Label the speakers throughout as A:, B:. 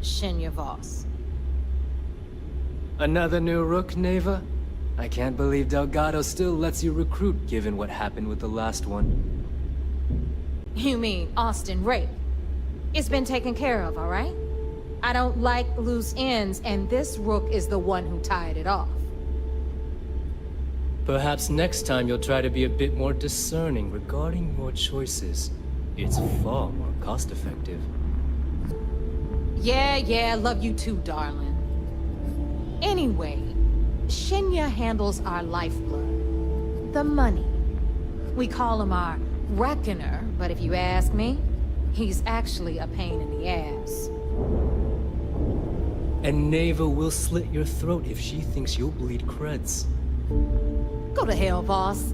A: Shinya Voss.
B: Another new rook, Neva? I can't believe Delgado still lets you recruit given what happened with the last one.
A: You mean Austin Rape? It's been taken care of, all right? I don't like loose ends, and this rook is the one who tied it off.
B: Perhaps next time you'll try to be a bit more discerning regarding your choices. It's far more cost-effective.
A: Yeah, love you too, darling. Anyway, Shinya handles our lifeblood. The money. We call him our reckoner, but if you ask me, he's actually a pain in the ass.
B: And Neva will slit your throat if she thinks you'll bleed creds.
A: Go to hell, boss.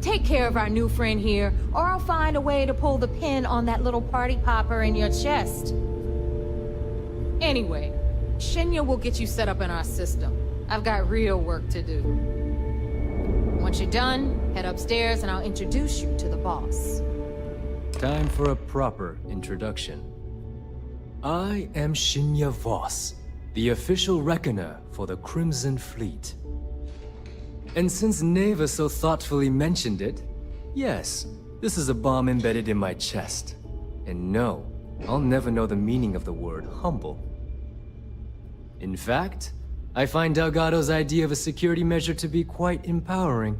A: Take care of our new friend here, or I'll find a way to pull the pin on that little party popper in your chest. Anyway, Shinya will get you set up in our system. I've got real work to do. Once you're done, head upstairs and I'll introduce you to the boss.
B: Time for a proper introduction. I am Shinya Voss, the official reckoner for the Crimson Fleet. And since Neva so thoughtfully mentioned it, yes, this is a bomb embedded in my chest. And no, I'll never know the meaning of the word humble. In fact, I find Delgado's idea of a security measure to be quite empowering.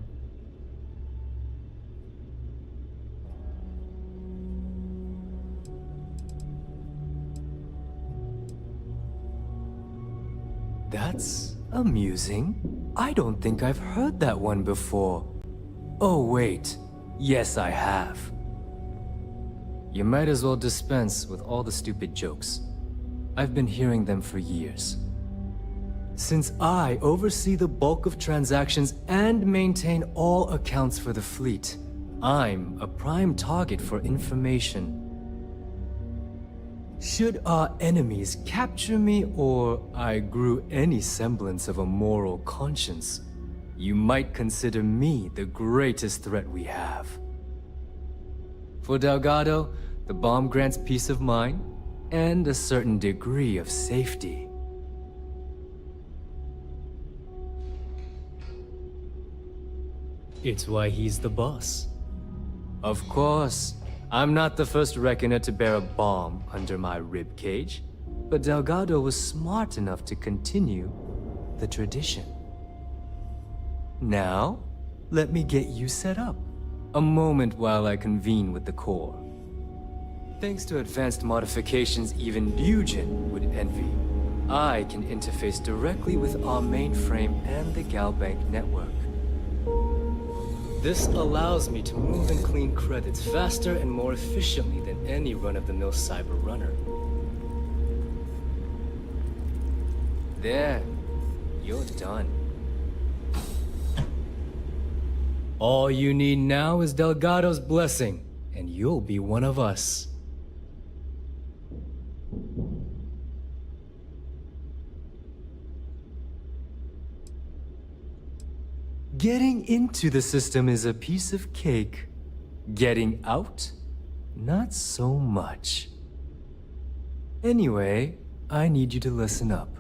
B: That's amusing. I don't think I've heard that one before. Oh wait, yes I have. You might as well dispense with all the stupid jokes. I've been hearing them for years. Since I oversee the bulk of transactions and maintain all accounts for the fleet, I'm a prime target for information. Should our enemies capture me or I grew any semblance of a moral conscience, you might consider me the greatest threat we have. For Delgado, the bomb grants peace of mind and a certain degree of safety. It's why he's the boss. Of course, I'm not the first reckoner to bear a bomb under my ribcage, but Delgado was smart enough to continue the tradition. Now, let me get you set up. A moment while I convene with the core. Thanks to advanced modifications even Eugen would envy, I can interface directly with our mainframe and the Galbank network. This allows me to move and clean credits faster and more efficiently than any run-of-the-mill cyber runner. There, you're done. All you need now is Delgado's blessing, and you'll be one of us. Getting into the system is a piece of cake. Getting out? Not so much. Anyway, I need you to listen up.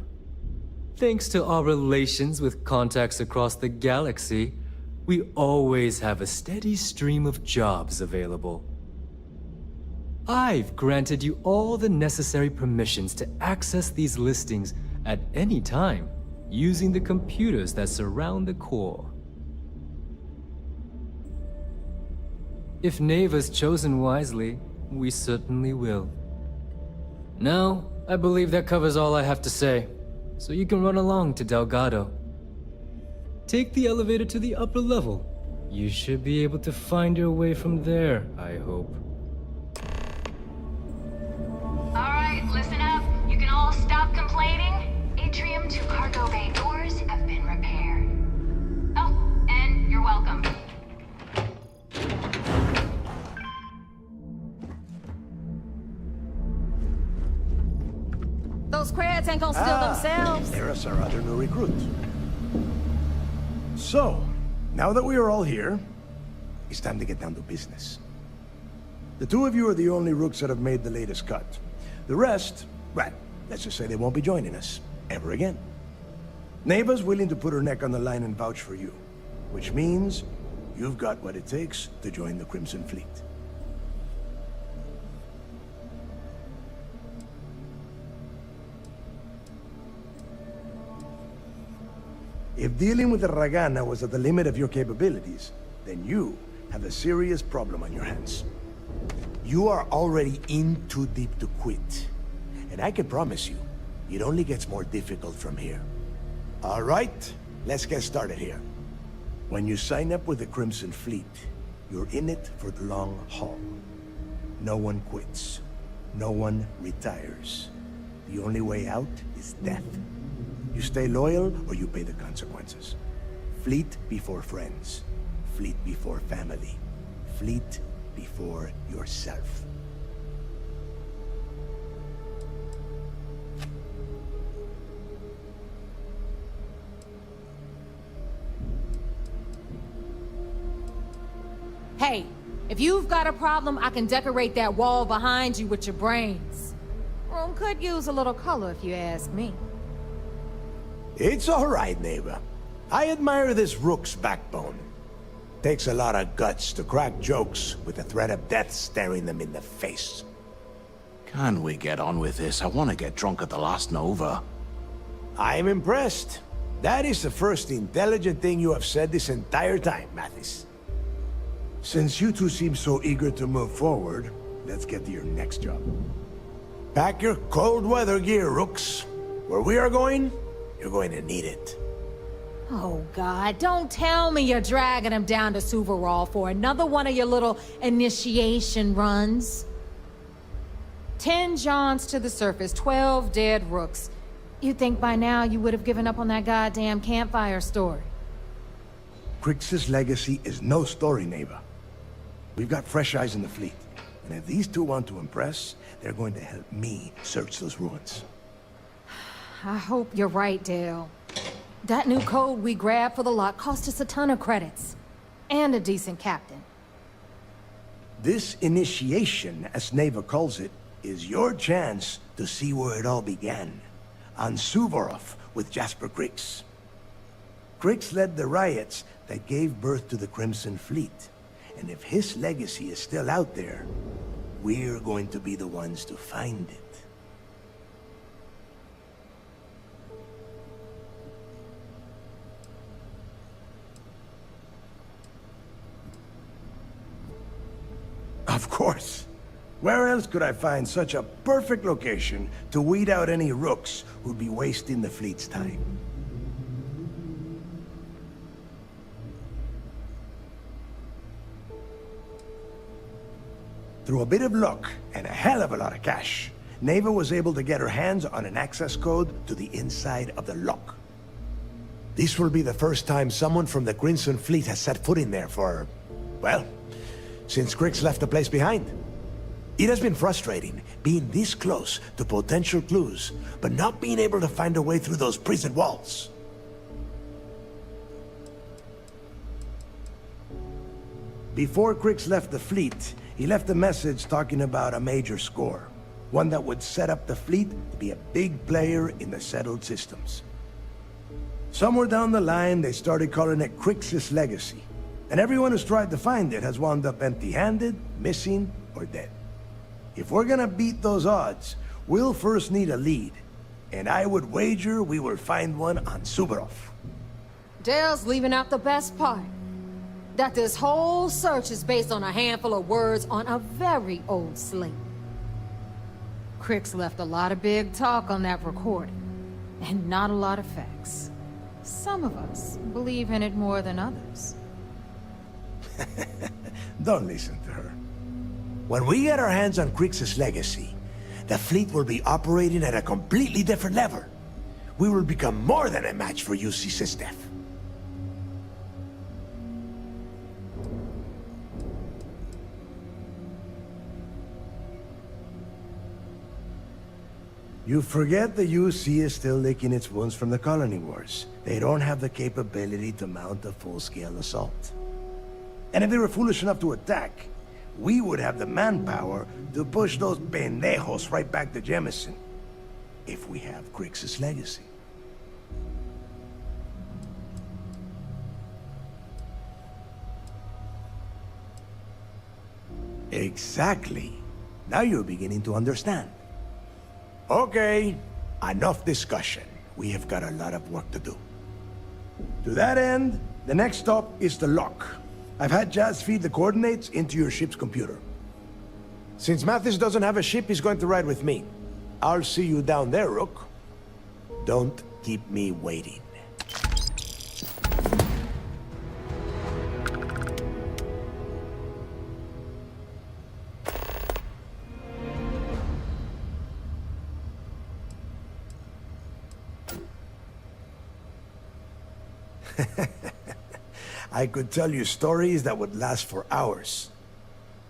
B: Thanks to our relations with contacts across the galaxy, we always have a steady stream of jobs available. I've granted you all the necessary permissions to access these listings at any time, using the computers that surround the core. If Neva's chosen wisely, we certainly will. Now, I believe that covers all I have to say, so you can run along to Delgado. Take the elevator to the upper level. You should be able to find your way from there, I hope.
C: Alright, listen up. You can all stop complaining. Atrium to cargo bay doors have been repaired. Oh, and you're welcome.
A: Those creds ain't gonna steal themselves.
D: There's our other new recruit. So, now that we are all here, it's time to get down to business. The two of you are the only rooks that have made the latest cut. The rest, well, let's just say they won't be joining us ever again. Neva's willing to put her neck on the line and vouch for you, which means you've got what it takes to join the Crimson Fleet. If dealing with the Ragana was at the limit of your capabilities, then you have a serious problem on your hands. You are already in too deep to quit. And I can promise you, it only gets more difficult from here. All right, let's get started here. When you sign up with the Crimson Fleet, you're in it for the long haul. No one quits. No one retires. The only way out is death. You stay loyal or you pay the consequences. Fleet before friends. Fleet before family. Fleet before yourself.
A: Hey, if you've got a problem, I can decorate that wall behind you with your brains. Room could use a little color if you ask me.
D: It's all right, neighbor. I admire this rook's backbone. Takes a lot of guts to crack jokes with the threat of death staring them in the face.
E: Can we get on with this? I want to get drunk at the last Nova.
D: I'm impressed. That is the first intelligent thing you have said this entire time, Mathis. Since you two seem so eager to move forward, let's get to your next job. Pack your cold weather gear, rooks. Where we are going, you're going to need it.
A: Oh, God, don't tell me you're dragging him down to Suvarol for another one of your little initiation runs. 10 Johns to the surface, 12 dead rooks. You'd think by now you would have given up on that goddamn campfire story.
D: Crix's legacy is no story, neighbor. We've got fresh eyes in the fleet. And if these two want to impress, they're going to help me search those ruins.
A: I hope you're right, Dale. That new code we grabbed for the lot cost us a ton of credits. And a decent captain.
D: This initiation, as Neva calls it, is your chance to see where it all began. On Suvorov with Jasper Crix. Crix led the riots that gave birth to the Crimson Fleet. And if his legacy is still out there, we're going to be the ones to find it. Of course. Where else could I find such a perfect location to weed out any rooks who'd be wasting the fleet's time? Through a bit of luck and a hell of a lot of cash, Neva was able to get her hands on an access code to the inside of the lock. This will be the first time someone from the Crimson Fleet has set foot in there for, well, since Crix left the place behind. It has been frustrating, being this close to potential clues, but not being able to find a way through those prison walls. Before Crix left the fleet, he left a message talking about a major score. One that would set up the fleet to be a big player in the settled systems. Somewhere down the line, they started calling it Crix's legacy. And everyone who's tried to find it has wound up empty-handed, missing, or dead. If we're gonna beat those odds, we'll first need a lead. And I would wager we will find one on Suvorov.
A: Dale's leaving out the best part. That this whole search is based on a handful of words on a very old slate. Crix left a lot of big talk on that recording, and not a lot of facts. Some of us believe in it more than others.
D: Don't listen to her. When we get our hands on Crix's legacy, the fleet will be operating at a completely different level. We will become more than a match for UC Sistef. You forget the UC is still licking its wounds from the colony wars. They don't have the capability to mount a full-scale assault. And if they were foolish enough to attack, we would have the manpower to push those pendejos right back to Jemison. if we have Grix's legacy. Exactly. Now you're beginning to understand. Okay, enough discussion. We have got a lot of work to do. To that end, the next stop is the lock. I've had Jazz feed the coordinates into your ship's computer. Since Mathis doesn't have a ship, he's going to ride with me. I'll see you down there, Rook. Don't keep me waiting. I could tell you stories that would last for hours.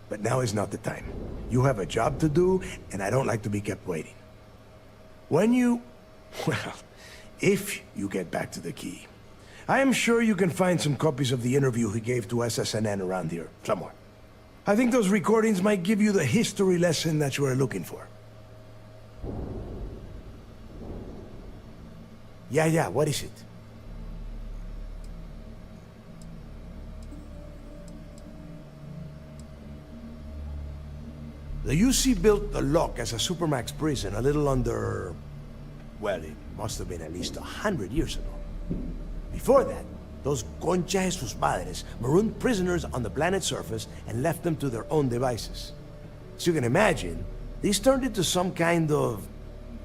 D: But now is not the time. You have a job to do, and I don't like to be kept waiting. When you... well, if you get back to the key, I am sure you can find some copies of the interview he gave to SSNN around here, somewhere. I think those recordings might give you the history lesson that you are looking for. Yeah, what is it? The UC built the Lock as a supermax prison a little under... well, it must have been at least 100 years ago. Before that, those concha de sus madres marooned prisoners on the planet's surface and left them to their own devices. As you can imagine, these turned into some kind of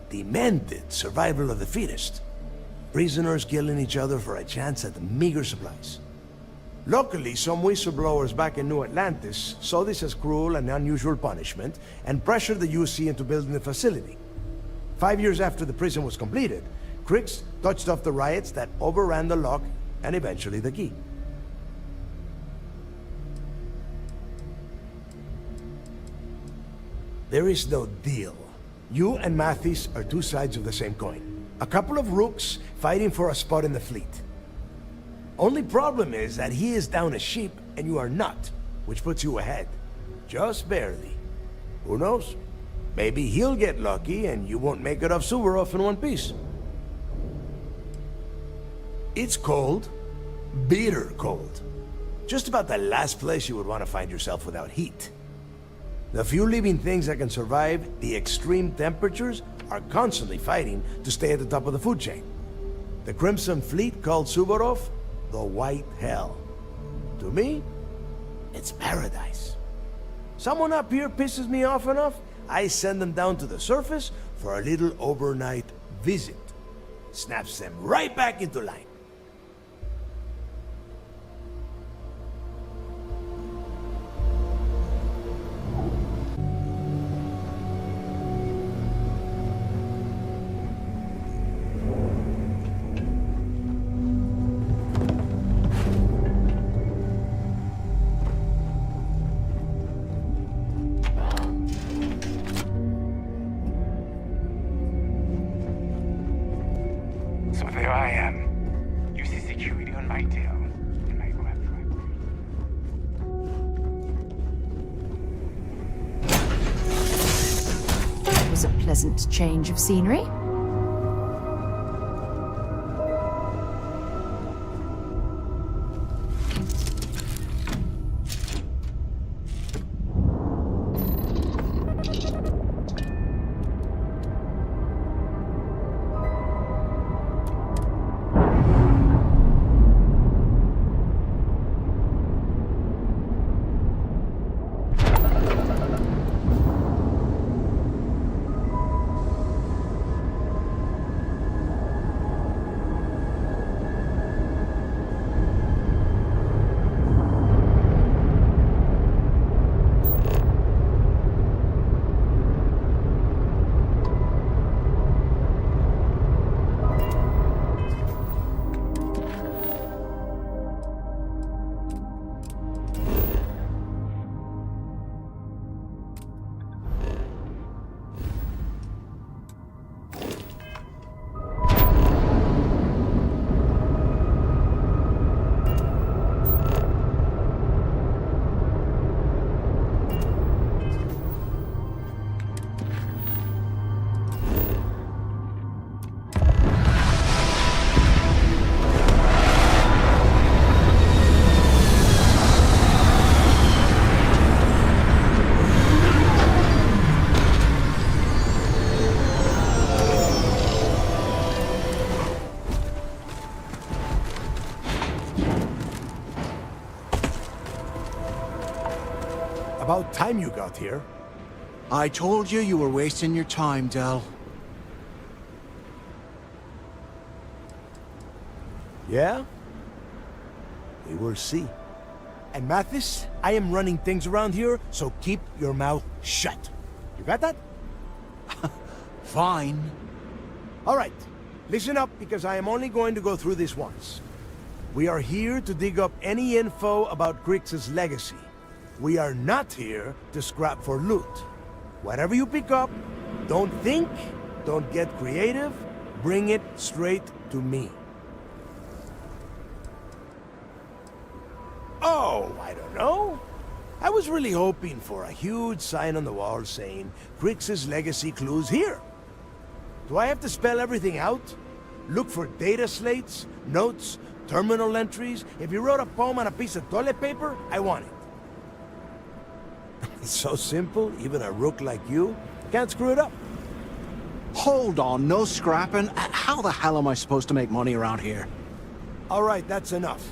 D: demented survival of the fittest. Prisoners killing each other for a chance at the meager supplies. Luckily, some whistleblowers back in New Atlantis saw this as cruel and unusual punishment and pressured the UC into building the facility. 5 years after the prison was completed, Grix touched off the riots that overran the Lock and eventually the key. There is no deal. You and Mathis are two sides of the same coin. A couple of rooks fighting for a spot in the fleet. Only problem is that he is down a ship and you are not, which puts you ahead. Just barely. Who knows? Maybe he'll get lucky and you won't make it off Suvorov in one piece. It's cold. Bitter cold. Just about the last place you would want to find yourself without heat. The few living things that can survive the extreme temperatures are constantly fighting to stay at the top of the food chain. The Crimson Fleet called Suvorov the White Hell. To me, it's paradise. Someone up here pisses me off enough, I send them down to the surface for a little overnight visit. Snaps them right back into line.
F: So there I am. You see security on my tail. And I grab
G: That was a pleasant change of scenery.
D: About time you got here.
E: I told you you were wasting your time, Del.
D: Yeah? We will see. And Mathis, I am running things around here, so keep your mouth shut. You got that?
E: Fine.
D: All right. Listen up, because I am only going to go through this once. We are here to dig up any info about Grix's legacy. We are not here to scrap for loot. Whatever you pick up, don't think, don't get creative, bring it straight to me. Oh, I don't know. I was really hoping for a huge sign on the wall saying, Grix's legacy clues here. Do I have to spell everything out? Look for data slates, notes, terminal entries? If you wrote a poem on a piece of toilet paper, I want it. It's so simple, even a rook like you can't screw it up.
E: Hold on, no scrapping. How the hell am I supposed to make money around here?
D: All right, that's enough.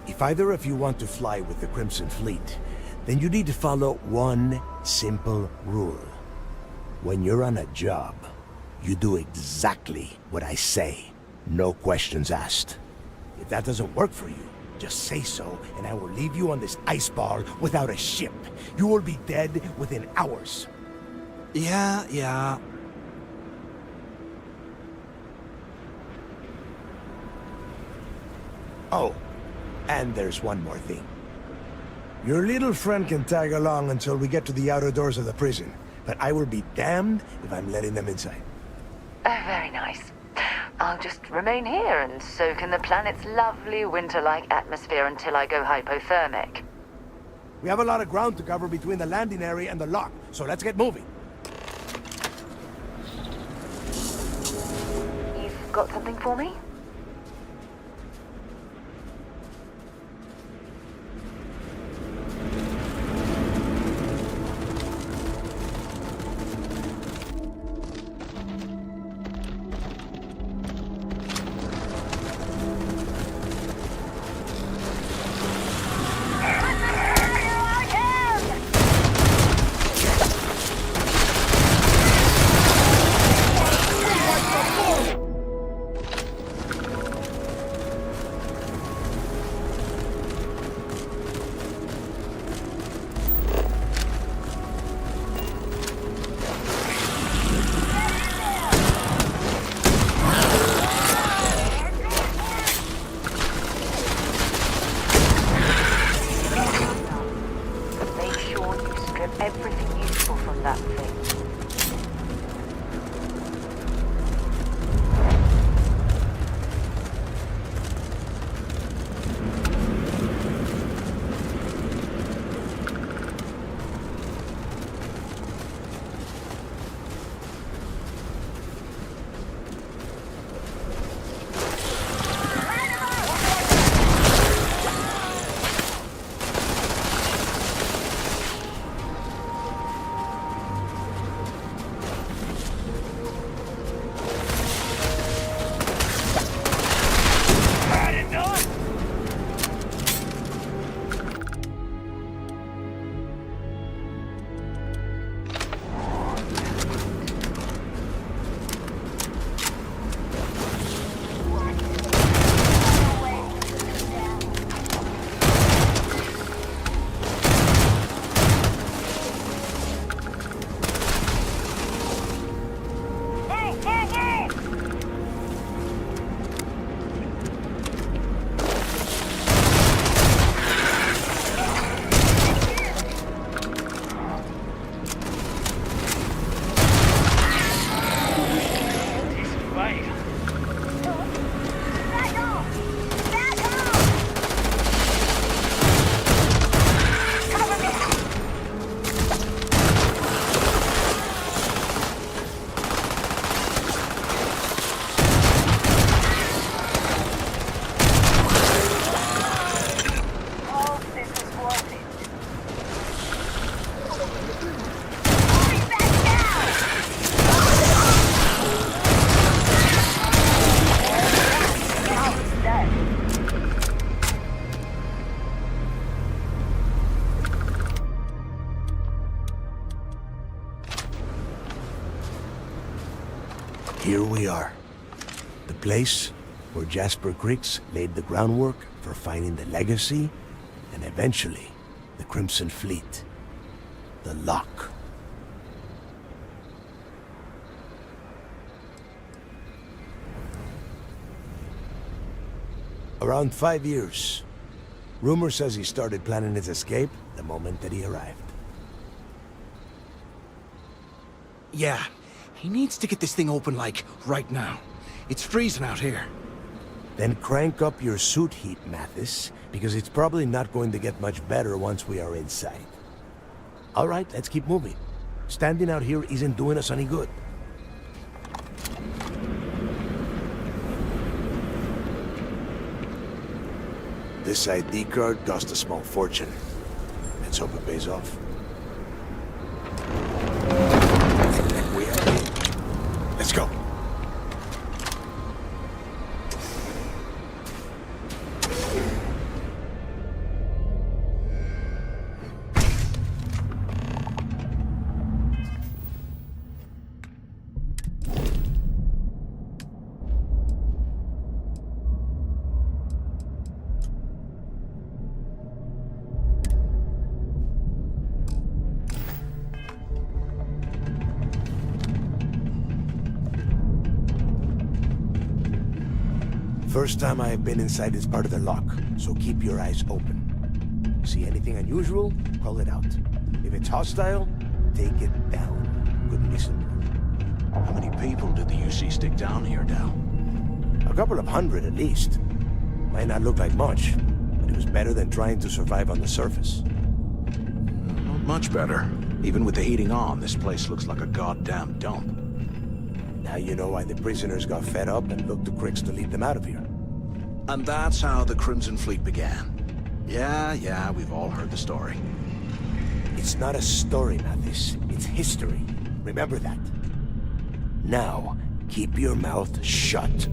D: If either of you want to fly with the Crimson Fleet, then you need to follow one simple rule. When you're on a job, you do exactly what I say. No questions asked. If that doesn't work for you, just say so, and I will leave you on this ice ball without a ship. You will be dead within hours.
E: Yeah.
D: Oh, and there's one more thing. Your little friend can tag along until we get to the outer doors of the prison, but I will be damned if I'm letting them inside.
H: Oh, very nice. I'll just remain here and soak in the planet's lovely winter-like atmosphere until I go hypothermic.
D: We have a lot of ground to cover between the landing area and the lock, so let's get moving.
H: You've got something for me?
D: place where Jasper Griggs laid the groundwork for finding the Legacy and eventually the Crimson Fleet. The Lock. Around 5 years. Rumor says he started planning his escape the moment that he arrived.
E: Yeah, he needs to get this thing open, like, right now. It's freezing out here.
D: Then crank up your suit heat, Mathis, because it's probably not going to get much better once we are inside. All right, let's keep moving. Standing out here isn't doing us any good. This ID card cost a small fortune. Let's hope it pays off. We are in. Let's go. First time I have been inside this part of the lock, so keep your eyes open. See anything unusual, call it out. If it's hostile, take it down. Couldn't be simpler.
E: How many people did the UC stick down here, Dal?
D: A couple of hundred at least. Might not look like much, but it was better than trying to survive on the surface.
E: Not much better. Even with the heating on, this place looks like a goddamn dump.
D: Now you know why the prisoners got fed up and looked to Griggs to lead them out of here.
E: And that's how the Crimson Fleet began. Yeah, we've all heard the story.
D: It's not a story, Mathis. It's history. Remember that. Now, keep your mouth shut.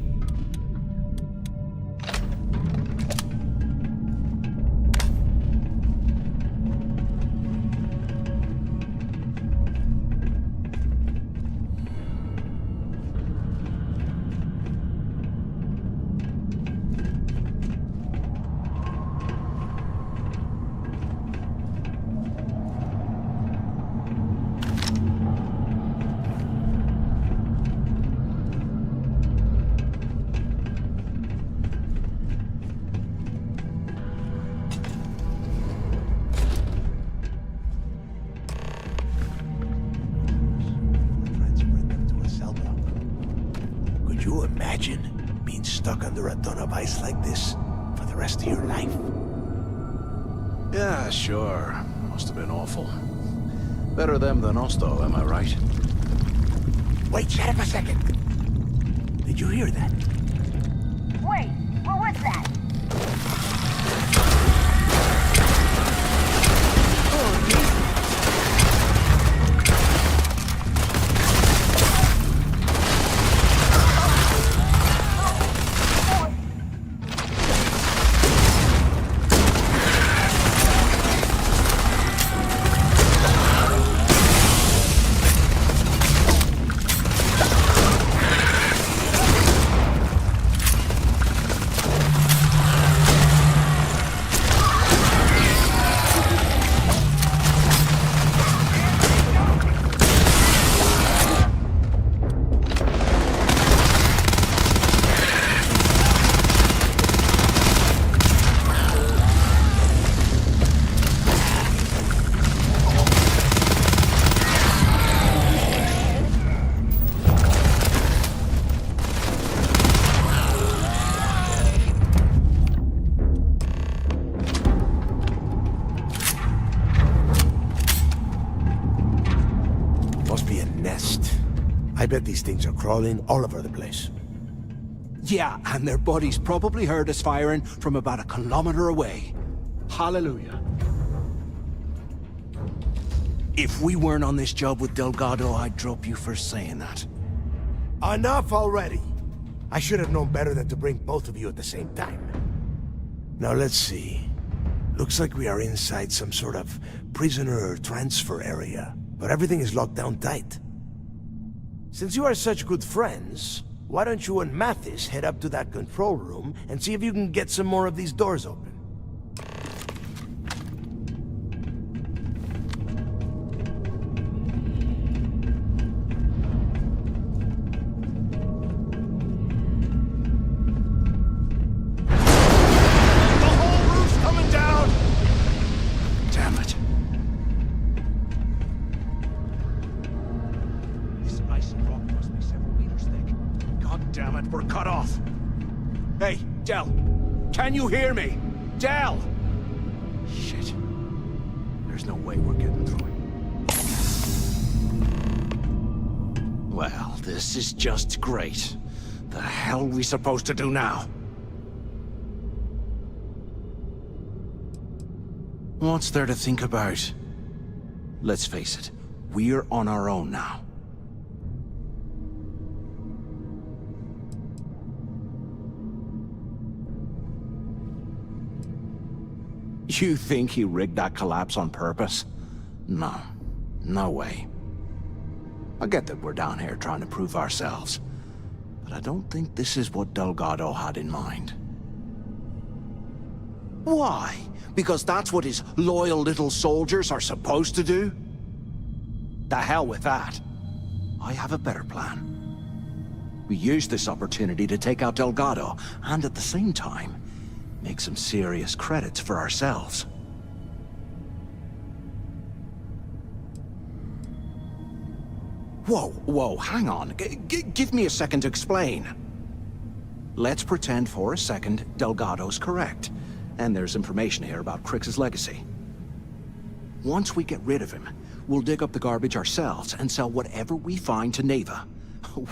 D: Could you imagine being stuck under a ton of ice like this for the rest of your life?
E: Yeah, sure. Must have been awful. Better them than us, though, am I right?
D: Wait, shut up a second. Did you hear that?
C: Wait, what was that?
D: I bet these things are crawling all over the place.
E: Yeah, and their buddies probably heard us firing from about a kilometer away. Hallelujah. If we weren't on this job with Delgado, I'd drop you for saying that.
D: Enough already! I should have known better than to bring both of you at the same time. Now let's see. Looks like we are inside some sort of prisoner transfer area, but everything is locked down tight. Since you are such good friends, Why don't you and Mathis head up to that control room and see if you can get some more of these doors open?
E: We're cut off. Hey, Del. Can you hear me? Del! Shit. There's no way we're getting through it. Well, this is just great. The hell are we supposed to do now? What's there to think about? Let's face it, we're on our own now. You think he rigged that collapse on purpose? No. No way. I get that we're down here trying to prove ourselves, but I don't think this is what Delgado had in mind. Why? Because that's what his loyal little soldiers are supposed to do? The hell with that. I have a better plan. We use this opportunity to take out Delgado, and at the same time, make some serious credits for ourselves. Whoa, hang on. Give me a second to explain. Let's pretend for a second Delgado's correct, and there's information here about Crix's legacy. Once we get rid of him, we'll dig up the garbage ourselves and sell whatever we find to Neva.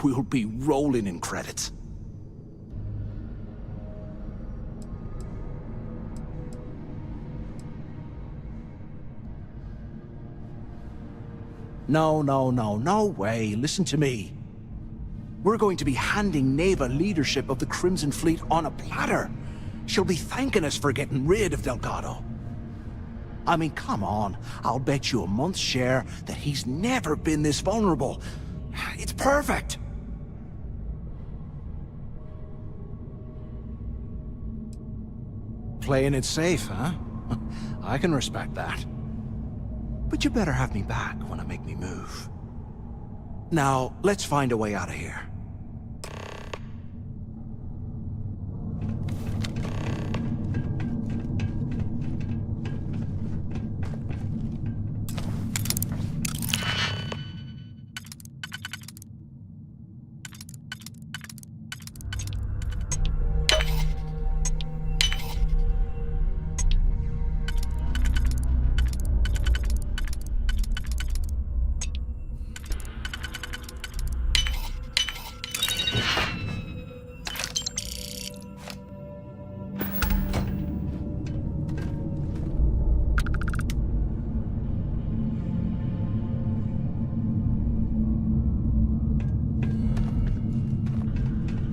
E: We'll be rolling in credits. No way. Listen to me. We're going to be handing Neva leadership of the Crimson Fleet on a platter. She'll be thanking us for getting rid of Delgado. I mean, come on. I'll bet you a month's share that he's never been this vulnerable. It's perfect. Playing it safe, huh? I can respect that. But you better have me back when I make me move. Now, let's find a way out of here.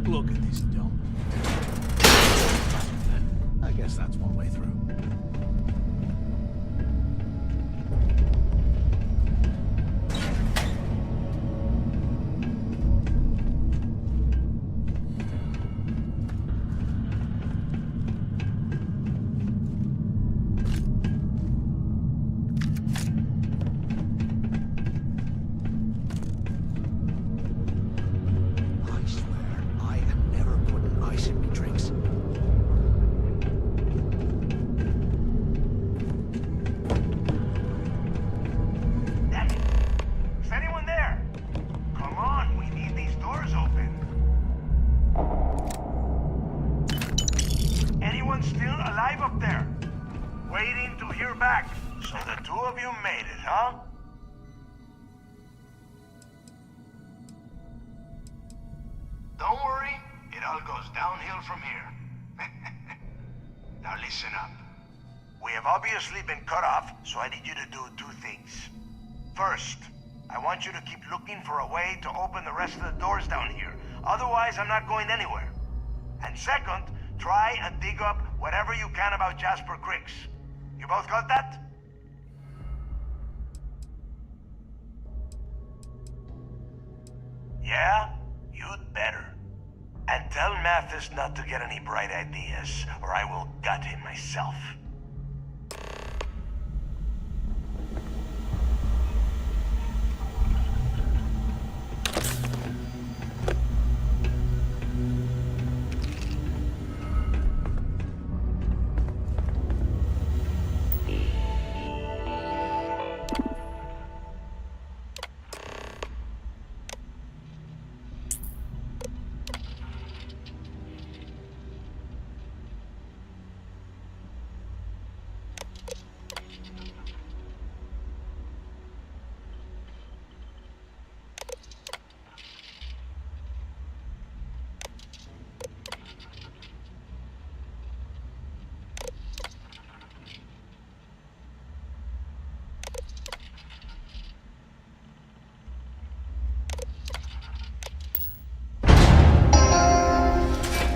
E: Look at this dump. I guess that's one way through.
D: Don't worry, it all goes downhill from here. Now listen up. We have obviously been cut off, so I need you to do two things. First, I want you to keep looking for a way to open the rest of the doors down here. Otherwise, I'm not going anywhere. And second, try and dig up whatever you can about Jasper Crix. You both got that? Yeah? You'd better. And tell Mathis not to get any bright ideas, or I will gut him myself.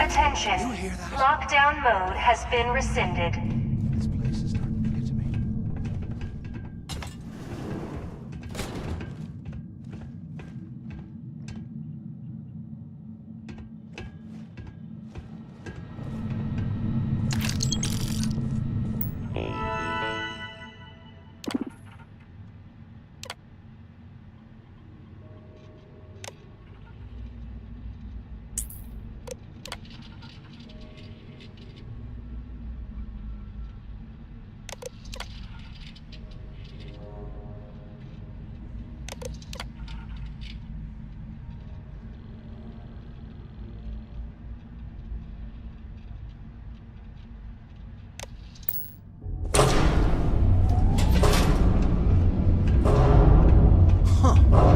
C: Attention.
E: You hear that?
C: Lockdown mode has been rescinded.
E: This place is starting to get to me.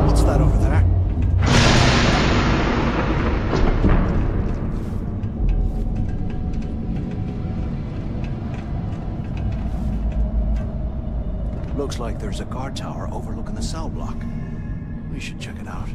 E: What's that over there? Looks like there's a guard tower overlooking the cell block. We should check it out.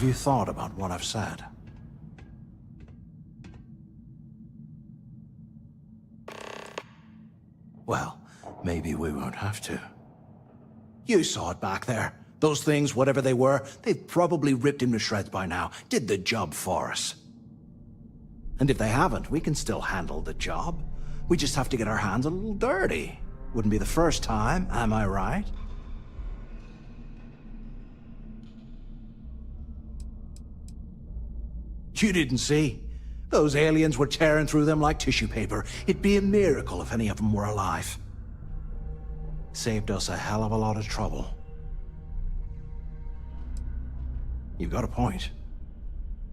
E: Have you thought about what I've said? Well, maybe we won't have to. You saw it back there. Those things, whatever they were, they've probably ripped him to shreds by now. Did the job for us. And if they haven't, we can still handle the job. We just have to get our hands a little dirty. Wouldn't be the first time, am I right? You didn't see? Those aliens were tearing through them like tissue paper. It'd be a miracle if any of them were alive. Saved us a hell of a lot of trouble. You've got a point.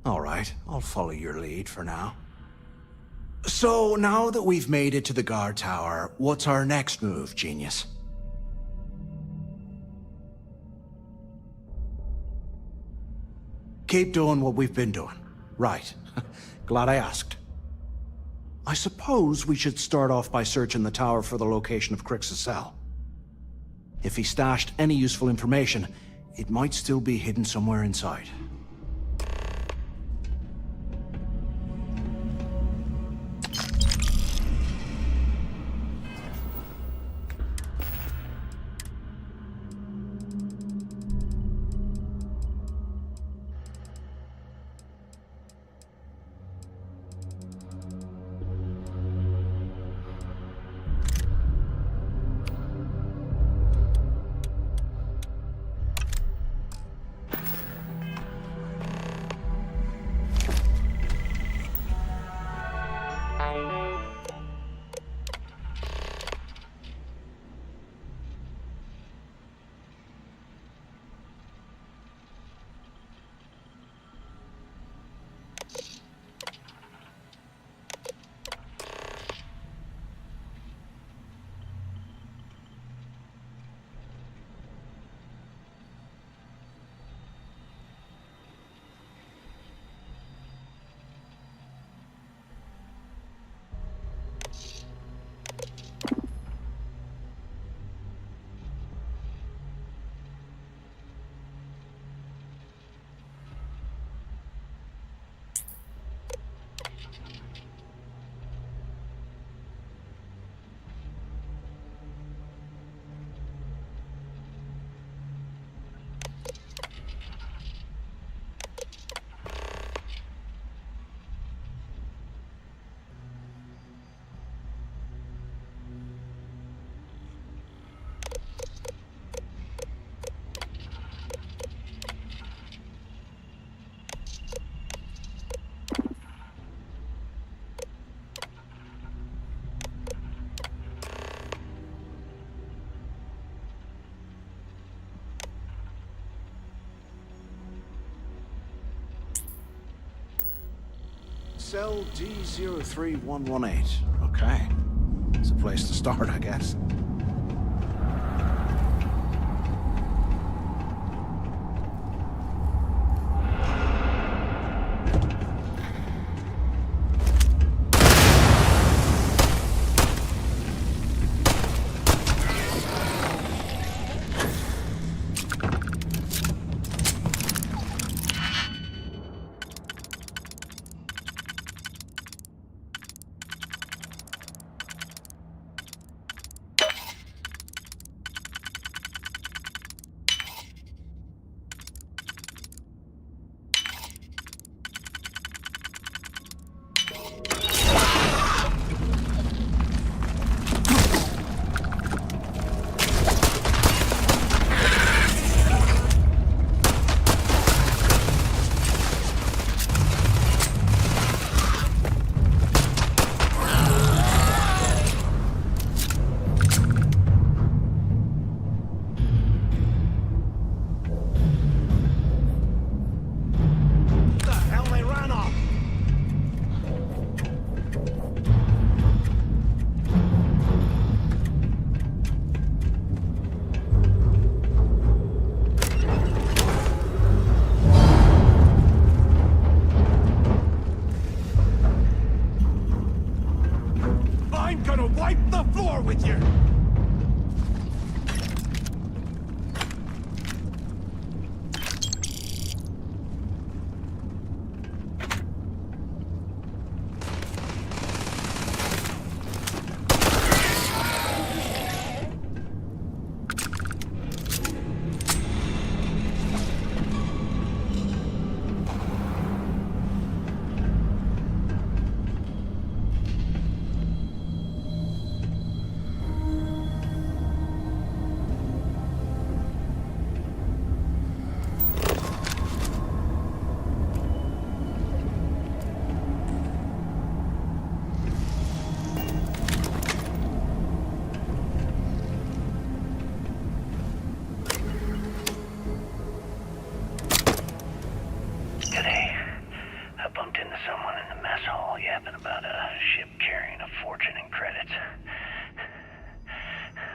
E: All right, I'll follow your lead for now. So, now that we've made it to the guard tower, what's our next move, genius? Keep doing what we've been doing. Right. Glad I asked. I suppose we should start off by searching the tower for the location of Crix's cell. If he stashed any useful information, it might still be hidden somewhere inside. Cell D03118. Okay. It's a place to start, I guess.
I: someone in the mess hall yapping about a ship carrying a fortune in credits.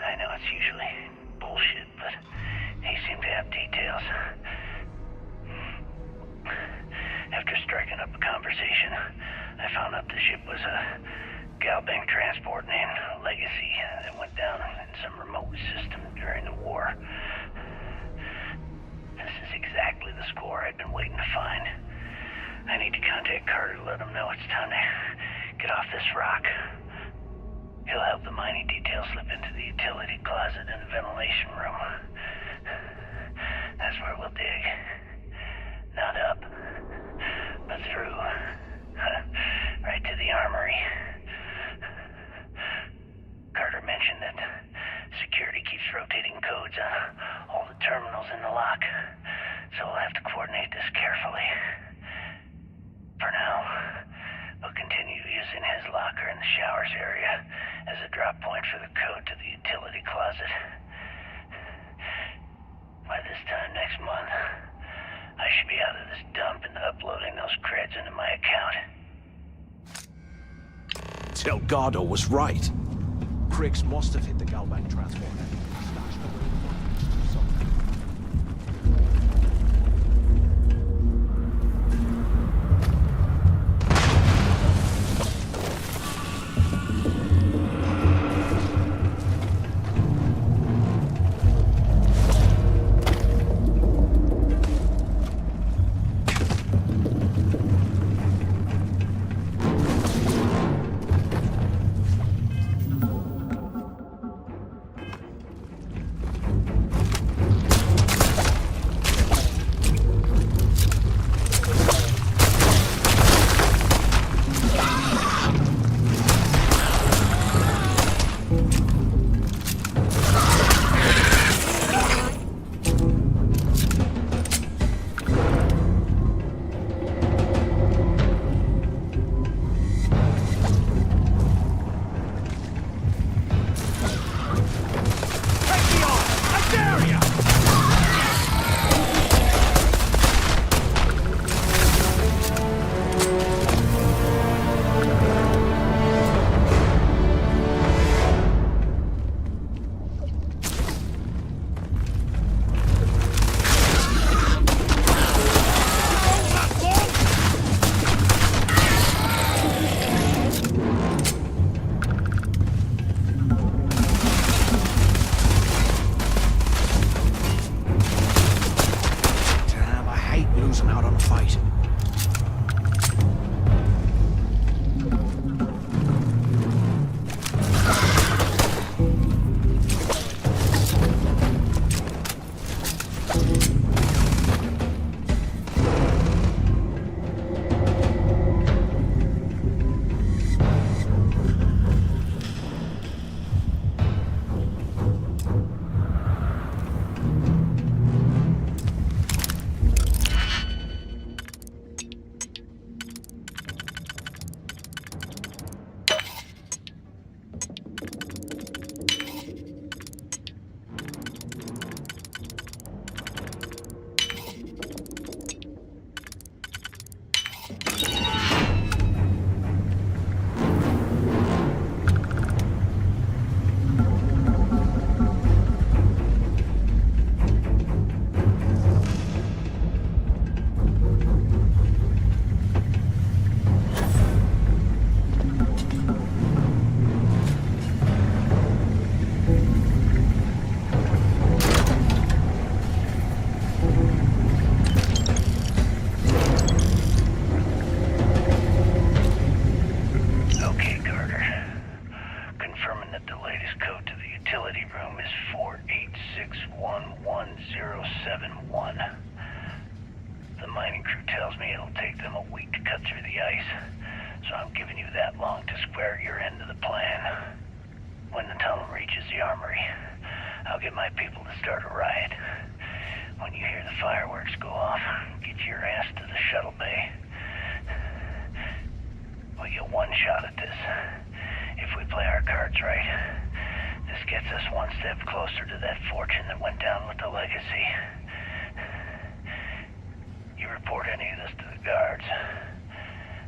I: I know it's usually bullshit, but he seemed to have details. After striking up a conversation, I found out the ship was a Galbank transport named Legacy that went down in some remote system during the war. This is exactly the score I'd been waiting to find. I need to contact Carter to let him know it's time to get off this rock. He'll help the mining detail slip into the utility closet in the ventilation room. That's where we'll dig. Not up, but through. Right to the armory. Carter mentioned that security keeps rotating codes on all the terminals in the lock, so we'll have to coordinate this carefully. For now, we'll continue using his locker in the showers area as a drop point for the code to the utility closet. By this time next month, I should be out of this dump and uploading those creds into my account.
E: Delgado was right. Crix must have hit the Galbank transport.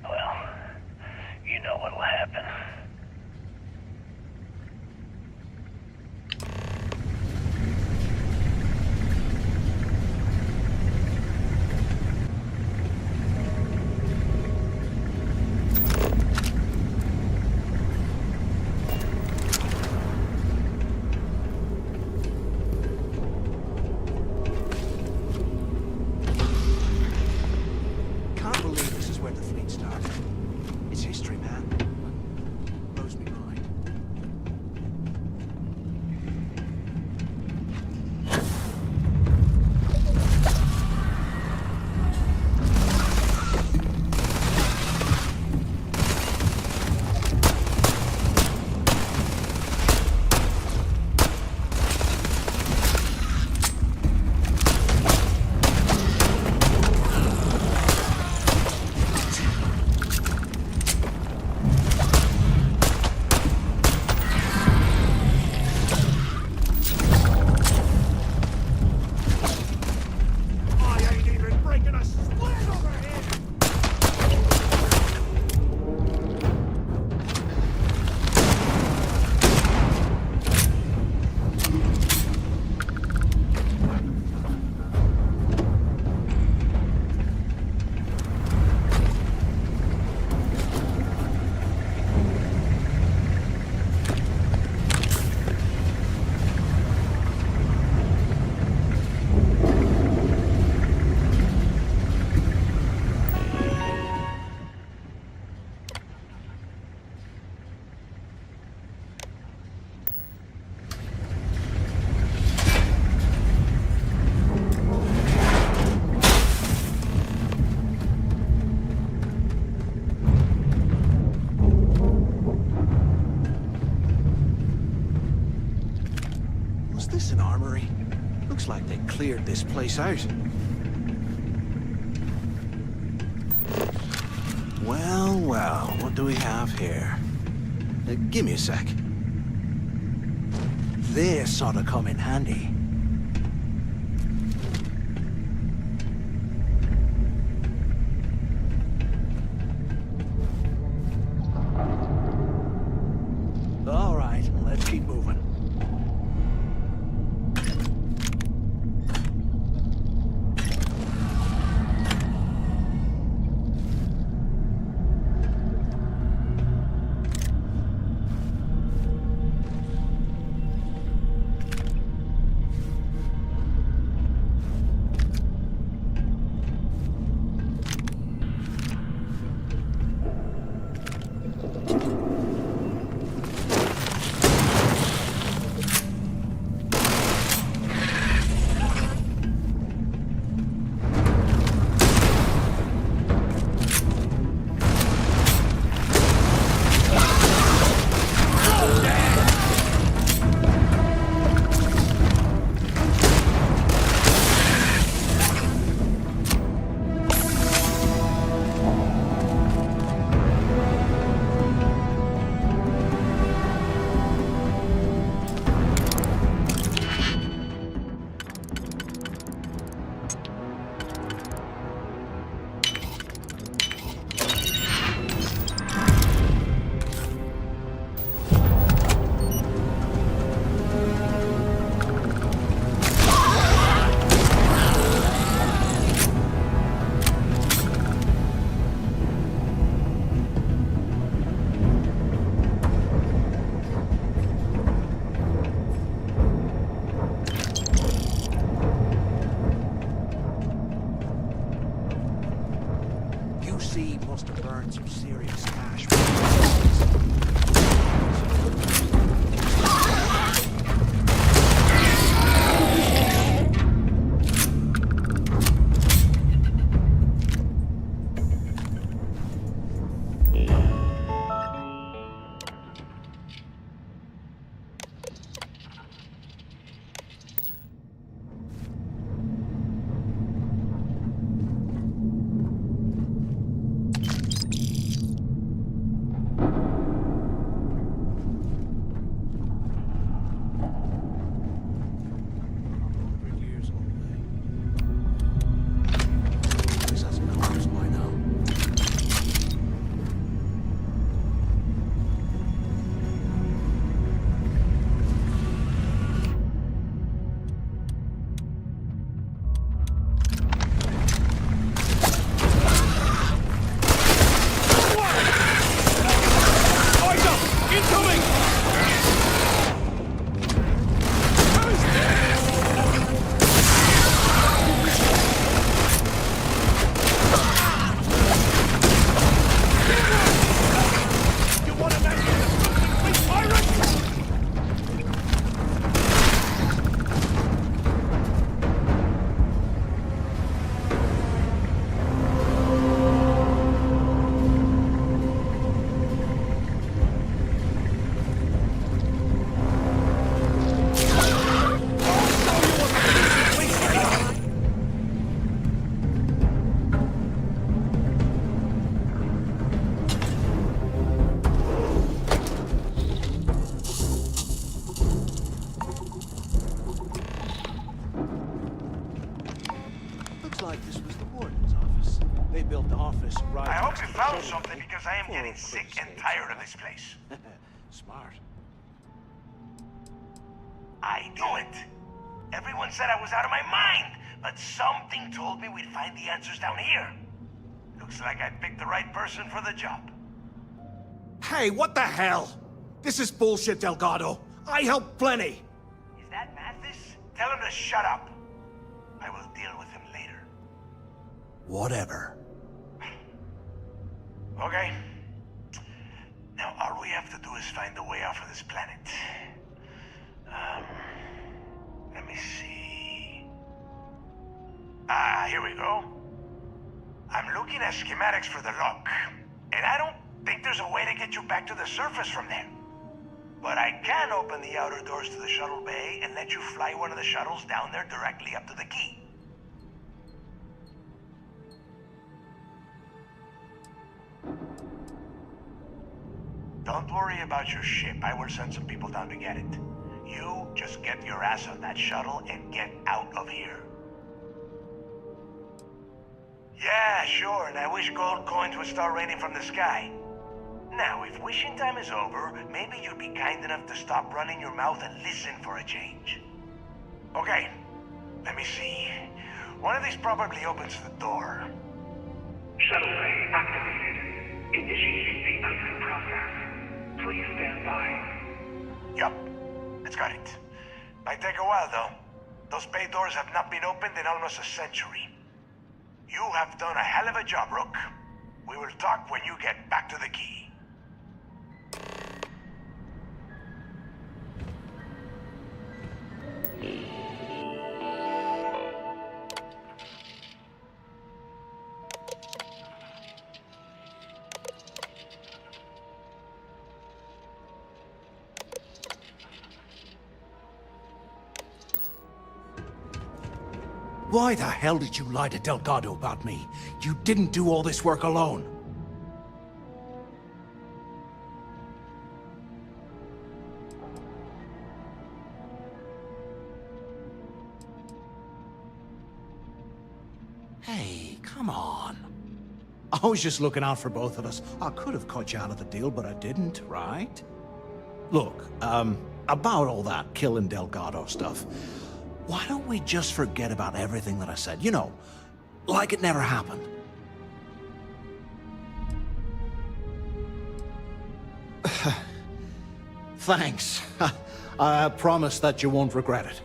I: well, you know what'll happen.
E: Can't believe this is where the fleet started. It's history, man. Blows me mind. Was this an armory? Looks like they cleared this place out. Well, well, what do we have here? Give me a sec. This ought to come in handy. All right, let's keep moving. Must have burned some serious cash.
D: I'm getting sick and tired of this place.
E: Smart.
D: I knew it. Everyone said I was out of my mind, but something told me we'd find the answers down here. Looks like I picked the right person for the job.
E: Hey, what the hell? This is bullshit, Delgado. I helped plenty.
D: Is that Mathis? Tell him to shut up. I will deal with him later.
E: Whatever.
D: Okay. Now all we have to do is find a way off of this planet. Let me see. Here we go. I'm looking at schematics for the lock, and I don't think there's a way to get you back to the surface from there. But I can open the outer doors to the shuttle bay and let you fly one of the shuttles down there directly up to the key. Don't worry about your ship. I will send some people down to get it. You just get your ass on that shuttle and get out of here. Yeah, sure, and I wish gold coins would start raining from the sky. Now, if wishing time is over, maybe you'd be kind enough to stop running your mouth and listen for a change. Okay, let me see. One of these probably opens the door.
I: Shuttle bay activated. Initiating the entry process. Please stand by.
D: Yup, it's got it. Might take a while, though. Those bay doors have not been opened in almost a century. You have done a hell of a job, Rook. We will talk when you get back to the key.
E: Why the hell did you lie to Delgado about me? You didn't do all this work alone. Hey, come on. I was just looking out for both of us. I could have cut you out of the deal, but I didn't, right? Look, about all that killing Delgado stuff, why don't we just forget about everything that I said? You know, like it never happened. Thanks. I promise that you won't regret it.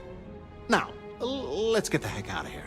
E: Now, let's get the heck out of here.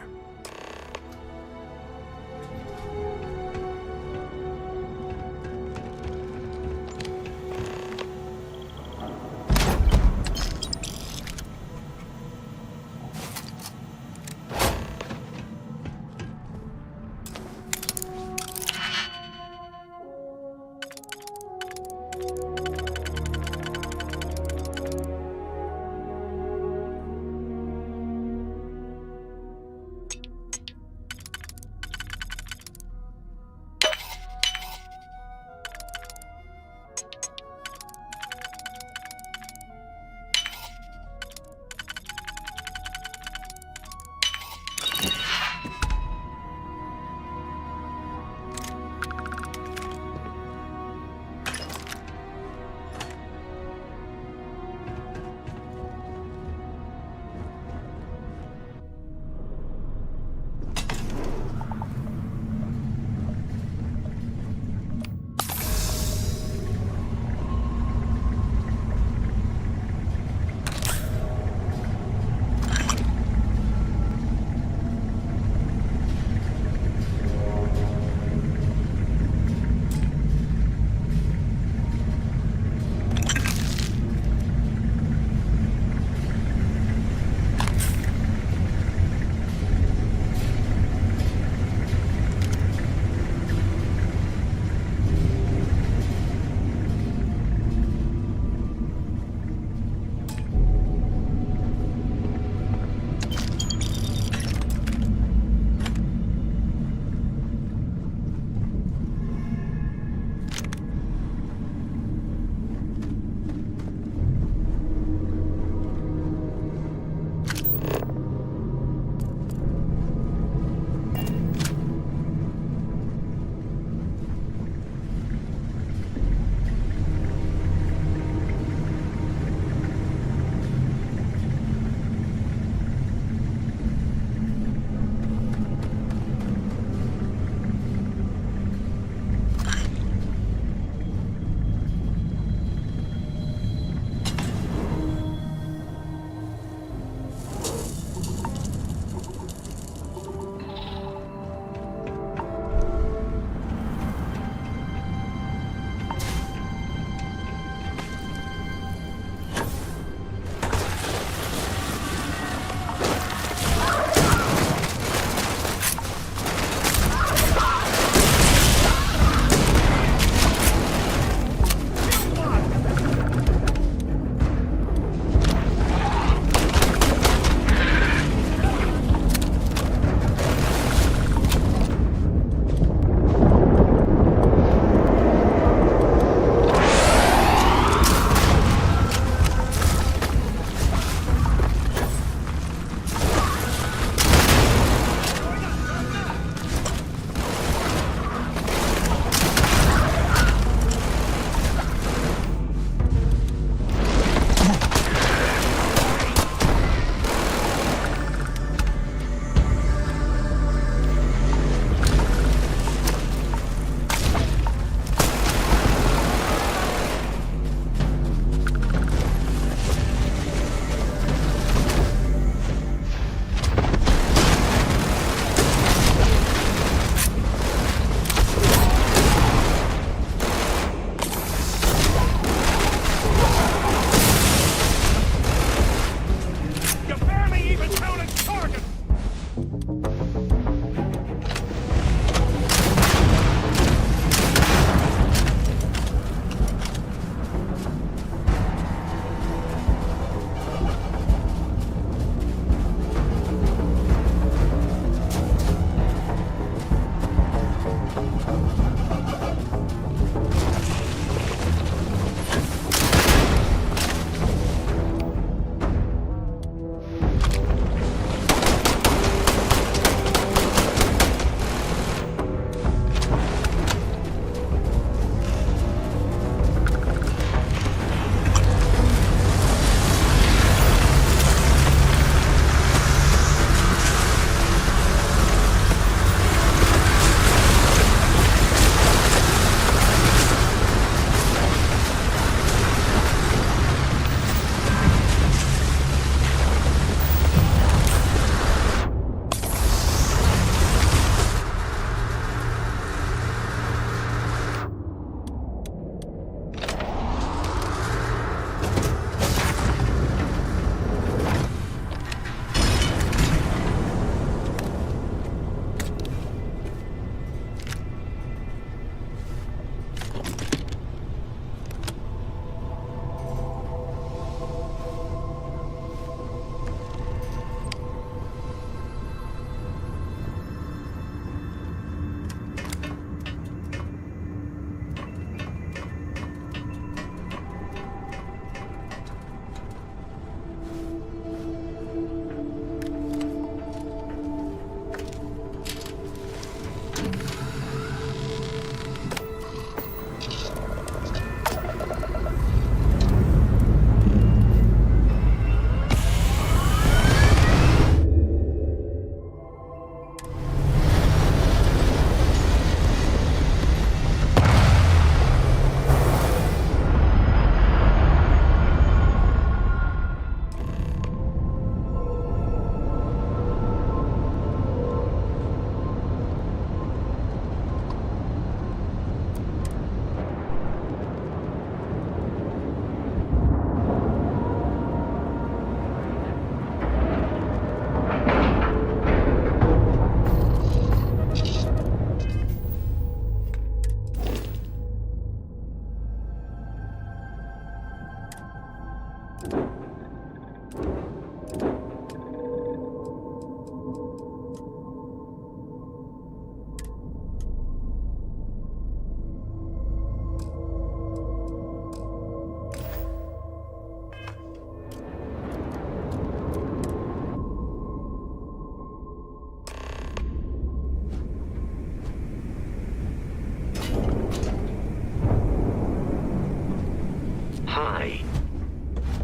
J: Hi.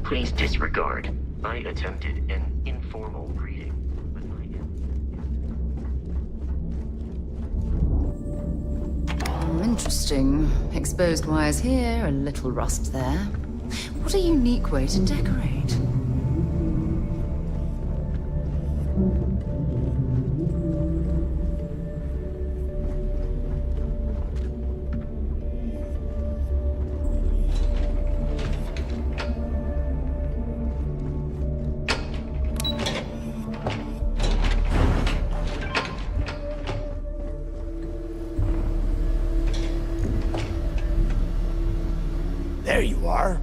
J: Please disregard. I attempted an informal greeting, but my
G: Interesting. Exposed wires here, a little rust there. What a unique way to decorate.
D: There you are.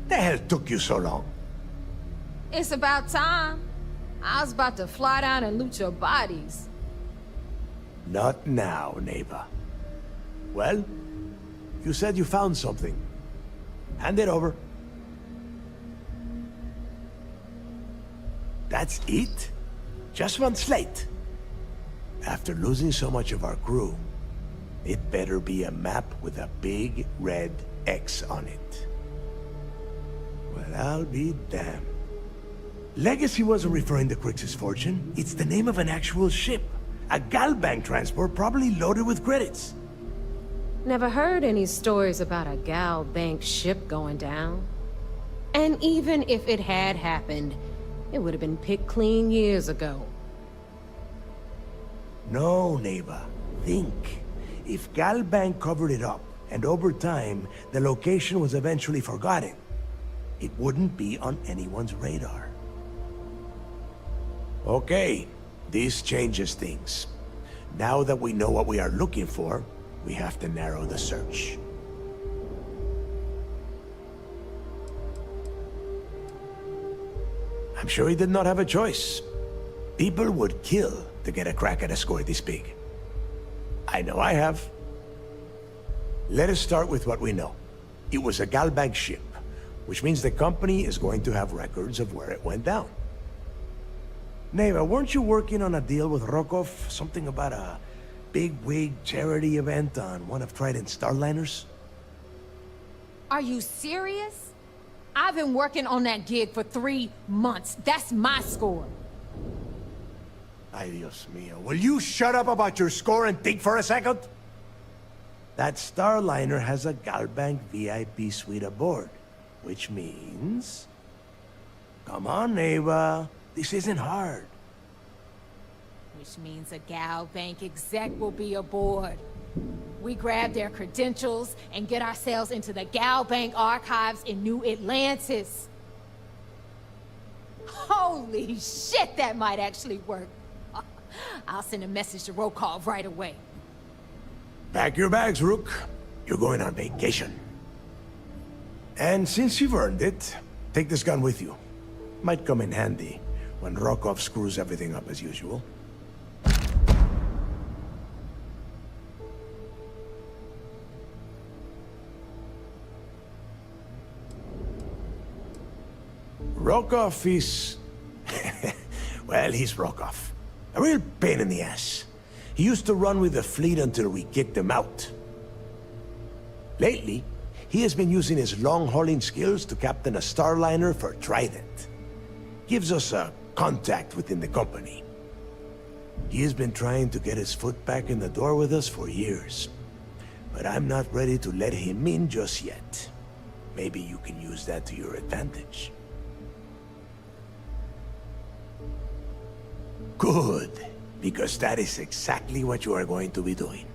D: The hell took you so long?
A: It's about time. I was about to fly down and loot your bodies.
D: Not now, neighbor. Well, you said you found something. Hand it over. That's it? Just one slate? After losing so much of our crew, it better be a map with a big red X on it. Well, I'll be damned. Legacy wasn't referring to Crix's fortune. It's the name of an actual ship. A galbank transport probably loaded with credits.
A: Never heard any stories about a gal bank ship going down. And even if it had happened, it would have been picked clean years ago.
D: No, neighbor. Think. If Galbank covered it up, and over time, the location was eventually forgotten, it wouldn't be on anyone's radar. Okay, this changes things. Now that we know what we are looking for, we have to narrow the search. I'm sure he did not have a choice. People would kill to get a crack at a score this big. I know I have. Let us start with what we know. It was a galbank ship, which means the company is going to have records of where it went down. Neva, weren't you working on a deal with Rokov? Something about a big-wig charity event on one of Trident's starliners?
A: Are you serious? I've been working on that gig for 3 months. That's my score.
D: Ay, Dios mío. Will you shut up about your score and think for a second? That starliner has a Galbank VIP suite aboard, which means... Come on, Neva. This isn't hard.
A: Which means a gal bank exec will be aboard. We grab their credentials and get ourselves into the gal bank archives in New Atlantis. Holy shit, that might actually work. I'll send a message to Rokov right away.
D: Pack your bags, Rook. You're going on vacation. And since you've earned it, take this gun with you. Might come in handy when Rokov screws everything up as usual. Rokov is... well, he's Rokov. A real pain in the ass. He used to run with the fleet until we kicked him out. Lately, he has been using his long-hauling skills to captain a starliner for Trident. Gives us a contact within the company. He has been trying to get his foot back in the door with us for years. But I'm not ready to let him in just yet. Maybe you can use that to your advantage. Good, because that is exactly what you are going to be doing.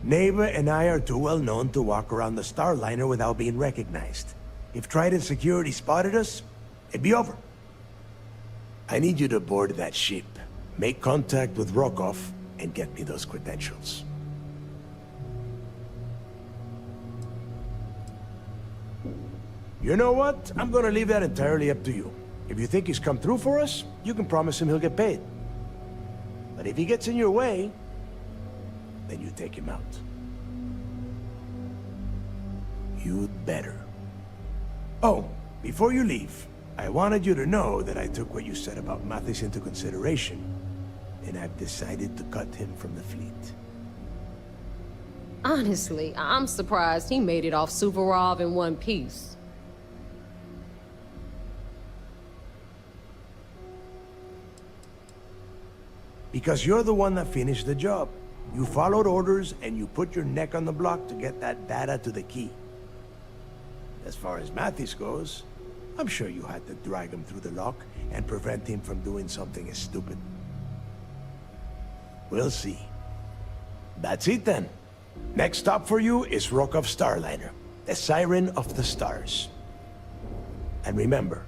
D: Neva and I are too well known to walk around the starliner without being recognized. If Trident security spotted us, it'd be over. I need you to board that ship, make contact with Rokov, and get me those credentials. You know what? I'm gonna leave that entirely up to you. If you think he's come through for us, you can promise him he'll get paid. But if he gets in your way, then you take him out. You'd better. Oh, before you leave, I wanted you to know that I took what you said about Mathis into consideration, and I've decided to cut him from the fleet.
K: Honestly, I'm surprised he made it off Suvorov in one piece.
D: Because you're the one that finished the job. You followed orders and you put your neck on the block to get that data to the key. As far as Mathis goes, I'm sure you had to drag him through the lock and prevent him from doing something as stupid. We'll see. That's it then. Next stop for you is Rokov's Starliner, the Siren of the Stars. And remember,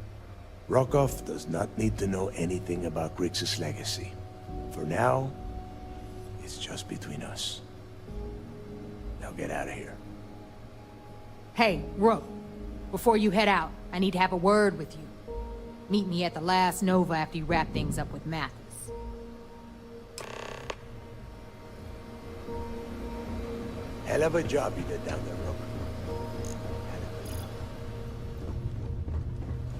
D: Rokov does not need to know anything about Grixis' legacy. For now, it's just between us. Now get out of here.
A: Hey, Rook. Before you head out, I need to have a word with you. Meet me at the last Nova after you wrap things up with Mathis.
D: Hell of a job you did down there, Rook.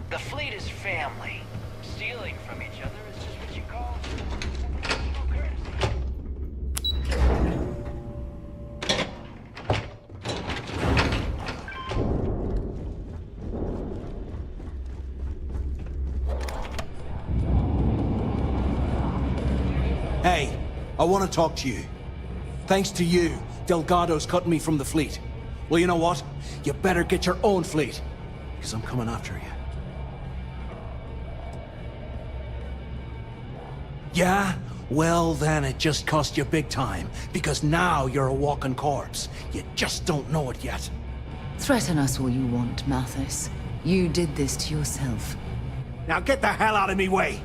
I: The fleet is family. Stealing from each other is just what you call
E: Hey, I want to talk to you. Thanks to you, Delgado's cutting me from the fleet. Well, you know what? You better get your own fleet, because I'm coming after you. Yeah? Well, then it just cost you big time, because now you're a walking corpse. You just don't know it yet.
G: Threaten us all you want, Mathis. You did this to yourself.
E: Now get the hell out of me way!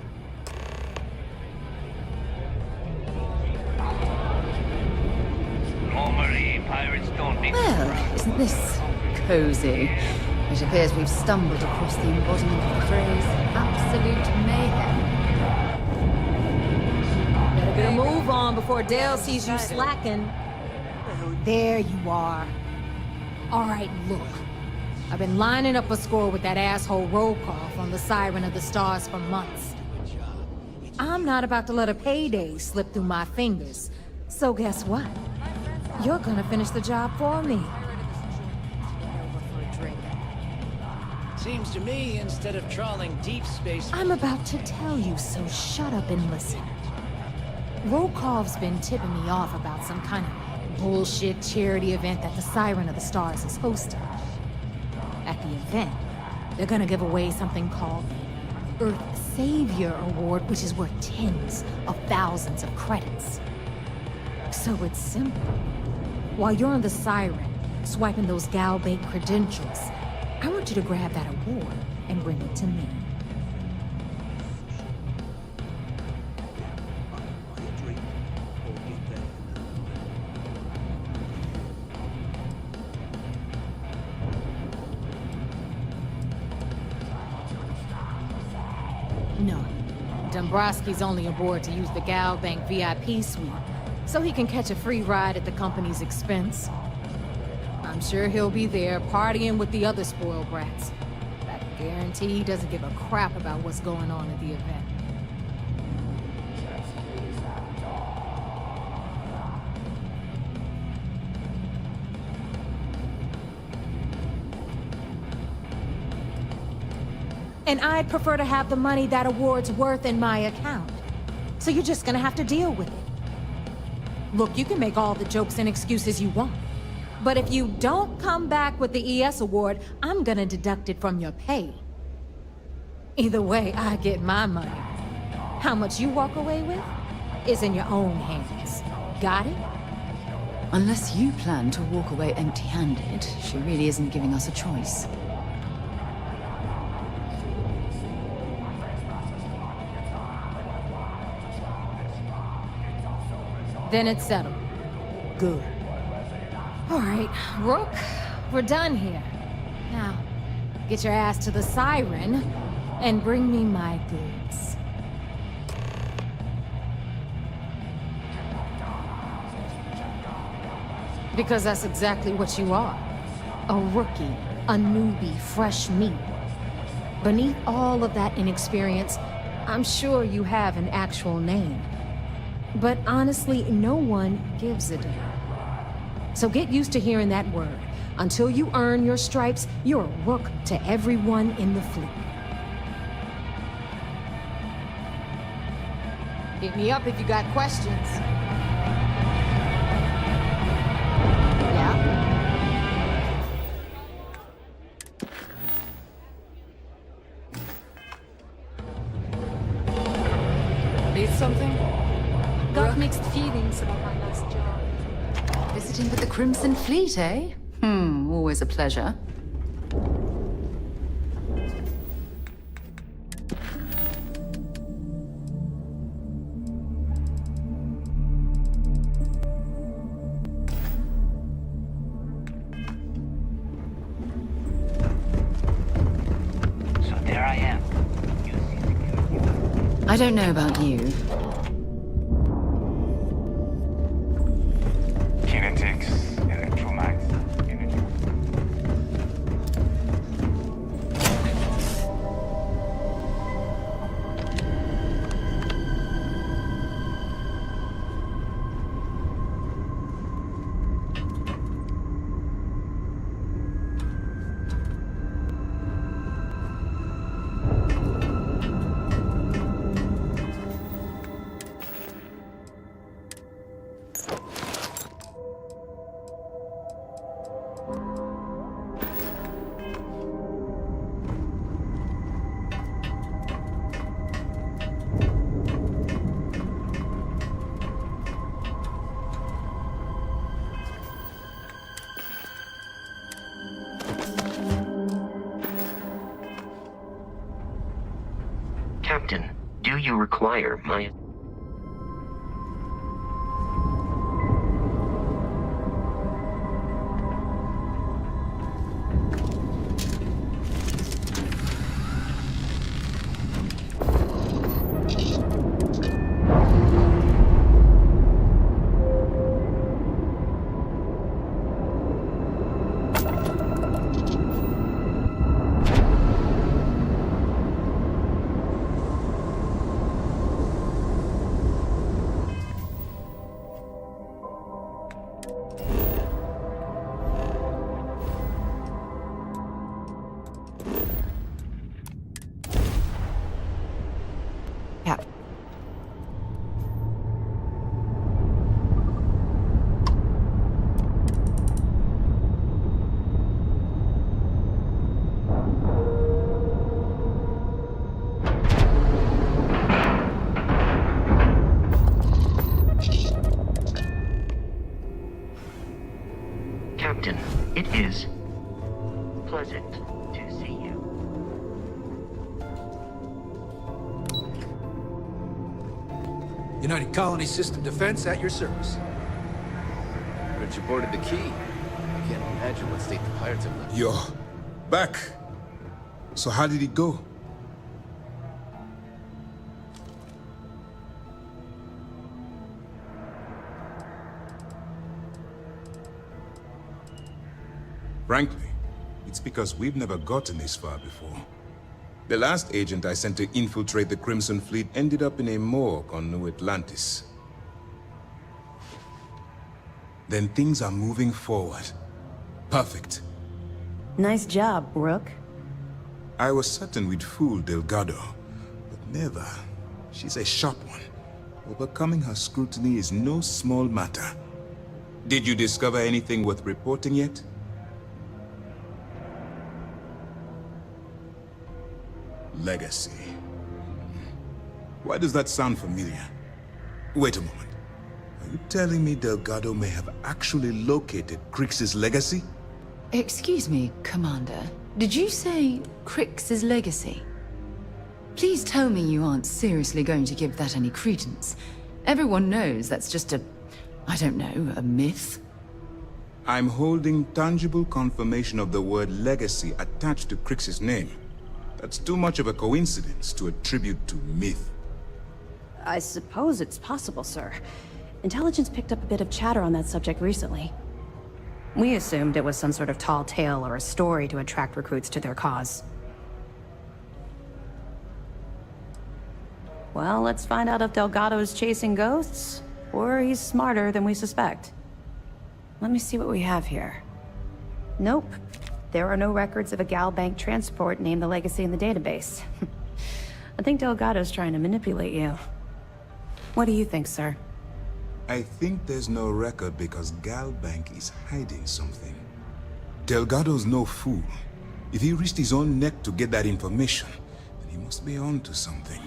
I: Normally, pirates don't be...
G: Well, isn't this cozy? It appears we've stumbled across the embodiment of the phrase absolute mayhem.
A: Better get a move on before Dale sees you slacking. There you are. All right, look. I've been lining up a score with that asshole Rokov on the Siren of the Stars for months. I'm not about to let a payday slip through my fingers. So guess what? You're gonna finish the job for me.
I: Seems to me, instead of trawling deep space...
A: I'm about to tell you, so shut up and listen. Rokov's been tipping me off about some kind of bullshit charity event that the Siren of the Stars is hosting. At the event, they're gonna give away something called the Earth Savior Award, which is worth tens of thousands of credits. So it's simple. While you're on the Siren, swiping those Galbait credentials, I want you to grab that award and bring it to me. No. Dombrowski's only aboard to use the Galbank VIP suite, so he can catch a free ride at the company's expense. I'm sure he'll be there partying with the other spoiled brats. I guarantee he doesn't give a crap about what's going on at the event. And I'd prefer to have the money that award's worth in my account. So you're just gonna have to deal with it. Look, you can make all the jokes and excuses you want. But if you don't come back with the ES award, I'm gonna deduct it from your pay. Either way, I get my money. How much you walk away with is in your own hands. Got it?
G: Unless you plan to walk away empty-handed, she really isn't giving us a choice.
A: Then it's settled. Good. All right, Rook, we're done here. Now, get your ass to the siren, and bring me my goods. Because that's exactly what you are. A rookie, a newbie, fresh meat. Beneath all of that inexperience, I'm sure you have an actual name. But honestly, no one gives a damn. So get used to hearing that word. Until you earn your stripes, you're a rook to everyone in the fleet. Hit me up if you got questions. Yeah?
K: Need something?
G: Got mixed feelings about my last job. Visiting with the Crimson Fleet, eh? Always a pleasure.
I: So there I am.
G: I don't know about you.
F: Kinetics, electromags, energy.
J: Captain, do you require my... Captain, it is pleasant to see you.
E: United Colony System Defense at your service.
L: Heard you boarded the key. I can't imagine what state the pirates have left.
M: Yo, back. So how did it go? Frankly, it's because we've never gotten this far before. The last agent I sent to infiltrate the Crimson Fleet ended up in a morgue on New Atlantis. Then things are moving forward. Perfect.
N: Nice job, Rook.
M: I was certain we'd fool Delgado, but never. She's a sharp one. Overcoming her scrutiny is no small matter. Did you discover anything worth reporting yet? Legacy. Why does that sound familiar? Wait a moment. Are you telling me Delgado may have actually located Crix's legacy?
G: Excuse me, Commander. Did you say Crix's legacy? Please tell me you aren't seriously going to give that any credence. Everyone knows that's just a... I don't know, a myth.
M: I'm holding tangible confirmation of the word legacy attached to Crix's name. That's too much of a coincidence to attribute to myth.
N: I suppose it's possible, sir. Intelligence picked up a bit of chatter on that subject recently. We assumed it was some sort of tall tale or a story to attract recruits to their cause. Well, let's find out if Delgado's chasing ghosts, or he's smarter than we suspect. Let me see what we have here. Nope. There are no records of a Gal Bank transport named the Legacy in the database. I think Delgado's trying to manipulate you. What do you think, sir?
M: I think there's no record because Gal Bank is hiding something. Delgado's no fool. If he risked his own neck to get that information, then he must be on to something.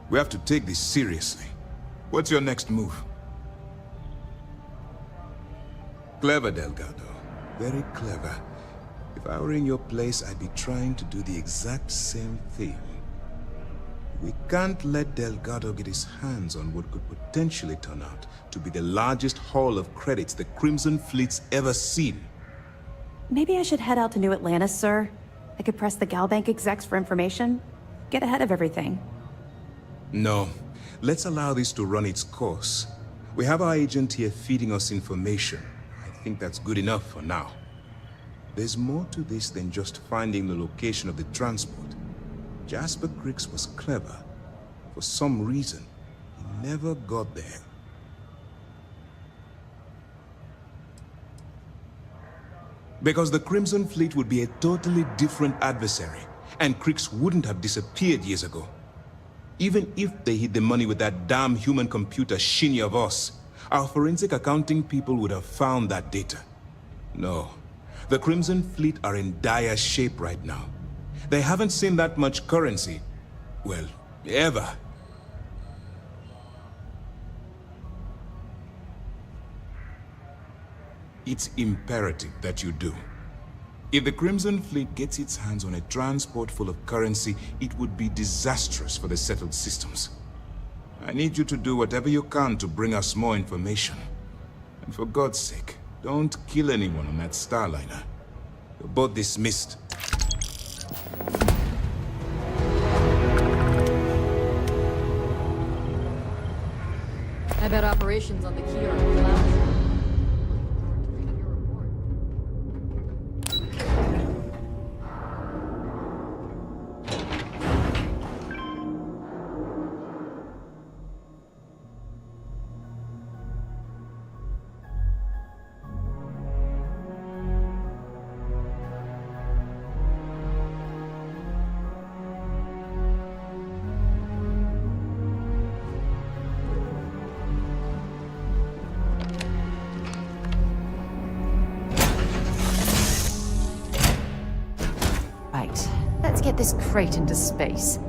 M: We have to take this seriously. What's your next move? Clever, Delgado. Very clever. If I were in your place, I'd be trying to do the exact same thing. We can't let Delgado get his hands on what could potentially turn out to be the largest haul of credits the Crimson Fleet's ever seen.
N: Maybe I should head out to New Atlantis, sir. I could press the Gal Bank execs for information. Get ahead of everything.
M: No. Let's allow this to run its course. We have our agent here feeding us information. I think that's good enough for now. There's more to this than just finding the location of the transport. Jasper Crix was clever. For some reason, he never got there. Because the Crimson Fleet would be a totally different adversary, and Crix wouldn't have disappeared years ago. Even if they hid the money with that damn human computer Shinya Voss, our forensic accounting people would have found that data. No. The Crimson Fleet are in dire shape right now. They haven't seen that much currency, well, ever. It's imperative that you do. If the Crimson Fleet gets its hands on a transport full of currency, it would be disastrous for the settled systems. I need you to do whatever you can to bring us more information. And for God's sake, don't kill anyone on that Starliner. You're both dismissed.
K: I bet operations on the key are collapsing.
G: Let's get this crate into space.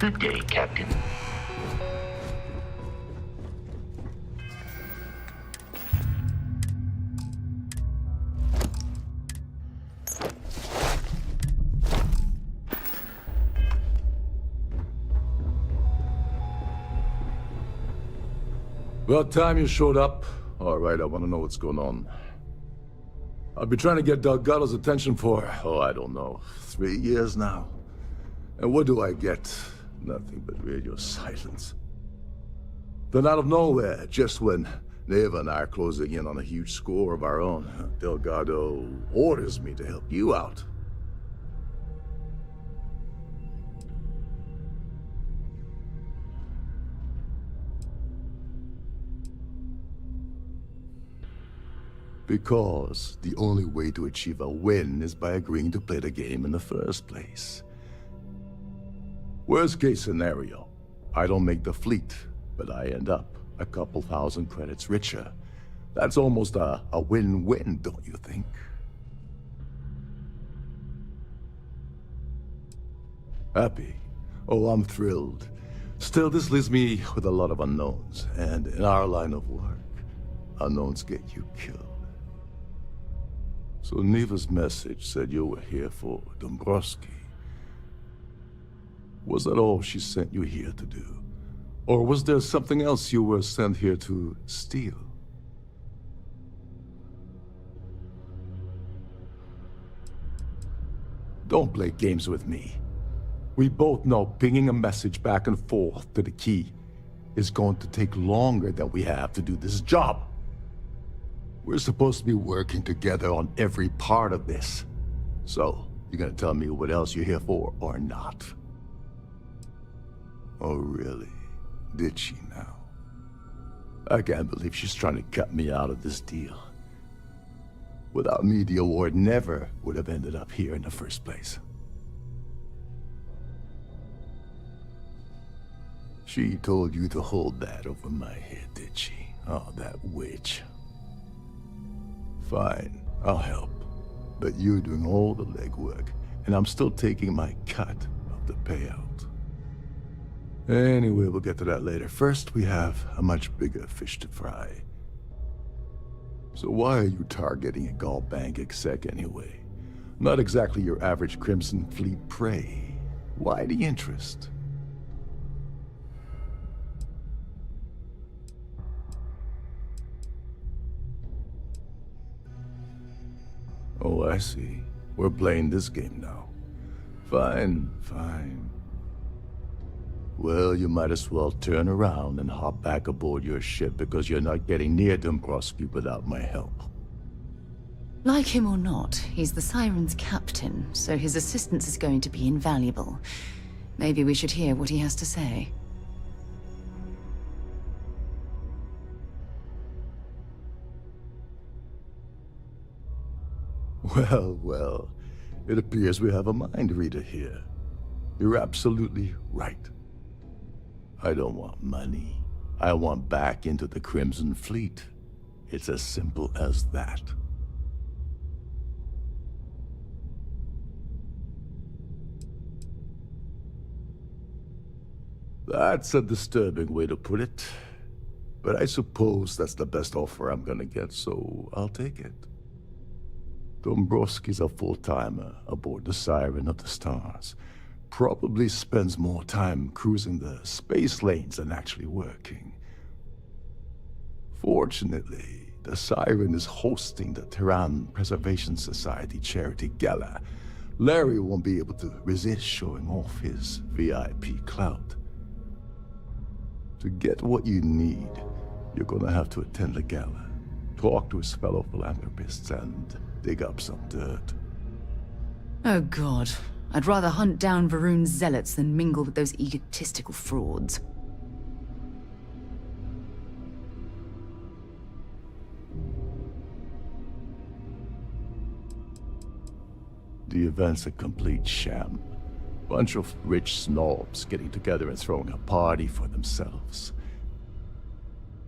J: Good day, Captain.
O: About time you showed up. All right, I want to know what's going on. I've been trying to get Delgado's attention for, oh, I don't know, 3 years now. And what do I get? Nothing but radio silence. Then out of nowhere, just when Neva and I are closing in on a huge score of our own, Delgado orders me to help you out. Because the only way to achieve a win is by agreeing to play the game in the first place. Worst case scenario, I don't make the fleet, but I end up a couple thousand credits richer. That's almost a win-win, don't you think? Happy? Oh, I'm thrilled. Still, this leaves me with a lot of unknowns, and in our line of work, unknowns get you killed. So Neva's message said you were here for Dombrowski. Was that all she sent you here to do? Or was there something else you were sent here to steal? Don't play games with me. We both know pinging a message back and forth to the key is going to take longer than we have to do this job. We're supposed to be working together on every part of this. So, you gonna tell me what else you're here for, or not? Oh, really? Did she now? I can't believe she's trying to cut me out of this deal. Without me, the award never would have ended up here in the first place. She told you to hold that over my head, did she? Oh, that witch. Fine, I'll help. But you're doing all the legwork, and I'm still taking my cut of the payout. Anyway, we'll get to that later. First, we have a much bigger fish to fry. So why are you targeting a Gall Bank exec anyway? Not exactly your average Crimson Fleet prey. Why the interest? Oh, I see. We're playing this game now. Fine, fine. Well, you might as well turn around and hop back aboard your ship because you're not getting near Dombrowski without my help.
G: Like him or not, he's the Siren's captain, so his assistance is going to be invaluable. Maybe we should hear what he has to say.
O: Well, well, it appears we have a mind reader here. You're absolutely right. I don't want money. I want back into the Crimson Fleet. It's as simple as that. That's a disturbing way to put it. But I suppose that's the best offer I'm gonna get, so I'll take it. Dombrowski's a full-timer aboard the Siren of the Stars. Probably spends more time cruising the space lanes than actually working. Fortunately, the Siren is hosting the Terran Preservation Society charity gala. Larry won't be able to resist showing off his VIP clout. To get what you need, you're gonna have to attend the gala, talk to his fellow philanthropists, and dig up some dirt.
G: Oh god. I'd rather hunt down Varun's zealots than mingle with those egotistical frauds.
O: The event's a complete sham. Bunch of rich snobs getting together and throwing a party for themselves.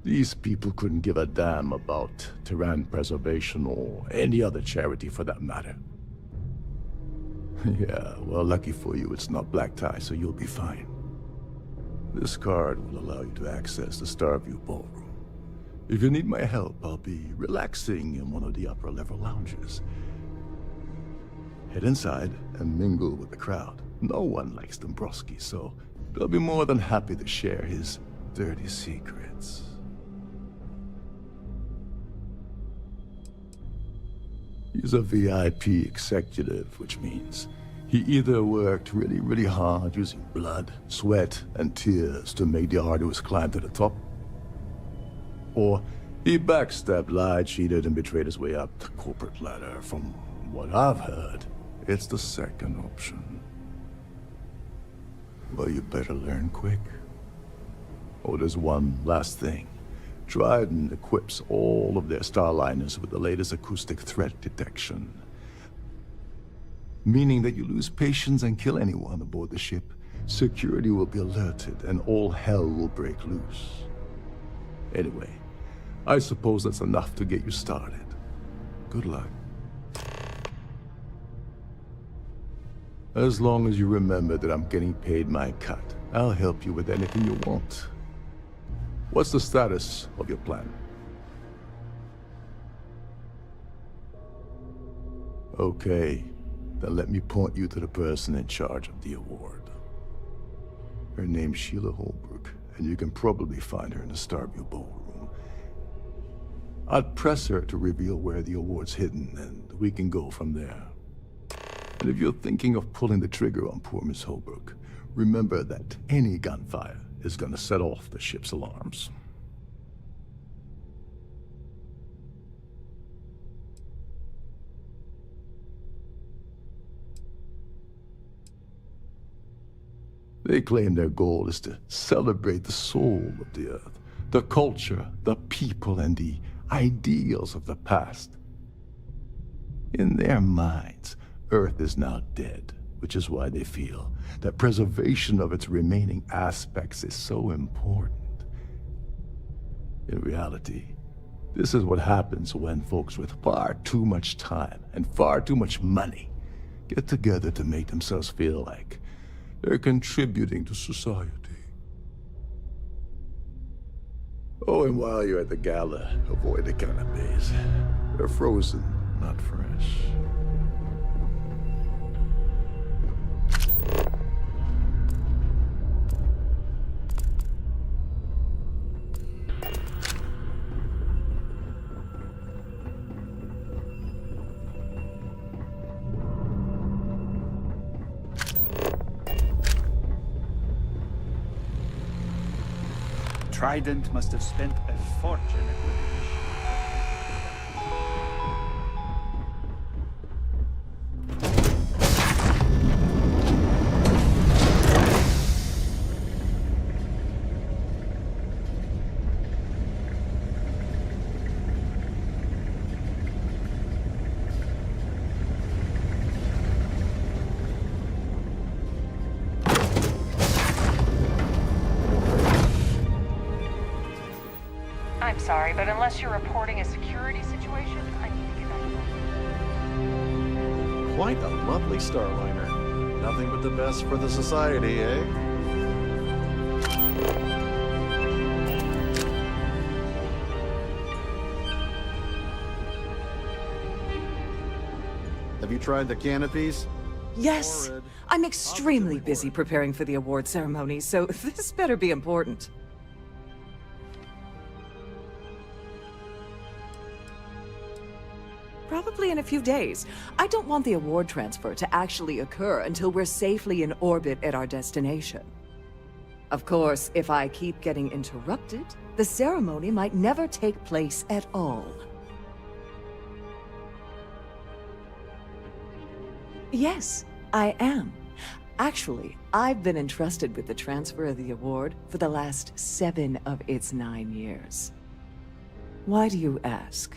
O: These people couldn't give a damn about Terran preservation or any other charity for that matter. Yeah, well, lucky for you, it's not black tie, so you'll be fine. This card will allow you to access the Starview Ballroom. If you need my help, I'll be relaxing in one of the upper-level lounges. Head inside and mingle with the crowd. No one likes Dombrowski, so they'll be more than happy to share his dirty secrets. He's a VIP executive, which means he either worked really, really hard using blood, sweat, and tears to make the arduous climb to the top, or he backstabbed, lied, cheated, and betrayed his way up the corporate ladder. From what I've heard, it's the second option. Well, you better learn quick. Oh, there's one last thing. Trident equips all of their starliners with the latest acoustic threat detection. Meaning that you lose patience and kill anyone aboard the ship, security will be alerted and all hell will break loose. Anyway, I suppose that's enough to get you started. Good luck. As long as you remember that I'm getting paid my cut, I'll help you with anything you want. What's the status of your plan? Okay, then let me point you to the person in charge of the award. Her name's Sheila Holbrook, and you can probably find her in the Starfield ballroom. I'd press her to reveal where the award's hidden, and we can go from there. And if you're thinking of pulling the trigger on poor Miss Holbrook, remember that any gunfire is gonna set off the ship's alarms. They claim their goal is to celebrate the soul of the Earth, the culture, the people, and the ideals of the past. In their minds, Earth is now dead, which is why they feel that preservation of its remaining aspects is so important. In reality, this is what happens when folks with far too much time and far too much money get together to make themselves feel like they're contributing to society. Oh, and while you're at the gala, avoid the canapes. They're frozen, not fresh.
P: Trident must have spent a fortune equipping
H: I'm sorry, but unless you're reporting a security situation, I need to get back to work.
Q: Quite a lovely starliner. Nothing but the best for the society, eh? Have you tried the canopies?
R: Yes. I'm extremely busy preparing for the award ceremony, so this better be important. Probably in a few days. I don't want the award transfer to actually occur until we're safely in orbit at our destination. Of course, if I keep getting interrupted, the ceremony might never take place at all. Yes, I am. Actually, I've been entrusted with the transfer of the award for the last 7 of its 9 years. Why do you ask?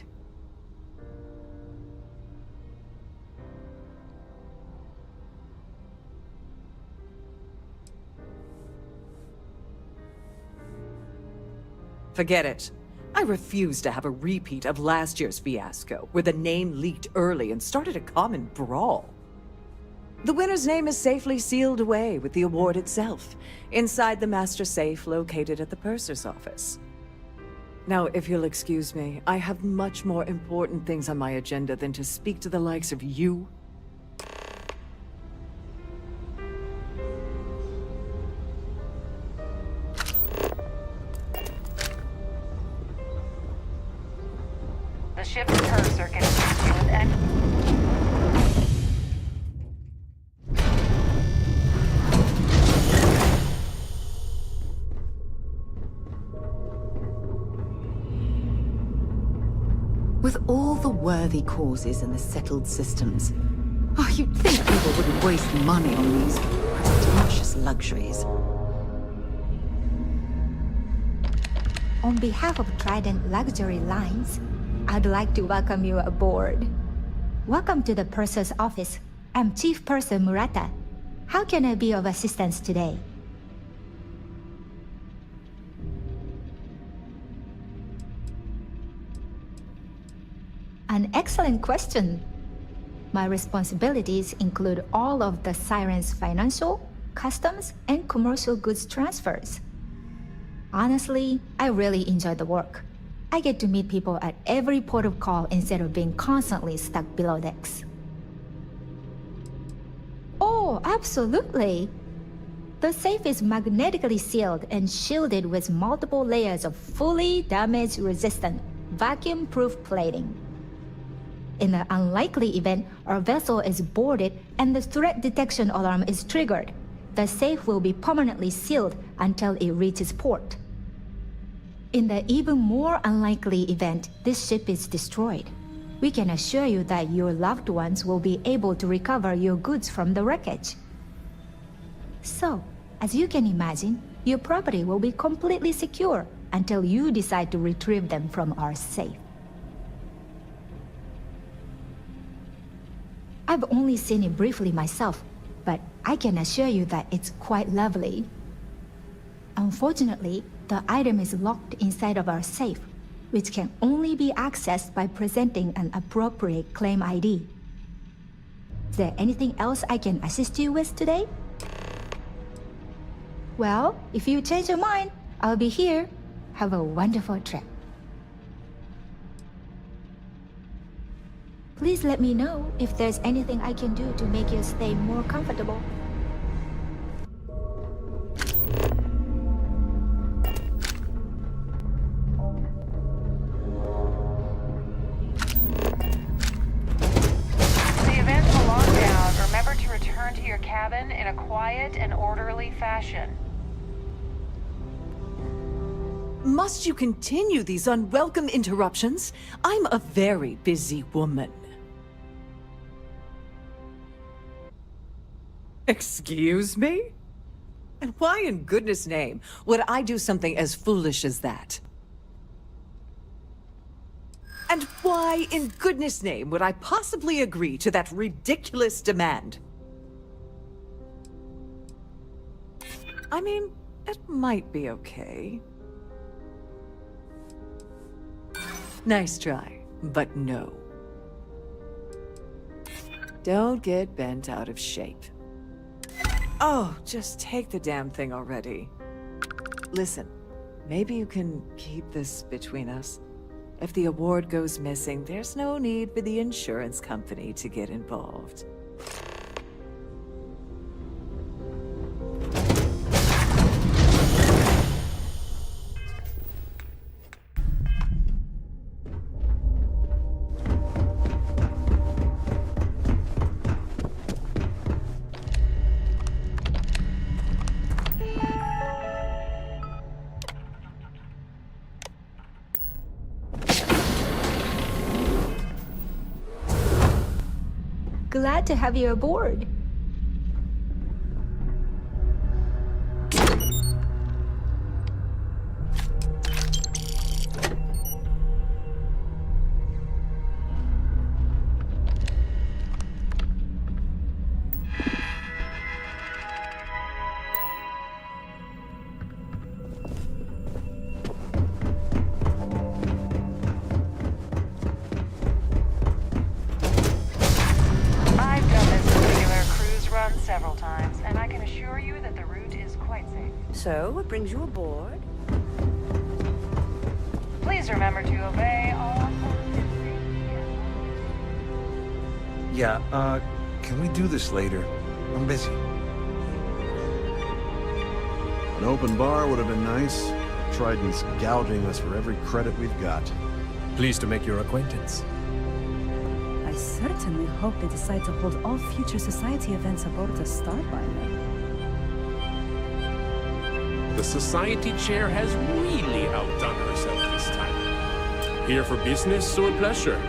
R: Forget it. I refuse to have a repeat of last year's fiasco, where the name leaked early and started a common brawl. The winner's name is safely sealed away with the award itself, inside the master safe located at the purser's office. Now, if you'll excuse me, I have much more important things on my agenda than to speak to the likes of you.
H: The ship's purser can assist you with any...
G: all the worthy causes and the settled systems. Oh, you'd think people wouldn't waste money on these pretentious luxuries.
S: On behalf of Trident Luxury Lines, I'd like to welcome you aboard. Welcome to the Purser's office. I'm Chief Purser Murata. How can I be of assistance today? An excellent question. My responsibilities include all of the Siren's financial, customs, and commercial goods transfers. Honestly, I really enjoy the work. I get to meet people at every port of call instead of being constantly stuck below decks. Oh, absolutely! The safe is magnetically sealed and shielded with multiple layers of fully damage-resistant, vacuum-proof plating. In the unlikely event our vessel is boarded and the threat detection alarm is triggered, the safe will be permanently sealed until it reaches port. In the even more unlikely event this ship is destroyed, we can assure you that your loved ones will be able to recover your goods from the wreckage. So, as you can imagine, your property will be completely secure until you decide to retrieve them from our safe. I've only seen it briefly myself, but I can assure you that it's quite lovely. Unfortunately, the item is locked inside of our safe, which can only be accessed by presenting an appropriate claim ID. Is there anything else I can assist you with today? Well, if you change your mind, I'll be here. Have a wonderful trip. Please let me know if there's anything I can do to make your stay more comfortable.
C: The event's a lockdown. Remember to return to your cabin in a quiet and orderly fashion.
R: Must you continue these unwelcome interruptions? I'm a very busy woman. Excuse me? And why in goodness name would I do something as foolish as that? And why in goodness name would I possibly agree to that ridiculous demand? I mean, it might be okay. Nice try, but no. Don't get bent out of shape. Oh, just take the damn thing already. Listen, maybe you can keep this between us. If the award goes missing, there's no need for the insurance company to get involved.
S: Glad to have you aboard.
C: Several times, and I can assure you that the route is quite safe.
T: So, what brings you aboard?
C: Please remember to obey all...
U: Yeah, can we do this later? I'm busy.
Q: An open bar would have been nice. Trident's gouging us for every credit we've got.
B: Pleased to make your acquaintance.
V: I certainly hope they decide to hold all future society events aboard the Star by May.
W: The society chair has really outdone herself this time. Here for business or pleasure?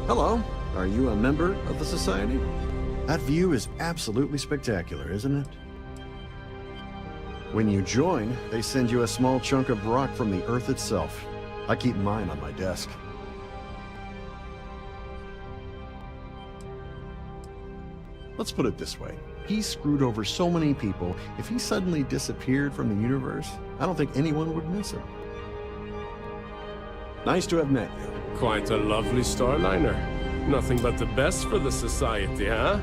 Q: Hello. Are you a member of the Society? That view is absolutely spectacular, isn't it? When you join, they send you a small chunk of rock from the Earth itself. I keep mine on my desk. Let's put it this way. He's screwed over so many people, if he suddenly disappeared from the universe, I don't think anyone would miss him. Nice to have met you.
W: Quite a lovely starliner. Nothing but the best for the Society, huh?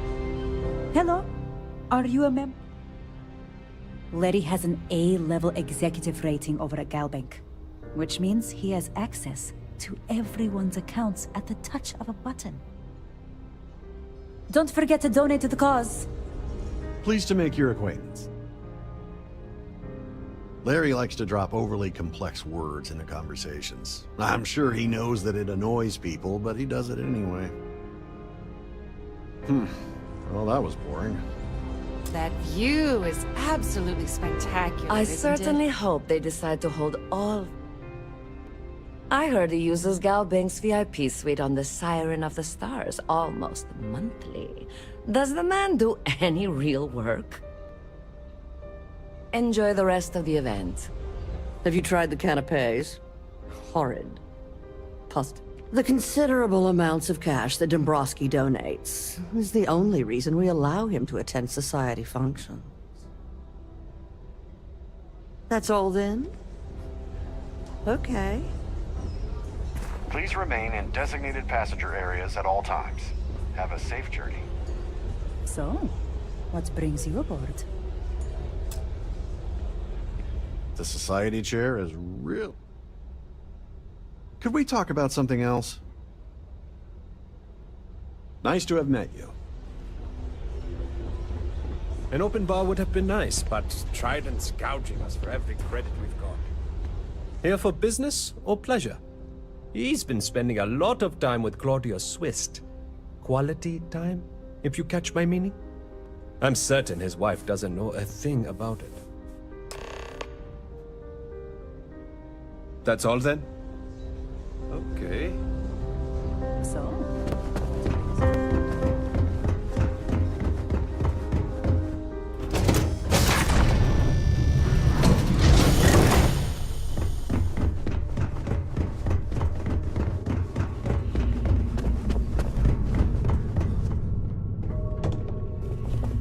V: Hello. Are you a member? Larry has an A-level executive rating over at Galbank, which means he has access to everyone's accounts at the touch of a button. Don't forget to donate to the cause.
Q: Pleased to make your acquaintance. Larry likes to drop overly complex words into conversations. I'm sure he knows that it annoys people, but he does it anyway. Well, that was boring.
H: That view is absolutely spectacular. I certainly hope they decide to hold all. I heard he uses Galbank's VIP suite on the Siren of the Stars almost monthly. Does the man do any real work? Enjoy the rest of the event.
A: Have you tried the canapes? Horrid. The considerable amounts of cash that Dombrowski donates is the only reason we allow him to attend society functions. That's all then? Okay.
D: Please remain in designated passenger areas at all times. Have a safe journey.
V: So, what brings you aboard?
Q: The Society chair is real. Could we talk about something else? Nice to have met you.
B: An open bar would have been nice, but Trident's gouging us for every credit we've got. Here for business or pleasure? He's been spending a lot of time with Claudia Swist. Quality time, if you catch my meaning? I'm certain his wife doesn't know a thing about it. That's all then? Okay.
V: So?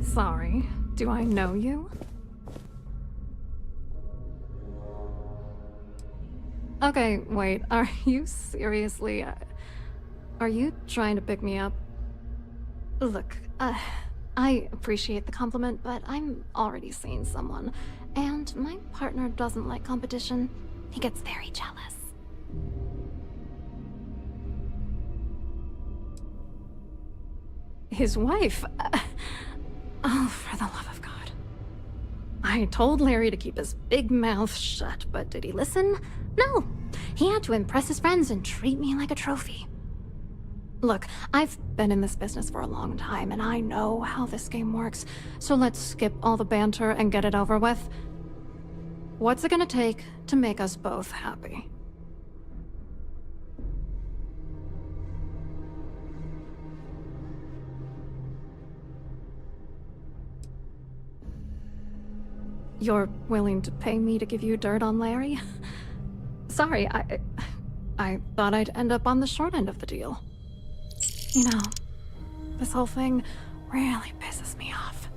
I: Sorry, do I know you? Okay, wait, are you seriously... are you trying to pick me up? Look, I appreciate the compliment, but I'm already seeing someone, and my partner doesn't like competition. He gets very jealous. His wife? Oh, for the love of God. I told Larry to keep his big mouth shut, but did he listen? No. He had to impress his friends and treat me like a trophy. Look, I've been in this business for a long time, and I know how this game works, so let's skip all the banter and get it over with. What's it gonna take to make us both happy? You're willing to pay me to give you dirt on Larry? Sorry, I thought I'd end up on the short end of the deal. You know, this whole thing really pisses me off.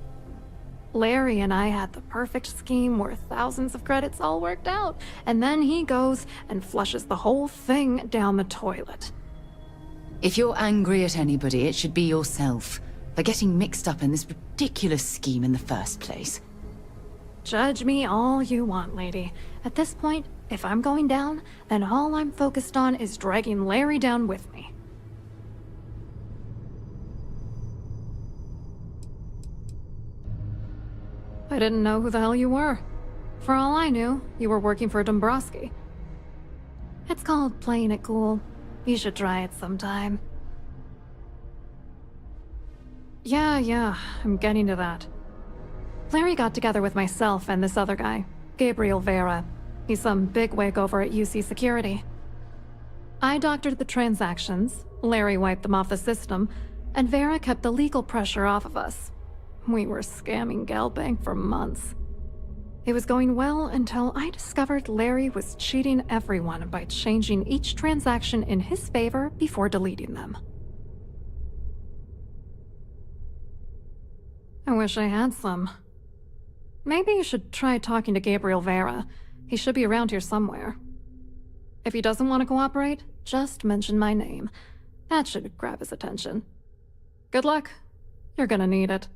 I: Larry and I had the perfect scheme worth thousands of credits all worked out, and then he goes and flushes the whole thing down the toilet.
G: If you're angry at anybody, it should be yourself, for getting mixed up in this ridiculous scheme in the first place.
I: Judge me all you want, lady. At this point, if I'm going down, then all I'm focused on is dragging Larry down with me. I didn't know who the hell you were. For all I knew, you were working for Dombrowski. It's called playing it cool. You should try it sometime. Yeah, I'm getting to that. Larry got together with myself and this other guy, Gabriel Vera. He's some bigwig over at UC Security. I doctored the transactions, Larry wiped them off the system, and Vera kept the legal pressure off of us. We were scamming GalBank for months. It was going well until I discovered Larry was cheating everyone by changing each transaction in his favor before deleting them. I wish I had some. Maybe you should try talking to Gabriel Vera. He should be around here somewhere. If he doesn't want to cooperate, just mention my name. That should grab his attention. Good luck. You're gonna need it.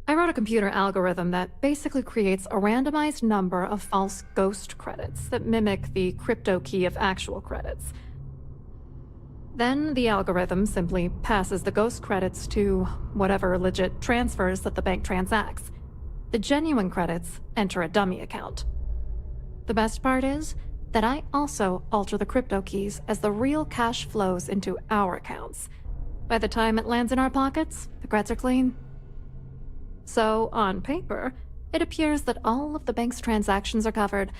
I: I wrote a computer algorithm that basically creates a randomized number of false ghost credits that mimic the crypto key of actual credits. Then the algorithm simply passes the ghost credits to whatever legit transfers that the bank transacts. The genuine credits enter a dummy account. The best part is that I also alter the crypto keys as the real cash flows into our accounts. By the time it lands in our pockets, the creds are clean. So, on paper, it appears that all of the bank's transactions are covered,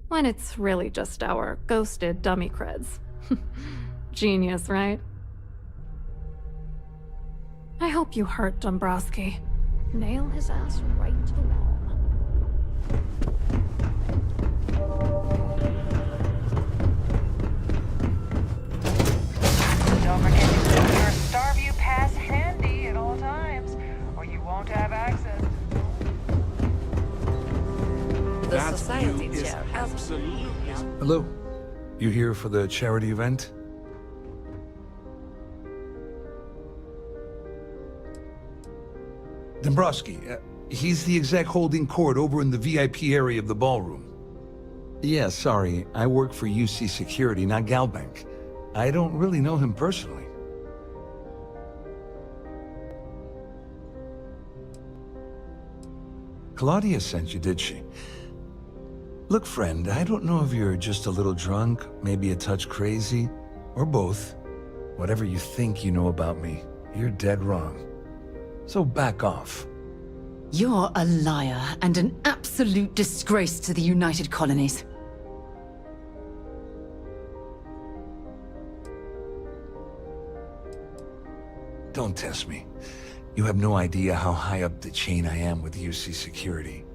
I: when it's really just our ghosted dummy creds. Genius, right? I hope you hurt Dombrowski. Nail his ass right to the wall.
E: Don't forget to keep your Starview pass handy at all times, or you won't have access.
H: The society chair.
U: Absolutely. Hello. You here for the charity event? Dombrowski, he's the exec holding court over in the VIP area of the ballroom. Yeah, sorry. I work for UC Security, not GalBank. I don't really know him personally. Claudia sent you, did she? Look, friend, I don't know if you're just a little drunk, maybe a touch crazy, or both. Whatever you think you know about me, you're dead wrong. So back off.
G: You're a liar and an absolute disgrace to the United Colonies.
U: Don't test me. You have no idea how high up the chain I am with UC Security.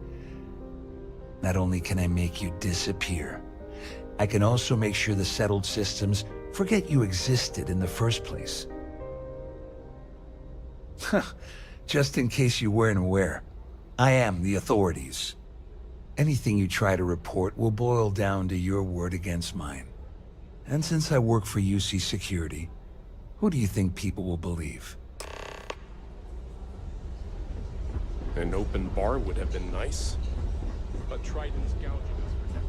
U: Not only can I make you disappear, I can also make sure the settled systems forget you existed in the first place. Just in case you weren't aware, I am the authorities. Anything you try to report will boil down to your word against mine. And since I work for UC Security, who do you think people will believe?
W: An open bar would have been nice, but Trident's gouging us for now.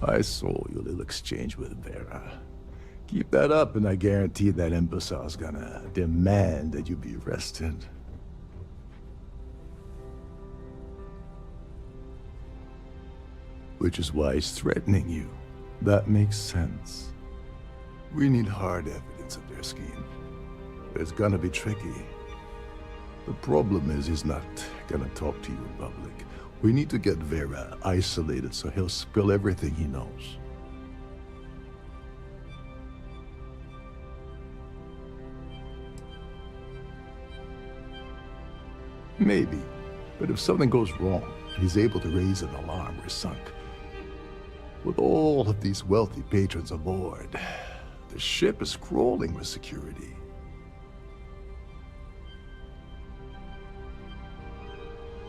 O: I saw your little exchange with Vera. Keep that up and I guarantee that imbecile's gonna demand that you be arrested. Which is why he's threatening you. That makes sense. We need hard evidence of their scheme. It's gonna be tricky. The problem is he's not gonna talk to you in public. We need to get Vera isolated so he'll spill everything he knows. Maybe, but if something goes wrong, he's able to raise an alarm, we're sunk. With all of these wealthy patrons aboard, the ship is crawling with security.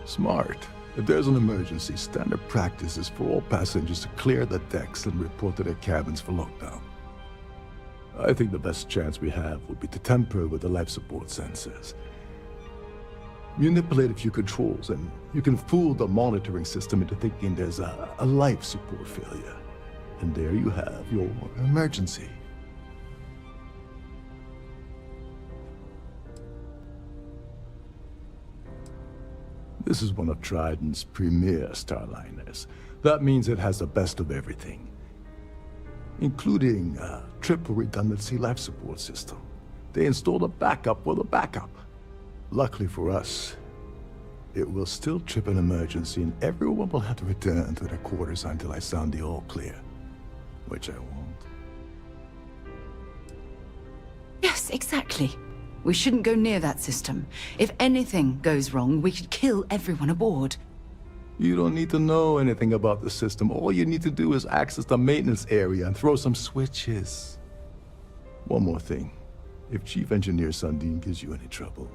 O: Smart. If there's an emergency, standard practice is for all passengers to clear the decks and report to their cabins for lockdown. I think the best chance we have would be to tamper with the life support sensors. Manipulate a few controls and you can fool the monitoring system into thinking there's a life support failure. And there you have your emergency. This is one of Trident's premier starliners. That means it has the best of everything. including a triple redundancy life support system. They installed a backup with a backup. Luckily for us, it will still trip an emergency and everyone will have to return to their quarters until I sound the all clear, which I won't.
G: Yes, exactly. We shouldn't go near that system. If anything goes wrong, we could kill everyone aboard.
O: You don't need to know anything about the system. All you need to do is access the maintenance area and throw some switches. One more thing. If Chief Engineer Sundin gives you any trouble,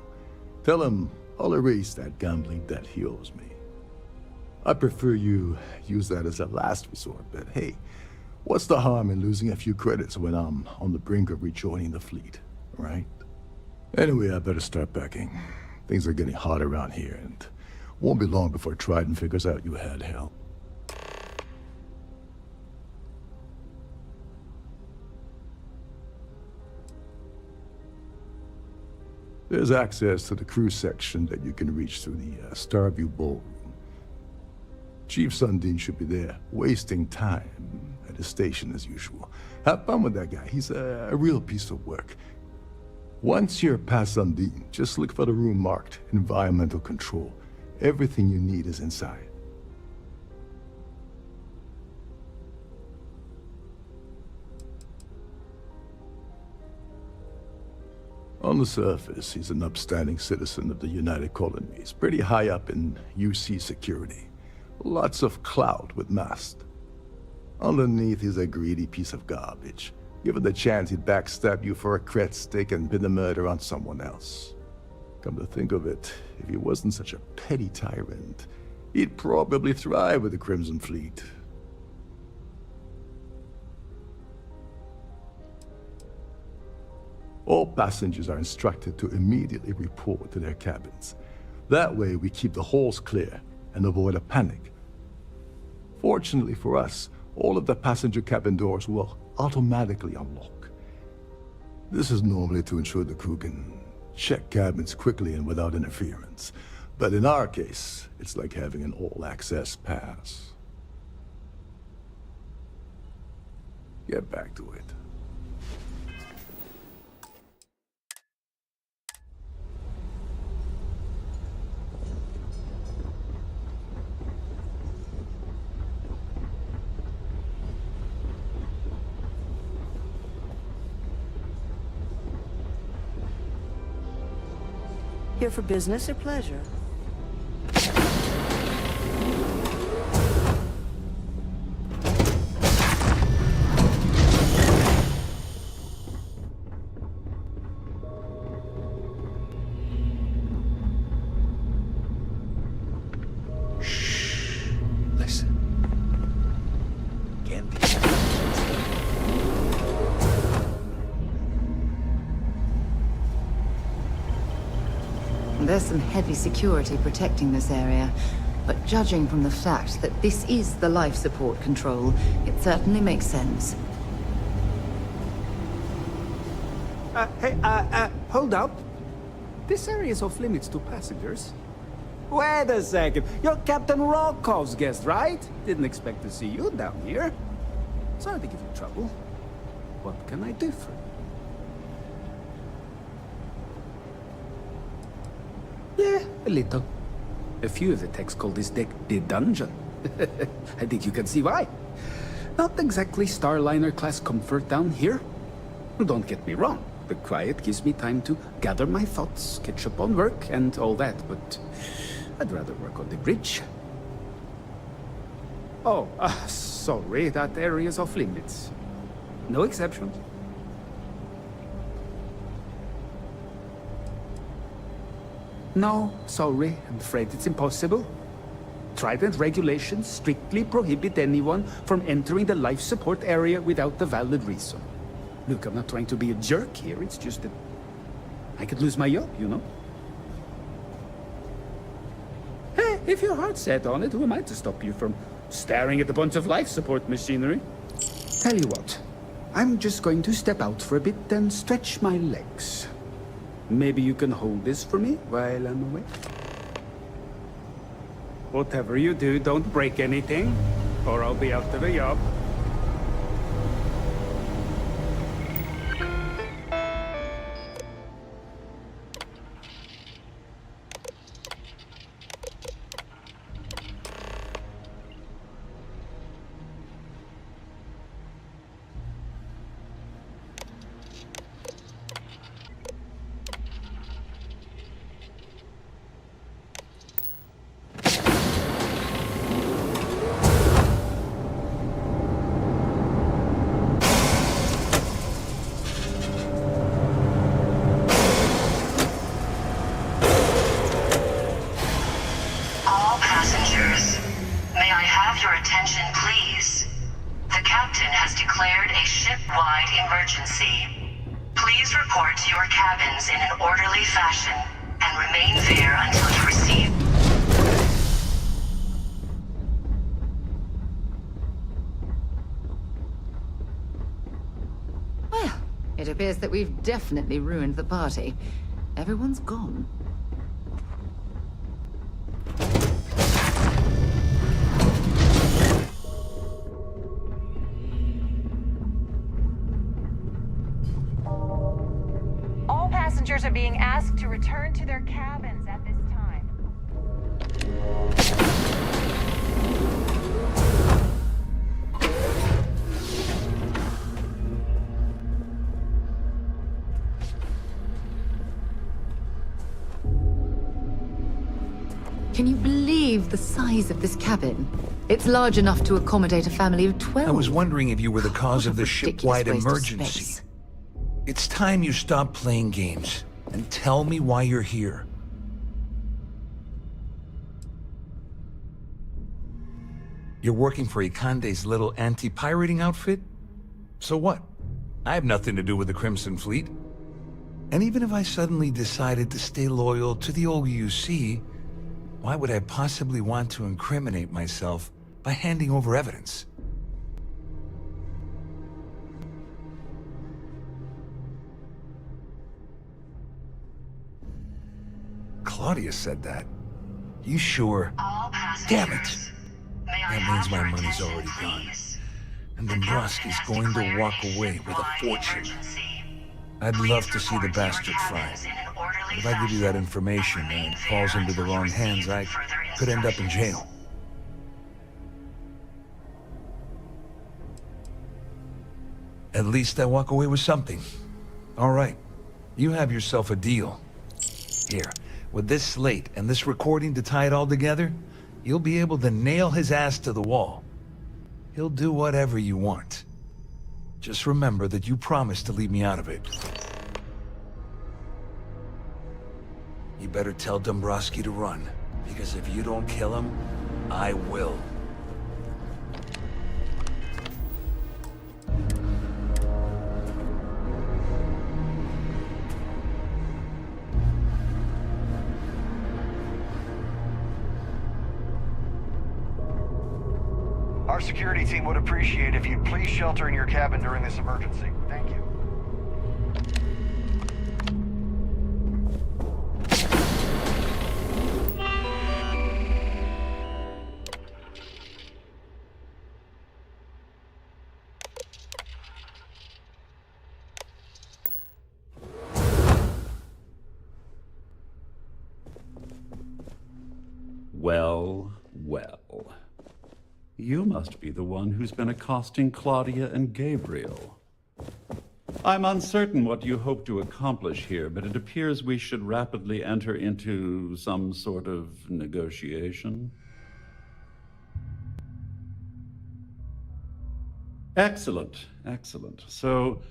O: tell him I'll erase that gambling debt he owes me. I prefer you use that as a last resort, but hey, what's the harm in losing a few credits when I'm on the brink of rejoining the fleet, right? Anyway, I better start packing. Things are getting hot around here, and won't be long before Trident figures out you had help. There's access to the crew section that you can reach through the Starview Ballroom. Chief Sundin should be there, wasting time at his station as usual. Have fun with that guy. He's a real piece of work. Once you're past Sundin, just look for the room marked Environmental Control. Everything you need is inside. On the surface, he's an upstanding citizen of the United Colonies, pretty high up in UC security. Lots of clout with Mast. Underneath, he's a greedy piece of garbage. Given the chance, he'd backstab you for a cret stick and pin the murder on someone else. Come to think of it, if he wasn't such a petty tyrant, he'd probably thrive with the Crimson Fleet. All passengers are instructed to immediately report to their cabins. That way we keep the halls clear and avoid a panic. Fortunately for us, all of the passenger cabin doors will automatically unlock. This is normally to ensure the crew can check cabins quickly and without interference. But in our case, it's like having an all-access pass. Get back to it.
A: Here for business or pleasure?
U: Shh. Listen. Can't be.
G: There's some heavy security protecting this area, but judging from the fact that this is the life support control, it certainly makes sense.
F: Hold up. This area is off limits to passengers. Wait a second. You're Captain Rokov's guest, right? Didn't expect to see you down here. Sorry to give you trouble. What can I do for you? Yeah, a little. A few of the techs call this deck the dungeon. I think you can see why. Not exactly Starliner-class comfort down here. Don't get me wrong. The quiet gives me time to gather my thoughts, catch up on work, and all that, but I'd rather work on the bridge. Oh, sorry, that area's off limits. No exceptions. No, sorry, I'm afraid it's impossible. Trident regulations strictly prohibit anyone from entering the life support area without a valid reason. Look, I'm not trying to be a jerk here, it's just that I could lose my job, you know? Hey, if your heart's set on it, who am I to stop you from staring at a bunch of life support machinery? Tell you what, I'm just going to step out for a bit and stretch my legs. Maybe you can hold this for me while I'm away? Whatever you do, don't break anything, or I'll be out of a job.
G: appears that we've definitely ruined the party. Everyone's gone.
E: All passengers are being asked to return to their cabins at this time.
G: Can you believe the size of this cabin? It's large enough to accommodate a family of 12.
U: I was wondering if you were the cause of the
G: Ridiculous
U: ship-wide
G: waste of
U: emergency.
G: space.
U: It's time you stop playing games and tell me why you're here. You're working for Ikande's little anti-pirating outfit? So what? I have nothing to do with the Crimson Fleet. And even if I suddenly decided to stay loyal to the old UC, why would I possibly want to incriminate myself by handing over evidence? Claudia said that. You sure? Damn it! That means my money's already gone. And Dombrowski's going to walk away with a fortune. I'd love to see the bastard fry. But if I give you that information and it falls into the wrong hands, I could end up in jail. At least I walk away with something. All right, you have yourself a deal. Here, with this slate and this recording to tie it all together, you'll be able to nail his ass to the wall. He'll do whatever you want. Just remember that you promised to leave me out of it. You better tell Dombrowski to run, because if you don't kill him, I will.
D: Our security team would appreciate if you'd please shelter in your cabin during this emergency. Thank you.
P: Well, well. You must be the one who's been accosting Claudia and Gabriel. I'm uncertain what you hope to accomplish here, but it appears we should rapidly enter into some sort of negotiation. Excellent, excellent. So,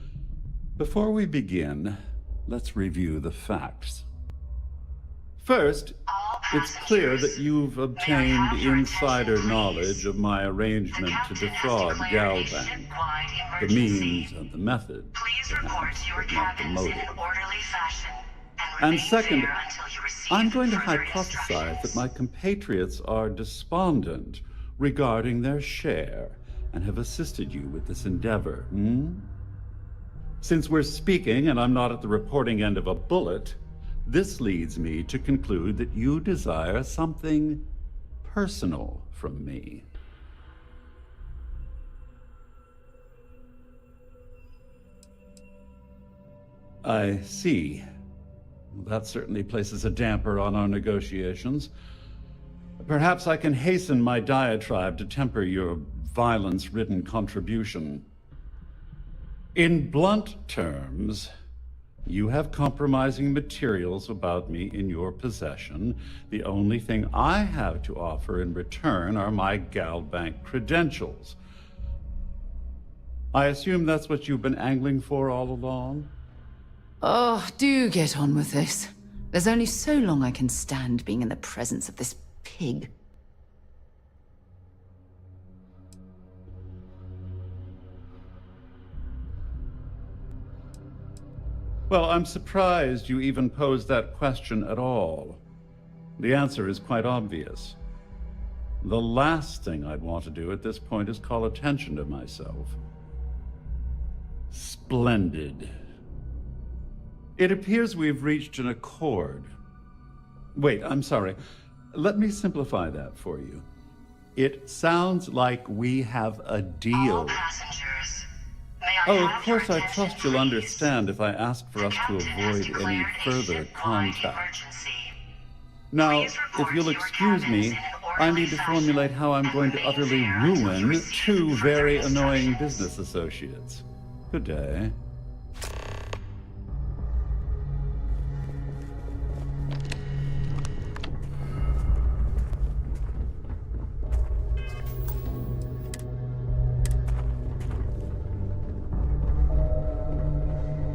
P: before we begin, let's review the facts. First, it's clear that you've obtained insider knowledge of my arrangement to defraud Galbank. The means and the method, perhaps, but not the motive. And second, I'm going to hypothesize that my compatriots are despondent regarding their share and have assisted you with this endeavor, Since we're speaking and I'm not at the reporting end of a bullet, this leads me to conclude that you desire something personal from me. I see. That certainly places a damper on our negotiations. Perhaps I can hasten my diatribe to temper your violence-ridden contribution. In blunt terms, you have compromising materials about me in your possession. The only thing I have to offer in return are my Galbank credentials. I assume that's what you've been angling for all along?
G: Oh, do get on with this. There's only so long I can stand being in the presence of this pig.
P: Well, I'm surprised you even posed that question at all. The answer is quite obvious. The last thing I'd want to do at this point is call attention to myself. Splendid. It appears we've reached an accord. Wait, I'm sorry. Let me simplify that for you. It sounds like we have a deal.
C: Passengers,
P: Oh, of course, I trust you'll understand if I ask for us to avoid any further contact. Now, if you'll excuse me, I need to formulate how I'm going to utterly ruin two very annoying business associates. Good day.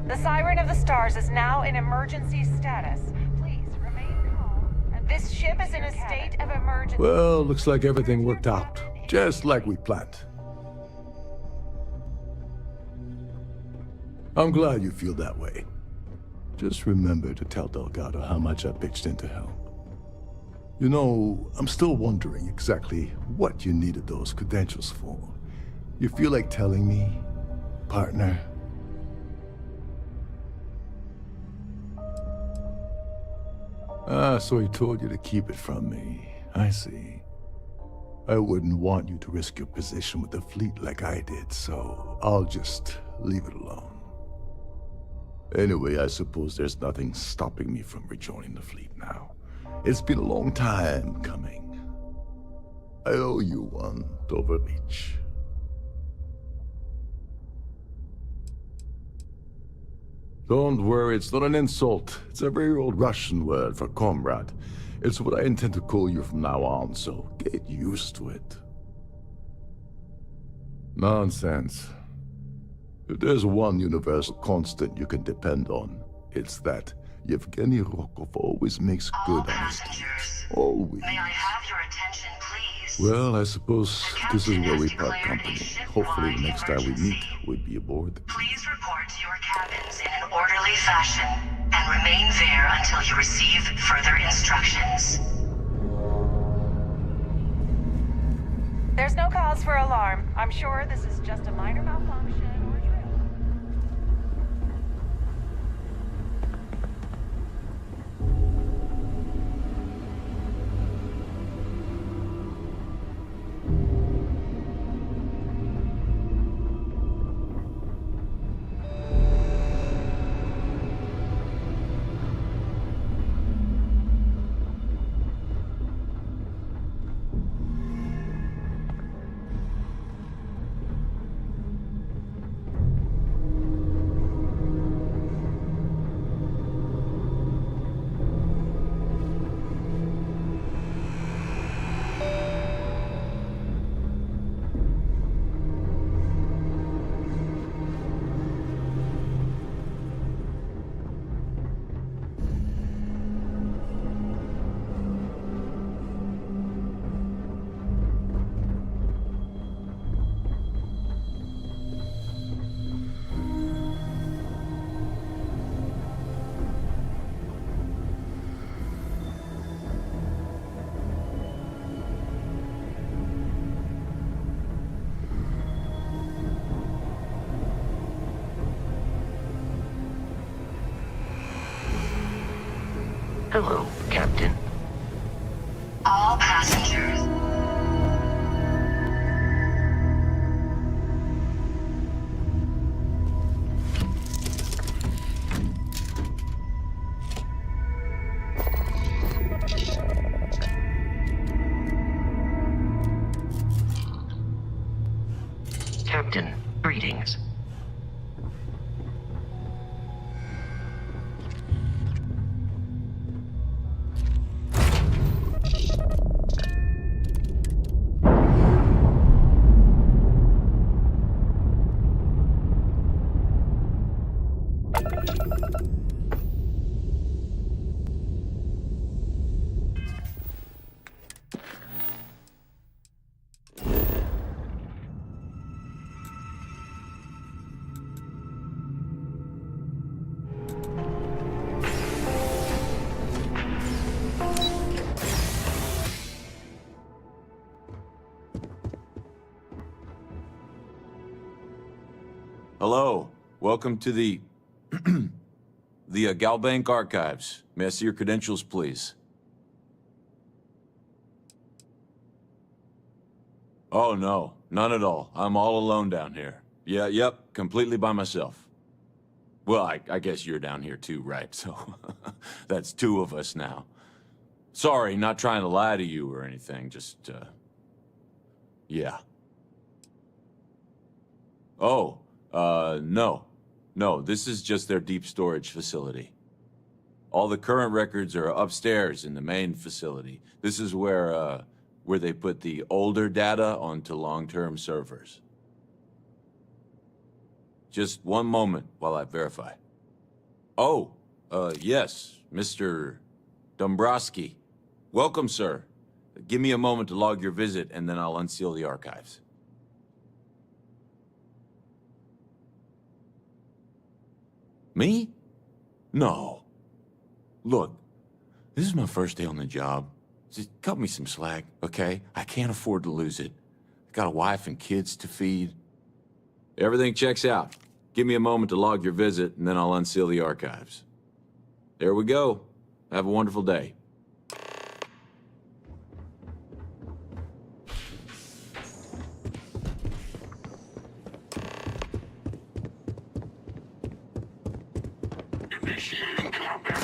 E: The Siren of the Stars is now in emergency status. Please remain calm. And this ship is in a state of emergency.
O: Well, looks like everything worked out, just like we planned. I'm glad you feel that way. Just remember to tell Delgado how much I pitched in to help. You know, I'm still wondering exactly what you needed those credentials for. You feel like telling me, partner? Ah, so he told you to keep it from me. I see. I wouldn't want you to risk your position with the fleet like I did, so I'll just leave it alone. Anyway, I suppose there's nothing stopping me from rejoining the fleet now. It's been a long time coming. I owe you one, Doverbeach. Don't worry, it's not an insult. It's a very old Russian word for comrade. It's what I intend to call you from now on, so get used to it. Nonsense. If there's one universal constant you can depend on, it's that Yevgeny Rokov always makes good on his deeds. Always.
C: may I have your attention, please?
O: Well, I suppose this is where we part company. Hopefully the next time we meet, we'll be aboard.
C: Please report to your cabins in an orderly fashion and remain there until you receive further instructions.
E: There's no cause for alarm. I'm sure this is just a minor malfunction or drill.
J: Hello, Captain.
C: All passengers.
J: Captain, greetings.
L: Hello. Welcome to the The Galbank Archives. May I see your credentials, please? Oh, no. None at all. I'm all alone down here. Yep. Completely by myself. Well, I guess you're down here too, right? So, that's two of us now. Sorry, not trying to lie to you or anything, just, yeah. Oh, no. No, this is just their deep storage facility. All the current records are upstairs in the main facility. This is where they put the older data onto long-term servers. Just one moment while I verify. Oh, yes, Mr. Dombrowski. Welcome, sir. Give me a moment to log your visit, and then I'll unseal the archives. Me? No. Look, this is my first day on the job. Just cut me some slack, okay? I can't afford to lose it. I got a wife and kids to feed. Everything checks out. Give me a moment to log your visit, and then I'll unseal the archives. There we go. Have a wonderful day.
J: Initiating combat.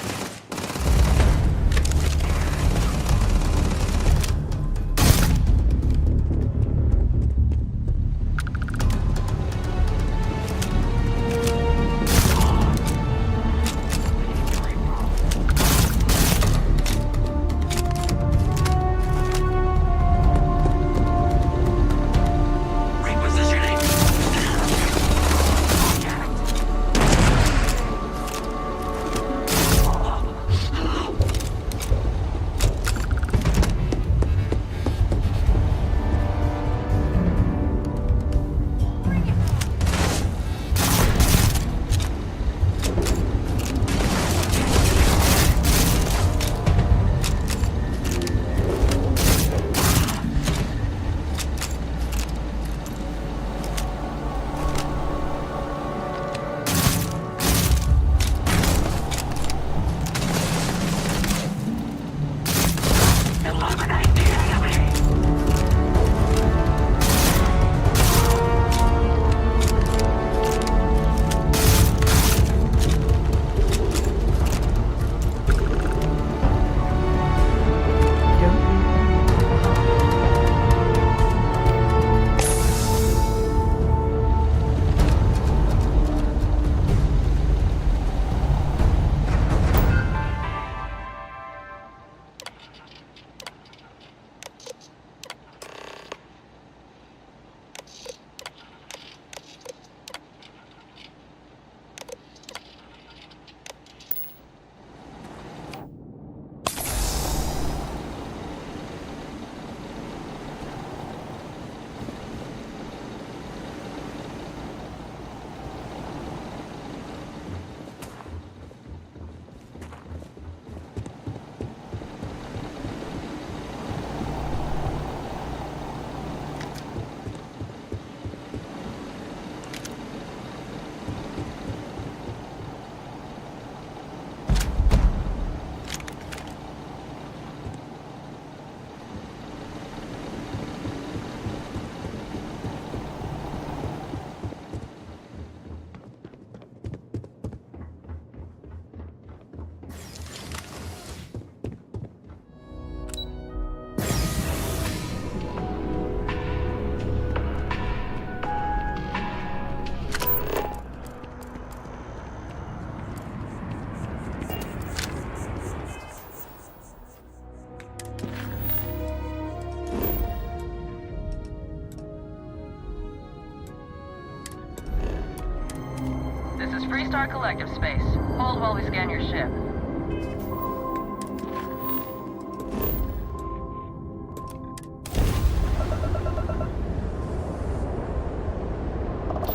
E: Freestar Collective Space. Hold while we scan your ship.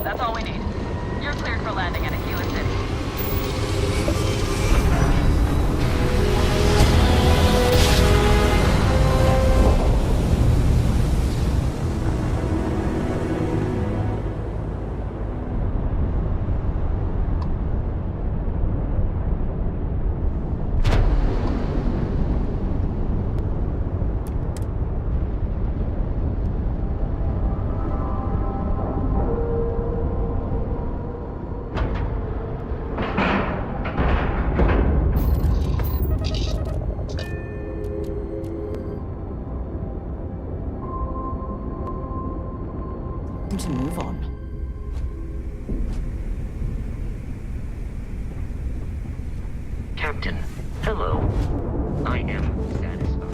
E: That's all we need. You're cleared for landing at Aquila City.
R: time to move on.
J: Captain, hello. I am satisfied.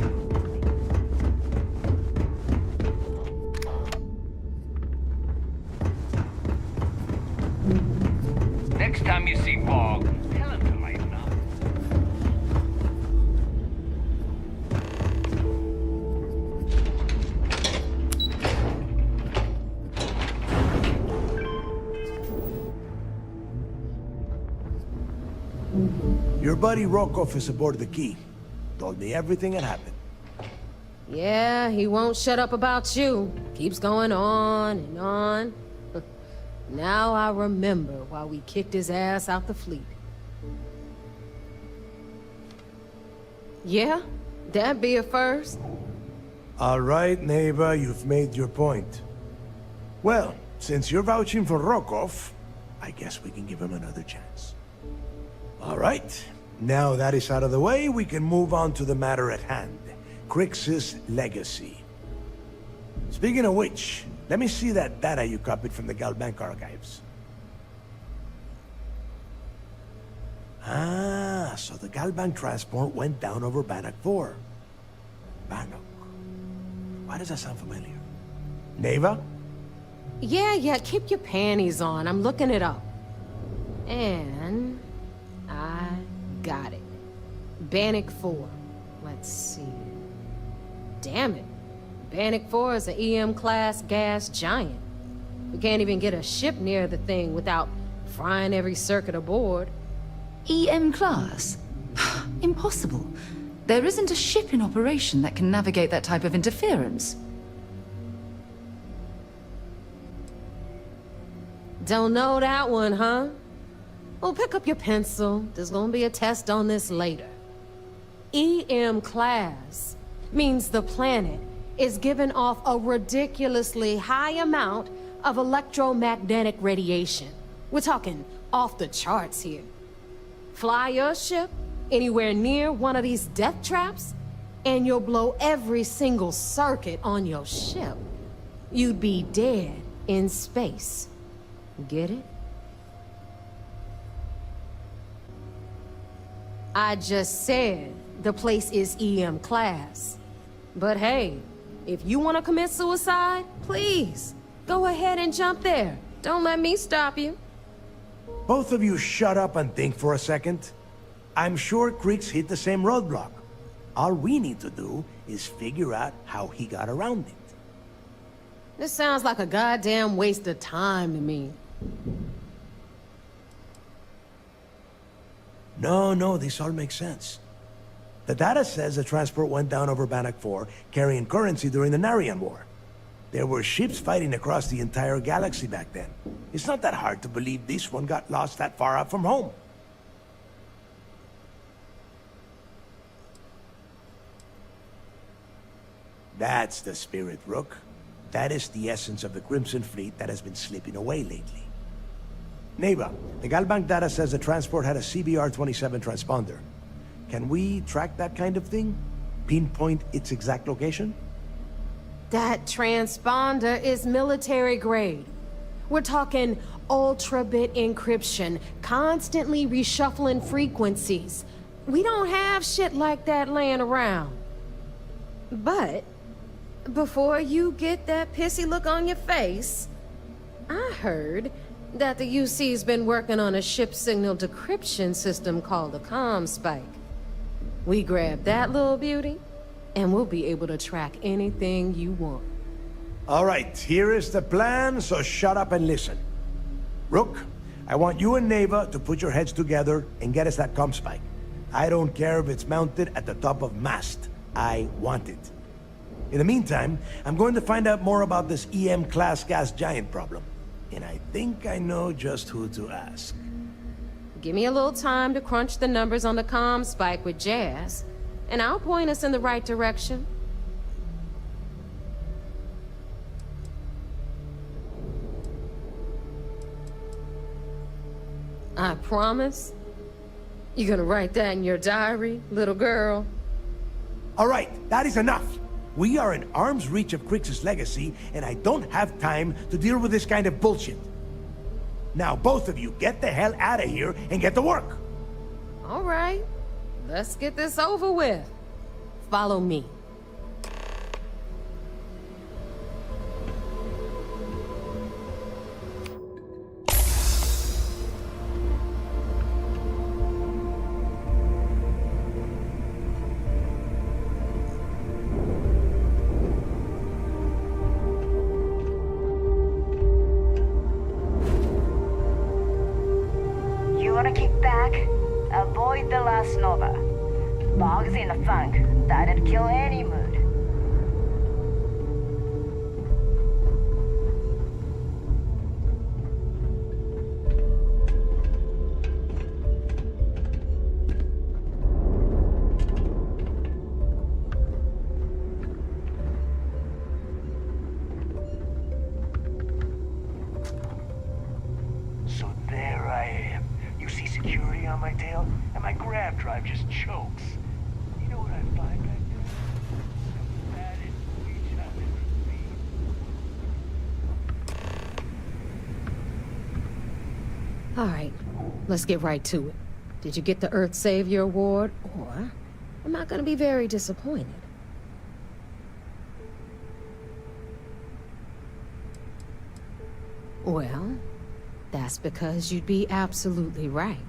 K: Next time you see Bog, tell him to lighten up.
M: Your buddy Rokov is aboard the Key. Told me everything that happened.
N: Yeah, he won't shut up about you. Keeps going on and on. Now I remember why we kicked his ass out the fleet. Yeah, that'd be a first.
M: All right, neighbor, you've made your point. Well, since you're vouching for Rokov, I guess we can give him another chance. All right, now that is out of the way, we can move on to the matter at hand. Crix's legacy. Speaking of which, let me see that data you copied from the Galbank archives. Ah, so the Galbank transport went down over Bannock 4. Bannock. Why does that sound familiar? Neva?
N: Yeah, keep your panties on. I'm looking it up. And I got it. Bannock 4. Let's see. Damn it. Bannock 4 is an EM-class gas giant. We can't even get a ship near the thing without frying every circuit aboard.
G: EM class? Impossible. There isn't a ship in operation that can navigate that type of interference.
N: Don't know that one, huh? Well, pick up your pencil. There's gonna be a test on this later. EM class means the planet is giving off a ridiculously high amount of electromagnetic radiation. We're talking off the charts here. Fly your ship anywhere near one of these death traps, and you'll blow every single circuit on your ship. You'd be dead in space. Get it? I just said the place is EM class. But hey, if you want to commit suicide, please, go ahead and jump there. Don't let me stop you.
M: Both of you shut up and think for a second. I'm sure Crix hit the same roadblock. All we need to do is figure out how he got around it.
N: This sounds like a goddamn waste of time to me.
M: No, this all makes sense. The data says the transport went down over Bannock 4, carrying currency during the Narian War. There were ships fighting across the entire galaxy back then. It's not that hard to believe this one got lost that far out from home. That's the spirit, Rook. That is the essence of the Crimson Fleet that has been slipping away lately. Neva, the Galbank data says the transport had a CBR-27 transponder. Can we track that kind of thing? Pinpoint its exact location?
N: That transponder is military grade. We're talking ultra-bit encryption, constantly reshuffling frequencies. We don't have shit like that laying around. But before you get that pissy look on your face, I heard that the UC's been working on a ship signal decryption system called a comm spike. We grab that little beauty, and we'll be able to track anything you want.
M: All right, here is the plan, so shut up and listen. Rook, I want you and Neva to put your heads together and get us that comm spike. I don't care if it's mounted at the top of mast. I want it. In the meantime, I'm going to find out more about this EM-class gas giant problem. And I think I know just who to ask.
N: Give me a little time to crunch the numbers on the comm spike with Jazz, and I'll point us in the right direction. I promise. You're gonna write that in your diary, little girl?
M: All right, that is enough. We are in arm's reach of Crix's legacy, and I don't have time to deal with this kind of bullshit. Now, both of you, get the hell out of here and get to work.
N: All right, let's get this over with. Follow me.
Q: You wanna kick back? Avoid the last nova. Bog's in a funk. That'd kill any mood.
S: So there I am. You see security on my tail, and my grab drive just chokes. You know what I find back there? The fattest leech I've ever seen.
N: All right, let's get right to it. Did you get the Earth Savior Award, or am I gonna be very disappointed? Well, that's because you'd be absolutely right.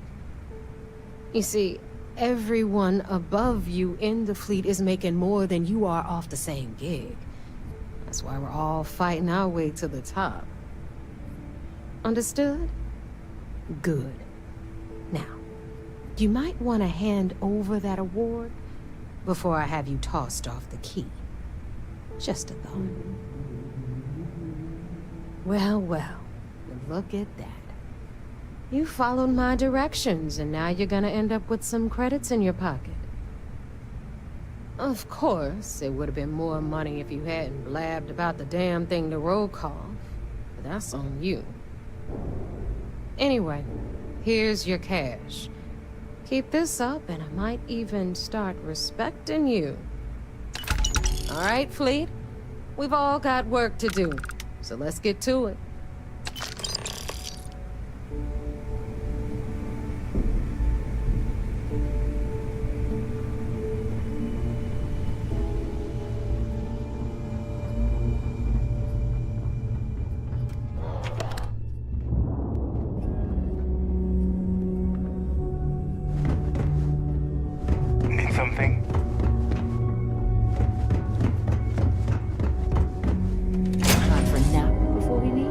N: You see, everyone above you in the fleet is making more than you are off the same gig. That's why we're all fighting our way to the top. Understood? Good. Now, you might want to hand over that award before I have you tossed off the key. Just a thought. Well, well, look at that. You followed my directions, and now you're gonna end up with some credits in your pocket. Of course, it would have been more money if you hadn't blabbed about the damn thing to roll call, but that's on you. Anyway, here's your cash. Keep this up, and I might even start respecting you. All right, Fleet? We've all got work to do, so let's get to it.
S: Need something?
V: Time for a nap before we leave?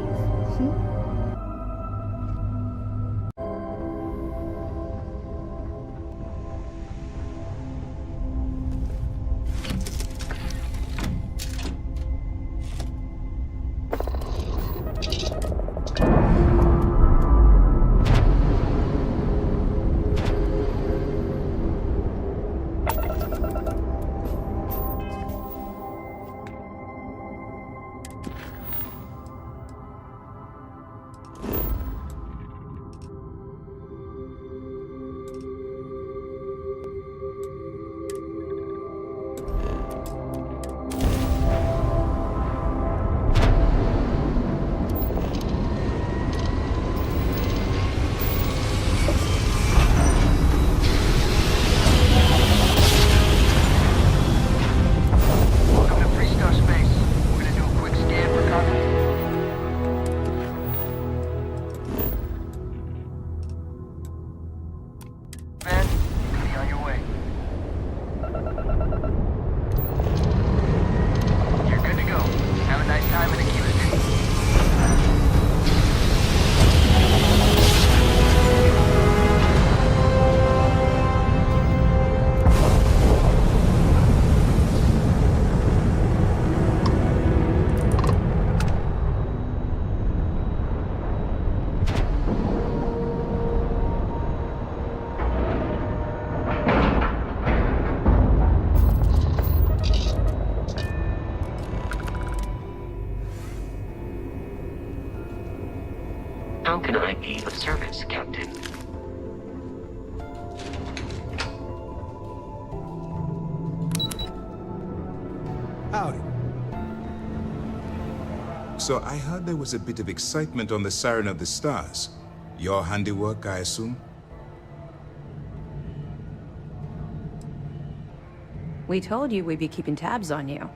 S: Welcome to Freestar Space. We're gonna do a quick scan for contact. Man, you can be on your way. You're good to go. Have a nice time in the Cuban.
J: How can I be of service, Captain?
M: Howdy.
B: So I heard there was a bit of excitement on the Siren of the Stars. Your handiwork, I assume?
I: We told you we'd be keeping tabs on you.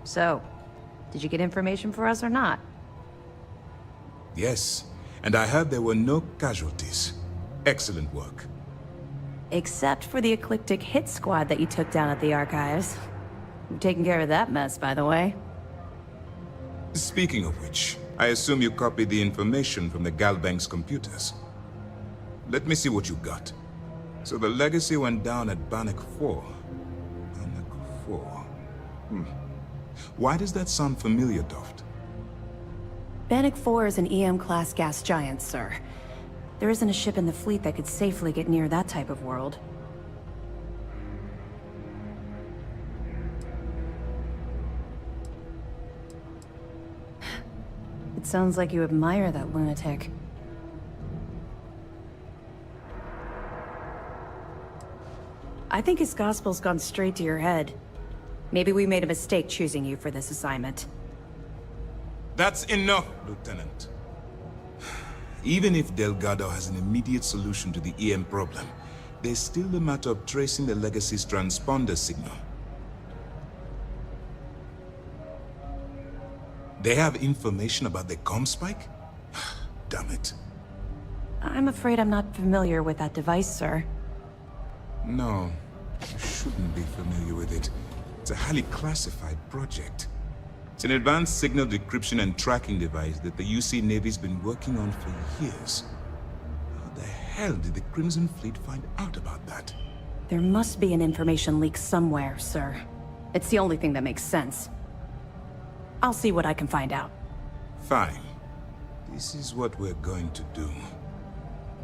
I: So, did you get information for us or not?
B: Yes, and I heard there were no casualties. Excellent work.
I: Except for the eclectic hit squad that you took down at the archives. You've taken care of that mess, by the way.
B: Speaking of which, I assume you copied the information from the Galbank's computers. Let me see what you got. So the legacy went down at Bannock 4. Bannock 4. Why does that sound familiar, Toft?
I: Bannock 4 is an EM-class gas giant, sir. There isn't a ship in the fleet that could safely get near that type of world. It sounds like you admire that lunatic. I think his gospel's gone straight to your head. Maybe we made a mistake choosing you for this assignment.
B: That's enough, Lieutenant. Even if Delgado has an immediate solution to the EM problem, there's still the matter of tracing the Legacy's transponder signal. They have information about the comm spike? Damn it.
I: I'm afraid I'm not familiar with that device, sir.
B: No, you shouldn't be familiar with it. It's a highly classified project. It's an advanced signal decryption and tracking device that the UC Navy's been working on for years. How the hell did the Crimson Fleet find out about that?
I: There must be an information leak somewhere, sir. It's the only thing that makes sense. I'll see what I can find out.
B: Fine. This is what we're going to do.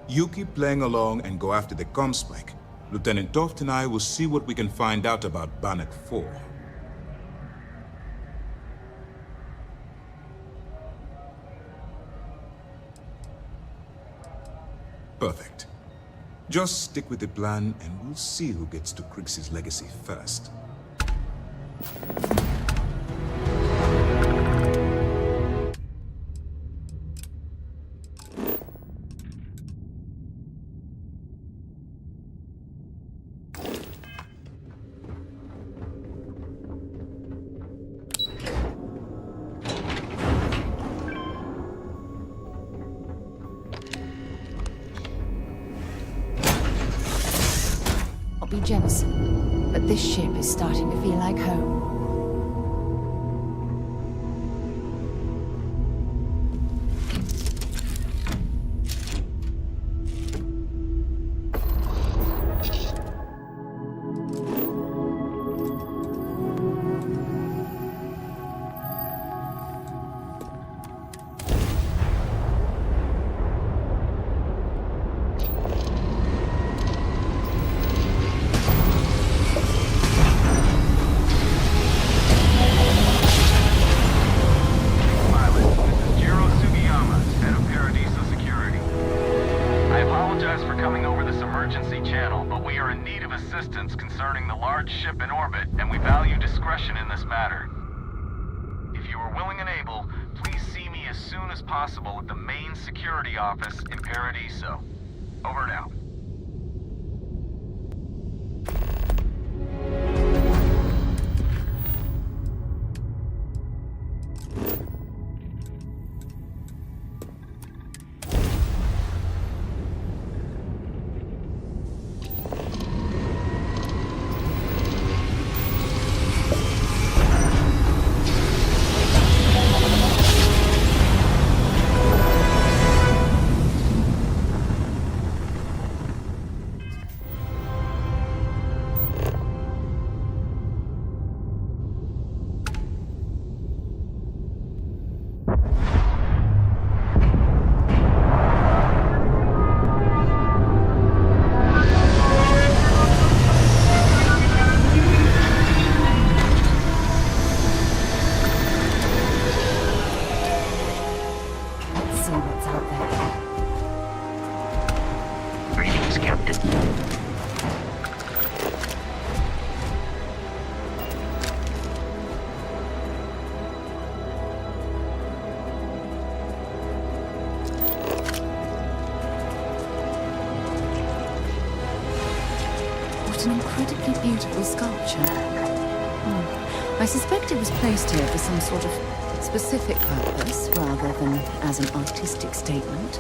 B: You keep playing along and go after the comm spike. Lieutenant Toft and I will see what we can find out about Bannock 4. Perfect. Just stick with the plan and we'll see who gets to Krix's legacy first.
G: Be Jemison, but this ship is starting to feel like home. beautiful sculpture. I suspect it was placed here for some sort of specific purpose, rather than as an artistic statement.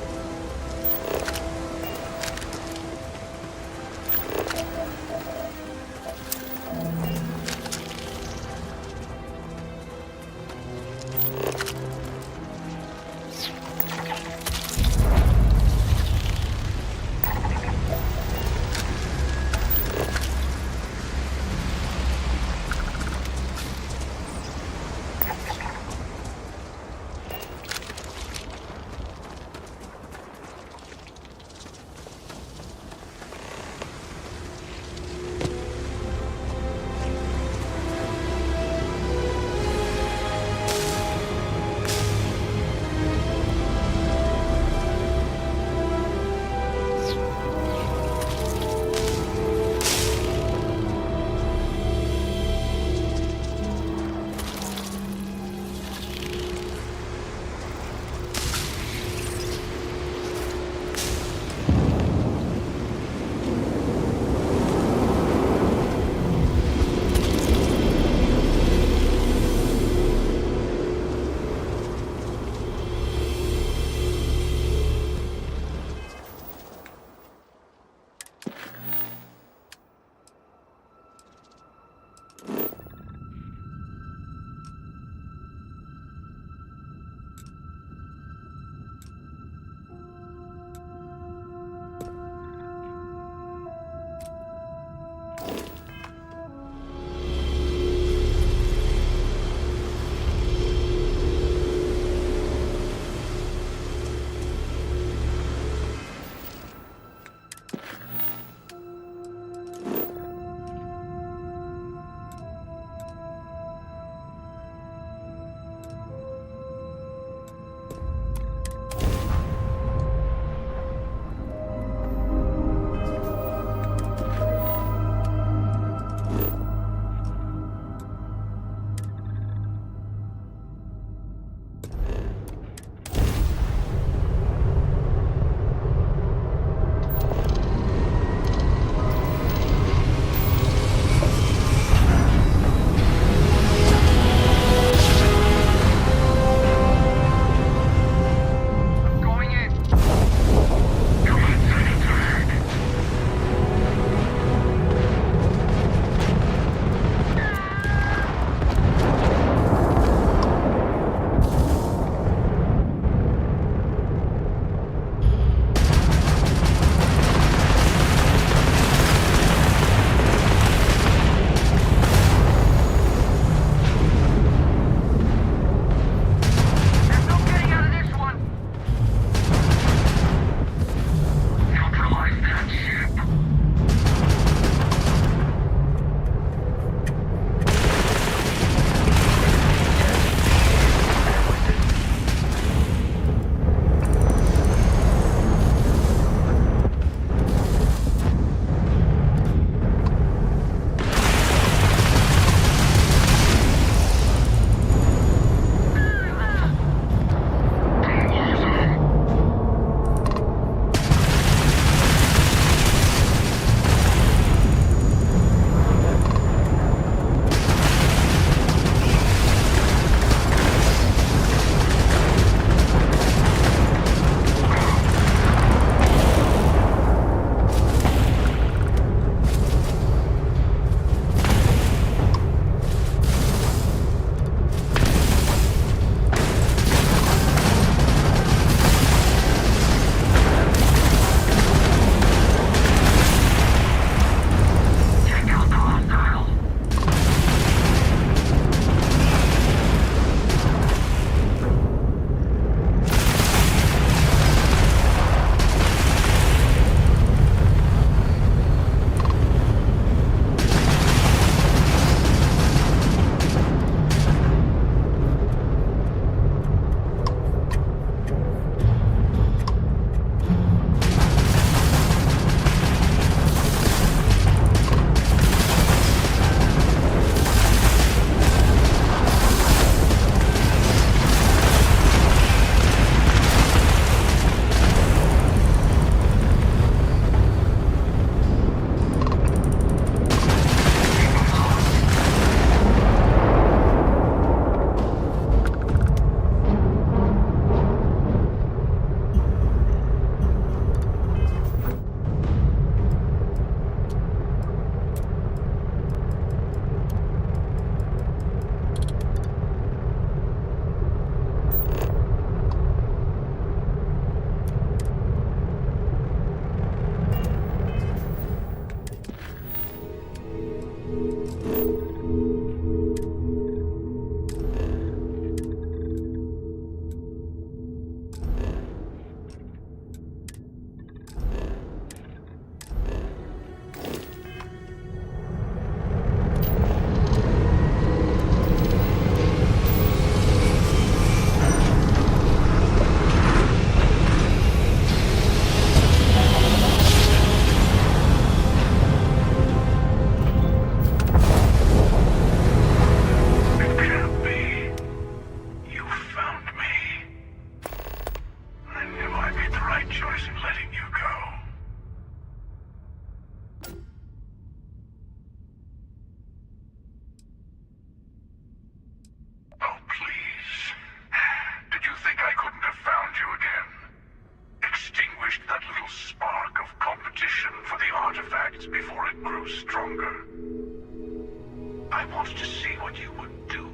H: I wanted to see what you would do.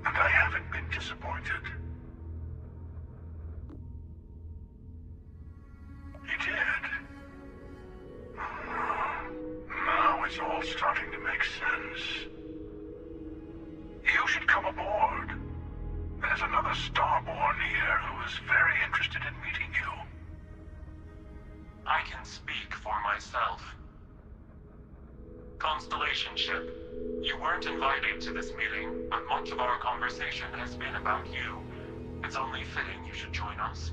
H: And I haven't been disappointed. You did. Now it's all starting to make sense. You should come aboard. There's another Starborn here who is very interested in meeting you.
T: I can speak for myself. Constellation ship, you weren't invited to this meeting, but much of our conversation has been about you. It's only fitting you should join us.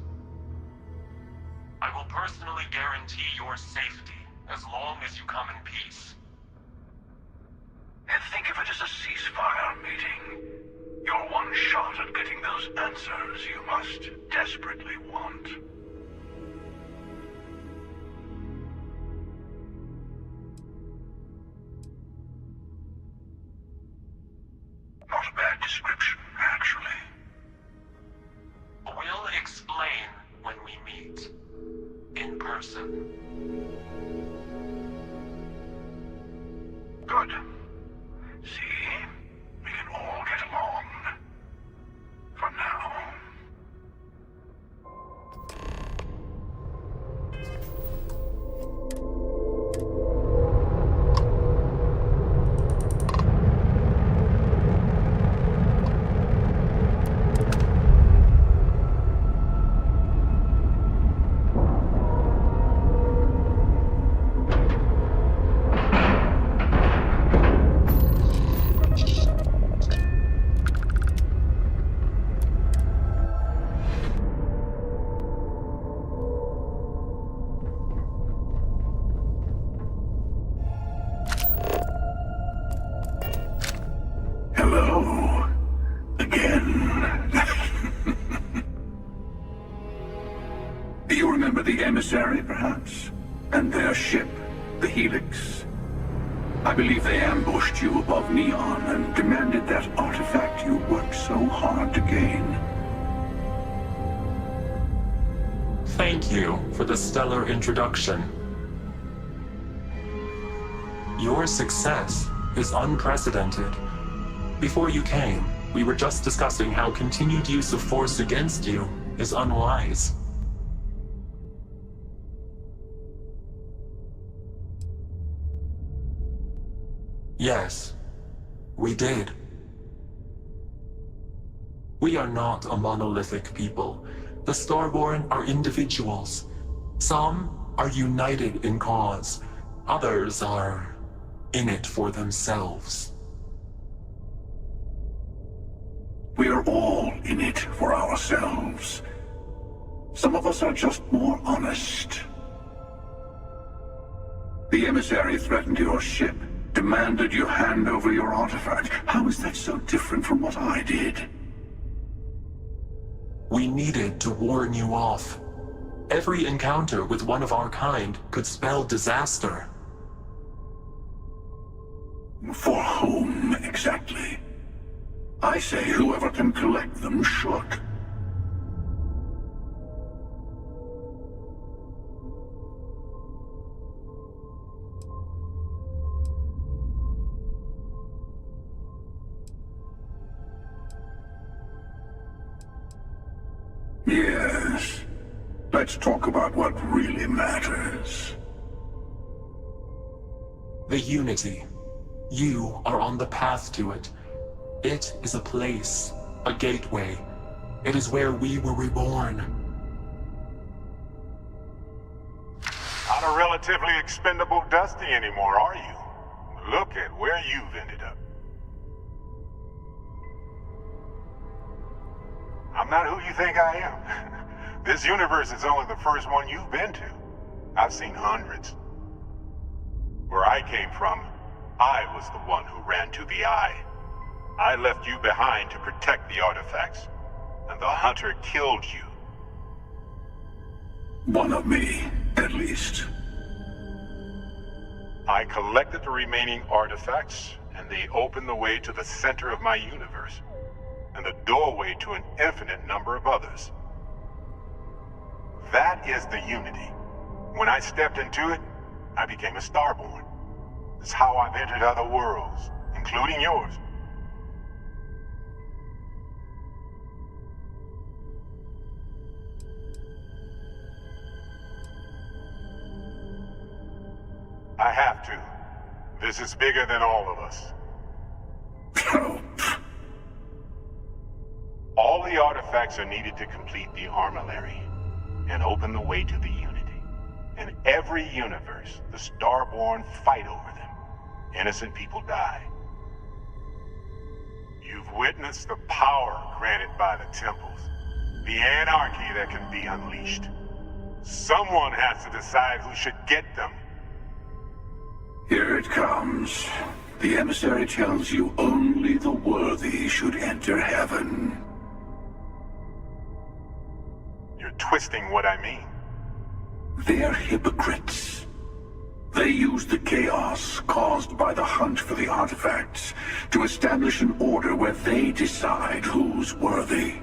T: I will personally guarantee your safety as long as you come in peace.
H: And think of it as a ceasefire meeting. Your one shot at getting those answers you must desperately want. Not a bad description, actually.
T: We'll explain when we meet. In person.
H: Good. See? We can all get along. For now. Hello. Again. Do you remember the emissary, perhaps? And their ship, the Helix? I believe they ambushed you above Neon and demanded that artifact you worked so hard to gain.
T: Thank you for the stellar introduction. Your success is unprecedented. Before you came, we were just discussing how continued use of force against you is unwise. Yes, we did. We are not a monolithic people. The Starborn are individuals. Some are united in cause. Others are in it for themselves.
H: We are all in it for ourselves. Some of us are just more honest. The emissary threatened your ship, demanded you hand over your artifact. How is that so different from what I did?
T: We needed to warn you off. Every encounter with one of our kind could spell disaster.
H: For whom, exactly? I say whoever can collect them should. Yes. Let's talk about what really matters.
T: The Unity. You are on the path to it. It is a place, a gateway. It is where we were reborn.
W: Not a relatively expendable Dusty anymore, are you? Look at where you've ended up. I'm not who you think I am. This universe is only the first one you've been to. I've seen hundreds. Where I came from, I was the one who ran to the Eye. I left you behind to protect the artifacts, and the Hunter killed you.
H: One of me, at least.
W: I collected the remaining artifacts, and they opened the way to the center of my universe, and the doorway to an infinite number of others. That is the Unity. When I stepped into it, I became a Starborn. It's how I've entered other worlds, and including yours. I have to. This is bigger than all of us. All the artifacts are needed to complete the armillary and open the way to the Unity. In every universe, the Starborn fight over them. Innocent people die. You've witnessed the power granted by the temples, the anarchy that can be unleashed. Someone has to decide who should get them.
H: Here it comes. The emissary tells you only the worthy should enter heaven.
W: You're twisting what I mean.
H: They're hypocrites. They use the chaos caused by the hunt for the artifacts to establish an order where they decide who's worthy.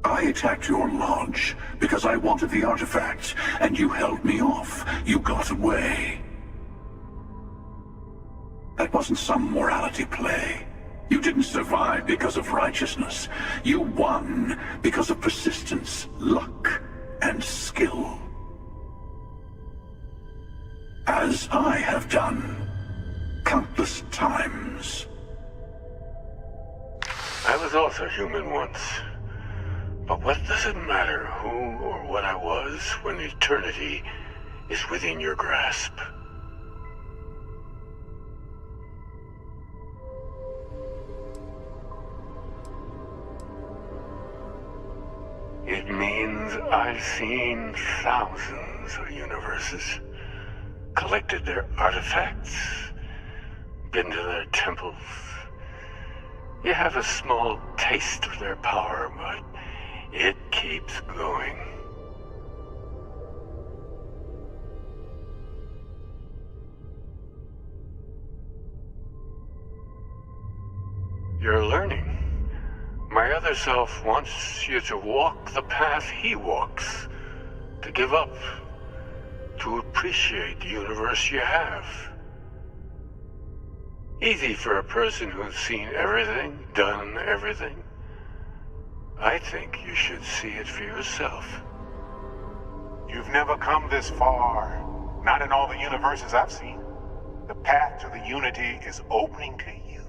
H: I attacked your lodge because I wanted the artifacts, and you held me off. You got away. That wasn't some morality play. You didn't survive because of righteousness. You won because of persistence, luck, and skill. As I have done countless times.
A: I was also human once. But what does it matter who or what I was when eternity is within your grasp? It means I've seen thousands of universes, collected their artifacts, been to their temples. You have a small taste of their power, but it keeps going. You're learning. My other self wants you to walk the path he walks, to give up, to appreciate the universe you have. Easy for a person who's seen everything, done everything. I think you should see it for yourself.
W: You've never come this far. Not in all the universes I've seen. The path to the Unity is opening to you.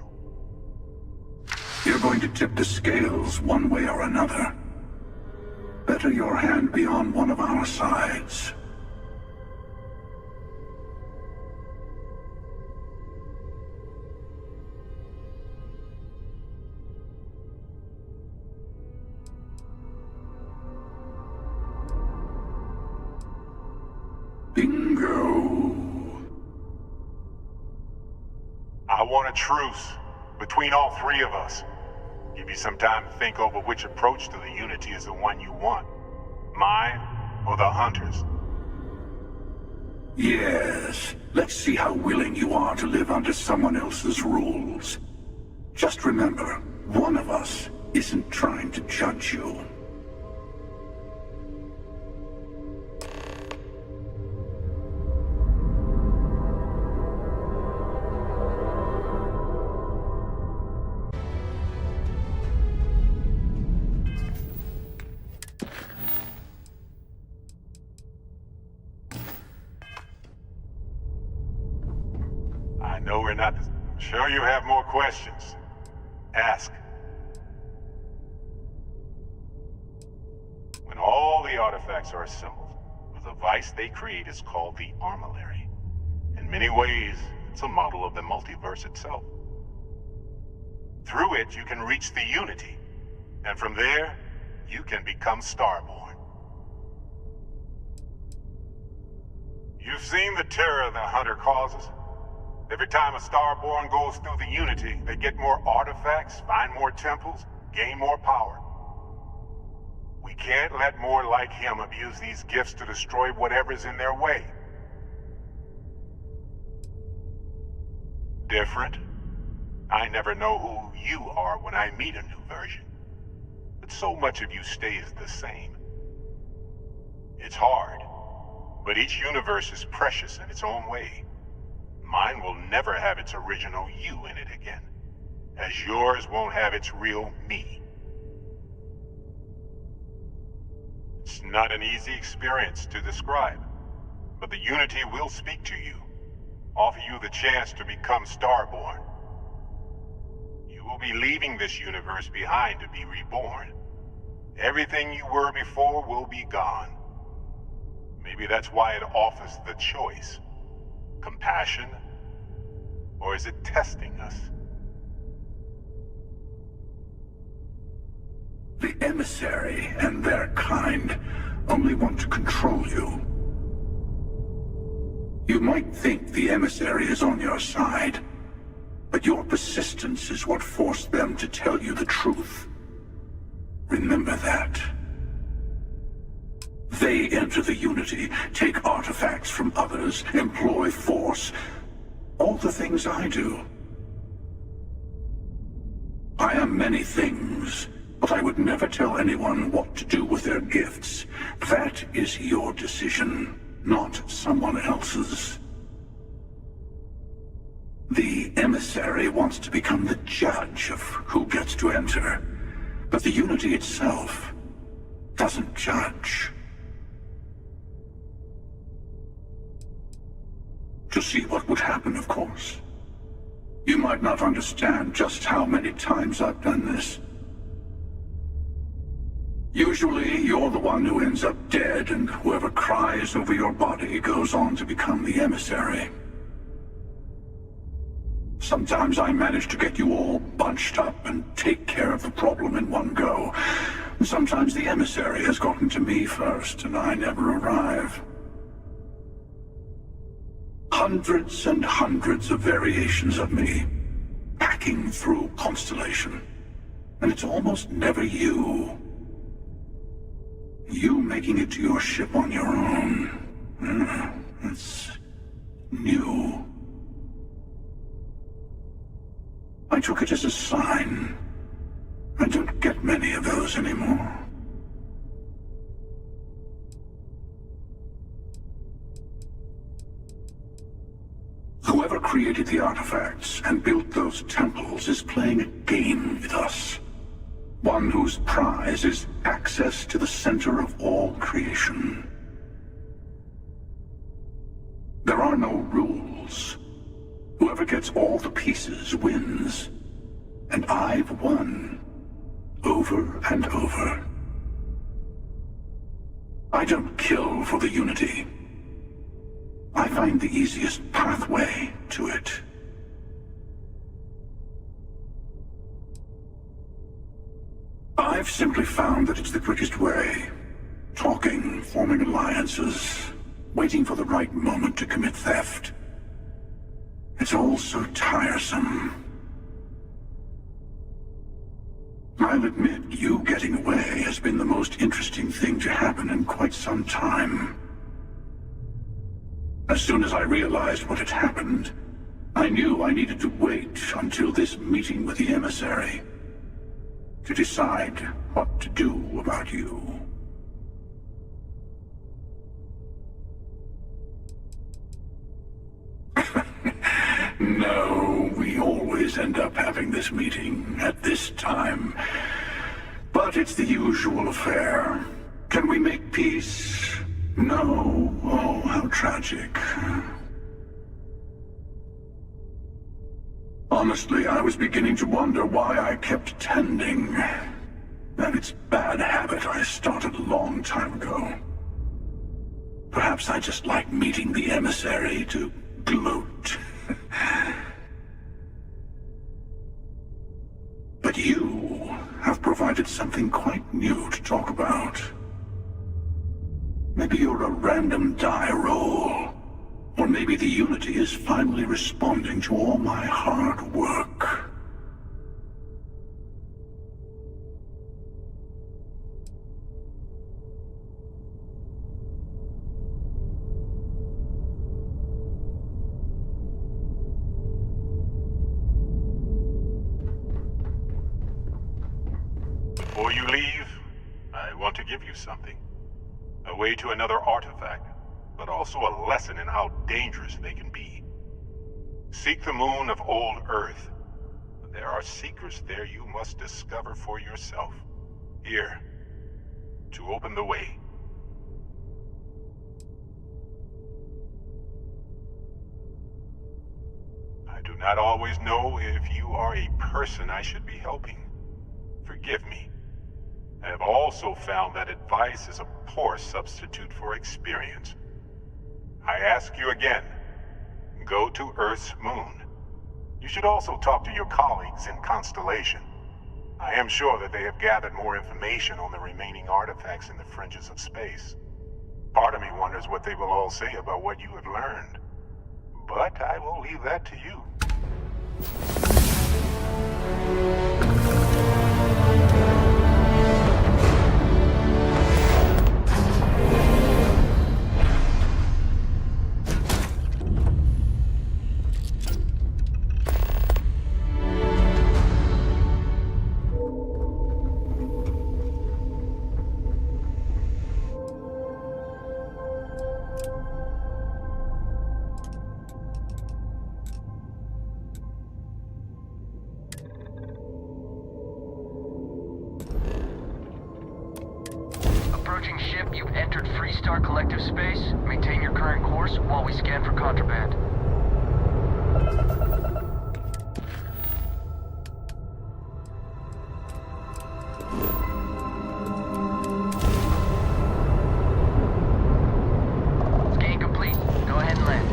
H: You're going to tip the scales one way or another. Better your hand be on one of our sides. Bingo.
W: I want a truce between all three of us. Give you some time to think over which approach to the Unity is the one you want. Mine or the Hunters?
H: Yes. Let's see how willing you are to live under someone else's rules. Just remember, one of us isn't trying to judge you.
W: I know we're not... I'm sure you have more questions. Ask. When all the artifacts are assembled, the device they create is called the armillary. In many ways, it's a model of the multiverse itself. Through it, you can reach the Unity. And from there, you can become Starborn. You've seen the terror the Hunter causes. Every time a Starborn goes through the Unity, they get more artifacts, find more temples, gain more power. We can't let more like him abuse these gifts to destroy whatever's in their way. Different? I never know who you are when I meet a new version. But so much of you stays the same. It's hard, but each universe is precious in its own way. Mine will never have its original you in it again, as yours won't have its real me. It's not an easy experience to describe, but the Unity will speak to you, offer you the chance to become Starborn. You will be leaving this universe behind to be reborn. Everything you were before will be gone. Maybe that's why it offers the choice. Compassion? Or is it testing us?
H: The emissary and their kind only want to control you. You might think the emissary is on your side, but your persistence is what forced them to tell you the truth. Remember that. They enter the Unity, take artifacts from others, employ force. All the things I do. I am many things, but I would never tell anyone what to do with their gifts. That is your decision, not someone else's. The emissary wants to become the judge of who gets to enter, but the Unity itself doesn't judge. To see what would happen, of course. You might not understand just how many times I've done this. Usually, you're the one who ends up dead, and whoever cries over your body goes on to become the emissary. Sometimes I manage to get you all bunched up and take care of the problem in one go. Sometimes the emissary has gotten to me first, and I never arrive. Hundreds and hundreds of variations of me, packing through Constellation. And it's almost never you. You making it to your ship on your own. It's new. I took it as a sign. I don't get many of those anymore. Whoever created the artifacts and built those temples is playing a game with us. One whose prize is access to the center of all creation. There are no rules. Whoever gets all the pieces wins. And I've won. Over and over. I don't kill for the Unity. I find the easiest pathway to it. I've simply found that it's the quickest way. Talking, forming alliances, waiting for the right moment to commit theft. It's all so tiresome. I'll admit, you getting away has been the most interesting thing to happen in quite some time. As soon as I realized what had happened, I knew I needed to wait until this meeting with the emissary to decide what to do about you. No, we always end up having this meeting at this time. But it's the usual affair. Can we make peace? No. Oh, how tragic. Honestly, I was beginning to wonder why I kept attending. And it's a bad habit I started a long time ago. Perhaps I just like meeting the emissary to gloat. But you have provided something quite new to talk about. Maybe you're a random die roll. Or maybe the Unity is finally responding to all my hard work.
W: Before you leave, I want to give you something. A way to another artifact, but also a lesson in how dangerous they can be. seek the moon of old Earth. There are secrets there you must discover for yourself. Here, to open the way. I do not always know if you are a person I should be helping. Forgive me. I have also found that advice is a poor substitute for experience. I ask you again, go to Earth's moon. You should also talk to your colleagues in Constellation. I am sure that they have gathered more information on the remaining artifacts in the fringes of space. Part of me wonders what they will all say about what you have learned. But I will leave that to you.
S: Approaching ship, you've entered Freestar Collective space. Maintain your current course while we scan for contraband. Scan complete. Go ahead and land.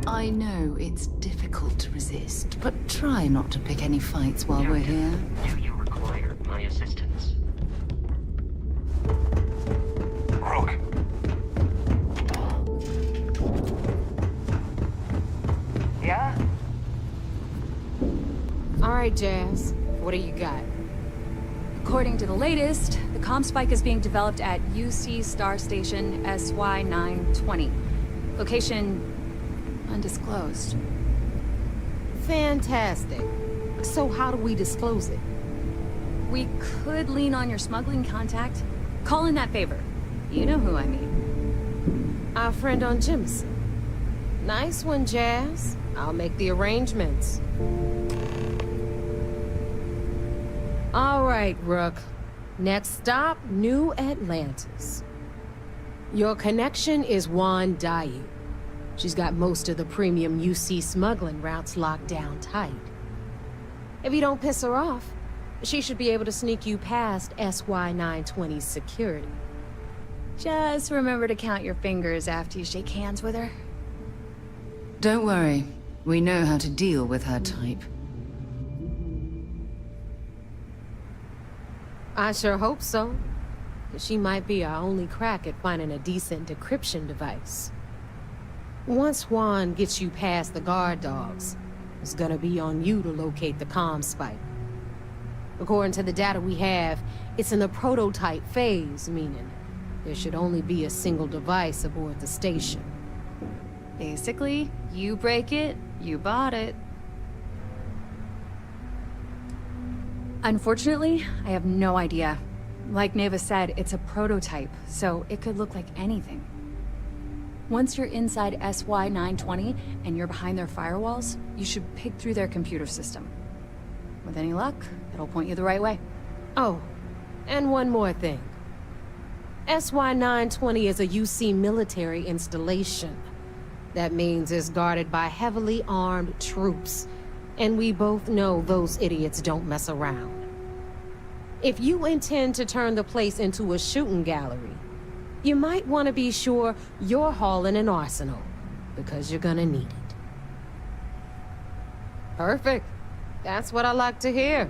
G: I know it's difficult to resist, but try not to pick any fights while we're here.
J: Do you require my assistance?
S: Rook.
Q: Yeah?
N: All right, Jazz. What do you got?
D: According to the latest, the comm spike is being developed at UC Star Station SY-920. Location undisclosed.
N: Fantastic. So how do we disclose it?
D: We could lean on your smuggling contact. Call in that favor. You know who I mean.
N: Our friend on Jimson. Nice one, Jazz. I'll make the arrangements. All right, Rook. Next stop, New Atlantis. Your connection is Juan Dayu. She's got most of the premium UC smuggling routes locked down tight. If you don't piss her off, she should be able to sneak you past SY-920's security.
D: Just remember to count your fingers after you shake hands with her.
G: Don't worry. We know how to deal with her type.
N: I sure hope so. She might be our only crack at finding a decent decryption device. Once Juan gets you past the guard dogs, it's gonna be on you to locate the comm spike. According to the data we have, it's in the prototype phase, meaning there should only be a single device aboard the station.
D: Basically, you break it, you bought it. Unfortunately, I have no idea. Like Neva said, it's a prototype, so it could look like anything. Once you're inside SY-920 and you're behind their firewalls, you should pick through their computer system. With any luck, it'll point you the right way.
N: Oh, and one more thing. SY-920 is a UC military installation. That means it's guarded by heavily armed troops, and we both know those idiots don't mess around. If you intend to turn the place into a shooting gallery, you might want to be sure you're hauling an arsenal, because you're gonna need it. Perfect. That's what I like to hear.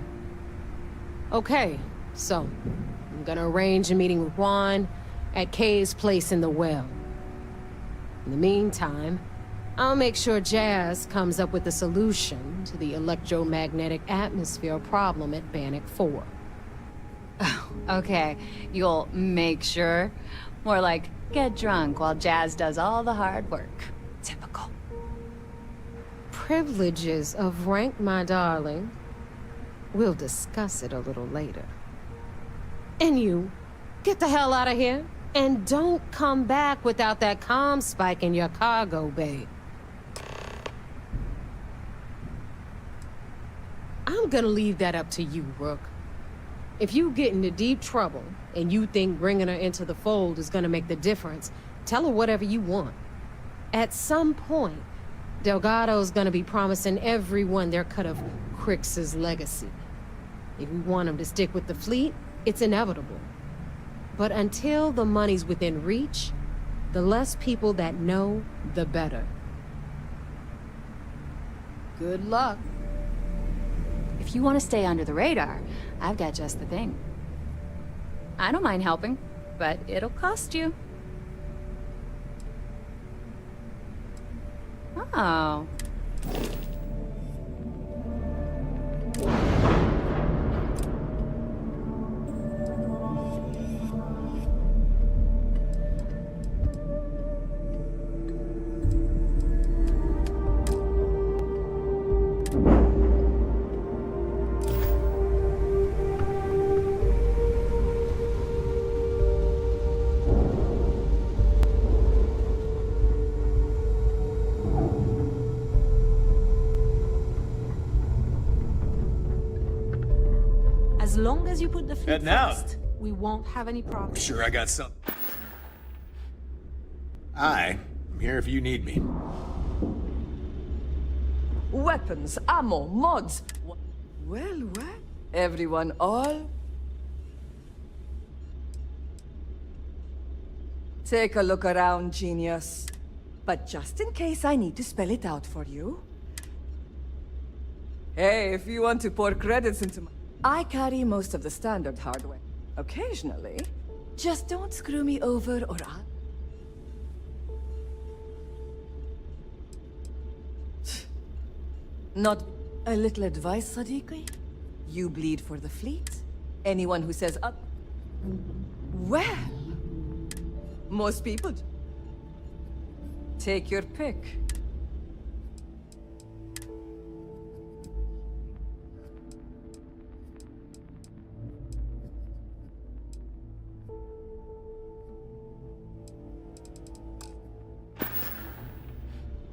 N: Okay, so I'm gonna arrange a meeting with Juan at Kay's place in the well. In the meantime, I'll make sure Jazz comes up with a solution to the electromagnetic atmosphere problem at Bannock 4.
D: Okay, you'll make sure? More like, get drunk while Jazz does all the hard work. Typical.
N: Privileges of rank, my darling. We'll discuss it a little later. And you, get the hell out of here. And don't come back without that comm spike in your cargo bay. I'm gonna leave that up to you, Rook. If you get into deep trouble, and you think bringing her into the fold is gonna make the difference, tell her whatever you want. At some point, Delgado's gonna be promising everyone their cut of Crix's legacy. If we want him to stick with the fleet, it's inevitable. But until the money's within reach, the less people that know, the better. Good luck.
D: If you want to stay under the radar, I've got just the thing. I don't mind helping, but it'll cost you. Oh.
V: As long as you put the fleet
F: Heading out.
V: first, we won't have any problems.
F: Sure, I got some. I'm here if you need me.
R: Weapons, ammo, mods. Well, everyone all... Take a look around, genius. But just in case I need to spell it out for you. Hey, if you want to pour credits into my... I carry most of the standard hardware. Occasionally. Just don't screw me over or I'll... Not a little advice, Sadiqi? You bleed for the fleet. Anyone who says up... Well... Most people... Take your pick.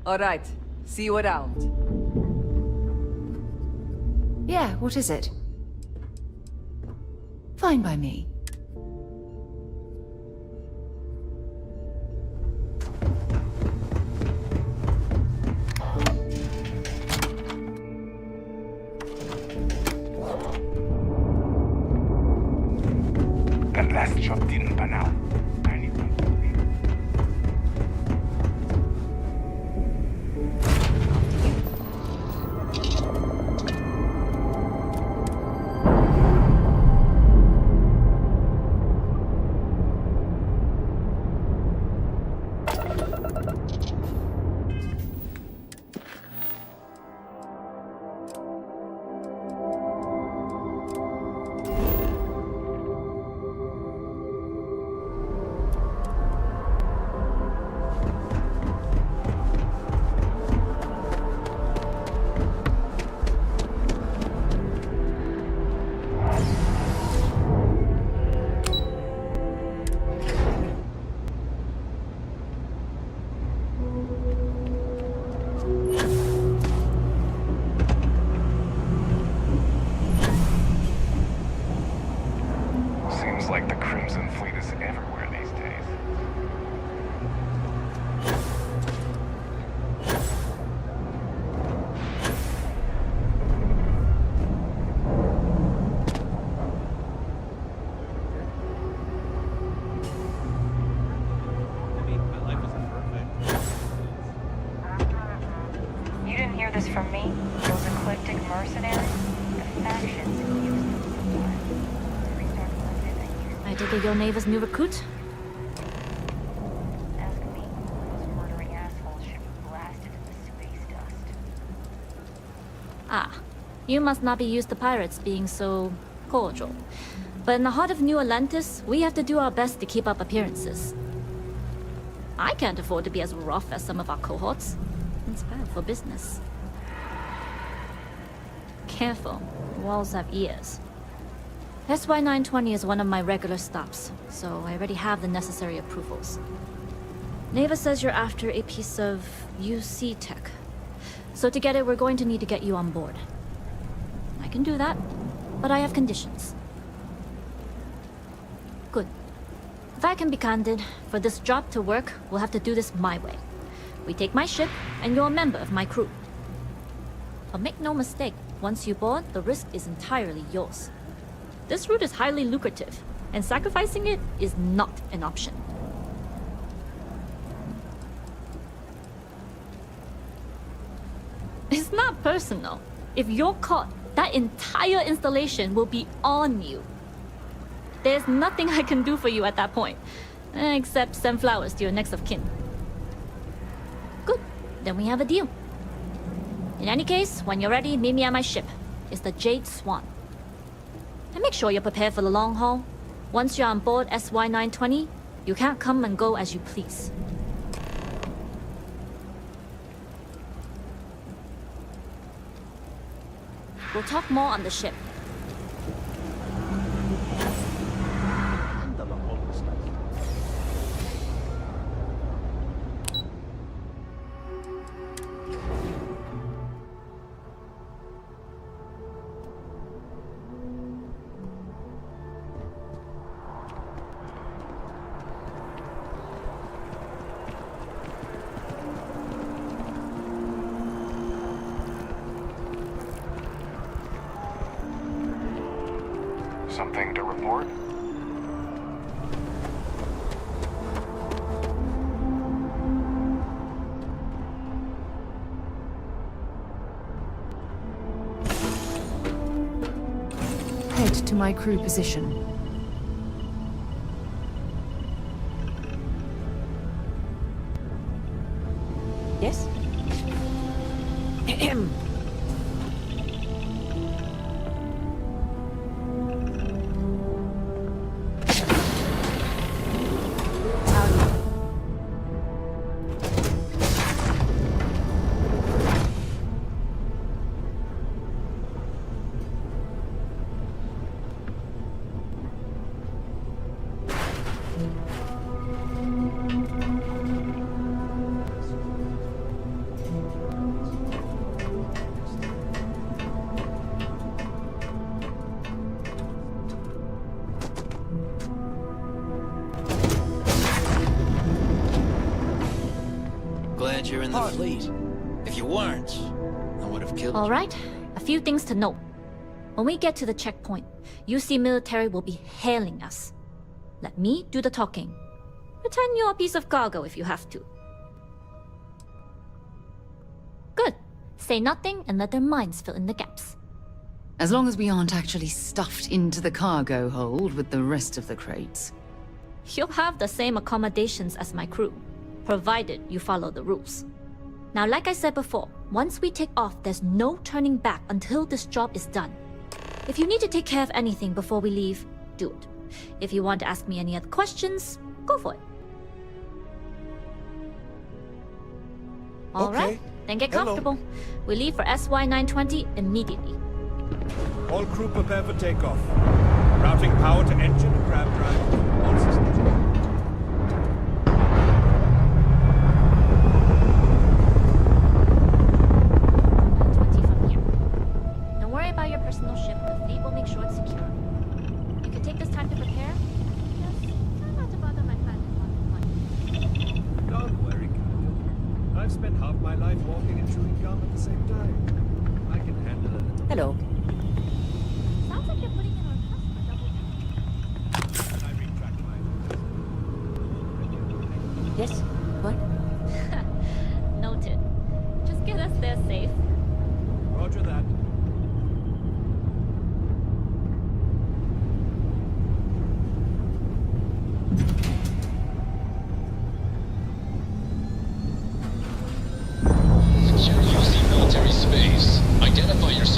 R: All right. See you around.
G: Yeah, what is it? Fine by me.
S: That last shot didn't pan out. I need one. Seems like the Crimson Fleet is everywhere these days.
Q: You didn't hear this from me? Those eclectic mercenaries? The factions use them to restart London.
V: I take it your neighbor's new recruit?
Q: Ask me. Those murdering assholes should be blasted
O: Ah, you must not be used to pirates being so cordial. But in the heart of New Atlantis, we have to do our best to keep up appearances. I can't afford to be as rough as some of our cohorts. It's bad for business. Careful, the walls have ears. SY-920 is one of my regular stops, so I already have the necessary approvals. Neva says you're after a piece of UC tech. So to get it, we're going to need to get you on board. I can do that, but I have conditions. Good. If I can be candid, for this job to work, we'll have to do this my way. We take my ship, and you're a member of my crew. But make no mistake, once you board, the risk is entirely yours. This route is highly lucrative, and sacrificing it is not an option. It's not personal. If you're caught, that entire installation will be on you. There's nothing I can do for you at that point, except send flowers to your next of kin. Good, then we have a deal. In any case, when you're ready, meet me at my ship. It's the Jade Swan. And make sure you're prepared for the long haul. Once you're on board SY-920, you can't come and go as you please. We'll talk more on the ship.
P: Something to report?
I: Head to my crew position.
R: Yes?
U: Glad you're in the fleet. If you weren't, I would have killed you.
O: All right, a few things to note. When we get to the checkpoint, UC military will be hailing us. Let me do the talking. Pretend you're a piece of cargo if you have to. Good. Say nothing and let their minds fill in the gaps.
G: As long as we aren't actually stuffed into the cargo hold with the rest of the crates.
O: You'll have the same accommodations as my crew, provided you follow the rules. Now, like I said before, once we take off, there's no turning back until this job is done. If you need to take care of anything before we leave, do it. If you want to ask me any other questions, go for it. All right, then get comfortable. We leave for SY-920 immediately.
X: All crew prepare for takeoff. Routing power to engine and grab drive. All systems go.
O: Don't worry about your personal ship. The fleet will make sure it's secure. You can take this time to prepare. Just try not to bother my pilot while flying.
X: Don't worry, Captain. I've spent half my life walking and chewing gum at the same time. I can handle a little.
R: Hello.
O: Sounds like you're putting in a request for double.
X: I retract my...
R: Yes? What?
O: Noted. Just get us there safe.
X: Roger that.
Y: Secure UC military space. Identify yourself.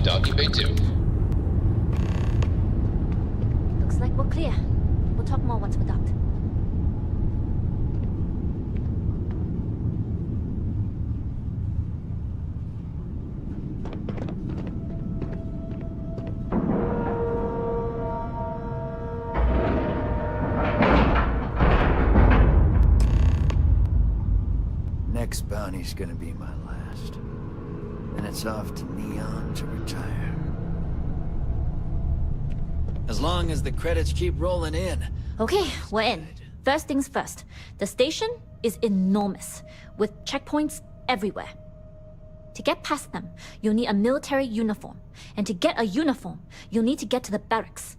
C: Talkie Bay 2.
O: Looks like we're clear. We'll talk more once we're docked.
U: Next bounty's gonna be my last. And it's off to Neon to retire. As long as the credits keep rolling in.
O: Okay, we're in. First things first. The station is enormous, with checkpoints everywhere. To get past them, you'll need a military uniform. And to get a uniform, you'll need to get to the barracks.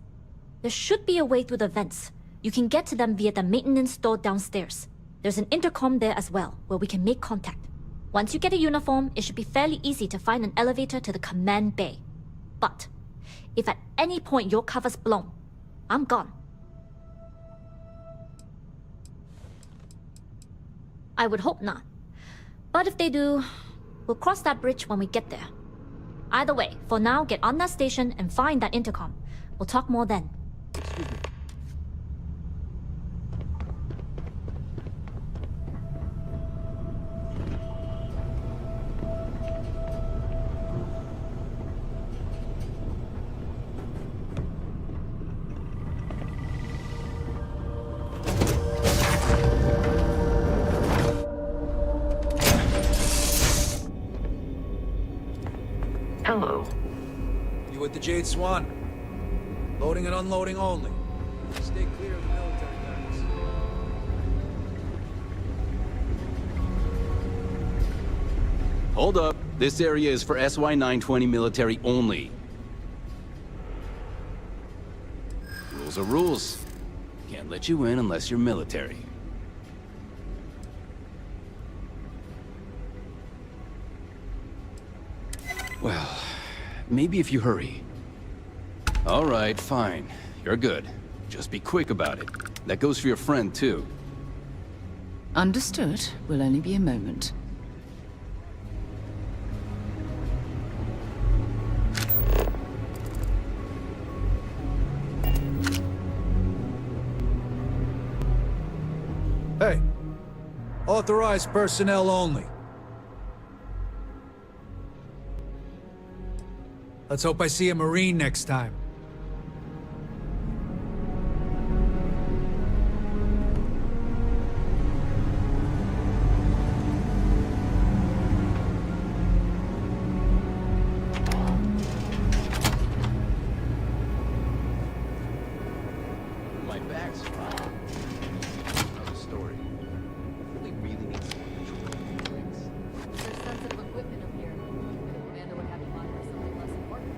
O: There should be a way through the vents. You can get to them via the maintenance store downstairs. There's an intercom there as well, where we can make contact. Once you get a uniform, it should be fairly easy to find an elevator to the command bay. But if at any point your cover's blown, I'm gone. I would hope not. But if they do, we'll cross that bridge when we get there. Either way, for now, get on that station and find that intercom. We'll talk more then.
U: Excuse me.
J: Hello.
X: You with the Jade Swan? Loading and unloading only. Stay clear of the military barracks.
E: Hold up. This area is for SY-920 military only. Rules are rules. Can't let you in unless you're military. Well, maybe if you hurry. All right, fine. You're good. Just be quick about it. That goes for your friend, too.
G: Understood. Will only be a moment.
X: Hey. Authorized personnel only. Let's hope I see a Marine next time.
E: My bag's fine. Another story. Really need someone to control the drinks.
D: There's sensitive equipment up here. Amanda would have you monitor something less important.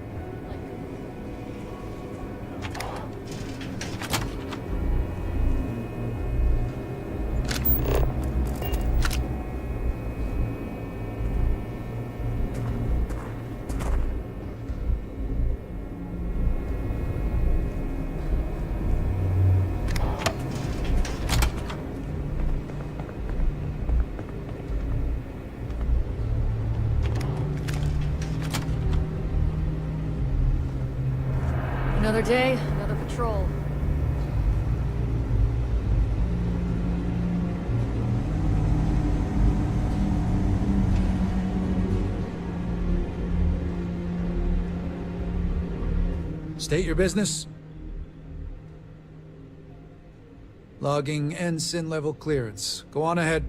D: Another day, another patrol.
X: State your business. Logging ensign level clearance. Go on ahead.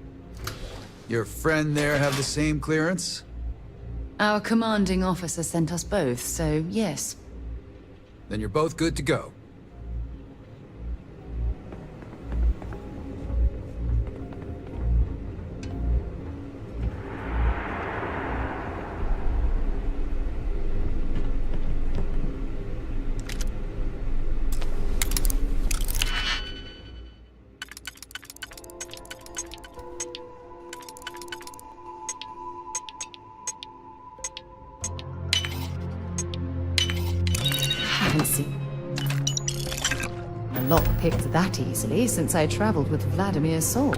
X: Your friend there have the same clearance?
G: Our commanding officer sent us both, so yes.
X: Then you're both good to go.
G: A lock picked that easily since I traveled with Vladimir's soul.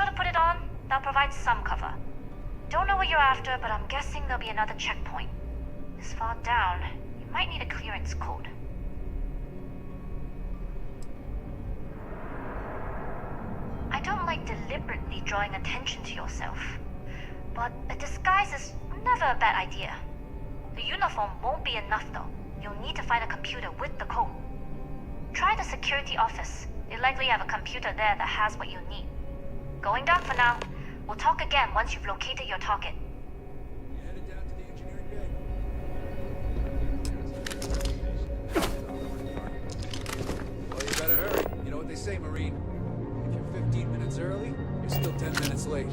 Q: sure to put it on. That'll provide some cover. Don't know what you're after, but I'm guessing there'll be another checkpoint. This far down, you might need a clearance code. I don't like deliberately drawing attention to yourself, but a disguise is never a bad idea. The uniform won't be enough though. You'll need to find a computer with the code. Try the security office. They likely have a computer there that has what you need. Going down for now. We'll talk again once you've located your target.
X: Well, you better hurry. You know what they say, Marine. If you're 15 minutes early, you're still 10 minutes late.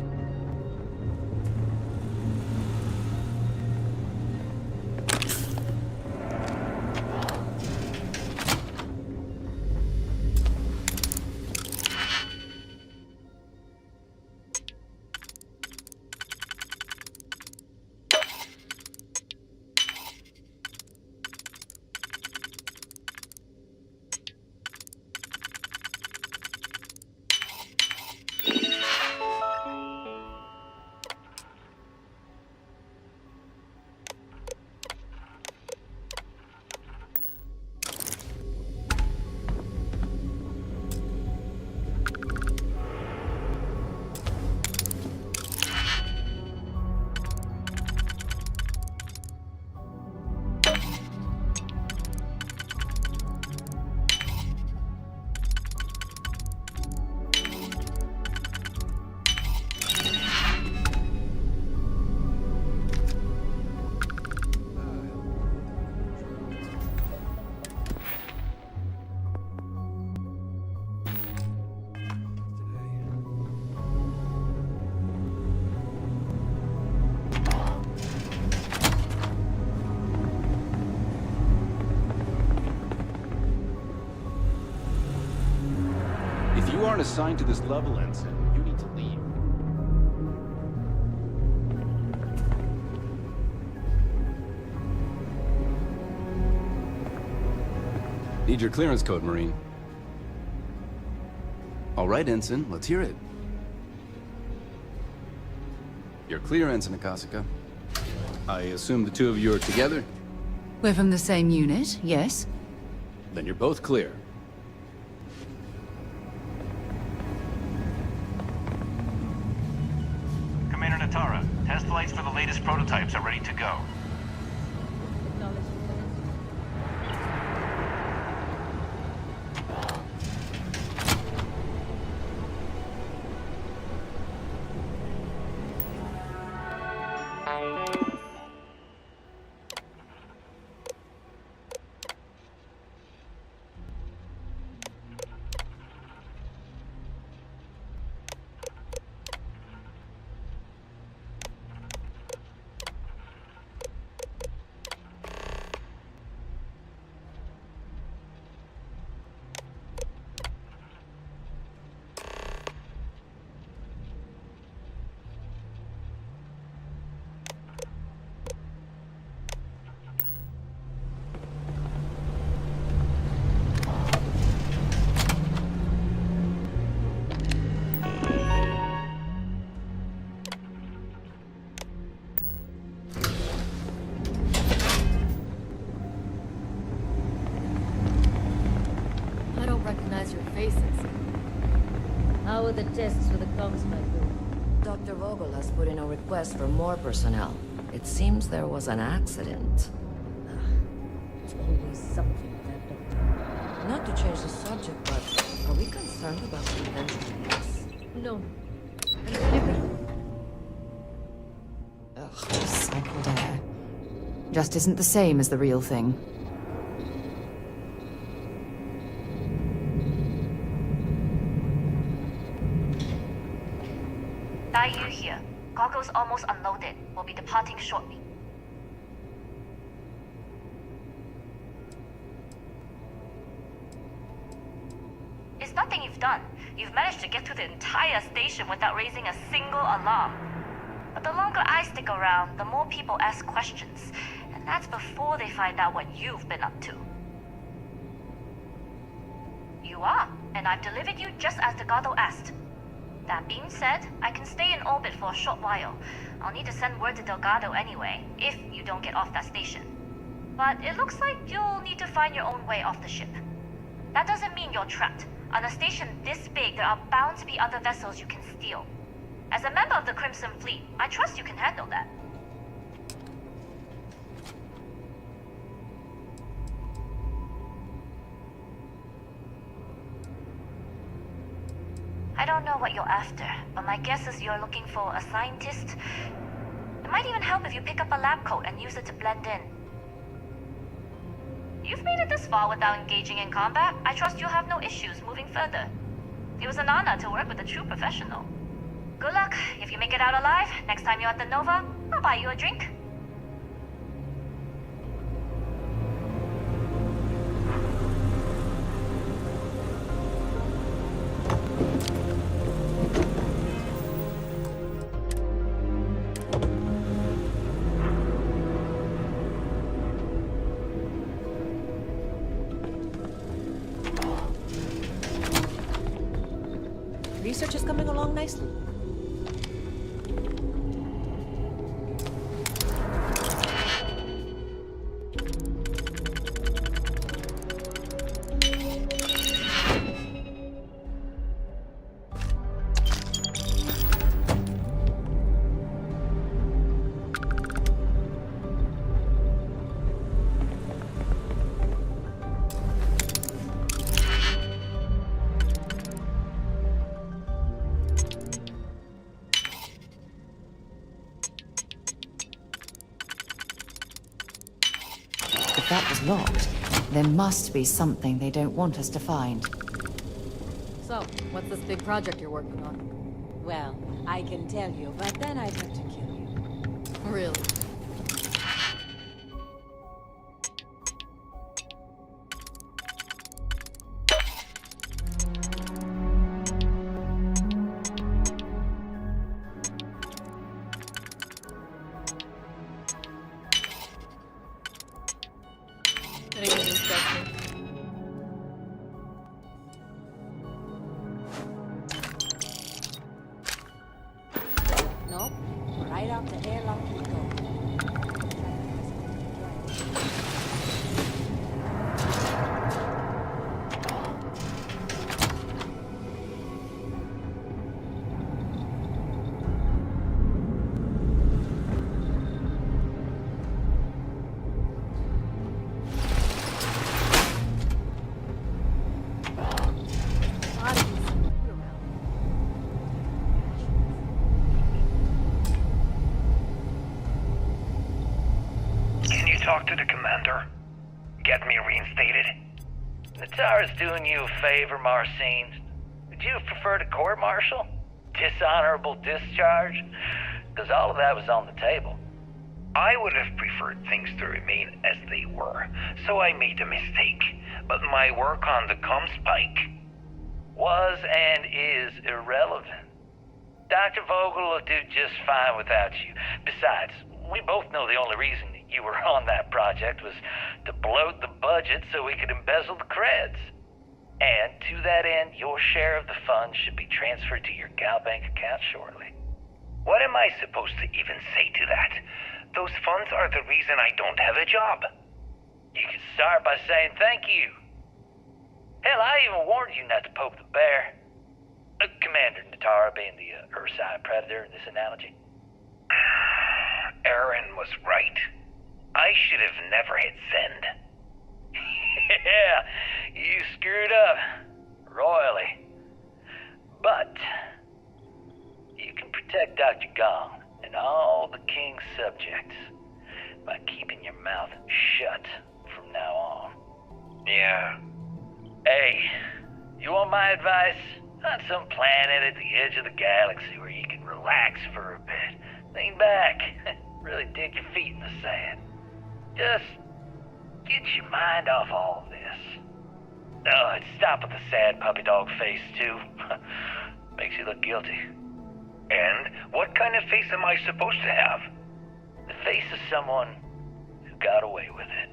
E: If you aren't assigned to this level, Ensign, you need to leave. Need your clearance code, Marine. All right, Ensign, let's hear it. You're clear, Ensign Akasaka. I assume the two of you are together?
G: We're from the same unit, yes?
E: Then you're both clear.
S: Commander Natara, test flights for the latest prototypes are ready to go.
C: How are the tests for the comms micro?
K: Dr. Vogel has put in a request for more personnel. It seems there was an accident.
C: There's always something that
K: Not to change the subject, but are we concerned about the eventual loss?
C: No.
K: Ugh, recycled air. Just isn't the same as the real thing.
Q: Yu here. Goggles almost unloaded. We'll be departing shortly. It's nothing you've done. You've managed to get to the entire station without raising a single alarm. But the longer I stick around, the more people ask questions. And that's before they find out what you've been up to. You are, and I've delivered you just as the Gardo asked. That being said, I can stay in orbit for a short while. I'll need to send word to Delgado anyway, if you don't get off that station. But it looks like you'll need to find your own way off the ship. That doesn't mean you're trapped. On a station this big, there are bound to be other vessels you can steal. As a member of the Crimson Fleet, I trust you can handle that. I don't know what you're after, but my guess is you're looking for a scientist. It might even help if you pick up a lab coat and use it to blend in. You've made it this far without engaging in combat. I trust you'll have no issues moving further. It was an honor to work with a true professional. Good luck. If you make it out alive, next time you're at the Nova, I'll buy you a drink.
I: Research is coming along nicely.
K: If that was locked, there must be something they don't want us to find.
C: So, what's this big project you're working on?
V: Well, I can tell you, but then I'd have to kill you.
C: Really? Anything interesting?
V: Nope. Right out the airlock we go.
S: Talk to the commander. Get me reinstated.
B: Natara's doing you a favor, Marcine. Would you prefer to court-martial? Dishonorable discharge? Because all of that was on the table.
S: I would have preferred things to remain as they were, so I made a mistake. But my work on the Comspike
B: was and is irrelevant. Dr. Vogel will do just fine without you. Besides, we both know the only reason you were on that project was to bloat the budget so we could embezzle the creds. And to that end, your share of the funds should be transferred to your GalBank account shortly.
S: What am I supposed to even say to that? Those funds are the reason I don't have a job.
B: You can start by saying thank you. Hell, I even warned you not to poke the bear. Commander Natara being the Ursine predator in this analogy.
S: Aaron was right. I should have never hit send.
B: Yeah, you screwed up. Royally. But you can protect Dr. Gong and all the King's subjects by keeping your mouth shut from now on.
S: Yeah.
B: Hey, you want my advice? On some planet at the edge of the galaxy where you can relax for a bit. Lean back. Really dig your feet in the sand. Just get your mind off all this. Oh, and stop with the sad puppy dog face, too. Makes you look guilty.
S: And what kind of face am I supposed to have?
B: The face of someone who got away with it.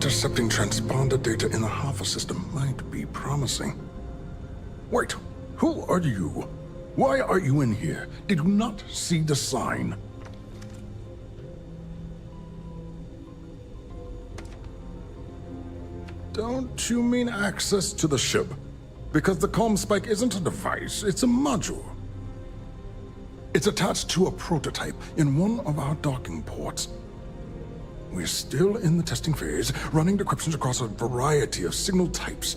H: intercepting transponder data in the Alpha system might be promising. Wait, who are you? Why are you in here? Did you not see the sign? Don't you mean access to the ship? Because the comm spike isn't a device, it's a module. It's attached to a prototype in one of our docking ports. We're still in the testing phase, running decryptions across a variety of signal types,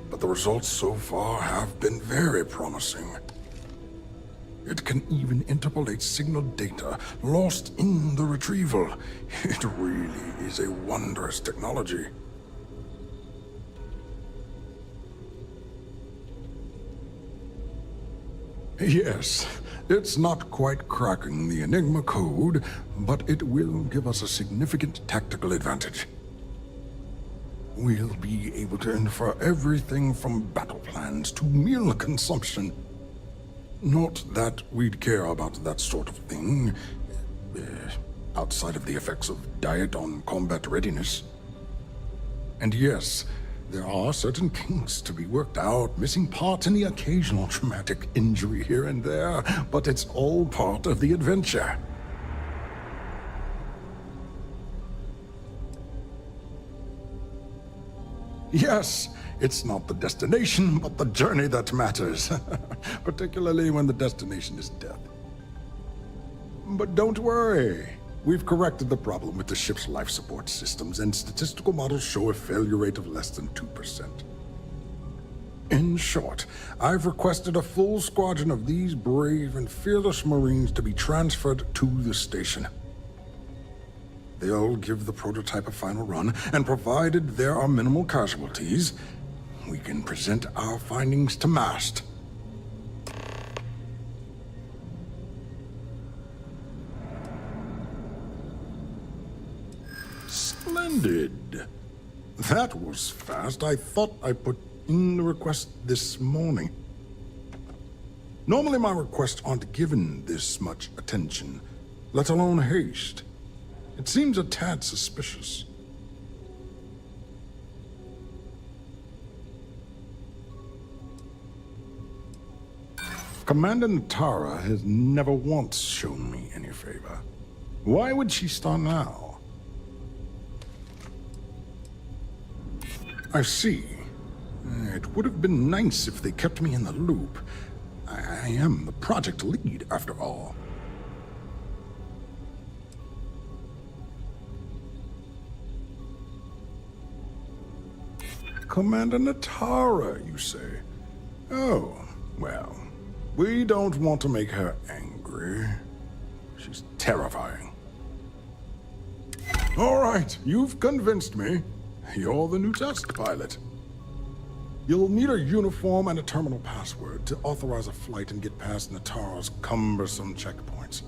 H: but the results so far have been very promising. It can even interpolate signal data lost in the retrieval. It really is a wondrous technology. Yes, it's not quite cracking the Enigma code, but it will give us a significant tactical advantage. We'll be able to infer everything from battle plans to meal consumption. Not that we'd care about that sort of thing, outside of the effects of diet on combat readiness. And yes, there are certain kinks to be worked out, missing parts and the occasional traumatic injury here and there, but it's all part of the adventure. Yes, it's not the destination, but the journey that matters, particularly when the destination is death. But don't worry. We've corrected the problem with the ship's life support systems, and statistical models show a failure rate of less than 2%. In short, I've requested a full squadron of these brave and fearless Marines to be transferred to the station. They'll give the prototype a final run, and provided there are minimal casualties, we can present our findings to MAST. Splendid. That was fast. I thought I put in the request this morning. Normally my requests aren't given this much attention, let alone haste. It seems a tad suspicious. Commander Natara has never once shown me any favor. Why would she start now? I see. It would have been nice if they kept me in the loop. I am the project lead, after all. Commander Natara, you say? Oh, well, we don't want to make her angry. She's terrifying. All right, you've convinced me. You're the new test pilot. You'll need a uniform and a terminal password to authorize a flight and get past Natara's cumbersome checkpoints.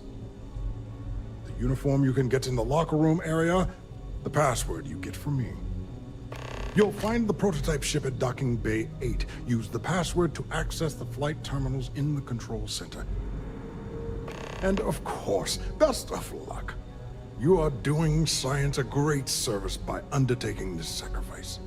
H: The uniform you can get in the locker room area, the password you get from me. You'll find the prototype ship at Docking Bay 8. Use the password to access the flight terminals in the control center. And of course, best of luck. You are doing science a great service by undertaking this sacrifice.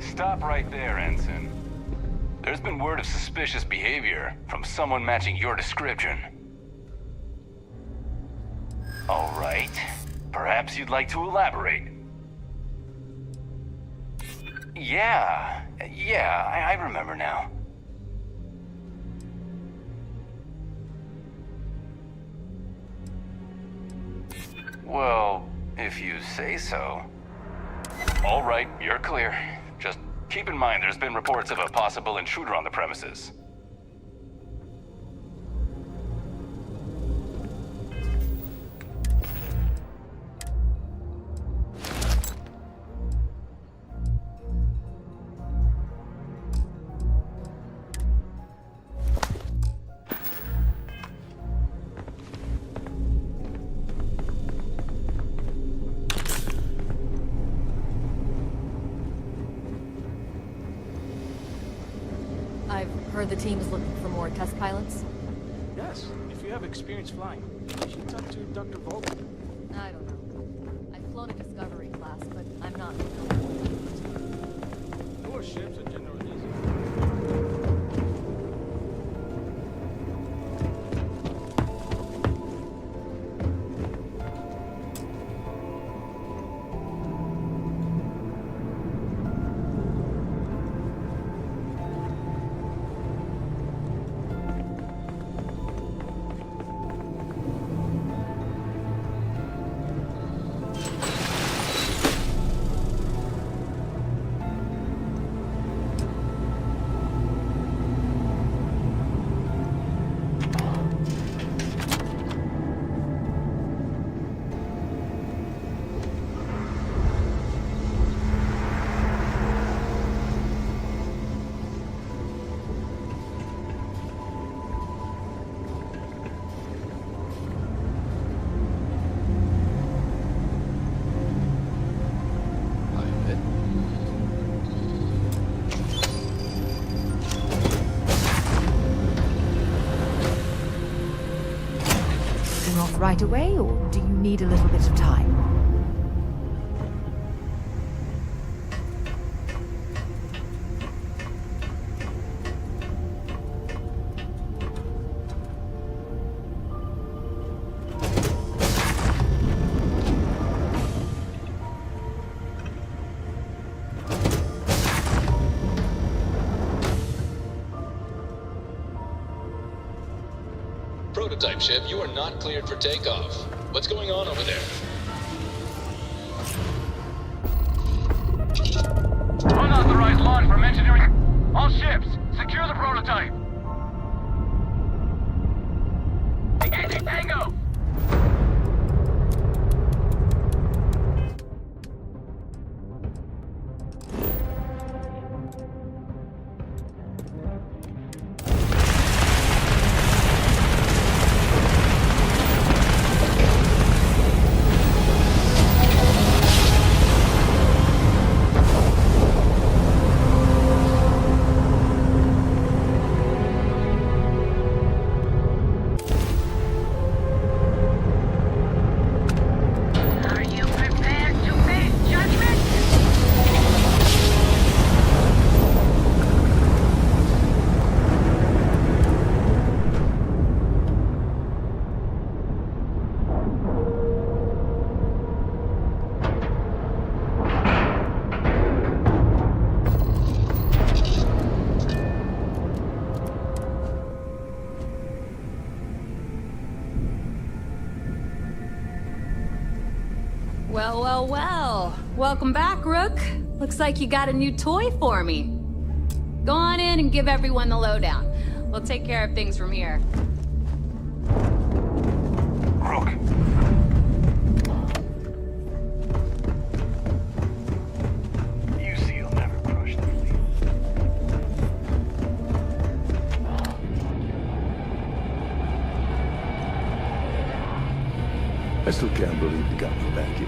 L: Stop right there, Ensign. There's been word of suspicious behavior from someone matching your description. All right. Perhaps you'd like to elaborate. Yeah, I remember now. Well, if you say so. All right, you're clear. Just keep in mind there's been reports of a possible intruder on the premises.
C: Heard the team is looking for more test pilots?
S: Yes, if you have experience flying, you should talk to Dr. Volk.
C: I don't know. I've flown a Discovery class, but I'm not.
S: Lower ships are generally easy.
K: Off right away, or do you need a little bit of time?
E: Prototype ship, you are not cleared for takeoff. What's going on over there?
S: Unauthorized launch from engineering. All ships, secure the prototype. Engaging Tango!
D: Well, well, well. Welcome back, Rook. Looks like you got a new toy for me. Go on in and give everyone the lowdown. We'll take care of things from here.
S: Rook. You see you'll never crush the fleet.
H: I still can't believe you got me back here.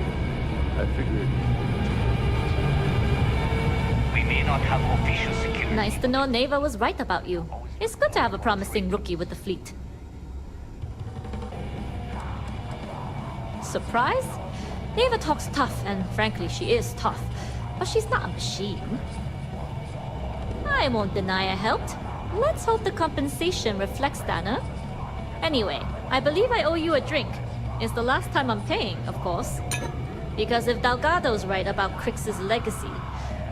H: I figured...
J: We may not have official security.
O: Nice to know Neva was right about you. It's good to have a promising rookie with the fleet. Surprise? Neva talks tough, and frankly, she is tough. But she's not a machine. I won't deny I helped. Let's hope the compensation reflects that, huh? Anyway, I believe I owe you a drink. It's the last time I'm paying, of course. Because if Delgado's right about Crix's legacy,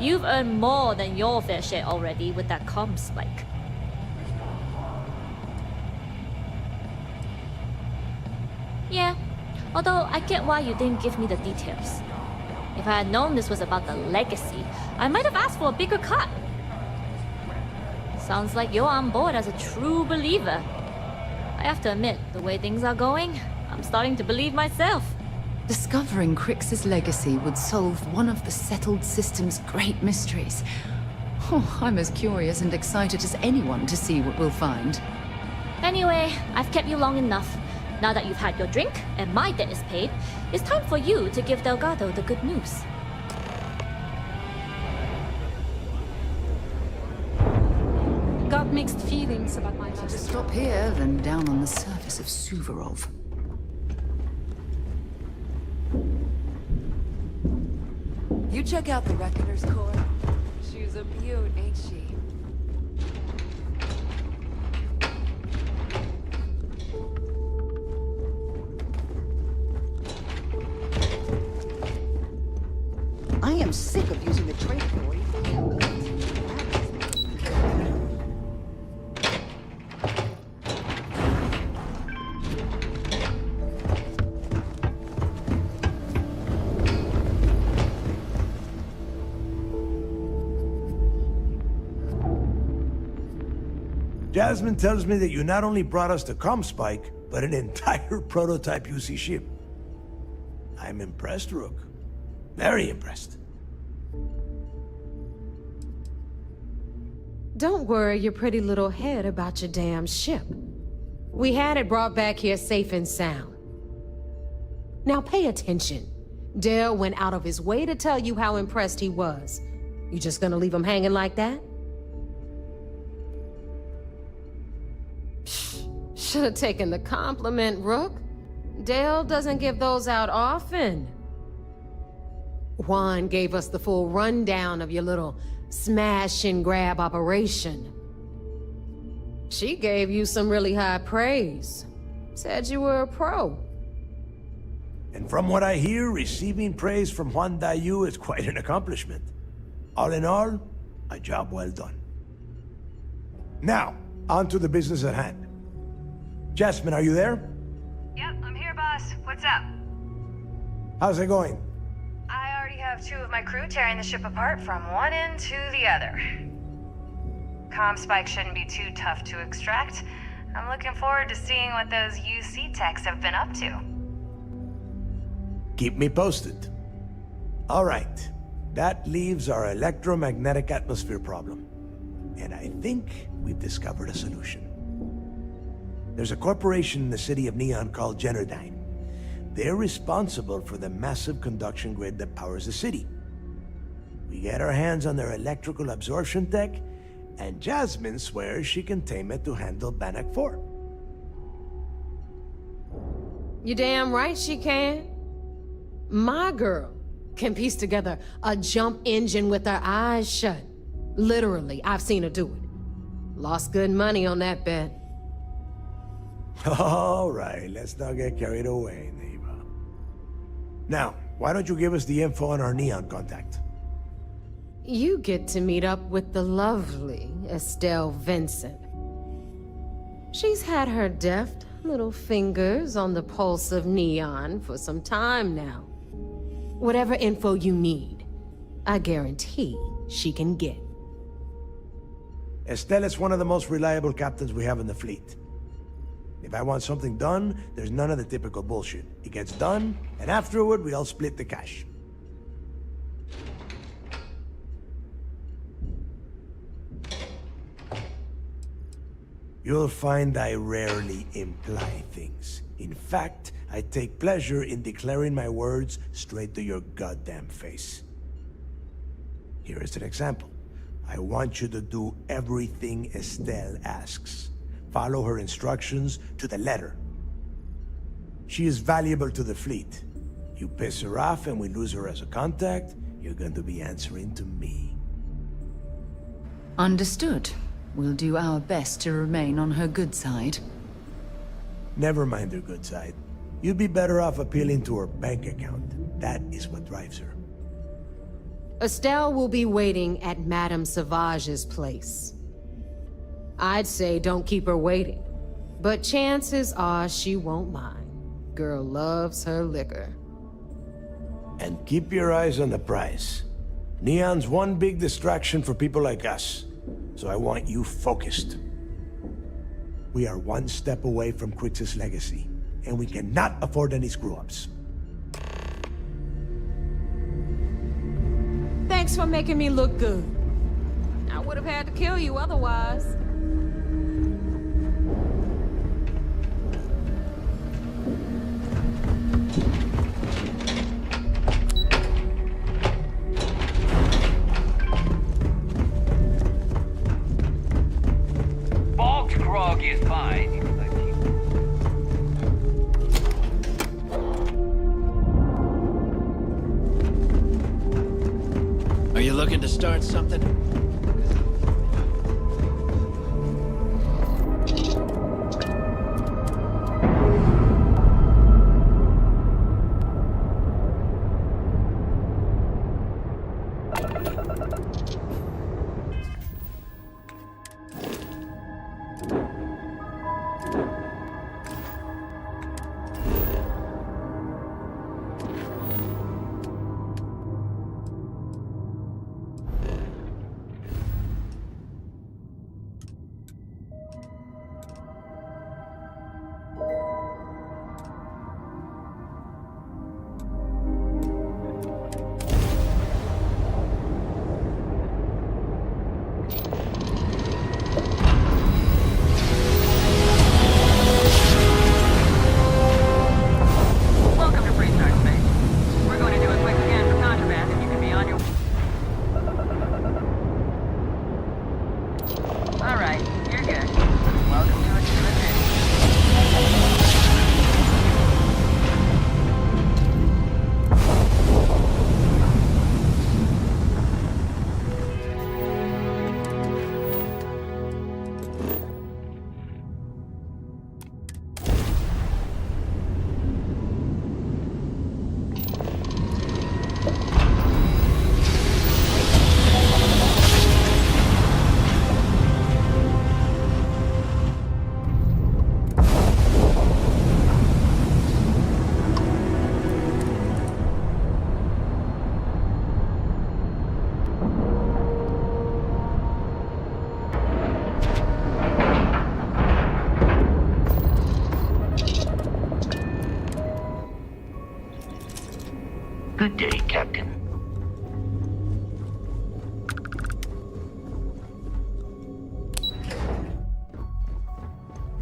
O: you've earned more than your fair share already with that comm spike. Yeah, although I get why you didn't give me the details. If I had known this was about the legacy, I might have asked for a bigger cut. Sounds like you're on board as a true believer. I have to admit, the way things are going, I'm starting to believe myself.
K: Discovering Crix's legacy would solve one of the settled system's great mysteries. Oh, I'm as curious and excited as anyone to see what we'll find.
O: Anyway, I've kept you long enough. Now that you've had your drink and my debt is paid, it's time for you to give Delgado the good news.
N: Got
D: got mixed feelings about my
K: To stop here, then down on the surface of Suvorov.
G: You check out the Reckoner's core. She's a beaut, ain't she?
A: I am sick of using the trade authority for handguns.
M: Jasmine tells me that you not only brought us the ComSpike, but an entire prototype UC ship. I'm impressed, Rook. Very impressed.
N: Don't worry your pretty little head about your damn ship. We had it brought back here safe and sound. Now pay attention. Dale went out of his way to tell you how impressed he was. You just gonna leave him hanging like that? Should have taken the compliment, Rook. Dale doesn't give those out often. Juan gave us the full rundown of your little smash and grab operation. She gave you some really high praise. Said you were a pro.
M: And from what I hear, receiving praise from Juan Dayu is quite an accomplishment. All in all, a job well done. Now, on to the business at hand. Jasmine, are you there?
P: Yep, I'm here, boss. What's up?
M: How's it going?
P: I already have 2 of my crew tearing the ship apart from one end to the other. ComSpike shouldn't be too tough to extract. I'm looking forward to seeing what those UC techs have been up to.
M: Keep me posted. All right. That leaves our electromagnetic atmosphere problem. And I think we've discovered a solution. There's a corporation in the city of Neon called Generdyne. They're responsible for the massive conduction grid that powers the city. We get our hands on their electrical absorption tech, and Jasmine swears she can tame it to handle Bannock 4.
N: You damn right she can. My girl can piece together a jump engine with her eyes shut. Literally, I've seen her do it. Lost good money on that bet.
M: All right, let's not get carried away, neighbor. Now, why don't you give us the info on our Neon contact?
N: You get to meet up with the lovely Estelle Vincent. She's had her deft little fingers on the pulse of Neon for some time now. Whatever info you need, I guarantee she can get.
M: Estelle is one of the most reliable captains we have in the fleet. If I want something done, there's none of the typical bullshit. It gets done, and afterward, we all split the cash. You'll find I rarely imply things. In fact, I take pleasure in declaring my words straight to your goddamn face. Here is an example. I want you to do everything Estelle asks. Follow her instructions to the letter. She is valuable to the fleet. You piss her off and we lose her as a contact, you're going to be answering to me.
K: Understood. We'll do our best to remain on her good side.
M: Never mind her good side. You'd be better off appealing to her bank account. That is what drives her.
N: Estelle will be waiting at Madame Savage's place. I'd say don't keep her waiting, but chances are she won't mind. Girl loves her liquor.
M: And keep your eyes on the prize. Neon's one big distraction for people like us, so I want you focused. We are one step away from Crix's legacy, and we cannot afford any screw-ups.
N: Thanks for making me look good. I would have had to kill you otherwise.
U: Looking to start something?
J: Good day, Captain.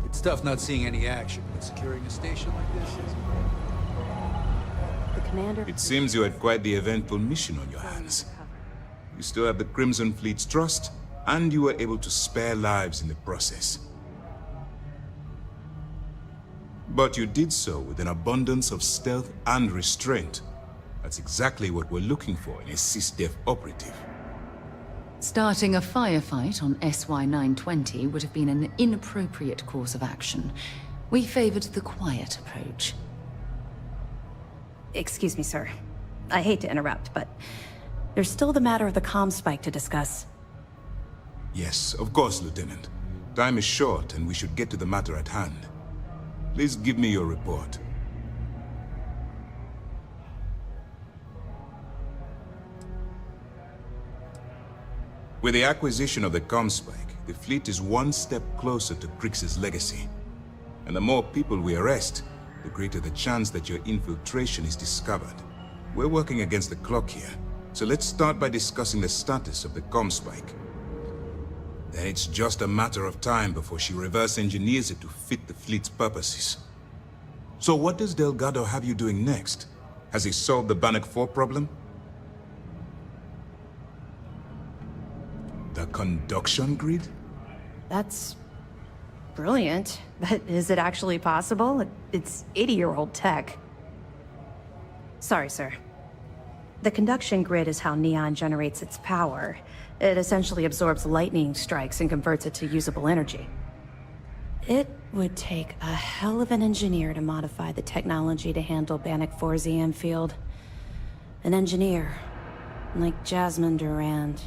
X: It's tough not seeing any action, but securing a station like this is...
I: The commander...
F: It seems you had quite the eventful mission on your hands. You still have the Crimson Fleet's trust, and you were able to spare lives in the process. But you did so with an abundance of stealth and restraint. That's exactly what we're looking for in a SysDef operative.
K: Starting a firefight on SY-920 would have been an inappropriate course of action. We favored the quiet approach.
I: Excuse me, sir. I hate to interrupt, but there's still the matter of the comm spike to discuss.
F: Yes, of course, Lieutenant. Time is short, and we should get to the matter at hand. Please give me your report. With the acquisition of the comm spike, the fleet is one step closer to Krix's legacy. And the more people we arrest, the greater the chance that your infiltration is discovered. We're working against the clock here, so let's start by discussing the status of the comm spike. Then it's just a matter of time before she reverse engineers it to fit the fleet's purposes. So what does Delgado have you doing next? Has he solved the Bannock 4 problem? The conduction grid?
I: That's brilliant, but is it actually possible? It's 80-year-old tech. Sorry, sir. The conduction grid is how Neon generates its power. It essentially absorbs lightning strikes and converts it to usable energy. It would take a hell of an engineer to modify the technology to handle Bannock 4's EM field. An engineer, like Jasmine Durand.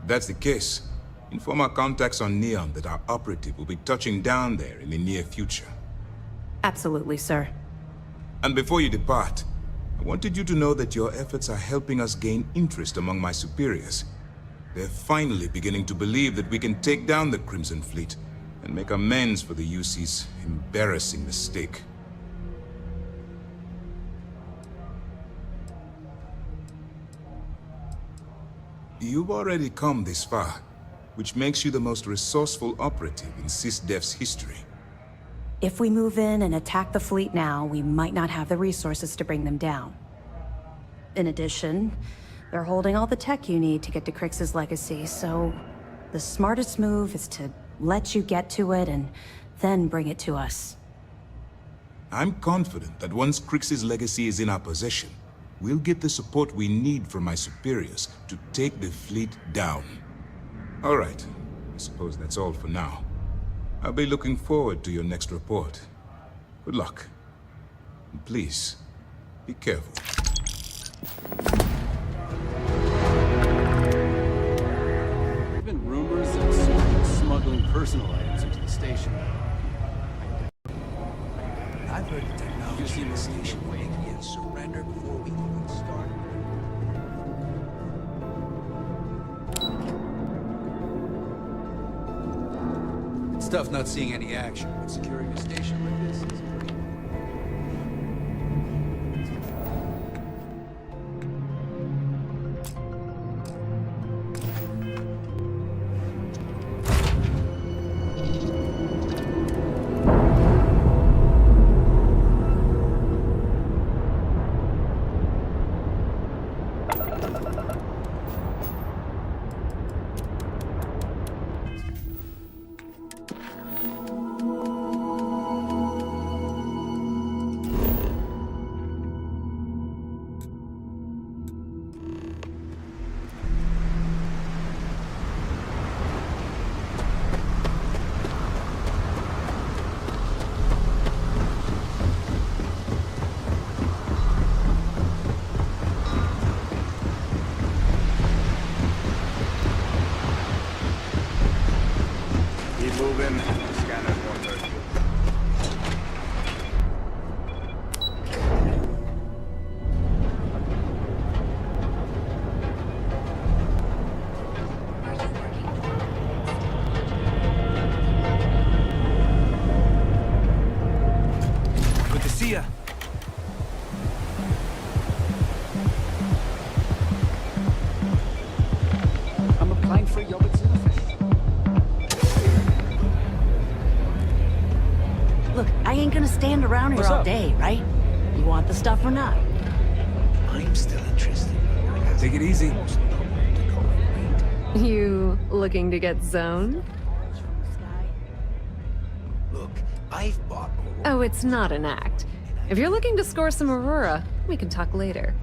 F: That's the case. Inform our contacts on Neon that our operative will be touching down there in the near future.
I: Absolutely, sir.
F: And before you depart, I wanted you to know that your efforts are helping us gain interest among my superiors. They're finally beginning to believe that we can take down the Crimson Fleet and make amends for the UC's embarrassing mistake. You've already come this far, which makes you the most resourceful operative in SysDef's history.
I: If we move in and attack the fleet now, we might not have the resources to bring them down. In addition, they're holding all the tech you need to get to Krix's legacy, so the smartest move is to let you get to it and then bring it to us.
F: I'm confident that once Krix's legacy is in our possession, we'll get the support we need from my superiors to take the fleet down. All right. I suppose that's all for now. I'll be looking forward to your next report. Good luck. And please, be careful.
E: There have been rumors of someone smuggling personal items into the station.
M: I've heard the technology in the station waiting to surrender before we even start.
X: It's tough not seeing any action, but securing a station like this is pretty...
Q: Moving. Scanner 130.
M: Good to see ya.
X: I'm applying for a job at
V: Look, I ain't gonna stand around here all day, right? You want the stuff or not?
M: I'm still interested. Take it easy.
N: You looking to get zoned?
M: Look, I've bought
N: Oh, it's not an act. If you're looking to score some Aurora, we can talk later.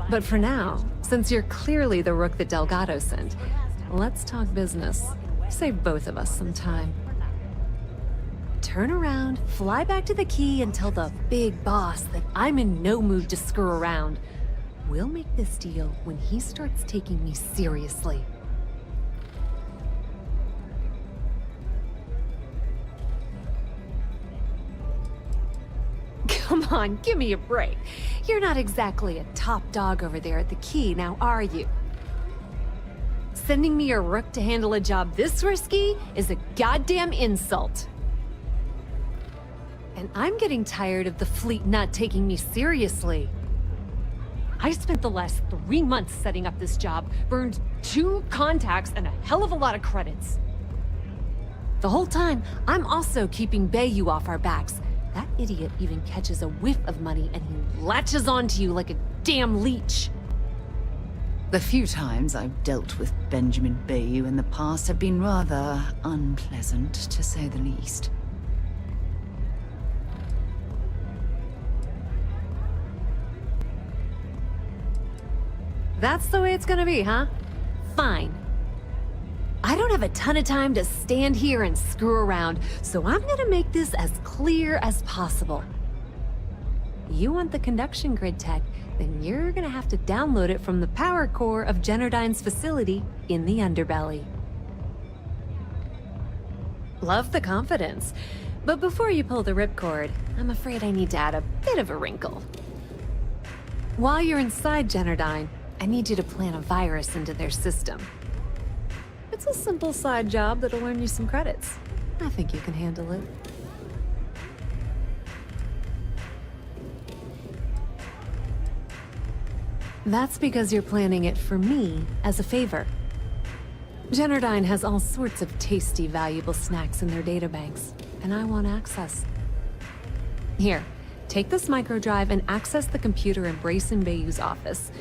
N: But for now, since you're clearly the rook that Delgado sent, let's talk business. Save both of us some time. Turn around, fly back to the key, and tell the big boss that I'm in no mood to screw around. We'll make this deal when he starts taking me seriously. Come on, give me a break. You're not exactly a top dog over there at the key, now are you? Sending me a rook to handle a job this risky is a goddamn insult. And I'm getting tired of the fleet not taking me seriously. I spent the last 3 months setting up this job, burned 2 contacts and a hell of a lot of credits. The whole time, I'm also keeping Bayou off our backs. That idiot even catches a whiff of money and he latches onto you like a damn leech.
K: The few times I've dealt with Benjamin Bayou in the past have been rather unpleasant, to say the least.
N: That's the way it's gonna be, huh? Fine. I don't have a ton of time to stand here and screw around, so I'm gonna make this as clear as possible. You want the conduction grid tech, then you're gonna have to download it from the power core of Generdyne's facility in the underbelly. Love the confidence, but before you pull the ripcord, I'm afraid I need to add a bit of a wrinkle. While you're inside Generdyne, I need you to plant a virus into their system. It's a simple side job that'll earn you some credits. I think you can handle it. That's because you're planning it for me as a favor. Generdyne has all sorts of tasty, valuable snacks in their databanks, and I want access. Here, take this microdrive and access the computer in Brayson Bayou's office.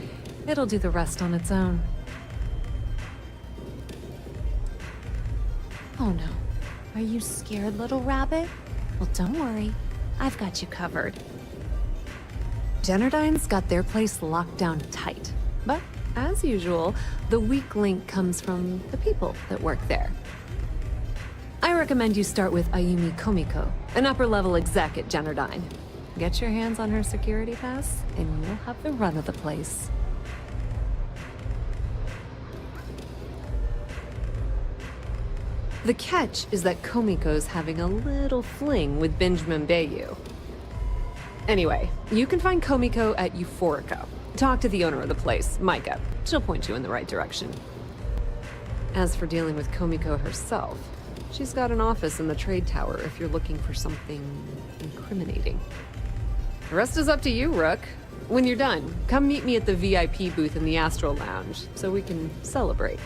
N: It'll do the rest on its own. Oh no. Are you scared, little rabbit? Well, don't worry. I've got you covered.
B: Generdyne's got their place locked down tight. But, as usual, the weak link comes from the people that work there. I recommend you start with Ayumi Komiko, an upper-level exec at Generdyne. Get your hands on her security pass, and you'll have the run of the place. The catch is that Komiko's having a little fling with Benjamin Bayou. Anyway, you can find Komiko at Euphorica. Talk to the owner of the place, Micah. She'll point you in the right direction. As for dealing with Komiko herself, she's got an office in the trade tower if you're looking for something incriminating. The rest is up to you, Rook. When you're done, come meet me at the VIP booth in the Astral Lounge so we can celebrate.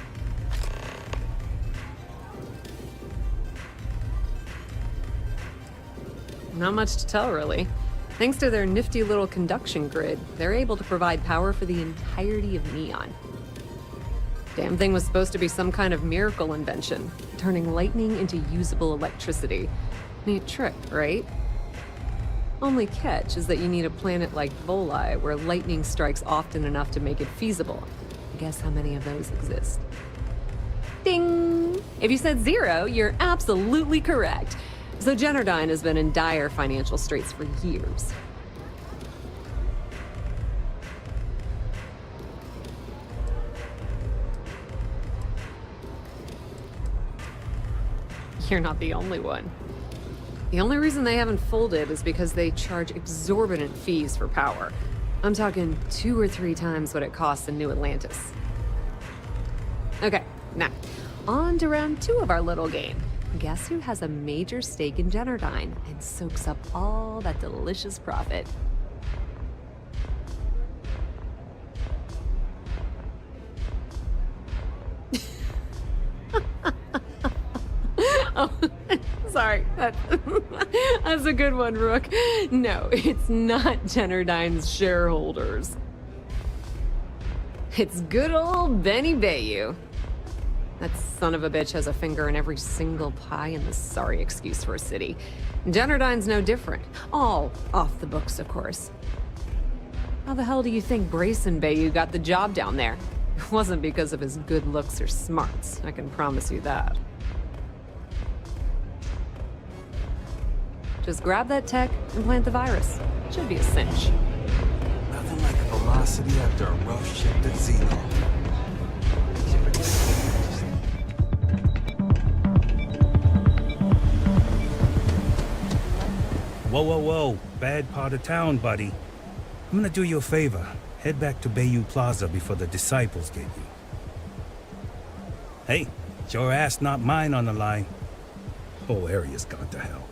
B: Not much to tell, really. Thanks to their nifty little conduction grid, they're able to provide power for the entirety of Neon. Damn thing was supposed to be some kind of miracle invention, turning lightning into usable electricity. Neat trick, right? Only catch is that you need a planet like Voli, where lightning strikes often enough to make it feasible. Guess how many of those exist? Ding! If you said 0, you're absolutely correct. So Generdyne has been in dire financial straits for years. You're not the only one. The only reason they haven't folded is because they charge exorbitant fees for power. I'm talking 2 or 3 times what it costs in New Atlantis. Okay, now, on to round 2 of our little game. Guess who has a major stake in Generdyne and soaks up all that delicious profit? Oh, sorry. That's a good one, Rook. No, it's not Generdyne's shareholders. It's good old Benny Bayou. That son of a bitch has a finger in every single pie in the sorry excuse for a city. Generdyne's no different. All off the books, of course. How the hell do you think Brayson Bayou got the job down there? It wasn't because of his good looks or smarts, I can promise you that. Just grab that tech and plant the virus. Should be a cinch.
R: Nothing like velocity after a rough shift at Xeno.
T: Whoa, whoa, whoa. Bad part of town, buddy. I'm gonna do you a favor. Head back to Bayou Plaza before the Disciples get you. Hey, it's your ass, not mine on the line. Whole area's gone to hell.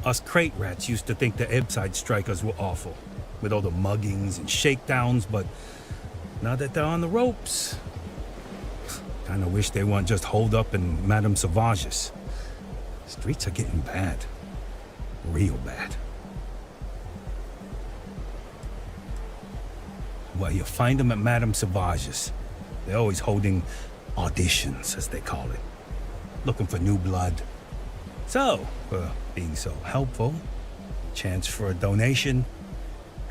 T: Us crate rats used to think the Ebbside strikers were awful, with all the muggings and shakedowns, but now that they're on the ropes, kinda wish they weren't just holed up in Madame Sauvage's. Streets are getting bad. Real bad. Well, you find them at Madame Sauvage's. They're always holding auditions, as they call it. Looking for new blood. So, being so helpful, chance for a donation.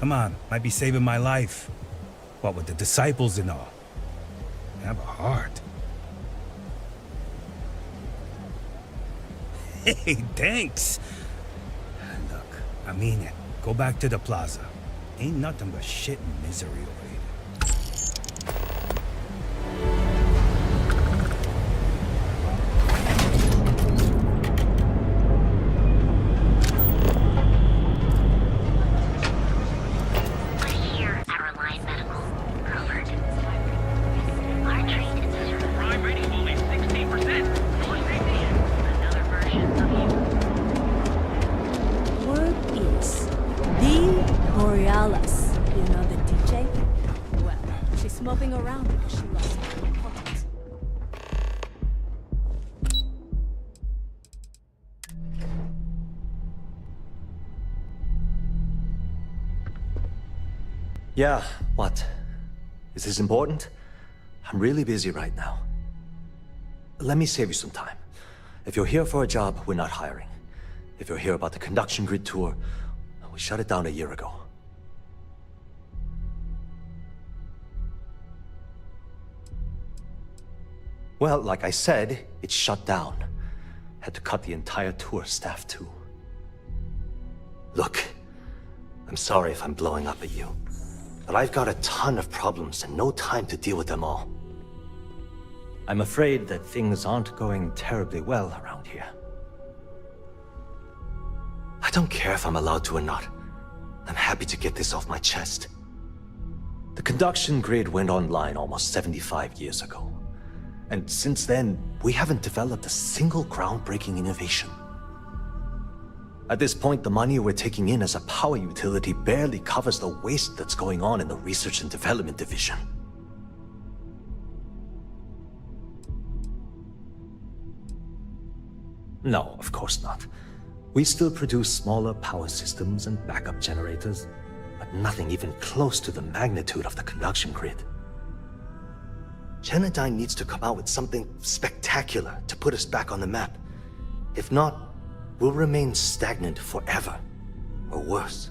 T: Come on, might be saving my life. What with the Disciples and all. Have a heart. Hey, thanks. Look, I mean it. Go back to the plaza. Ain't nothing but shit and misery over here.
W: Yeah, what? Is this important? I'm really busy right now. Let me save you some time. If you're here for a job, we're not hiring. If you're here about the conduction grid tour, we shut it down a year ago. Well, like I said, it's shut down. Had to cut the entire tour staff too. Look, I'm sorry if I'm blowing up at you, but I've got a ton of problems and no time to deal with them all. I'm afraid that things aren't going terribly well around here. I don't care if I'm allowed to or not. I'm happy to get this off my chest. The conduction grid went online almost 75 years ago. And since then, we haven't developed a single groundbreaking innovation. At this point, the money we're taking in as a power utility barely covers the waste that's going on in the research and development division. No, of course not. We still produce smaller power systems and backup generators, but nothing even close to the magnitude of the conduction grid. Genodyne needs to come out with something spectacular to put us back on the map. If not, we'll remain stagnant forever, or worse.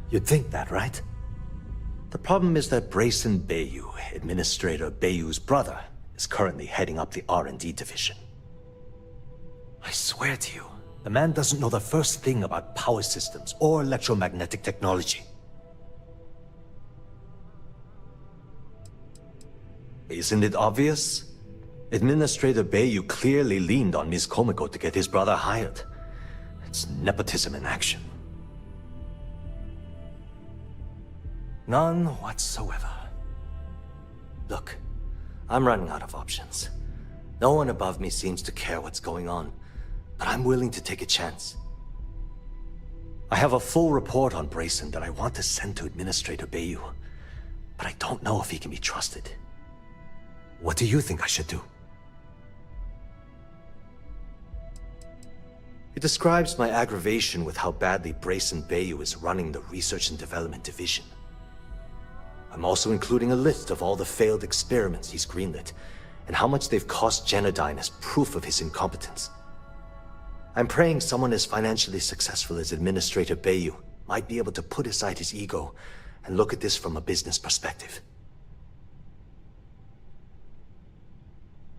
W: You'd think that, right? The problem is that Brayson Bayou, Administrator Bayou's brother, is currently heading up the R&D division. I swear to you, the man doesn't know the first thing about power systems or electromagnetic technology. Isn't it obvious? Administrator Bayou clearly leaned on Ms. Komiko to get his brother hired. It's nepotism in action. None whatsoever. Look, I'm running out of options. No one above me seems to care what's going on, but I'm willing to take a chance. I have a full report on Brayson that I want to send to Administrator Bayou, but I don't know if he can be trusted. What do you think I should do? It describes my aggravation with how badly Brayson Bayou is running the Research and Development Division. I'm also including a list of all the failed experiments he's greenlit, and how much they've cost Genodyne as proof of his incompetence. I'm praying someone as financially successful as Administrator Bayou might be able to put aside his ego and look at this from a business perspective.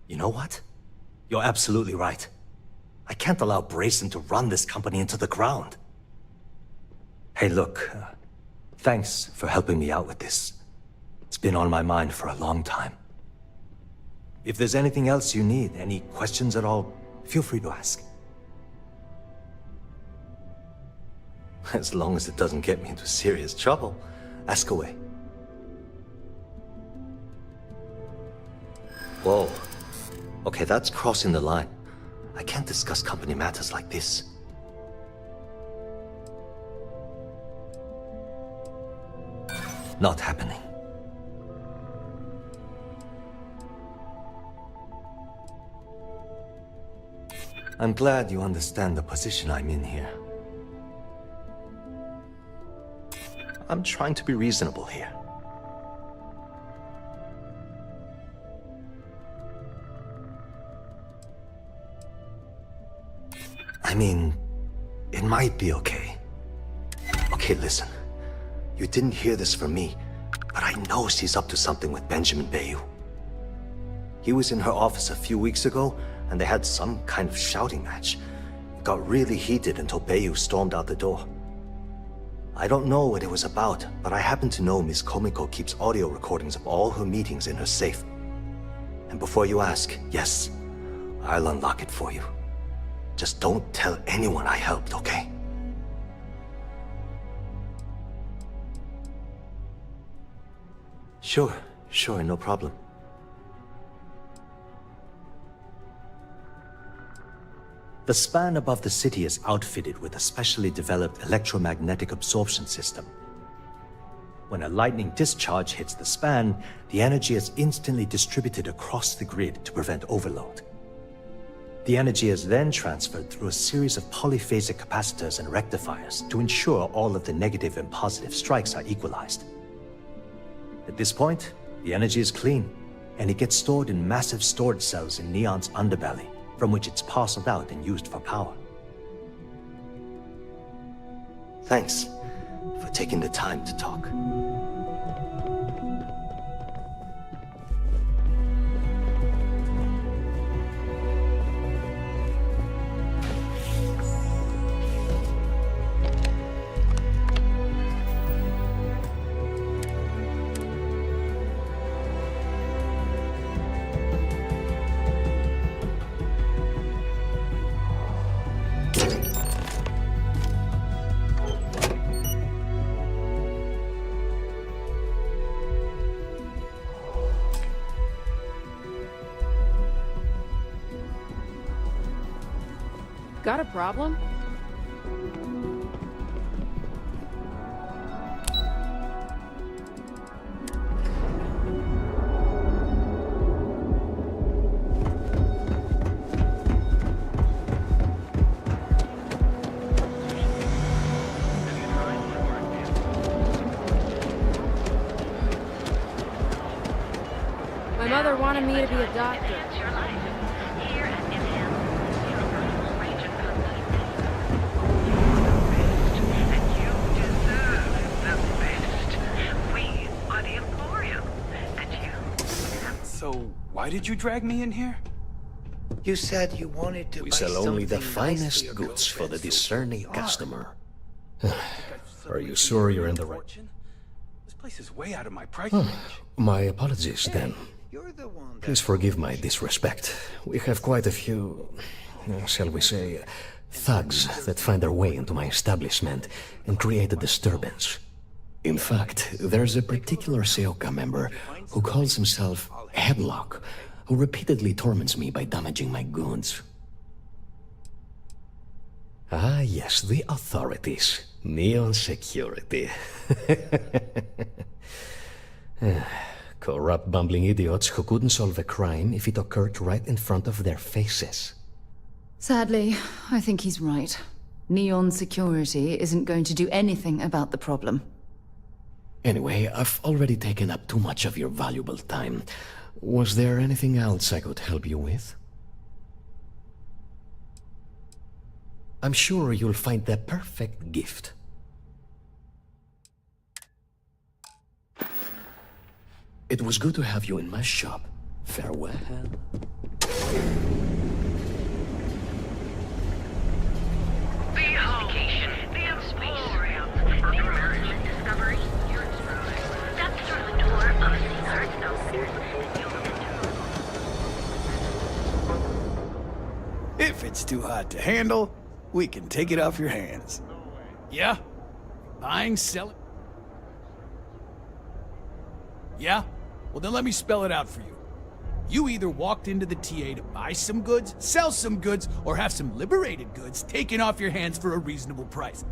W: You know what? You're absolutely right. I can't allow Brayson to run this company into the ground. Hey, look, thanks for helping me out with this. It's been on my mind for a long time. If there's anything else you need, any questions at all, feel free to ask. As long as it doesn't get me into serious trouble, ask away. Whoa. Okay, that's crossing the line. I can't discuss company matters like this. Not happening. I'm glad you understand the position I'm in here. I'm trying to be reasonable here. I mean, it might be okay. Okay, listen. You didn't hear this from me, but I know she's up to something with Benjamin Bayou. He was in her office a few weeks ago, and they had some kind of shouting match. It got really heated until Bayou stormed out the door. I don't know what it was about, but I happen to know Ms. Komiko keeps audio recordings of all her meetings in her safe. And before you ask, yes, I'll unlock it for you. Just don't tell anyone I helped, okay? Sure, no problem. The span above the city is outfitted with a specially developed electromagnetic absorption system. When a lightning discharge hits the span, the energy is instantly distributed across the grid to prevent overload. The energy is then transferred through a series of polyphasic capacitors and rectifiers to ensure all of the negative and positive strikes are equalized. At this point, the energy is clean, and it gets stored in massive storage cells in Neon's underbelly, from which it's parceled out and used for power. Thanks. for taking the time to talk.
B: Got a problem? My mother wanted me to be a doctor.
R: So, why did you drag me in here?
W: You said you wanted to
C: We
W: buy
C: sell only the
W: something nice
C: finest
W: your
C: goods for the
W: girlfriend, so
C: discerning
W: you are.
C: customer. Are you sure you're in the right?
R: This place is way out of my price range.
C: My apologies, then.
W: You're the one that...
C: Please forgive my disrespect. We have quite a few, shall we say, thugs that find their way into my establishment and create a disturbance. In fact, there's a particular Seoka member who calls himself Headlock, who repeatedly torments me by damaging my goods. Ah, yes, the authorities. Neon security. Corrupt, bumbling idiots who couldn't solve a crime if it occurred right in front of their faces.
K: Sadly, I think he's right. Neon security isn't going to do anything about the problem.
C: Anyway, I've already taken up too much of your valuable time. Was there anything else I could help you with? I'm sure you'll find the perfect gift. It was good to have you in my shop. Farewell.
R: If it's too hot to handle, we can take it off your hands. Yeah? Buying, selling? Yeah? Well, then let me spell it out for you. You either walked into the TA to buy some goods, sell some goods, or have some liberated goods taken off your hands for a reasonable price.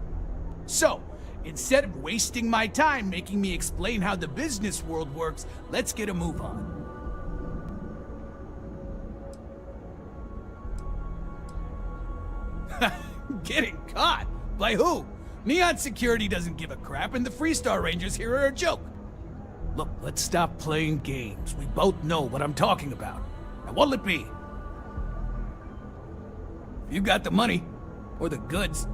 R: So, instead of wasting my time making me explain how the business world works, let's get a move on. Getting caught? By who? Neon Security doesn't give a crap, and the Freestar Rangers here are a joke. Look, let's stop playing games. We both know what I'm talking about. Now, what'll it be? You got the money, or the goods.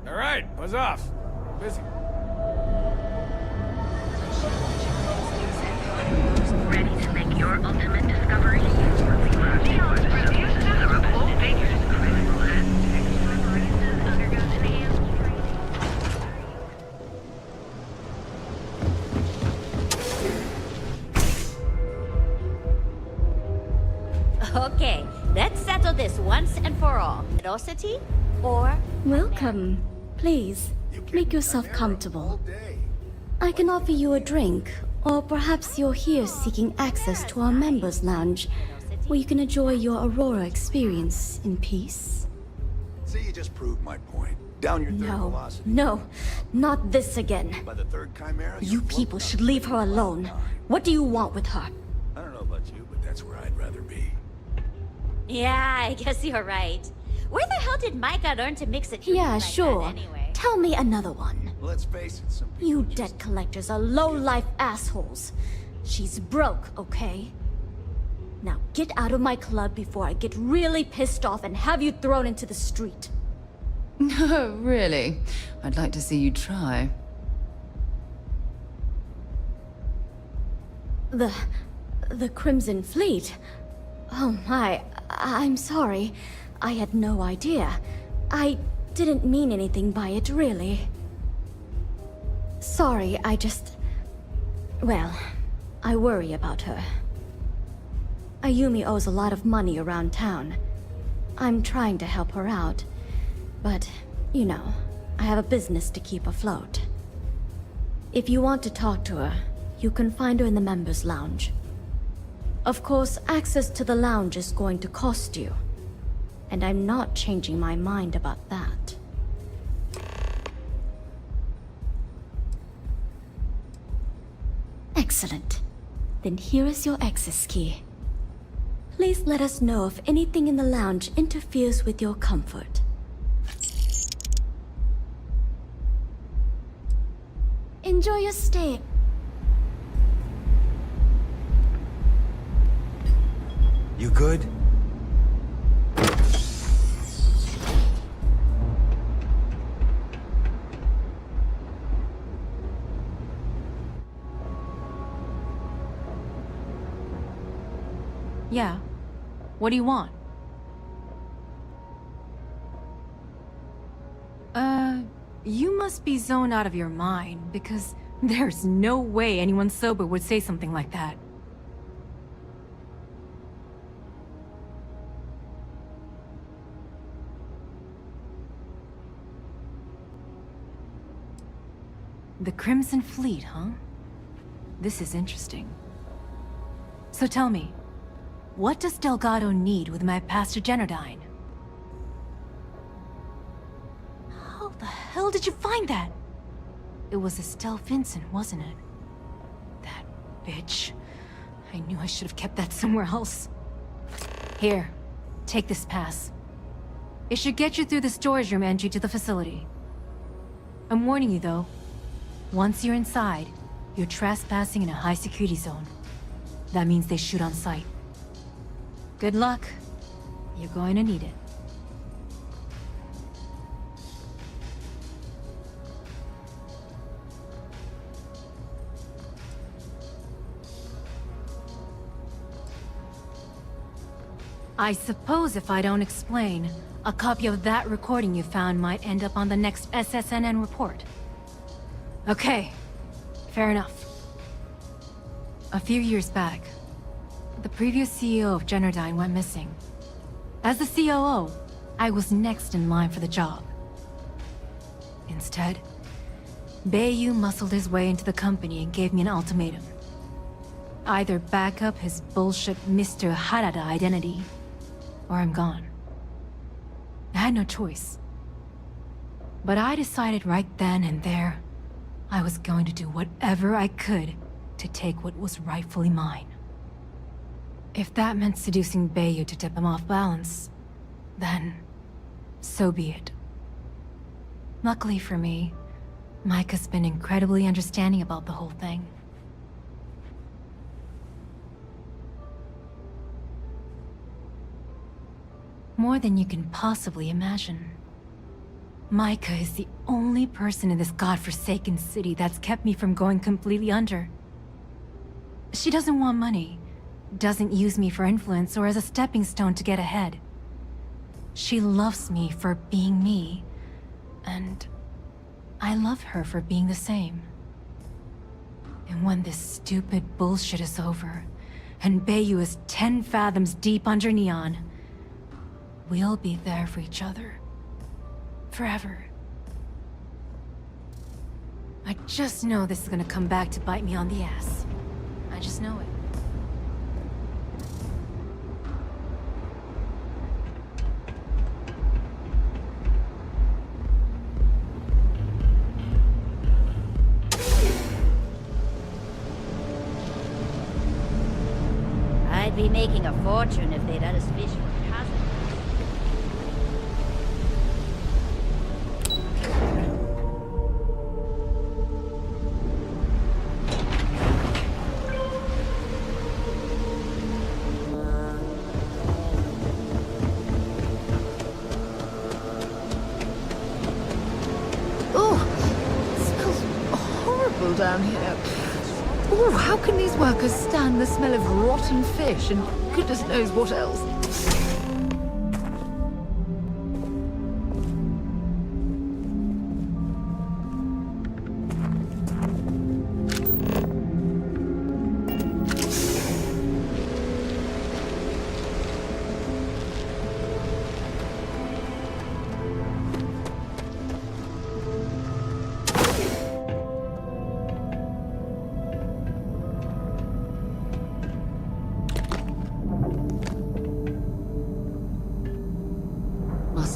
R: All right, buzz off. Busy.
J: Ready to make your ultimate discovery? Neon's produced a report figures critical aspects races undergo
H: Okay, let's settle this once and for all. Velocity or...
L: Welcome. Please, make yourself comfortable. I can offer you a drink, or perhaps you're here seeking access to our members' lounge, where you can enjoy your Aurora experience in peace.
M: See, you just proved my point. Down your third velocity.
L: No, not this again.
M: By the third chimera,
L: You people should leave her alone. What do you want with her?
M: I don't know about you, but that's where I'd rather be.
H: Yeah, I guess you're right. Where the hell did Micah learn to mix it
L: Yeah,
H: like
L: sure.
H: that anyway?
L: Tell me another one.
M: Well, let's face it, some people
L: You debt collectors are low-life assholes. She's broke, okay? Now get out of my club before I get really pissed off and have you thrown into the street.
K: Really? I'd like to see you try.
L: The Crimson Fleet? Oh my, I'm sorry. I had no idea. I didn't mean anything by it, really. Sorry, I just... Well, I worry about her. Ayumi owes a lot of money around town. I'm trying to help her out. But, you know, I have a business to keep afloat. If you want to talk to her, you can find her in the members' lounge. Of course, access to the lounge is going to cost you. And I'm not changing my mind about that. Excellent. Then here is your access key. Please let us know if anything in the lounge interferes with your comfort. Enjoy your stay.
W: You good?
D: Yeah. What do you want? You must be zoned out of your mind, because there's no way anyone sober would say something like that. The Crimson Fleet, huh? This is interesting. So tell me, what does Delgado need with my Pastor Generdyne? How the hell did you find that? It was Estelle Vincent, wasn't it? That bitch. I knew I should have kept that somewhere else. Here, take this pass. It should get you through the storage room entry to the facility. I'm warning you though, once you're inside, you're trespassing in a high security zone. That means they shoot on sight. Good luck. You're going to need it. I suppose if I don't explain, a copy of that recording you found might end up on the next SSNN report. Okay, fair enough. A few years back, the previous CEO of Generdyne went missing. As the COO, I was next in line for the job. Instead, Bayu muscled his way into the company and gave me an ultimatum. Either back up his bullshit Mr. Harada identity, or I'm gone. I had no choice. But I decided right then and there, I was going to do whatever I could to take what was rightfully mine. If that meant seducing Bayu to tip him off balance, then so be it. Luckily for me, Micah's been incredibly understanding about the whole thing. More than you can possibly imagine. Micah is the only person in this godforsaken city that's kept me from going completely under. She doesn't want money, doesn't use me for influence or as a stepping stone to get ahead. She loves me for being me, and I love her for being the same. And when this stupid bullshit is over, and Bayu is 10 fathoms deep under Neon, we'll be there for each other. Forever. I just know this is gonna come back to bite me on the ass. I just know it.
H: making a fortune if they'd let us fish for cousins.
K: Down here. Oh, how can these workers stand the smell of rotten fish and goodness knows what else?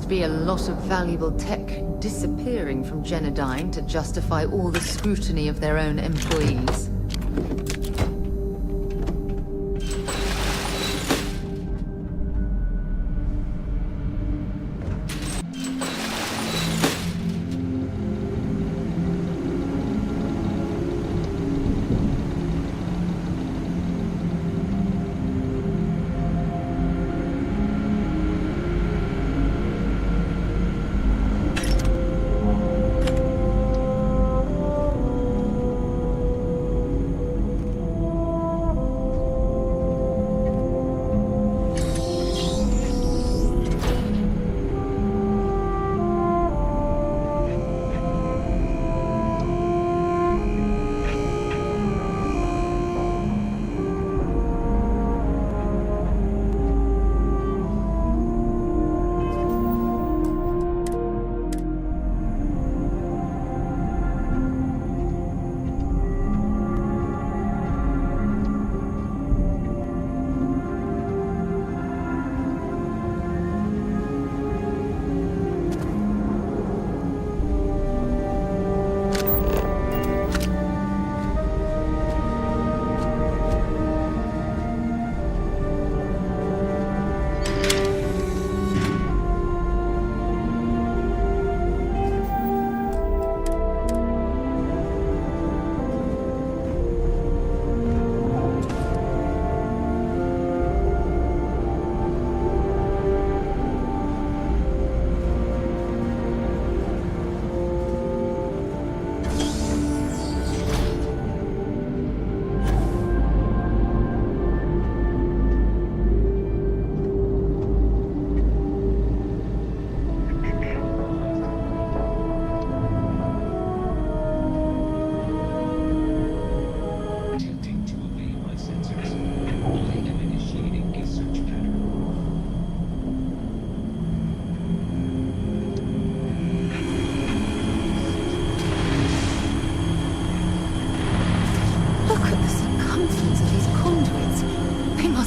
K: Be a lot of valuable tech disappearing from Genodyne to justify all the scrutiny of their own employees.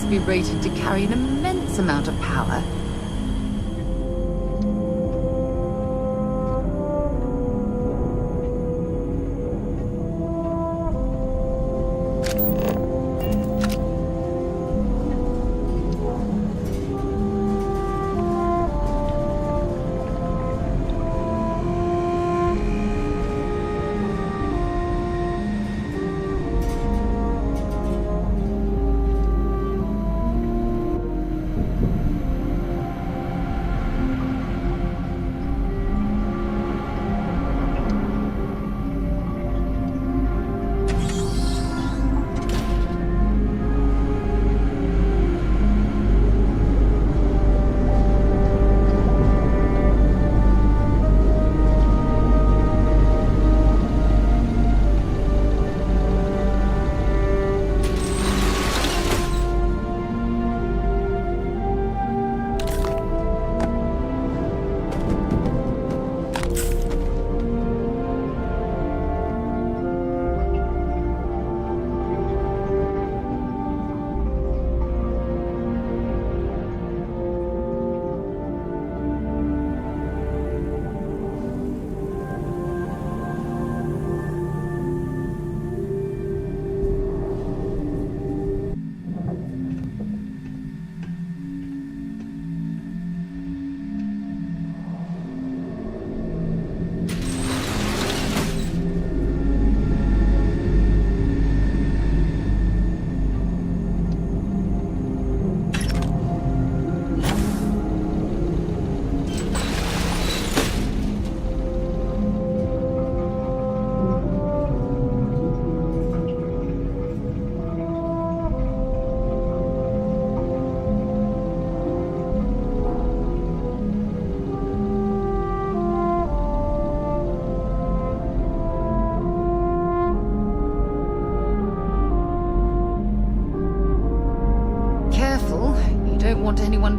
K: Be rated to carry an immense amount of power.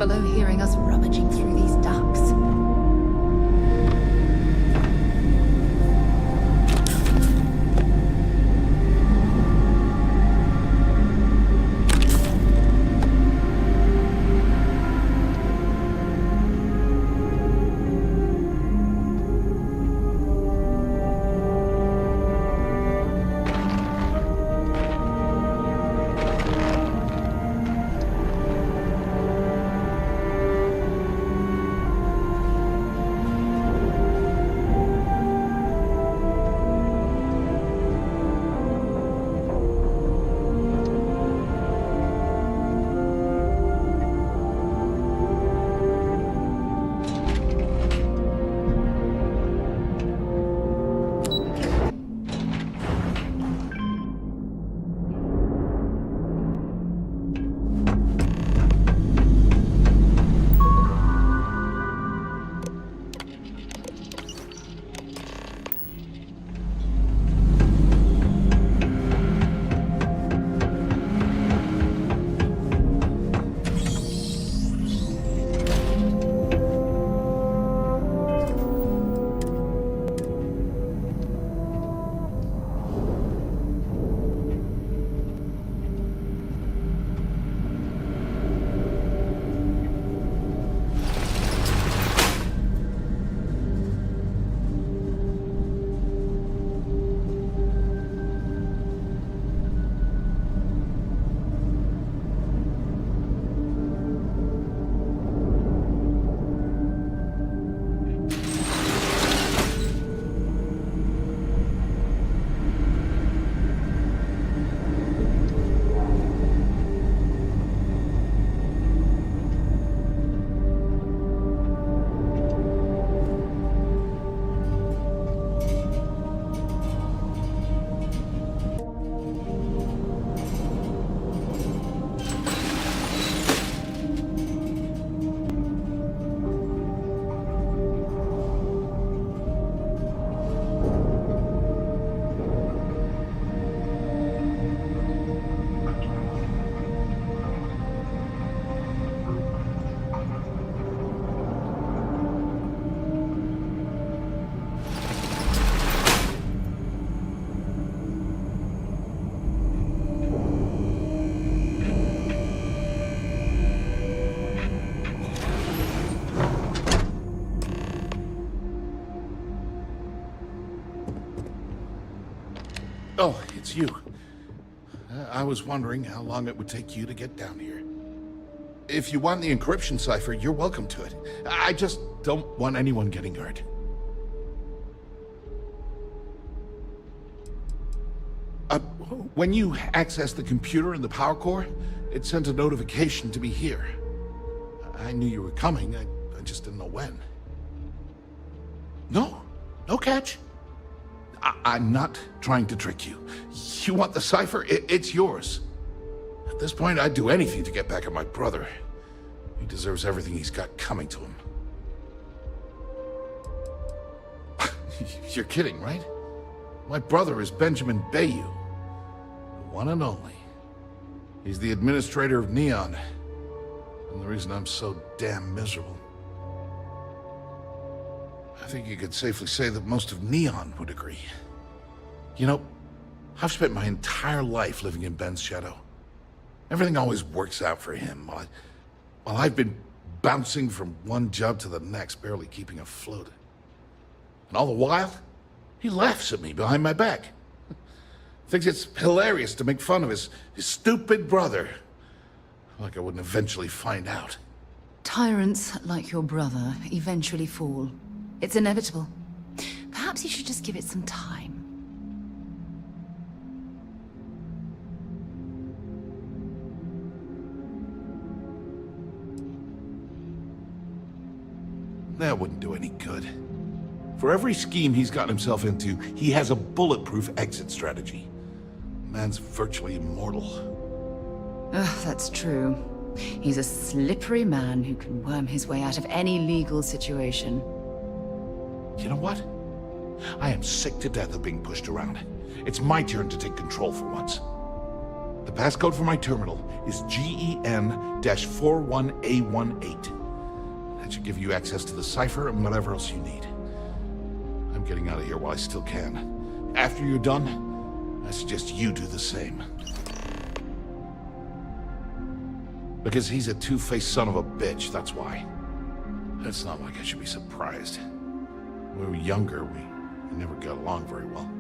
K: below hearing us rummaging through these ducks.
A: Oh, it's you. I was wondering how long it would take you to get down here. If you want the encryption cipher, you're welcome to it. I just don't want anyone getting hurt. When you access the computer in the power core, it sends a notification to be here. I knew you were coming, I just didn't know when. No catch. I'm not trying to trick you. You want the cipher? It's yours. At this point, I'd do anything to get back at my brother. He deserves everything he's got coming to him. You're kidding, right? My brother is Benjamin Bayou. The one and only. He's the administrator of Neon. And the reason I'm so damn miserable. I think you could safely say that most of Neon would agree. You know, I've spent my entire life living in Ben's shadow. Everything always works out for him, while I've been bouncing from one job to the next, barely keeping afloat. And all the while, he laughs at me behind my back. Thinks it's hilarious to make fun of his stupid brother. Like I wouldn't eventually find out.
K: Tyrants like your brother eventually fall. It's inevitable. Perhaps you should just give it some time.
A: That wouldn't do any good. For every scheme he's gotten himself into, he has a bulletproof exit strategy. Man's virtually immortal.
K: Ugh, that's true. He's a slippery man who can worm his way out of any legal situation.
A: You know what? I am sick to death of being pushed around. It's my turn to take control for once. The passcode for my terminal is GEN-41A18. That should give you access to the cipher and whatever else you need. I'm getting out of here while I still can. After you're done, I suggest you do the same. Because he's a two-faced son of a bitch, that's why. It's not like I should be surprised. When we were younger, we never got along very well.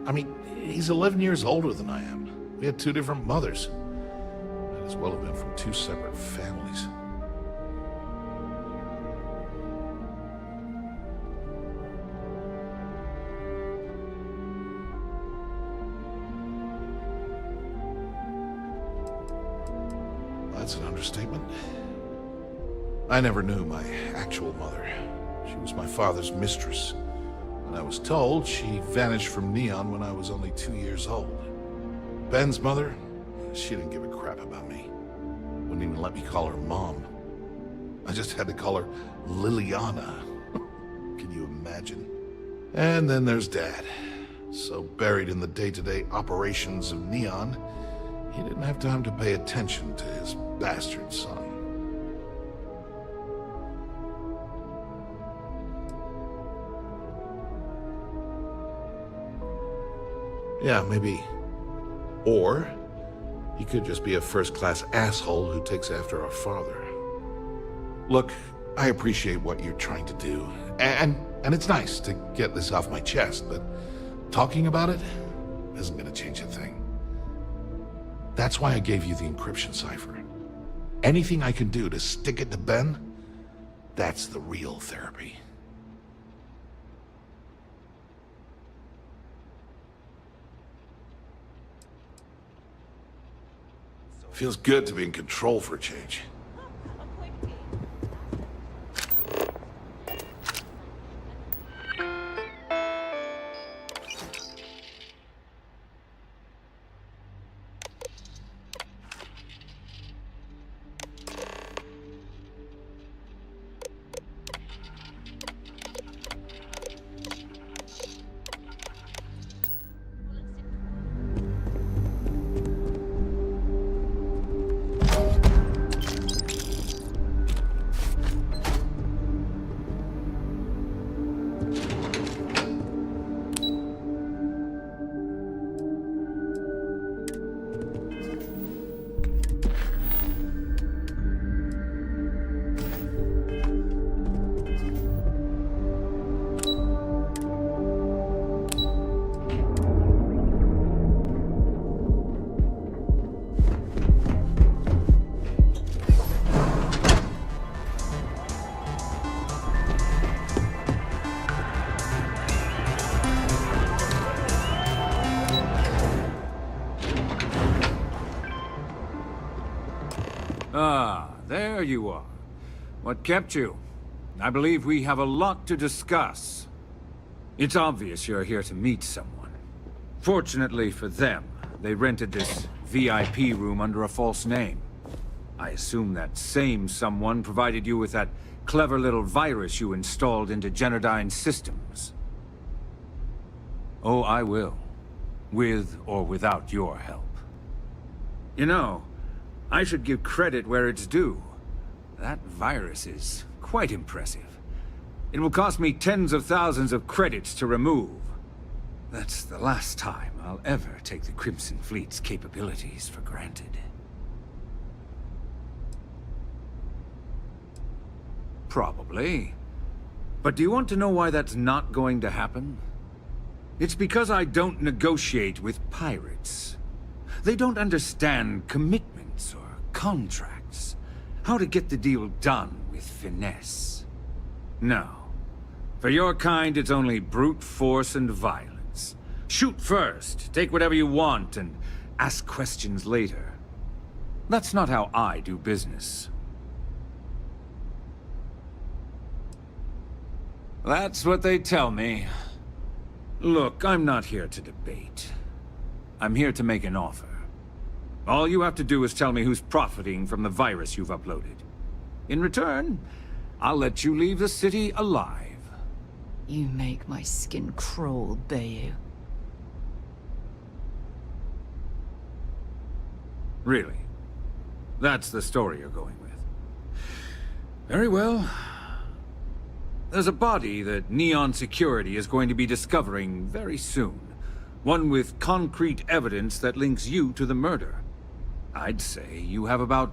A: I mean, he's 11 years older than I am. We had two different mothers. Might as well have been from two separate families. That's an understatement. I never knew my actual mother. She was my father's mistress. And I was told she vanished from Neon when I was only 2 years old. Ben's mother, she didn't give a crap about me. Wouldn't even let me call her Mom. I just had to call her Liliana. Can you imagine? And then there's Dad. So buried in the day-to-day operations of Neon, he didn't have time to pay attention to his bastard son. Yeah, maybe. Or he could just be a first-class asshole who takes after our father. Look, I appreciate what you're trying to do, and it's nice to get this off my chest, but talking about it isn't gonna change a thing. That's why I gave you the encryption cipher. Anything I can do to stick it to Ben, that's the real therapy. Feels good to be in control for a change.
G: Ah, there you are. What kept you? I believe we have a lot to discuss. It's obvious you're here to meet someone. Fortunately for them, they rented this VIP room under a false name. I assume that same someone provided you with that clever little virus you installed into Genodyne's systems. Oh, I will. With or without your help. You know, I should give credit where it's due. That virus is quite impressive. It will cost me tens of thousands of credits to remove. That's the last time I'll ever take the Crimson Fleet's capabilities for granted. Probably. But do you want to know why that's not going to happen? It's because I don't negotiate with pirates. They don't understand commitments or contracts. How to get the deal done with finesse. No. For your kind, it's only brute force and violence. Shoot first, take whatever you want, and ask questions later. That's not how I do business. That's what they tell me. Look, I'm not here to debate. I'm here to make an offer. All you have to do is tell me who's profiting from the virus you've uploaded. In return, I'll let you leave the city alive.
K: You make my skin crawl, Bayou.
G: Really? That's the story you're going with. Very well. There's a body that Neon Security is going to be discovering very soon. One with concrete evidence that links you to the murder. I'd say you have about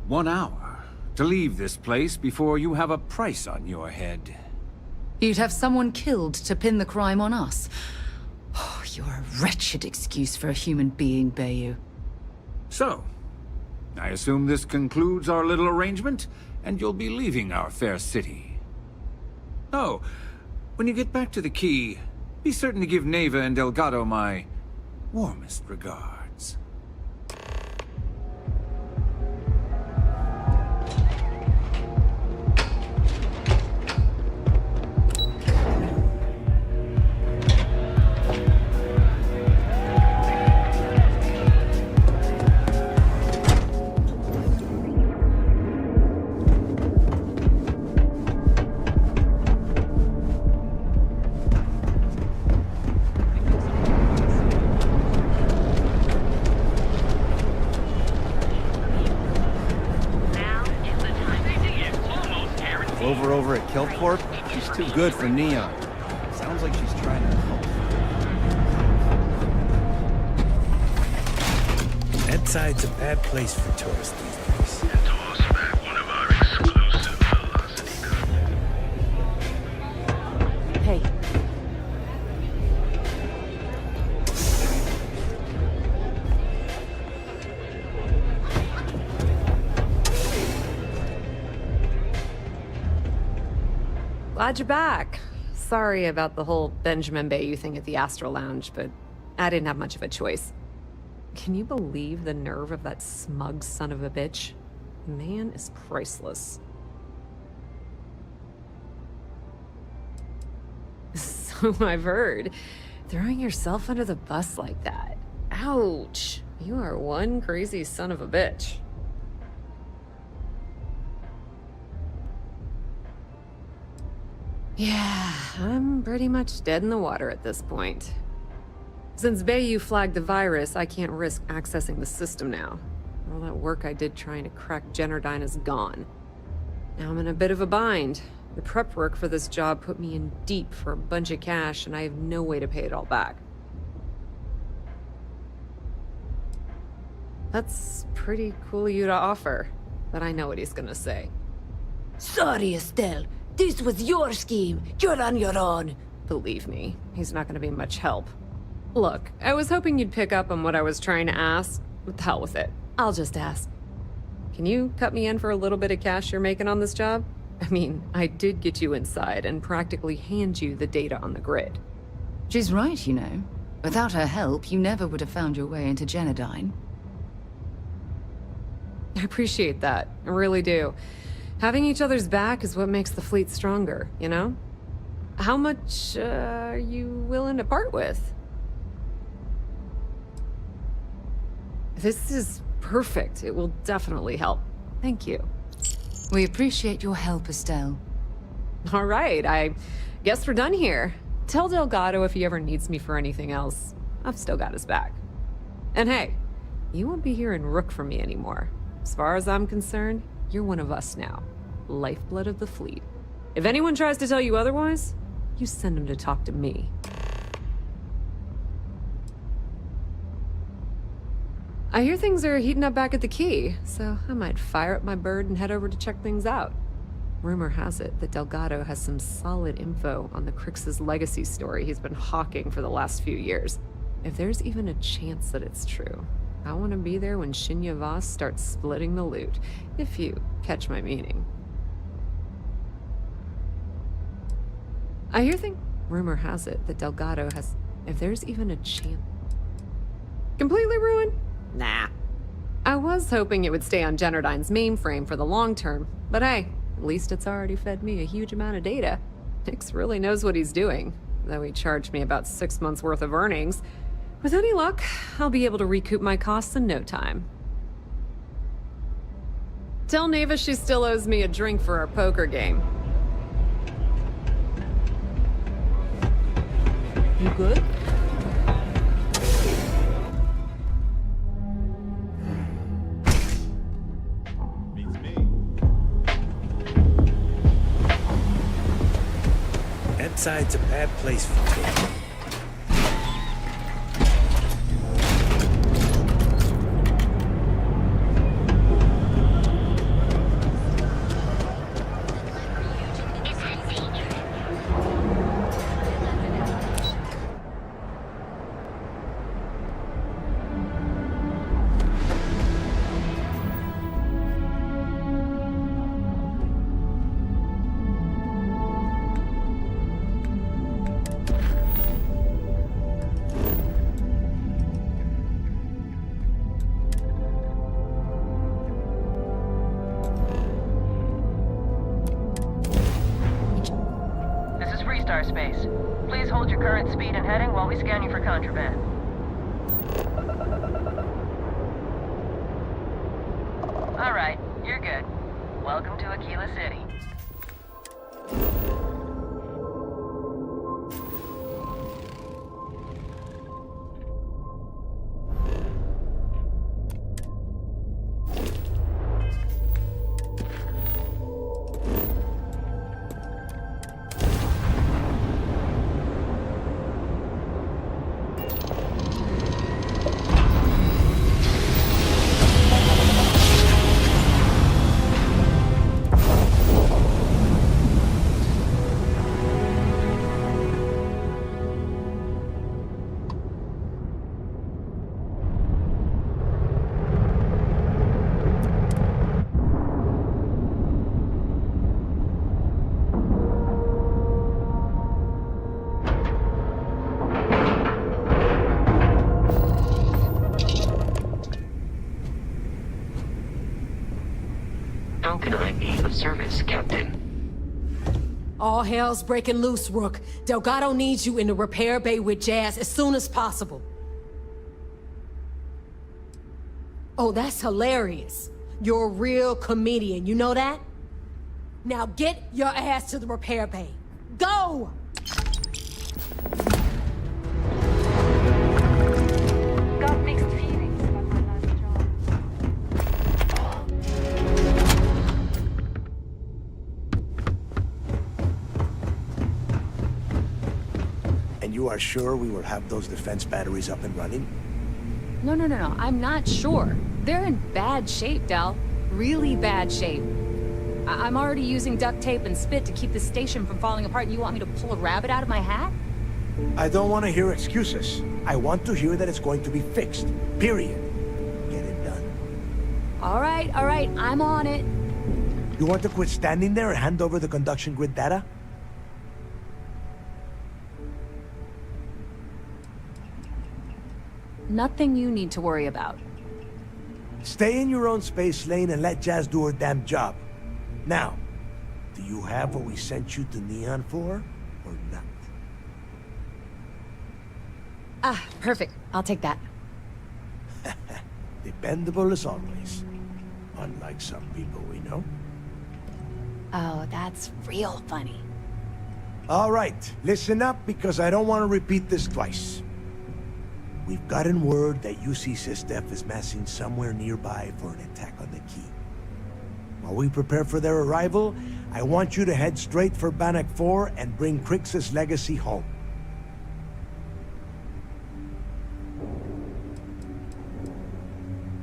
G: 1 hour to leave this place before you have a price on your head.
K: You'd have someone killed to pin the crime on us. Oh, you're a wretched excuse for a human being, Bayou.
G: So, I assume this concludes our little arrangement, and you'll be leaving our fair city. Oh, when you get back to the key, be certain to give Neva and Delgado my warmest regards.
O: Clover over at Kelpcorp? She's too good for Neon. Sounds like she's trying to help.
T: That side's a bad place for tourists these days.
J: And toss back one of our exclusive velocity guns.
N: Hey.
B: Glad you're back. Sorry about the whole Benjamin Bayou thing at the Astro Lounge, but I didn't have much of a choice. Can you believe the nerve of that smug son of a bitch? The man is priceless. So I've heard. Throwing yourself under the bus like that. Ouch. You are one crazy son of a bitch. Yeah, I'm pretty much dead in the water at this point. Since Bayou flagged the virus, I can't risk accessing the system now. All that work I did trying to crack Generdyne is gone. Now I'm in a bit of a bind. The prep work for this job put me in deep for a bunch of cash, and I have no way to pay it all back. That's pretty cool of you to offer, but I know what he's gonna say.
P: Sorry, Estelle. This was your scheme. You're on your own.
B: Believe me, he's not gonna be much help. Look, I was hoping you'd pick up on what I was trying to ask. What the hell with it? I'll just ask. Can you cut me in for a little bit of cash you're making on this job? I mean, I did get you inside and practically hand you the data on the grid.
K: She's right, you know. Without her help, you never would have found your way into Generdyne.
B: I appreciate that. I really do. Having each other's back is what makes the fleet stronger, you know? How much are you willing to part with? This is perfect. It will definitely help. Thank you.
K: We appreciate your help, Estelle.
B: All right, I guess we're done here. Tell Delgado if he ever needs me for anything else. I've still got his back. And hey, you won't be hearing Rook from me anymore. As far as I'm concerned, you're one of us now. Lifeblood of the fleet. If anyone tries to tell you otherwise, you send them to talk to me. I hear things are heating up back at the Key, so I might fire up my bird and head over to check things out. Rumor has it that Delgado has some solid info on the Crix's legacy story he's been hawking for the last few years. If there's even a chance that it's true, I want to be there when Shinya Voss starts splitting the loot, if you catch my meaning. I hear rumor has it that Delgado has... If there's even a chance... Completely ruined? Nah. I was hoping it would stay on Generdyne's mainframe for the long term, but hey, at least it's already fed me a huge amount of data. Nix really knows what he's doing, though he charged me about 6 months worth of earnings. With any luck, I'll be able to recoup my costs in no time. Tell Neva she still owes me a drink for our poker game. You good?
T: outside's a bad place for me.
J: Space. Please hold your current speed and heading while we scan you for contraband. Alright, you're good. Welcome to Aquila City.
F: How can I be of service, Captain?
N: All hell's breaking loose, Rook. Delgado needs you in the repair bay with Jazz as soon as possible. Oh, that's hilarious. You're a real comedian, you know that? Now get your ass to the repair bay. Go!
J: Got mixed feelings about my last job.
M: And you are sure we will have those defense batteries up and running?
B: No. I'm not sure. They're in bad shape, Del. Really bad shape. I'm already using duct tape and spit to keep the station from falling apart, and you want me to pull a rabbit out of my hat?
M: I don't want to hear excuses. I want to hear that it's going to be fixed. Period. Get it done.
B: All right. I'm on it.
M: You want to quit standing there and hand over the conduction grid data?
B: Nothing you need to worry about.
M: Stay in your own space lane and let Jazz do her damn job. Now, do you have what we sent you to Neon for, or not?
B: Ah, perfect. I'll take that.
M: Dependable as always. Unlike some people we know.
B: Oh, that's real funny.
M: All right, listen up because I don't want to repeat this twice. We've gotten word that UC SysDef is massing somewhere nearby for an attack on the key. While we prepare for their arrival, I want you to head straight for Bannock 4 and bring Crix's legacy home.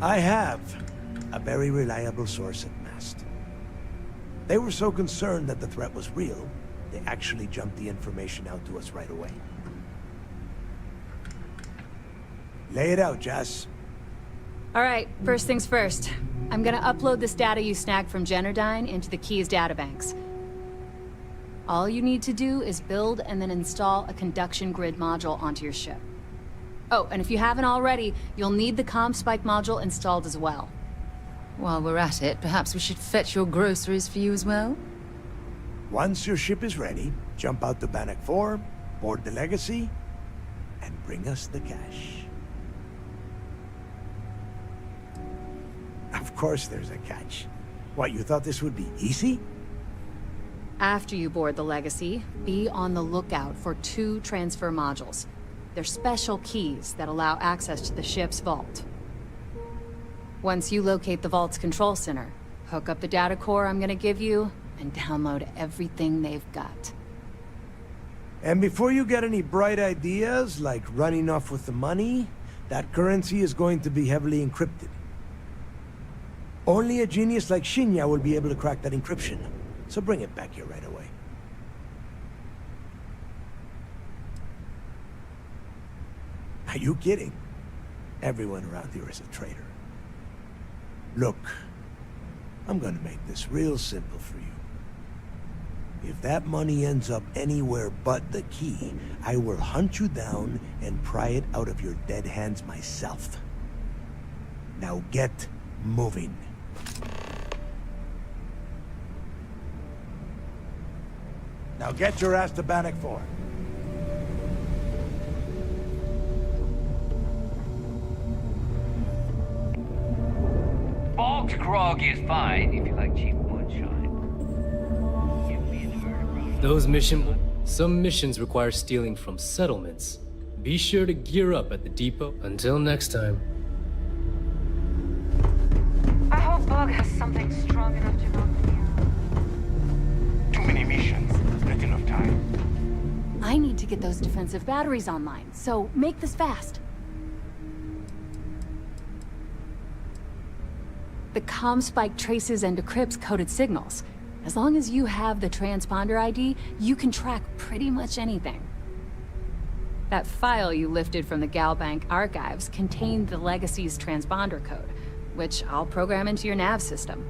M: I have a very reliable source at Mast. They were so concerned that the threat was real, they actually jumped the information out to us right away. Lay it out, Jazz.
B: All right, first things first. I'm gonna upload this data you snagged from Generdyne into the Key's databanks. All you need to do is build and then install a conduction grid module onto your ship. Oh, and if you haven't already, you'll need the comm spike module installed as well.
K: While we're at it, perhaps we should fetch your groceries for you as well?
M: Once your ship is ready, jump out to Bannock 4, board the legacy, and bring us the cash. Of course there's a catch. What, you thought this would be easy?
B: After you board the Legacy, be on the lookout for 2 transfer modules. They're special keys that allow access to the ship's vault. Once you locate the vault's control center, hook up the data core I'm gonna give you, and download everything they've got.
M: And before you get any bright ideas, like running off with the money, that currency is going to be heavily encrypted. Only a genius like Shinya will be able to crack that encryption. So bring it back here right away. Are you kidding? Everyone around here is a traitor. Look, I'm gonna make this real simple for you. If that money ends up anywhere but the key, I will hunt you down and pry it out of your dead hands myself. Now get moving. Now get your ass to Bannock 4.
E: Bogged grog is fine if you like cheap moonshine.
I: Some missions require stealing from settlements. Be sure to gear up at the depot. Until next time.
J: I hope Bug has something strong enough to knock me out.
Q: Too many missions, not enough time.
D: I need to get those defensive batteries online, so make this fast. The comm spike traces and decrypts coded signals. As long as you have the transponder ID, you can track pretty much anything. That file you lifted from the Galbank archives contained the Legacy's transponder code, which I'll program into your nav system.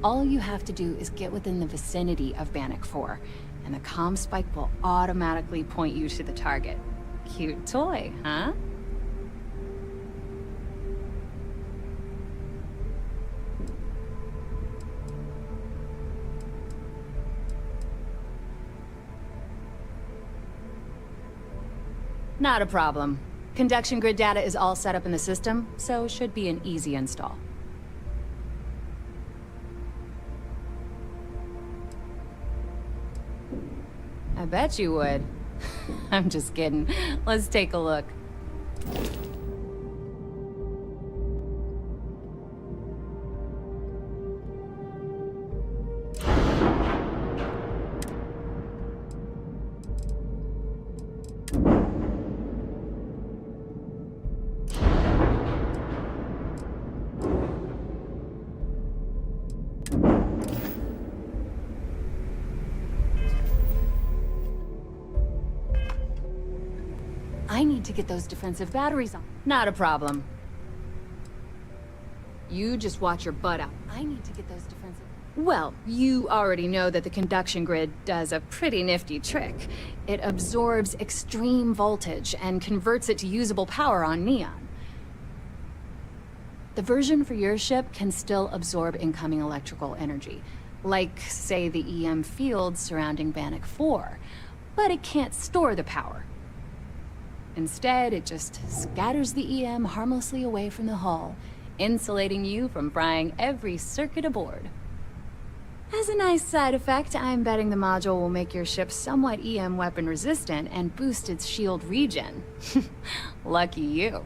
D: All you have to do is get within the vicinity of Bannock 4, and the comm spike will automatically point you to the target. Cute toy, huh? Not a problem. Conduction grid data is all set up in the system, so should be an easy install. I bet you would. I'm just kidding. Let's take a look. I need to get those defensive batteries on. Not a problem. You just watch your butt out. I need to get those defensive... Well, you already know that the conduction grid does a pretty nifty trick. It absorbs extreme voltage and converts it to usable power on neon. The version for your ship can still absorb incoming electrical energy, like, say, the EM field surrounding Bannock 4, but it can't store the power. Instead, it just scatters the EM harmlessly away from the hull, insulating you from frying every circuit aboard. As a nice side effect, I'm betting the module will make your ship somewhat EM weapon resistant and boost its shield regen. Lucky you.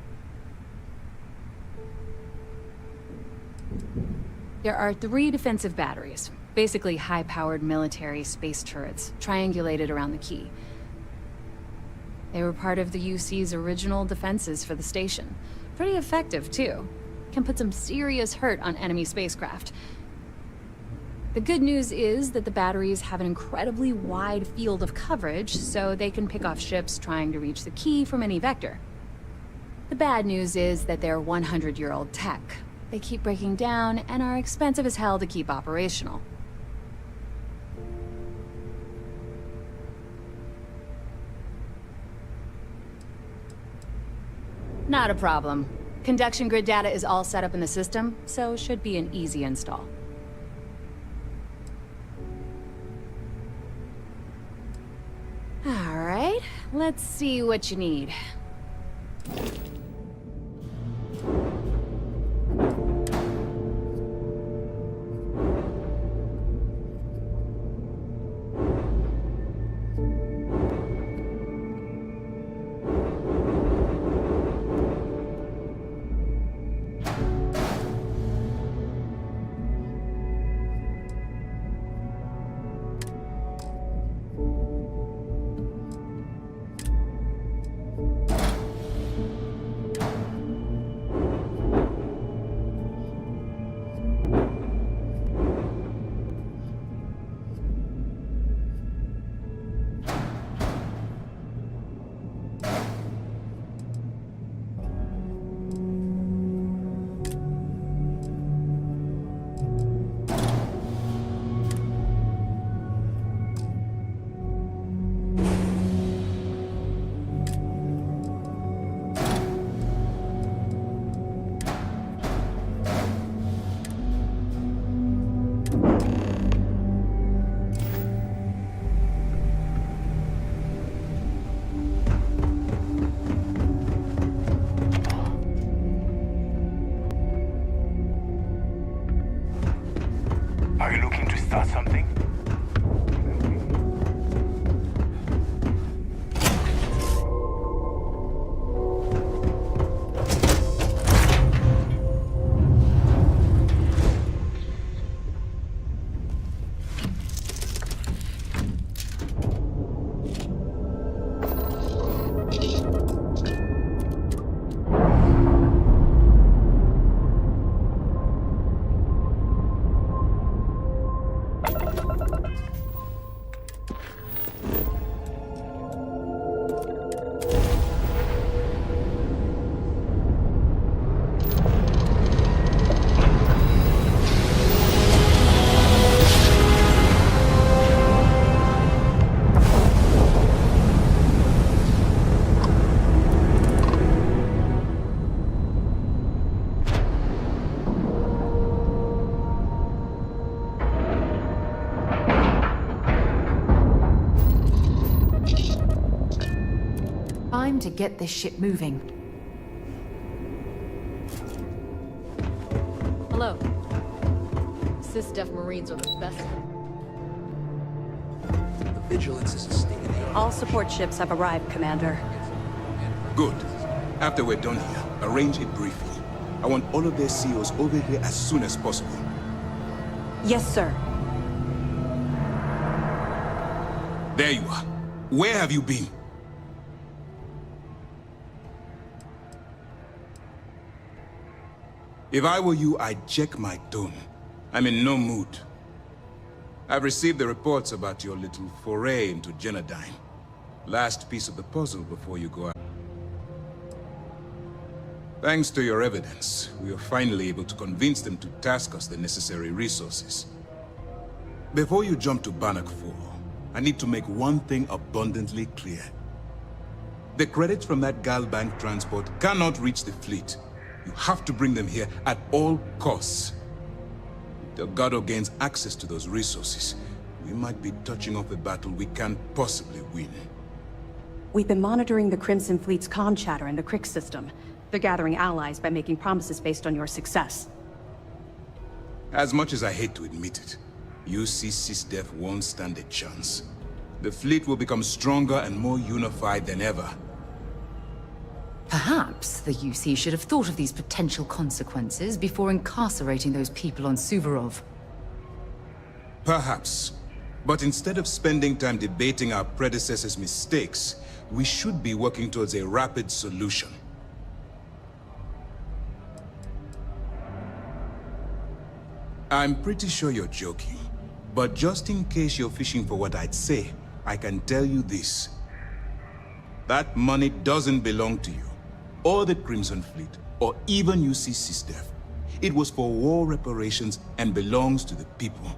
D: There are 3 defensive batteries, basically high-powered military space turrets, triangulated around the key. They were part of the UC's original defenses for the station. Pretty effective, too. Can put some serious hurt on enemy spacecraft. The good news is that the batteries have an incredibly wide field of coverage, so they can pick off ships trying to reach the key from any vector. The bad news is that they're 100-year-old tech. They keep breaking down and are expensive as hell to keep operational. Not a problem. Conduction grid data is all set up in the system, so should be an easy install. All right, let's see what you need.
K: time to get this shit moving.
S: Hello. Sys-Def Marines are the best.
U: The Vigilance is a state-of-the-art.
V: All support ships have arrived, Commander.
U: Good. After we're done here, arrange it briefly. I want all of their CEOs over here as soon as possible.
V: Yes, sir.
U: There you are. Where have you been? If I were you, I'd check my tone. I'm in no mood. I've received the reports about your little foray into Genodyne. Last piece of the puzzle before you go out. Thanks to your evidence, we were finally able to convince them to task us the necessary resources. Before you jump to Bannock 4, I need to make one thing abundantly clear. The credits from that Galbank transport cannot reach the fleet. You have to bring them here at all costs. If Delgado gains access to those resources, we might be touching off a battle we can't possibly win.
V: We've been monitoring the Crimson Fleet's comm chatter in the Crick system. They're gathering allies by making promises based on your success.
U: As much as I hate to admit it, UC SysDef won't stand a chance. The fleet will become stronger and more unified than ever.
K: Perhaps the UC should have thought of these potential consequences before incarcerating those people on Suvorov.
U: Perhaps. But instead of spending time debating our predecessors' mistakes, we should be working towards a rapid solution. I'm pretty sure you're joking, but just in case you're fishing for what I'd say, I can tell you this. That money doesn't belong to you, or the Crimson Fleet, or even UC SysDef. It was for war reparations and belongs to the people.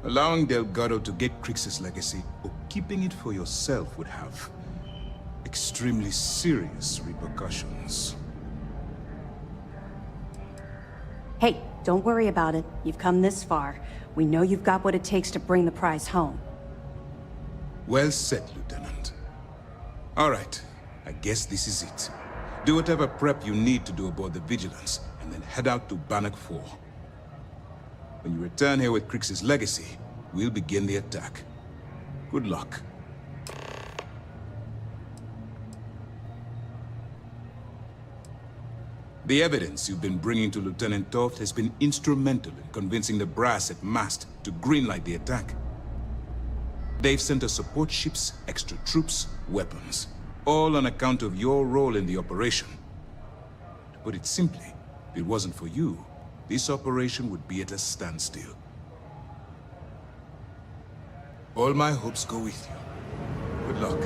U: Allowing Delgado to get Crix's legacy, or keeping it for yourself would have extremely serious repercussions.
V: Hey, don't worry about it. You've come this far. We know you've got what it takes to bring the prize home.
U: Well said, Lieutenant. All right, I guess this is it. Do whatever prep you need to do aboard the Vigilance, and then head out to Bannock 4. When you return here with Crix's legacy, we'll begin the attack. Good luck. The evidence you've been bringing to Lieutenant Toft has been instrumental in convincing the brass at MAST to greenlight the attack. They've sent us support ships, extra troops, weapons, all on account of your role in the operation. To put it simply, if it wasn't for you, this operation would be at a standstill. All my hopes go with you. Good luck.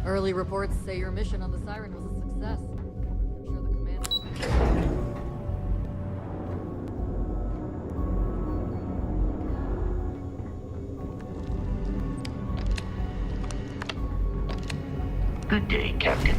S: Early reports say your mission on the Siren was a success. I'm sure the commander...
F: Good day, Captain.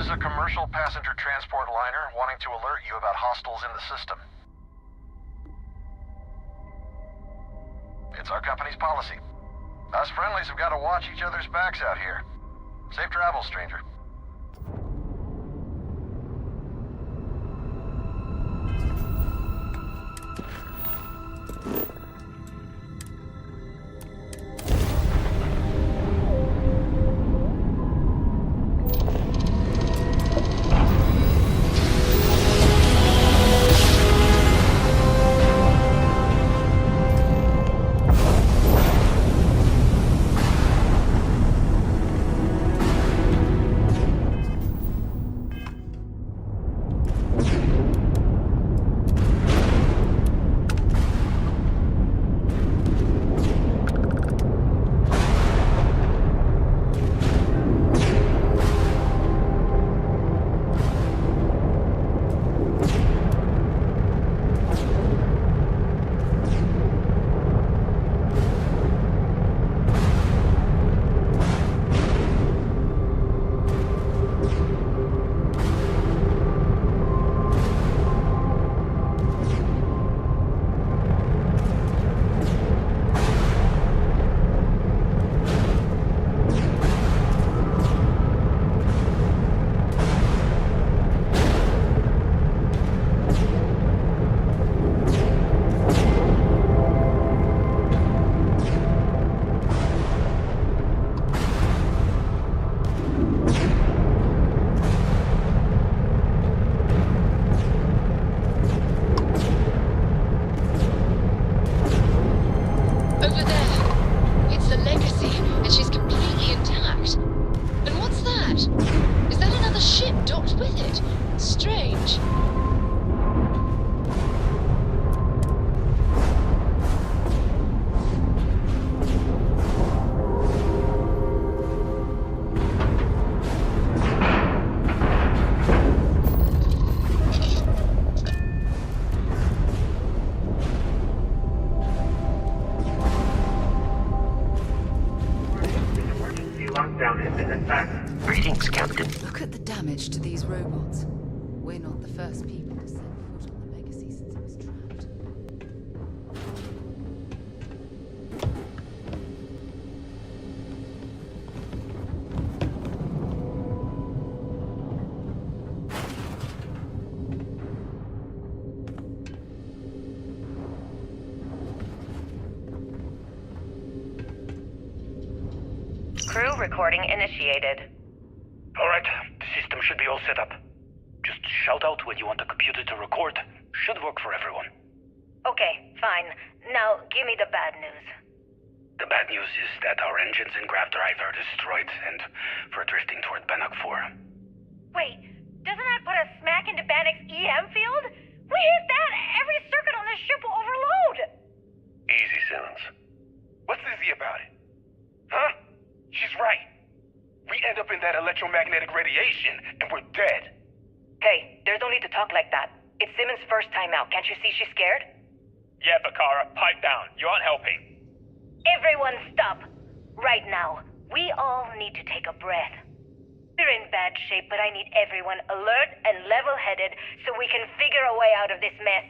C: is a commercial passenger transport liner wanting to alert you about hostiles in the system. It's our company's policy. Us friendlies have got to watch each other's backs out here. Safe travels, stranger.
F: Greetings, Captain.
K: Look at the damage to these robots. We're not the first people to set foot on the legacy since it was trapped.
J: Crew recording initiated.
Q: Alright, the system should be all set up. Just shout out when you want the computer to record. Should work for everyone.
J: Okay, fine. Now, give me the bad news.
Q: The bad news is that our engines and grav drive are destroyed, and we're drifting toward Bannock 4.
J: Wait, doesn't that put us smack into Bannock's EM field? We hit that, every circuit on this ship will overload!
Q: Easy, Simmons. What's easy about it? Huh? She's right. We end up in that electromagnetic radiation, and we're dead.
J: Hey, there's no need to talk like that. It's Simmons' first time out. Can't you see she's scared?
Q: Yeah, Bakara, pipe down. You aren't helping.
J: Everyone stop. Right now. We all need to take a breath. We're in bad shape, but I need everyone alert and level-headed so we can figure a way out of this mess.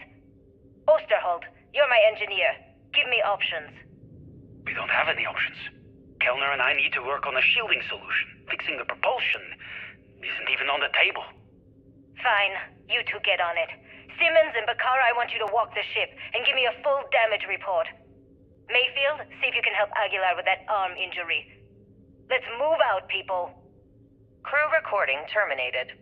J: Osterholt, you're my engineer. Give me options.
Q: We don't have any options. Kellner and I need to work on a shielding solution. Fixing the propulsion isn't even on the table.
J: Fine. You two get on it. Simmons and Bakara, I want you to walk the ship and give me a full damage report. Mayfield, see if you can help Aguilar with that arm injury. Let's move out, people. Crew recording terminated.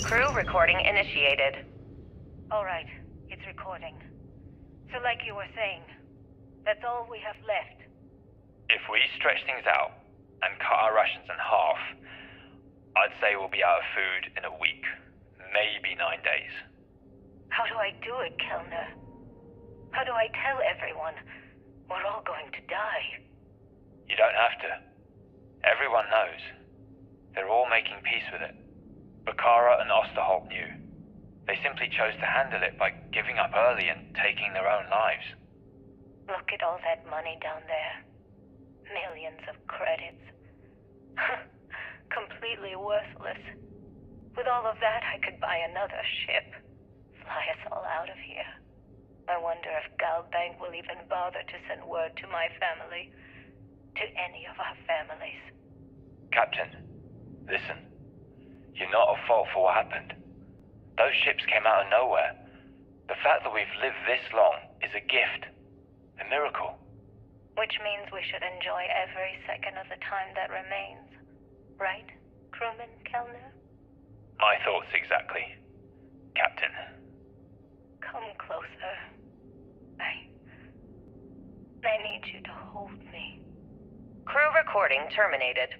J: Crew recording initiated. Alright, it's recording. So like you were saying, that's all we have left.
L: If we stretch things out and cut our rations in half, I'd say we'll be out of food in a week, maybe 9 days.
J: How do I do it, Kellner? How do I tell everyone we're all going to die?
L: You don't have to. Everyone knows. They're all making peace with it. Bakara and Osterholt knew. They simply chose to handle it by giving up early and taking their own lives.
J: Look at all that money down there. Millions of credits. Completely worthless. With all of that, I could buy another ship. Fly us all out of here. I wonder if Galbank will even bother to send word to my family. To any of our families.
L: Captain, listen. You're not at fault for what happened. Those ships came out of nowhere. The fact that we've lived this long is a gift. A miracle.
J: Which means we should enjoy every second of the time that remains. Right, crewman Kellner?
L: My thoughts exactly, Captain.
J: Come closer. I need you to hold me. Crew recording terminated.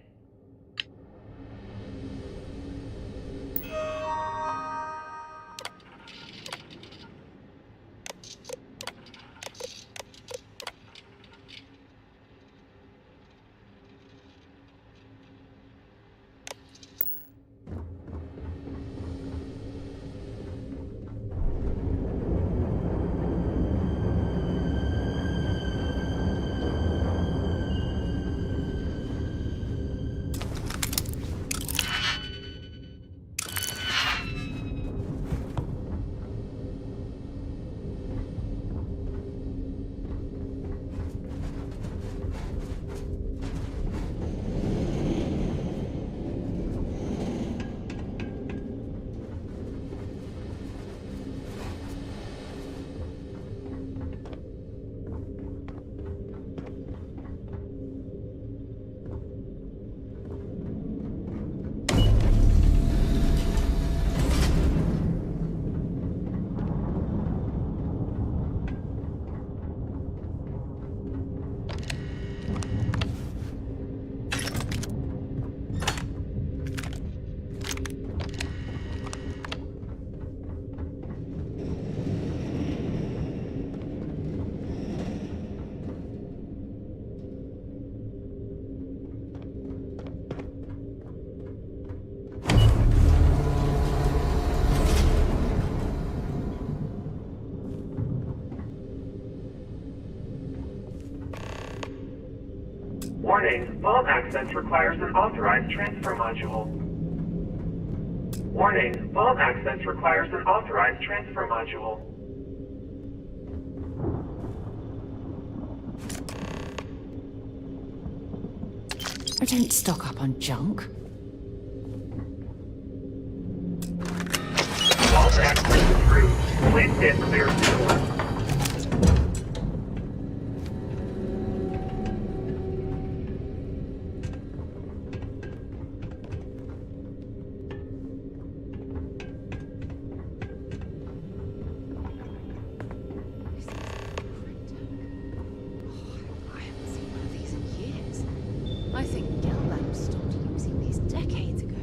R: Warning, vault access requires an authorized transfer module. Warning, vault access requires an authorized transfer module.
K: I don't stock up on junk.
R: Vault access approved. Please stand clear of the door.
K: I think Galbank stopped using these decades ago.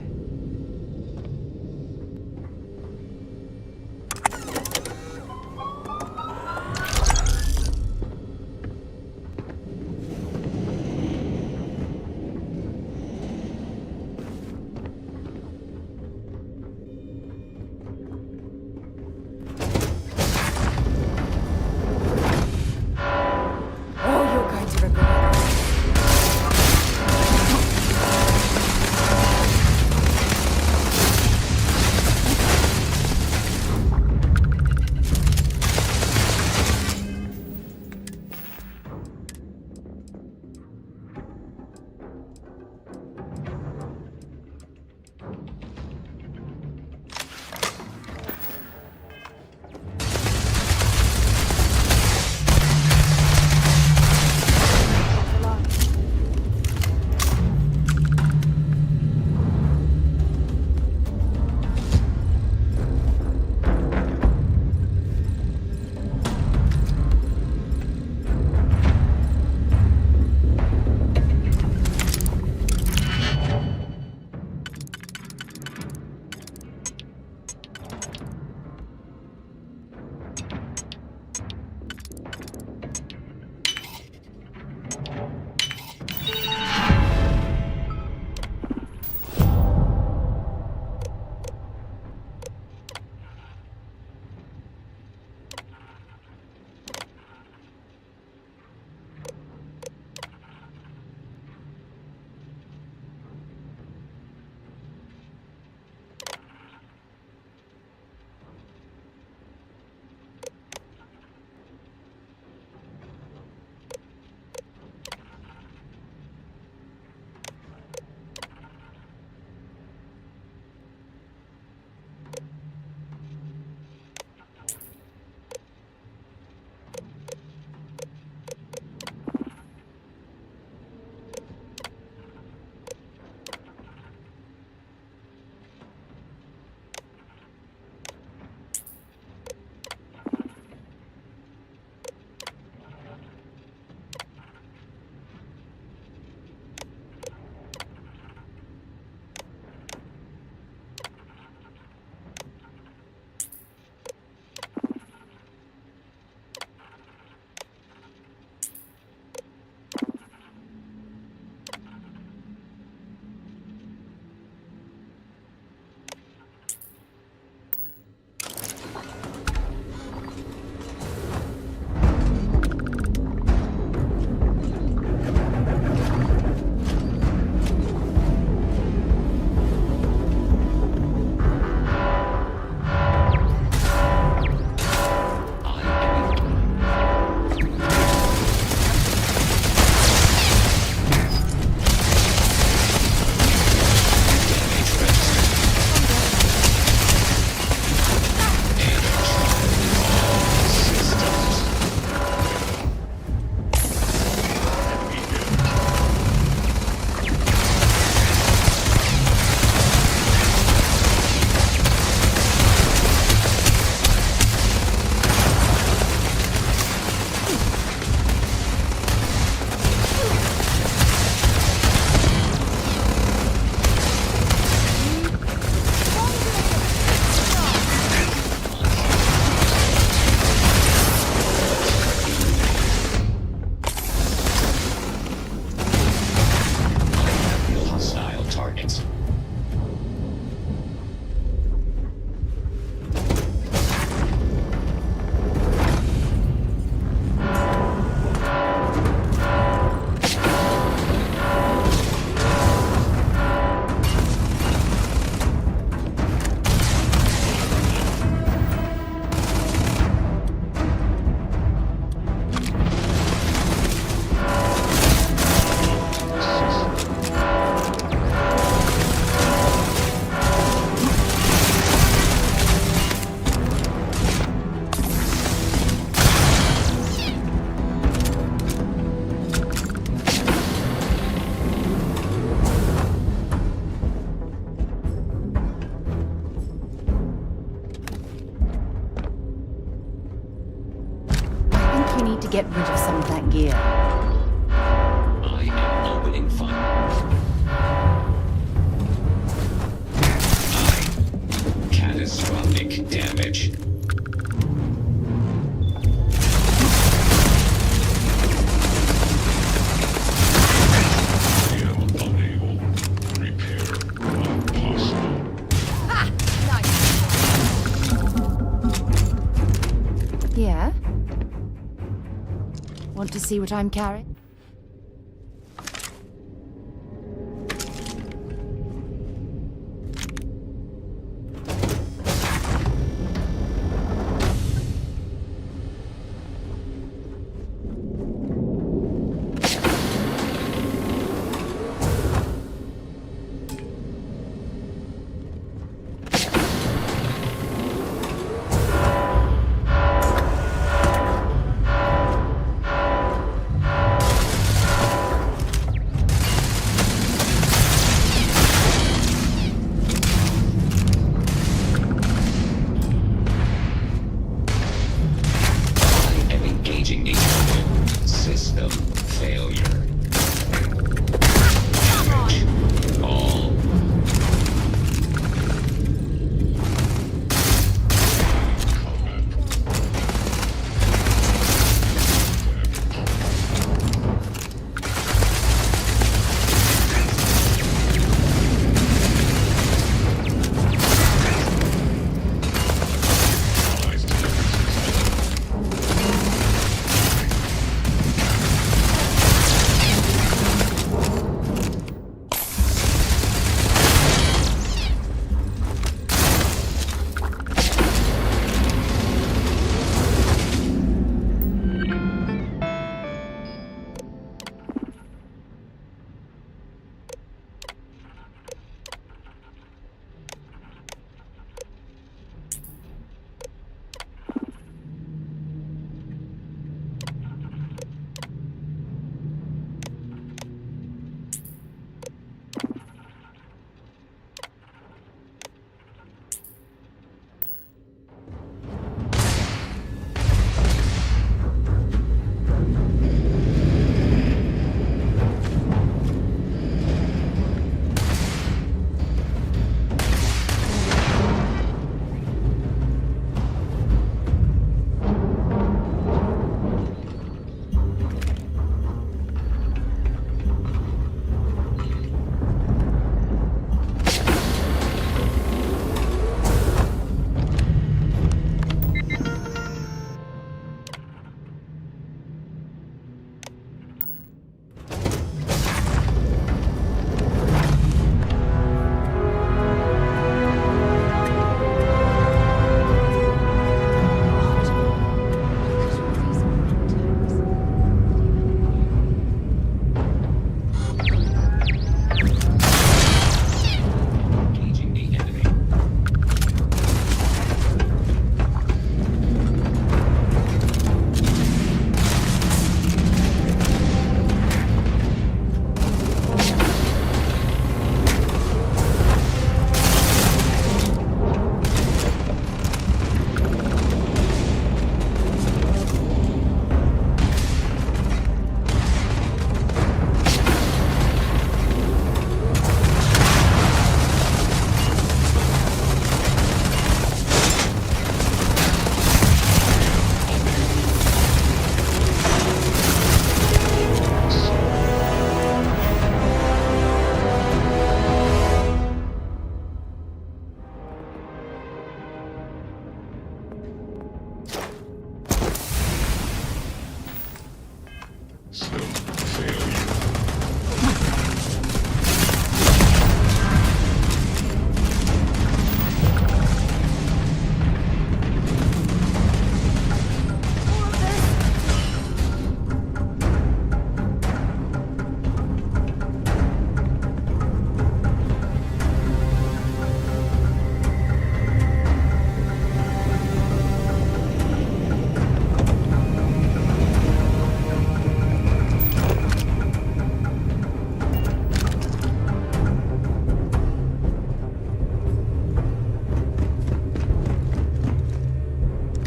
K: to get rid of some of that gear.
A: I am opening fire. Catastrophic damage.
K: Yeah? Want to see what I'm carrying?
A: System failure. Damage all.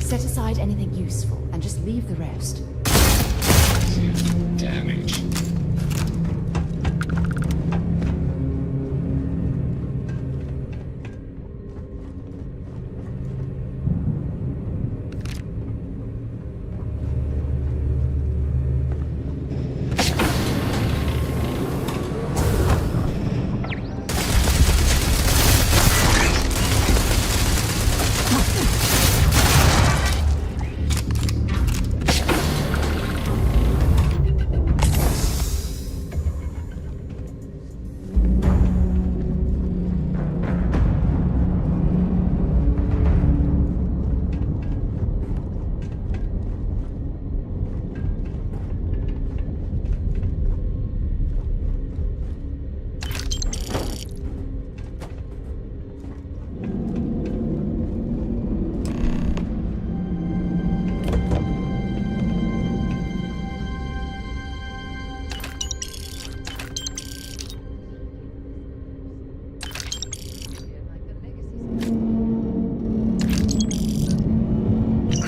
K: Set aside anything useful and just leave the rest.
A: damage.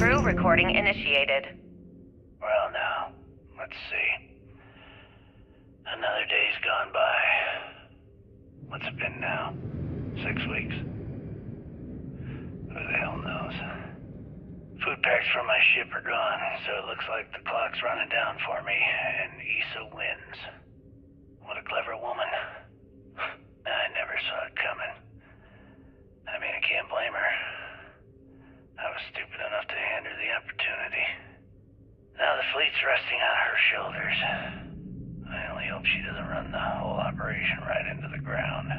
J: Crew recording initiated.
F: Well, now, let's see. Another day's gone by. What's it been now? 6 weeks? Who the hell knows? Food packs from my ship are gone, so it looks like the clock's running down for me, and Issa wins. What a clever woman. I never saw it coming. I mean, I can't blame her. I was stupid enough to hand her the opportunity. Now the fleet's resting on her shoulders. I only hope she doesn't run the whole operation right into the ground.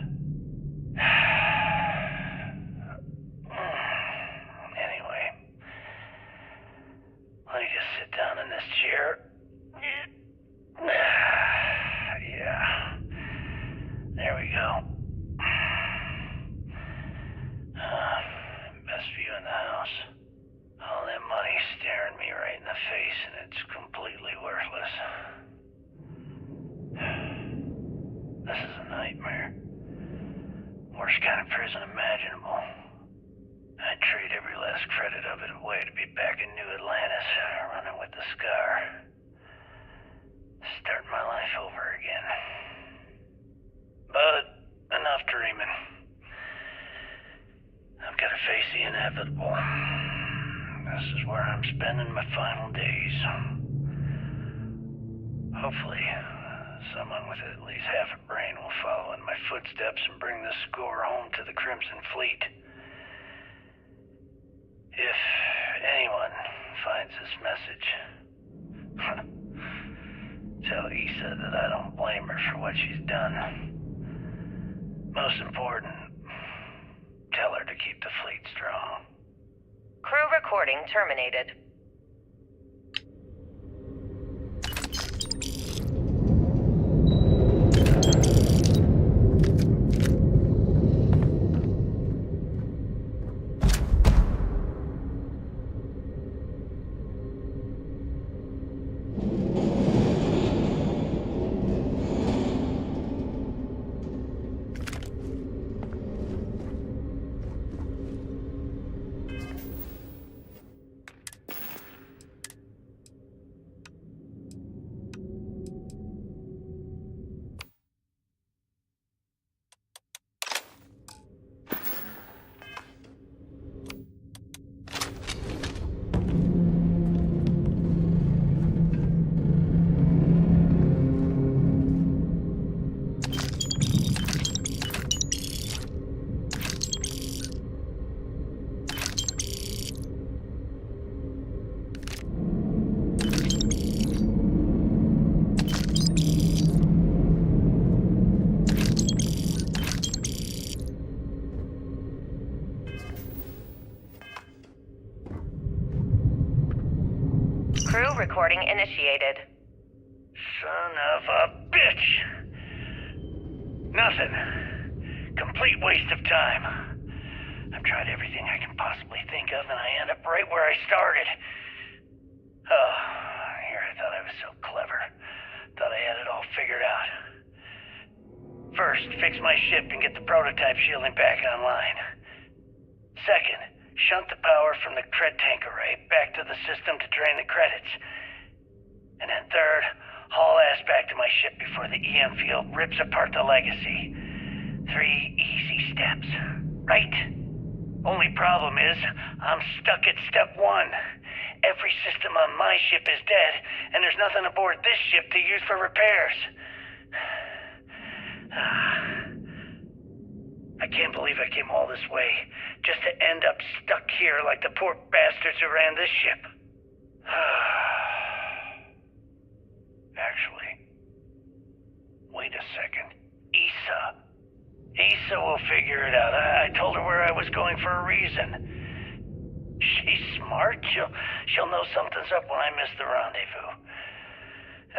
F: Anyway, let me just sit down in this chair. Yeah. There we go. Best view in the house. All that money staring me right in the face, and it's completely worthless. This is a nightmare. Worst kind of prison imaginable. I'd trade every last credit of it away to be back in New Atlantis, running with the Scar. Start my life over again. But enough dreaming. I've got to face the inevitable. This is where I'm spending my final days. Hopefully, someone with at least half a brain will follow in my footsteps and bring the score home to the Crimson Fleet. If anyone finds this message, tell Issa that I don't blame her for what she's done. Most important, tell her to keep the fleet strong.
J: Crew recording terminated. Crew recording initiated.
F: Son of a bitch! Nothing. Complete waste of time. I've tried everything I can possibly think of, and I end up right where I started. Oh, here I thought I was so clever. Thought I had it all figured out. First, fix my ship and get the prototype shielding back online. Second, shunt the power from the cred tank array back to the system to drain the credits. And then third, Haul ass back to my ship before the EM field rips apart the legacy. 3 easy steps, right? Only problem is, I'm stuck at step 1. Every system on my ship is dead, and there's nothing aboard this ship to use for repairs. I can't believe I came all this way, just to end up stuck here like the poor bastards who ran this ship. Actually, wait a second. Issa will figure it out. I told her where I was going for a reason. She's smart. She'll know something's up when I miss the rendezvous.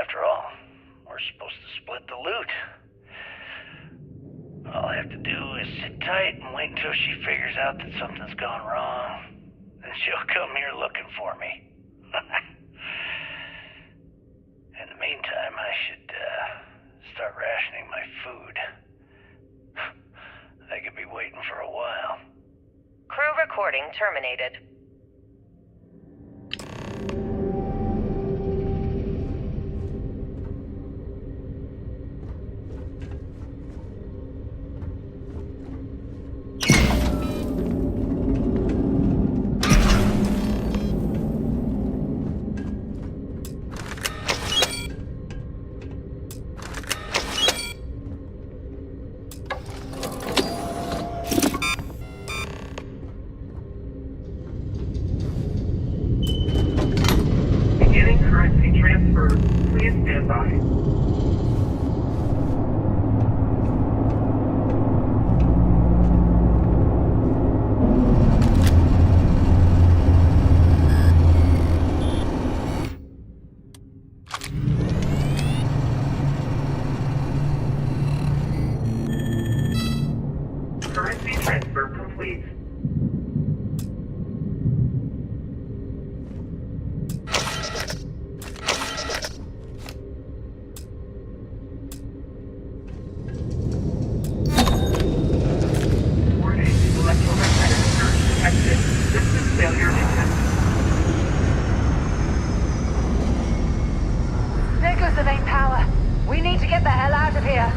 F: After all, we're supposed to split the loot. All I have to do is sit tight and wait until she figures out that something's gone wrong. And she'll come here looking for me. In the meantime, I should start rationing my food. They could be waiting for a while.
J: Crew recording terminated.
R: Currency transfer complete. Warning, electromagnetic surge detected. System failure detected.
J: There goes the main power. We need to get the hell out of here.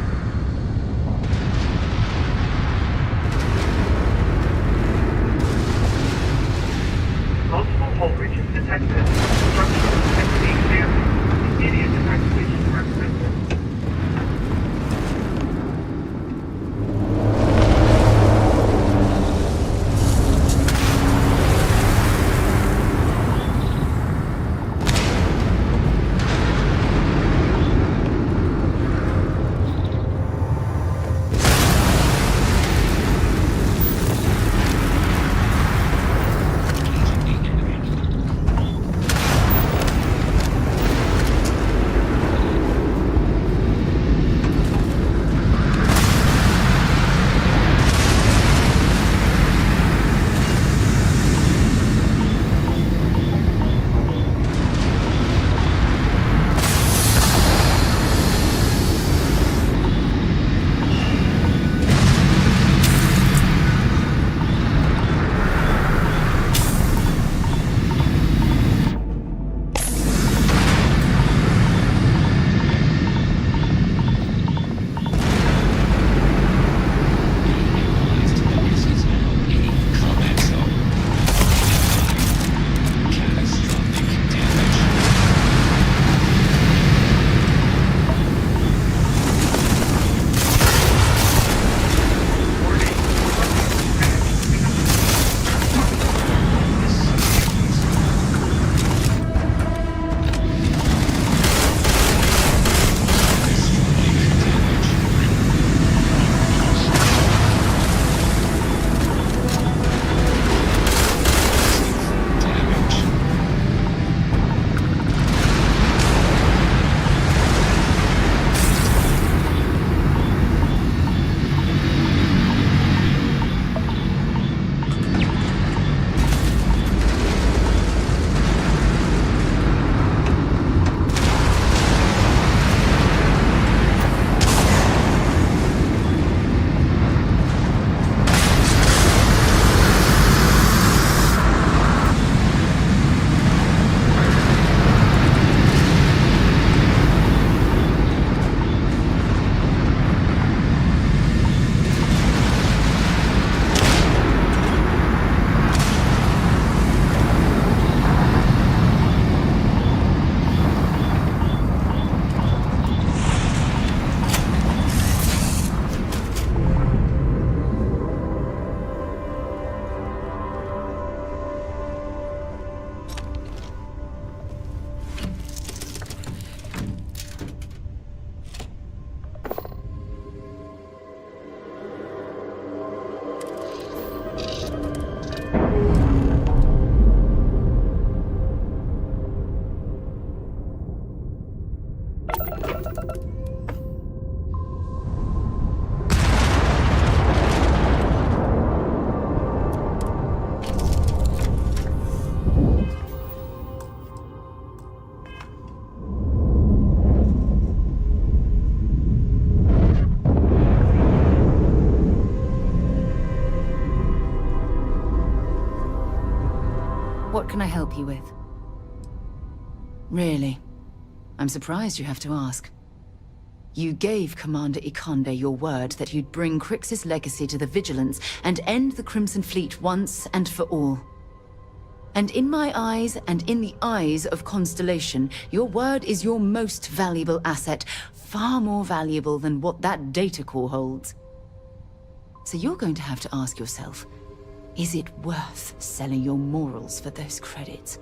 K: What can I help you with? Really? I'm surprised you have to ask. You gave Commander Ikonde your word that you'd bring Crix's legacy to the Vigilance and end the Crimson Fleet once and for all. And in my eyes, and in the eyes of Constellation, your word is your most valuable asset, far more valuable than what that data core holds. So you're going to have to ask yourself, is it worth selling your morals for those credits?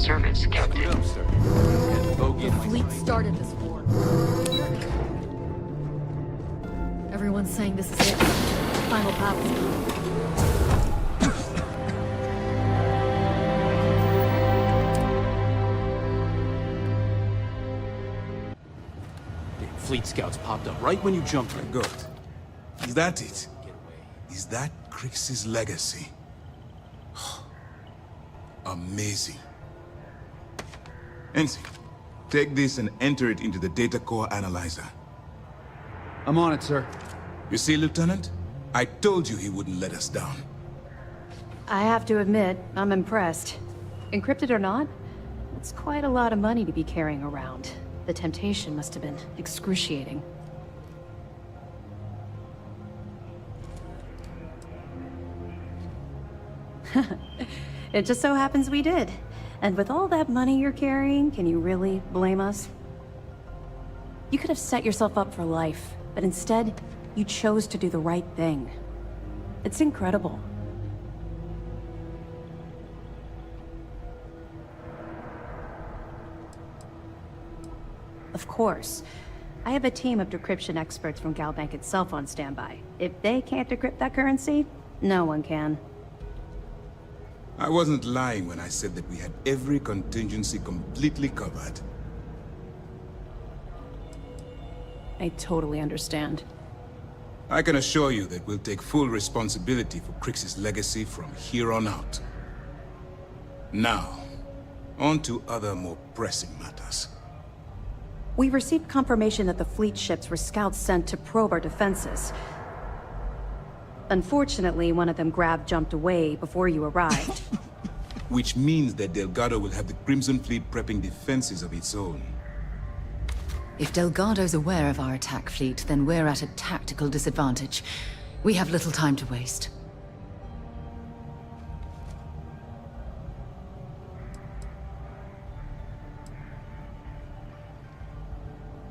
S: service, Captain. The fleet started this war. Everyone's saying this is it. Final battle's coming.
G: Fleet scouts popped up right when you jumped in.
U: Good. Is that it? Is that Crix's legacy? Amazing. Ensign, take this and enter it into the data core analyzer.
O: I'm on it, sir.
U: You see, Lieutenant? I told you he wouldn't let us down.
V: I have to admit, I'm impressed. Encrypted or not, it's quite a lot of money to be carrying around. The temptation must have been excruciating. It just so happens we did. And with all that money you're carrying, can you really blame us? You could have set yourself up for life, but instead, you chose to do the right thing. It's incredible. Of course. I have a team of decryption experts from Galbank itself on standby. If they can't decrypt that currency, no one can.
U: I wasn't lying when I said that we had every contingency completely covered.
V: I totally understand.
U: I can assure you that we'll take full responsibility for Crix's legacy from here on out. Now, on to other more pressing matters.
V: We received confirmation that the fleet ships were scouts sent to probe our defenses. Unfortunately, one of them jumped away before you arrived.
U: Which means that Delgado will have the Crimson Fleet prepping defenses of its own.
K: If Delgado's aware of our attack fleet, then we're at a tactical disadvantage. We have little time to waste.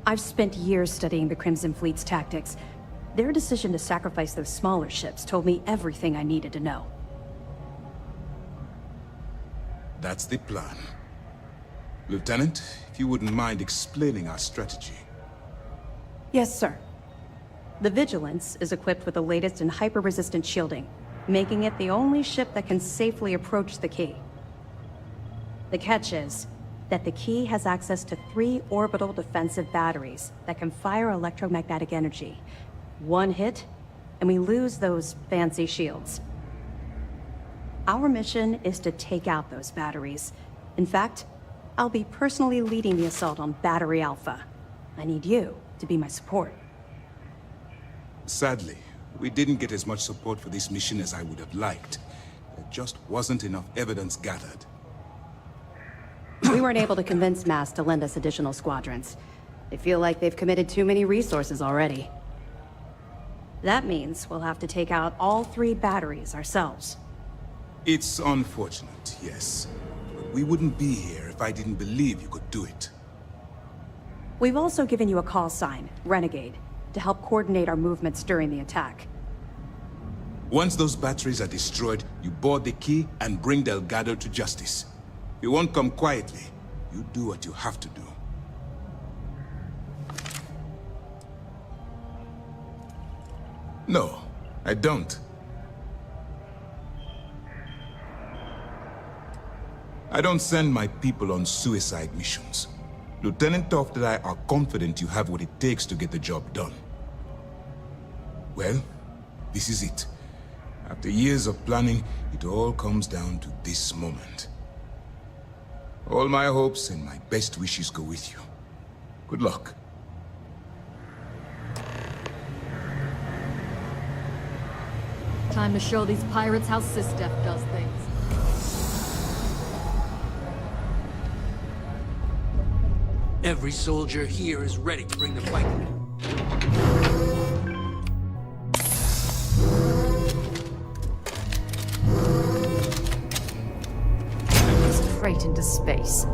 V: I've spent years studying the Crimson Fleet's tactics. Their decision to sacrifice those smaller ships told me everything I needed to know.
U: That's the plan. Lieutenant, if you wouldn't mind explaining our strategy.
V: Yes, sir. The Vigilance is equipped with the latest in hyper-resistant shielding, making it the only ship that can safely approach the key. The catch is that the key has access to 3 orbital defensive batteries that can fire electromagnetic energy. One hit, and we lose those fancy shields. Our mission is to take out those batteries. In fact, I'll be personally leading the assault on Battery Alpha. I need you to be my support.
U: Sadly, we didn't get as much support for this mission as I would have liked. There just wasn't enough evidence gathered.
V: We weren't able to convince MAS to lend us additional squadrons. They feel like they've committed too many resources already. That means we'll have to take out all 3 batteries ourselves.
U: It's unfortunate, yes. But we wouldn't be here if I didn't believe you could do it.
V: We've also given you a call sign, Renegade, to help coordinate our movements during the attack.
U: Once those batteries are destroyed, you board the key and bring Delgado to justice. You won't come quietly. You do what you have to do. No, I don't. I don't send my people on suicide missions. Lieutenant Toft and I are confident you have what it takes to get the job done. Well, this is it. After years of planning, it all comes down to this moment. All my hopes and my best wishes go with you. Good luck.
S: Time to show these pirates how SysDef does things.
G: Every soldier here is ready to bring the fight.
K: Straight into space.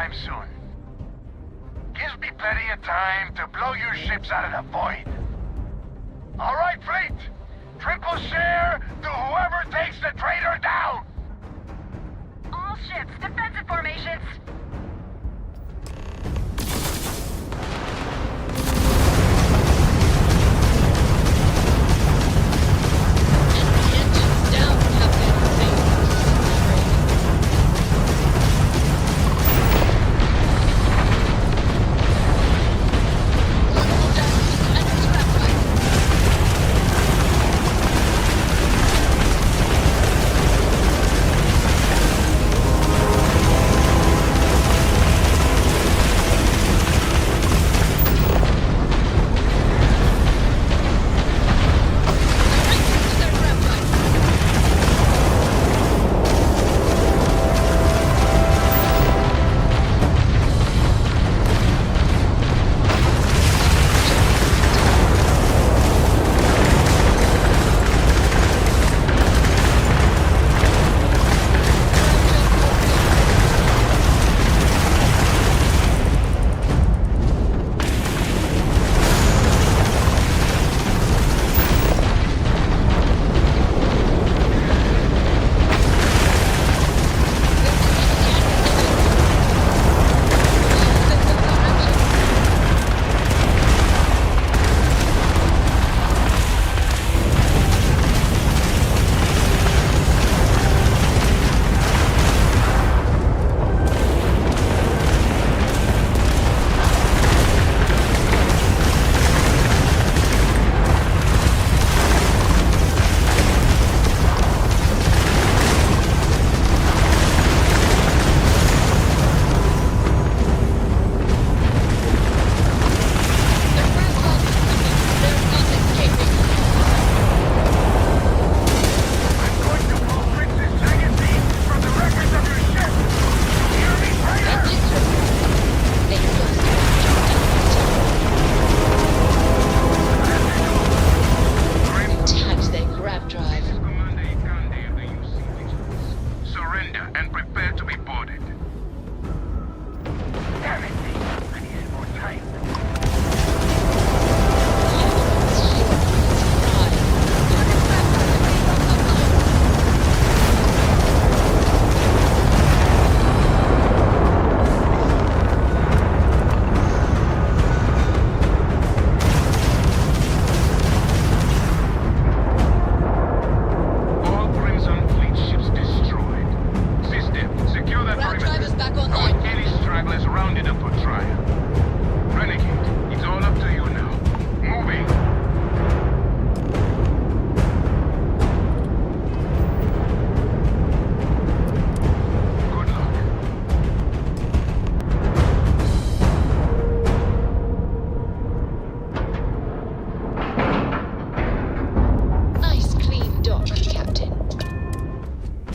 C: anytime soon. Gives me plenty of time to blow your ships out of the void. All right, fleet. Triple share to whoever takes the traitor down.
J: All ships, defensive formations.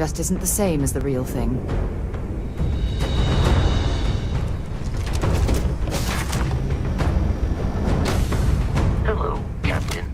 K: Just isn't the same as the real thing.
F: Hello, Captain.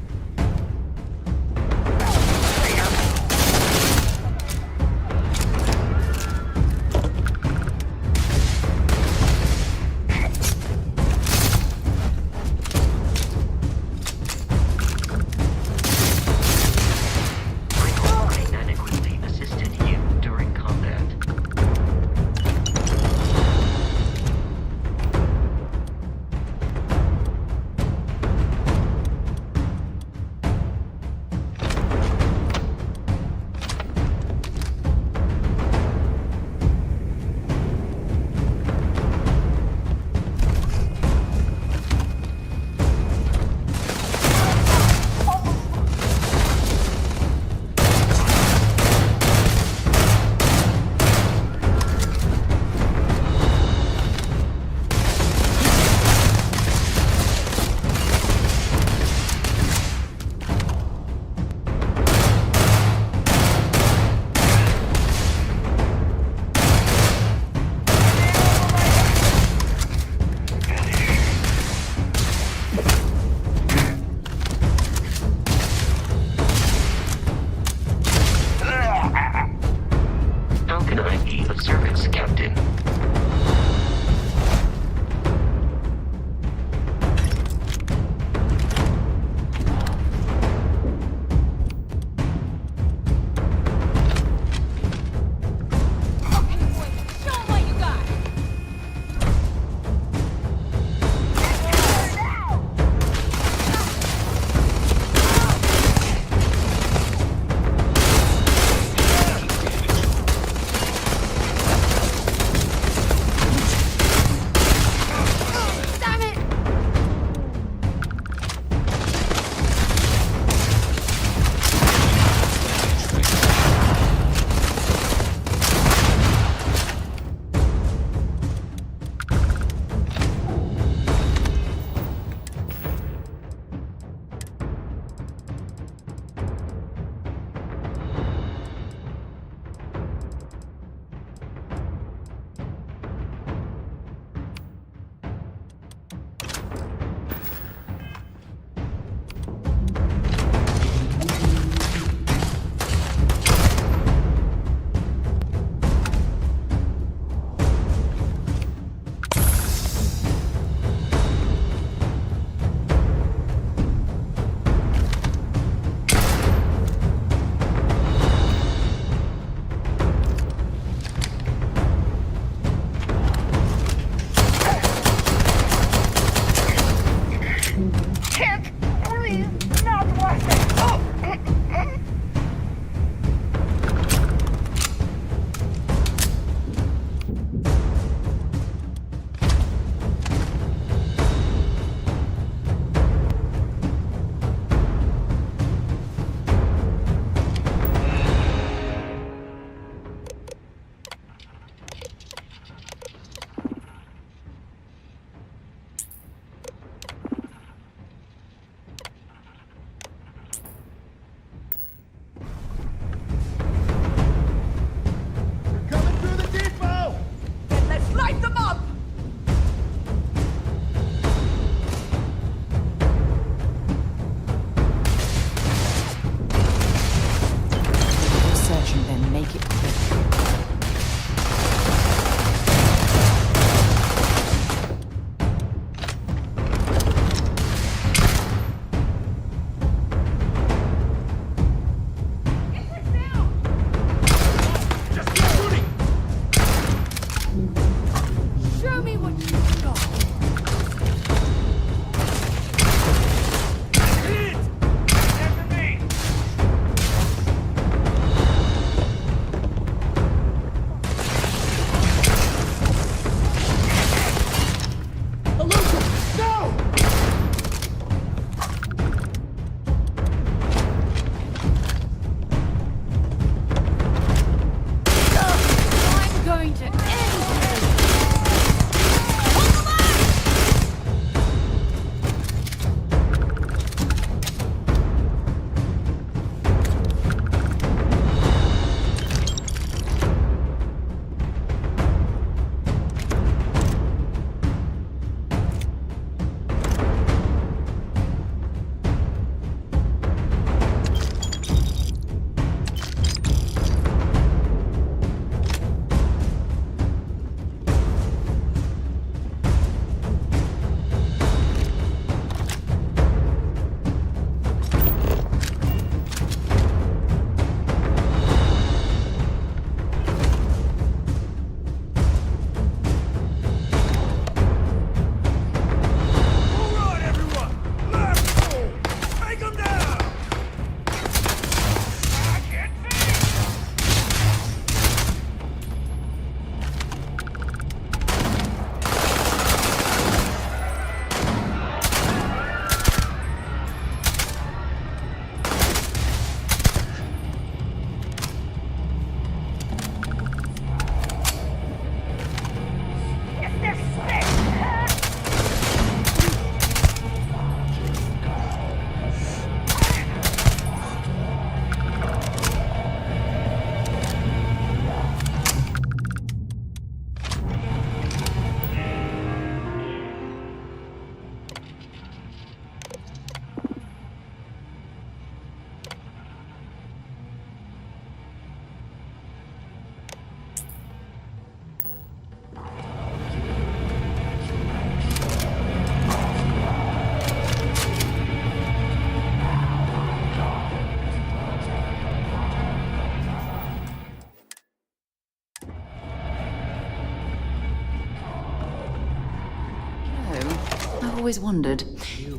K: always wondered,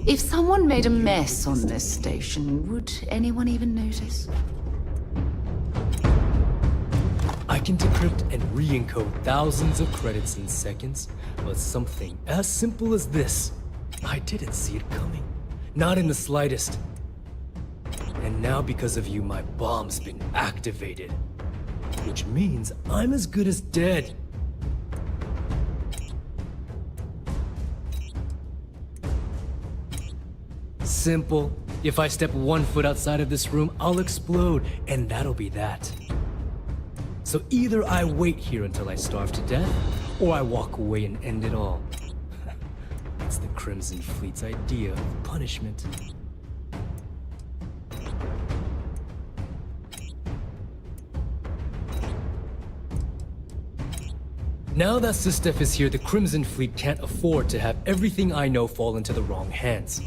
K: if someone made a mess on this station, would anyone even notice?
I: I can decrypt and re-encode thousands of credits in seconds, but something as simple as this, I didn't see it coming. Not in the slightest. And now because of you, my bomb's been activated. Which means I'm as good as dead. Simple. If I step 1 foot outside of this room, I'll explode, and that'll be that. So either I wait here until I starve to death, or I walk away and end it all. It's the Crimson Fleet's idea of punishment. Now that Sistef is here, the Crimson Fleet can't afford to have everything I know fall into the wrong hands.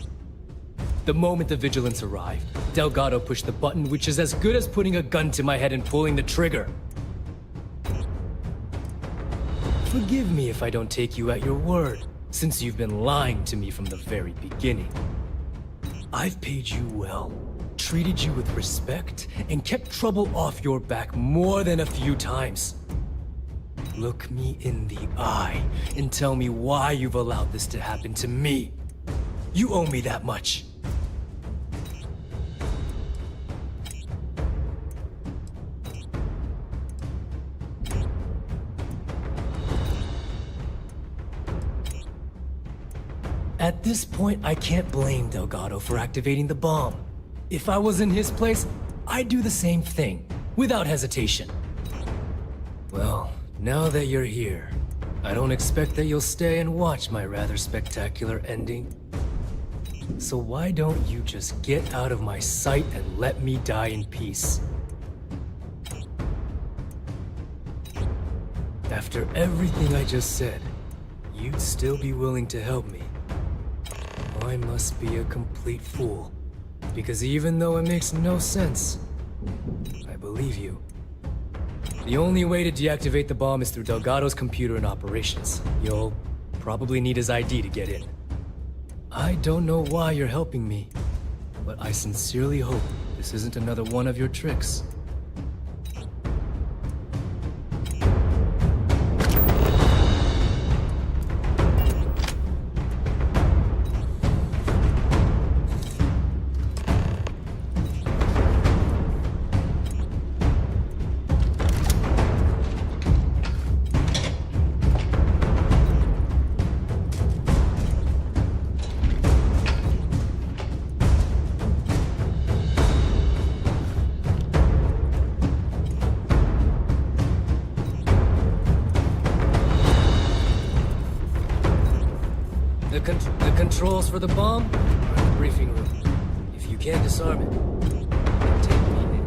I: The moment the Vigilance arrived, Delgado pushed the button, which is as good as putting a gun to my head and pulling the trigger. Forgive me if I don't take you at your word, since you've been lying to me from the very beginning. I've paid you well, treated you with respect, and kept trouble off your back more than a few times. Look me in the eye and tell me why you've allowed this to happen to me. You owe me that much. At this point, I can't blame Delgado for activating the bomb. If I was in his place, I'd do the same thing, without hesitation. Well, now that you're here, I don't expect that you'll stay and watch my rather spectacular ending. So why don't you just get out of my sight and let me die in peace? After everything I just said, you'd still be willing to help me. I must be a complete fool, because even though it makes no sense, I believe you. The only way to deactivate the bomb is through Delgado's computer and operations. You'll probably need his ID to get in. I don't know why you're helping me, but I sincerely hope this isn't another one of your tricks. The controls for the bomb are in the briefing room. If you can't disarm it, then take me in.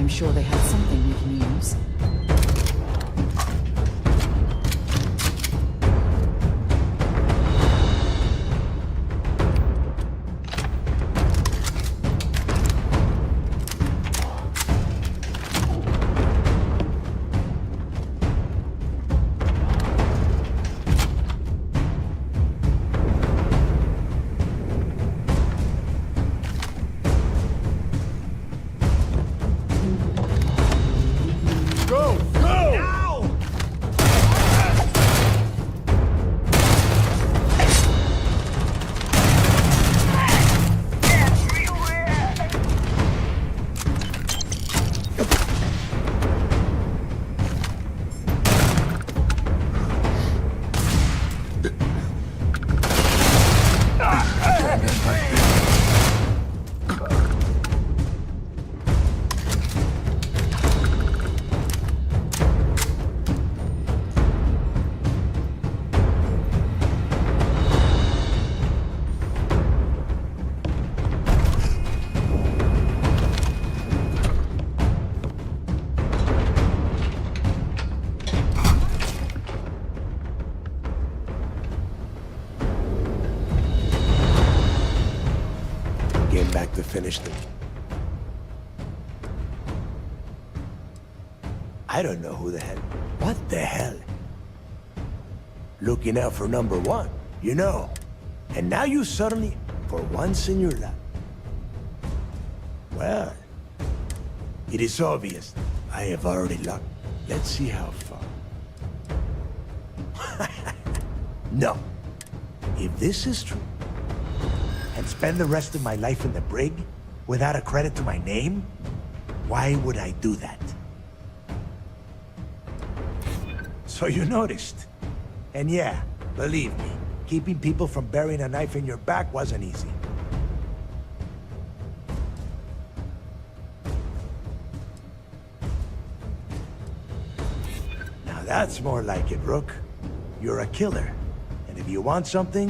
K: I'm sure they had something we can use.
M: Back to finish them. I don't know who the hell. What the hell? Looking out for number one, you know. And now you suddenly, for once in your life. Well, it is obvious. I have already locked. Let's see how far. No. If this is true, and spend the rest of my life in the brig without a credit to my name? Why would I do that? So you noticed. And yeah, believe me, keeping people from burying a knife in your back wasn't easy. Now that's more like it, Rook. You're a killer. And if you want something,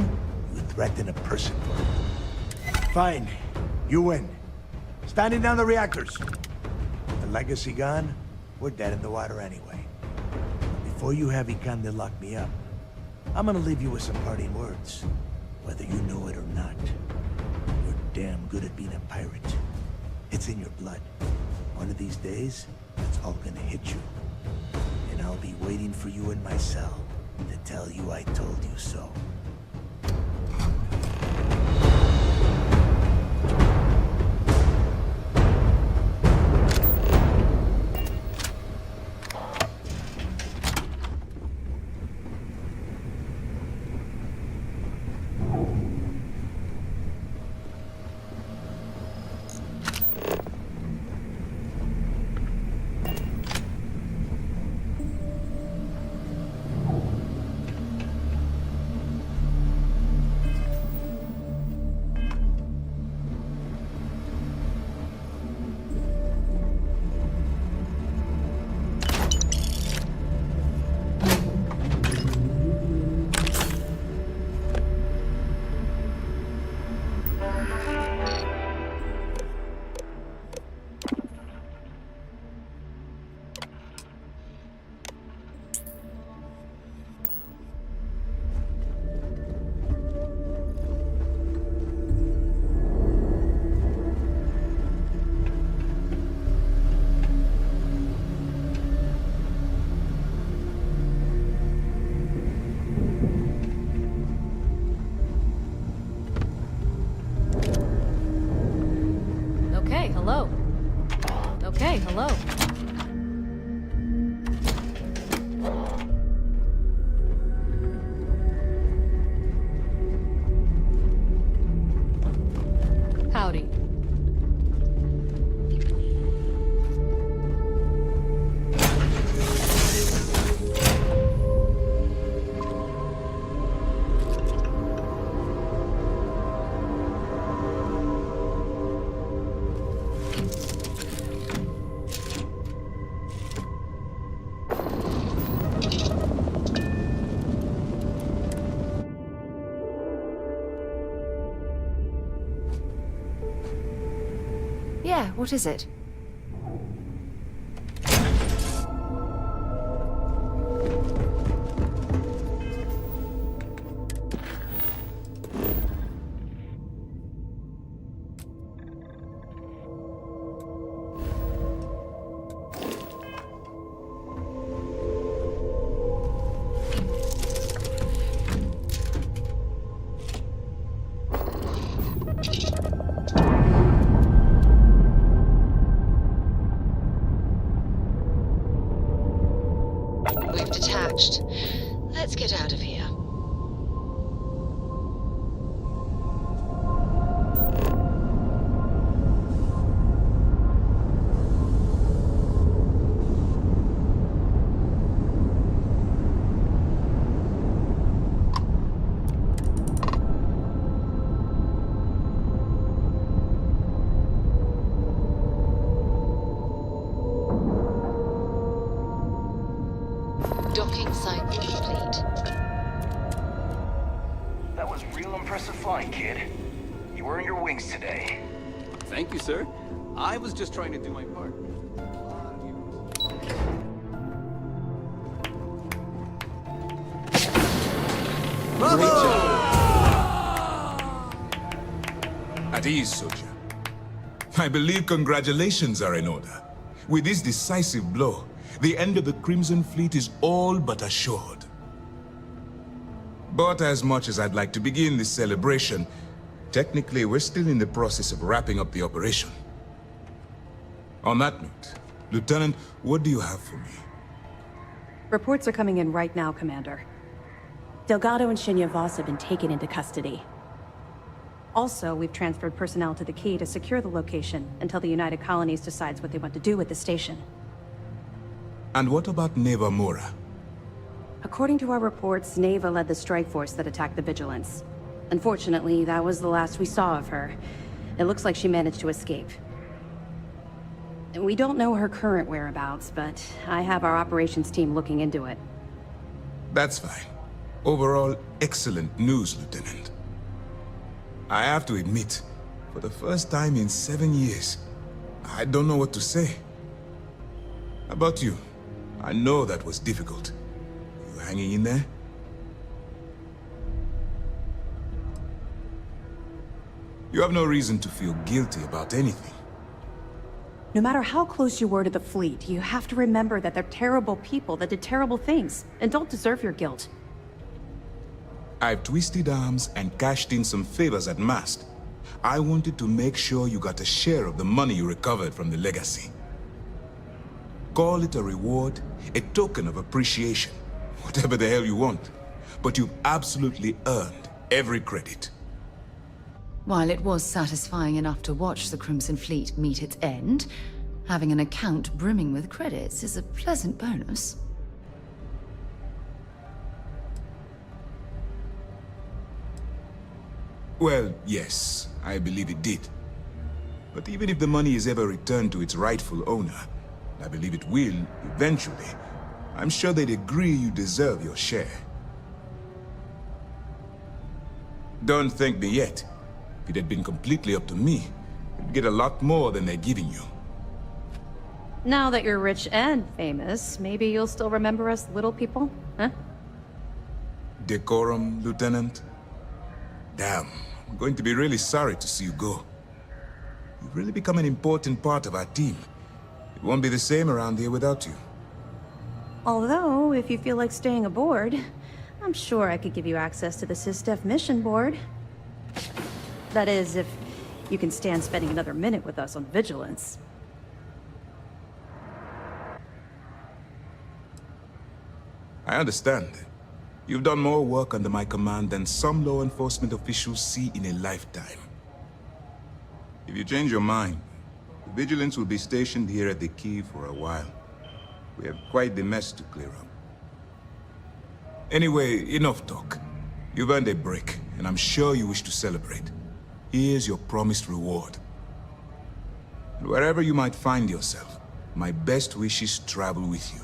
M: you threaten a person for it. Fine. You win. Standing down the reactors. The legacy gone, we're dead in the water anyway. Before you have Ikande lock me up, I'm gonna leave you with some parting words. Whether you know it or not, you're damn good at being a pirate. It's in your blood. One of these days, it's all gonna hit you. And I'll be waiting for you in my cell to tell you I told you so.
B: Hello. Howdy.
K: Yeah, what is it? dispatched. Let's get out of here. Docking site complete.
F: That was real impressive flying, kid. You earned your wings today.
O: Thank you, sir. I was just trying to do my part.
U: Great job. At ease, soldier. I believe congratulations are in order. With this decisive blow, the end of the Crimson Fleet is all but assured. But as much as I'd like to begin this celebration, technically we're still in the process of wrapping up the operation. On that note, Lieutenant, what do you have for me?
V: Reports are coming in right now, Commander. Delgado and Shinya Voss have been taken into custody. Also, we've transferred personnel to the Key to secure the location until the United Colonies decides what they want to do with the station.
U: And what about Neva Mora?
V: According to our reports, Neva led the strike force that attacked the Vigilance. Unfortunately, that was the last we saw of her. It looks like she managed to escape. We don't know her current whereabouts, but I have our operations team looking into it.
U: That's fine. Overall, excellent news, Lieutenant. I have to admit, for the first time in 7 years, I don't know what to say. How about you? I know that was difficult. You hanging in there? You have no reason to feel guilty about anything.
V: No matter how close you were to the fleet, you have to remember that they're terrible people that did terrible things, and don't deserve your guilt.
U: I've twisted arms and cashed in some favors at Mast. I wanted to make sure you got a share of the money you recovered from the legacy. Call it a reward, a token of appreciation, whatever the hell you want. But you've absolutely earned every credit.
K: While it was satisfying enough to watch the Crimson Fleet meet its end, having an account brimming with credits is a pleasant bonus.
U: Well, yes, I believe it did. But even if the money is ever returned to its rightful owner, I believe it will, eventually, I'm sure they'd agree you deserve your share. Don't thank me yet. If it had been completely up to me, you'd get a lot more than they're giving you.
V: Now that you're rich and famous, maybe you'll still remember us little people, huh?
U: Decorum, Lieutenant? Damn, I'm going to be really sorry to see you go. You've really become an important part of our team. It won't be the same around here without you.
V: Although, if you feel like staying aboard, I'm sure I could give you access to the SysDef mission board. That is, if you can stand spending another minute with us on Vigilance.
U: I understand. You've done more work under my command than some law enforcement officials see in a lifetime. If you change your mind, the Vigilance will be stationed here at the Key for a while. We have quite the mess to clear up. Anyway, enough talk. You've earned a break, and I'm sure you wish to celebrate. Here's your promised reward. And wherever you might find yourself, my best wishes travel with you.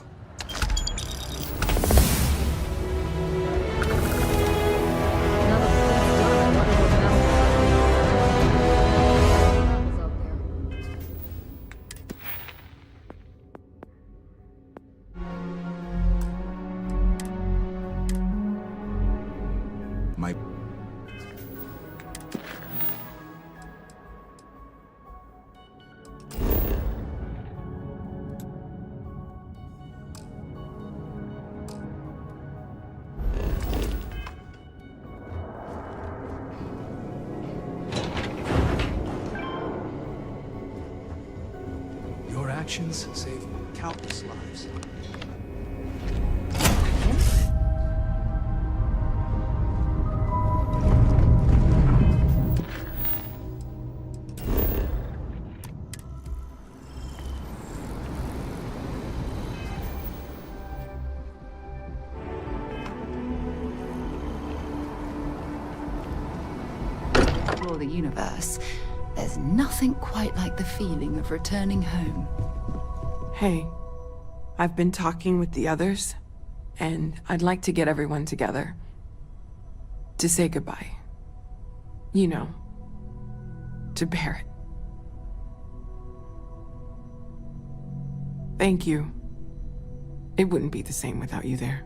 H: Your actions save countless lives.
K: explore the universe, there's nothing quite like the feeling of returning home.
H: Hey, I've been talking with the others, and I'd like to get everyone together. To say goodbye. You know, to Barrett. Thank you. It wouldn't be the same without you there.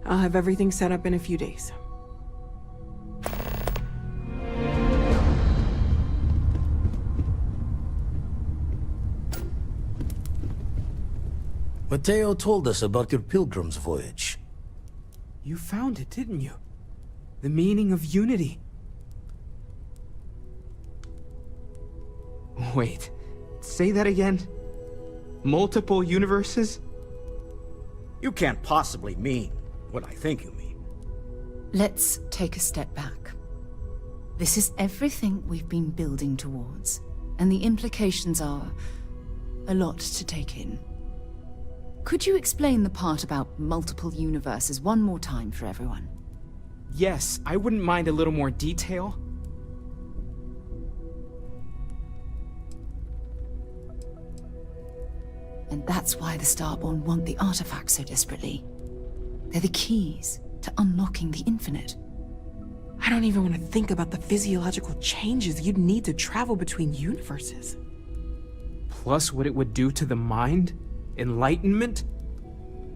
H: I'll have everything set up in a few days.
P: Mateo told us about your pilgrim's voyage.
H: You found it, didn't you? The meaning of unity.
W: Wait, say that again? Multiple universes?
X: You can't possibly mean what I think you mean.
K: Let's take a step back. This is everything we've been building towards, and the implications are a lot to take in. Could you explain the part about multiple universes one more time for everyone?
W: Yes, I wouldn't mind a little more detail.
K: And that's why the Starborn want the artifacts so desperately. They're the keys to unlocking the infinite.
H: I don't even want to think about the physiological changes you'd need to travel between universes.
W: Plus what it would do to the mind? Enlightenment?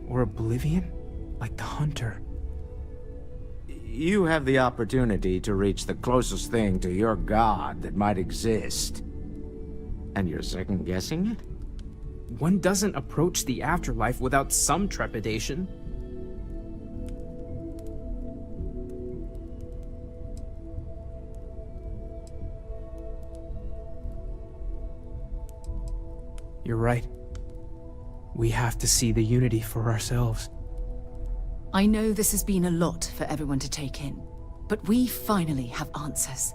W: Or oblivion? Like the Hunter.
X: You have the opportunity to reach the closest thing to your god that might exist. And you're second-guessing it?
W: One doesn't approach the afterlife without some trepidation. You're right. We have to see the unity for ourselves.
K: I know this has been a lot for everyone to take in, but we finally have answers.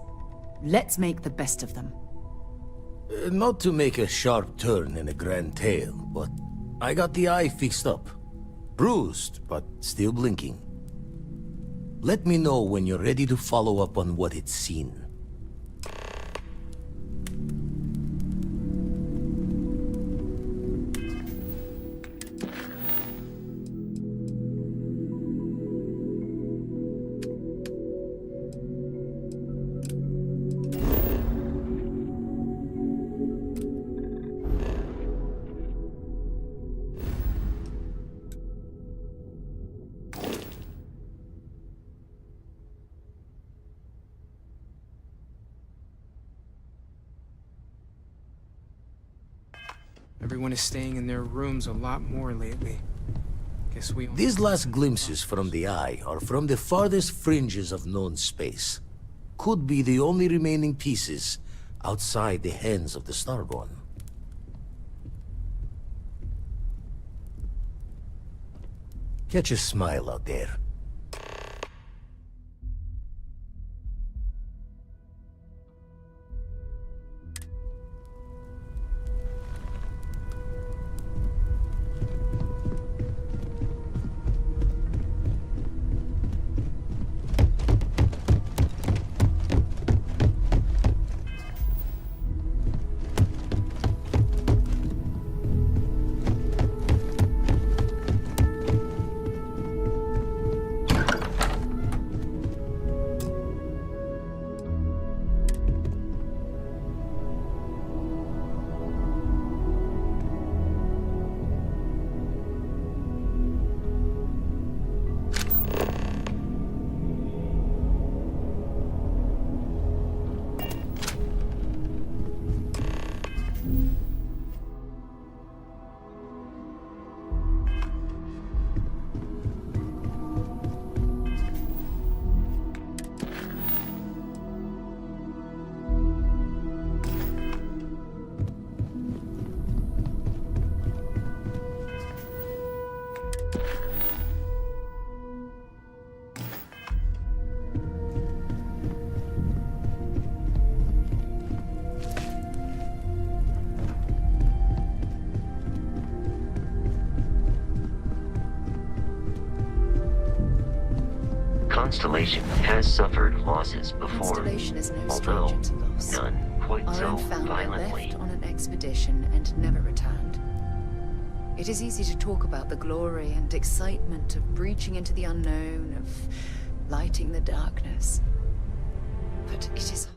K: Let's make the best of them.
P: Not to make a sharp turn in a grand tale, but I got the eye fixed up. Bruised, but still blinking. Let me know when you're ready to follow up on what it's seen.
W: Everyone is staying in their rooms a lot more lately. Guess we...
P: These last glimpses from the eye are from the farthest fringes of known space. Could be the only remaining pieces outside the hands of the Starborn. Catch a smile out there.
D: Constellation has suffered losses before,
K: Constellation is no
D: although
K: stranger to loss.
D: none quite
K: Our
D: so
K: own founder
D: violently.
K: left on an expedition and never returned. It is easy to talk about the glory and excitement of breaching into the unknown, of lighting the darkness. But it is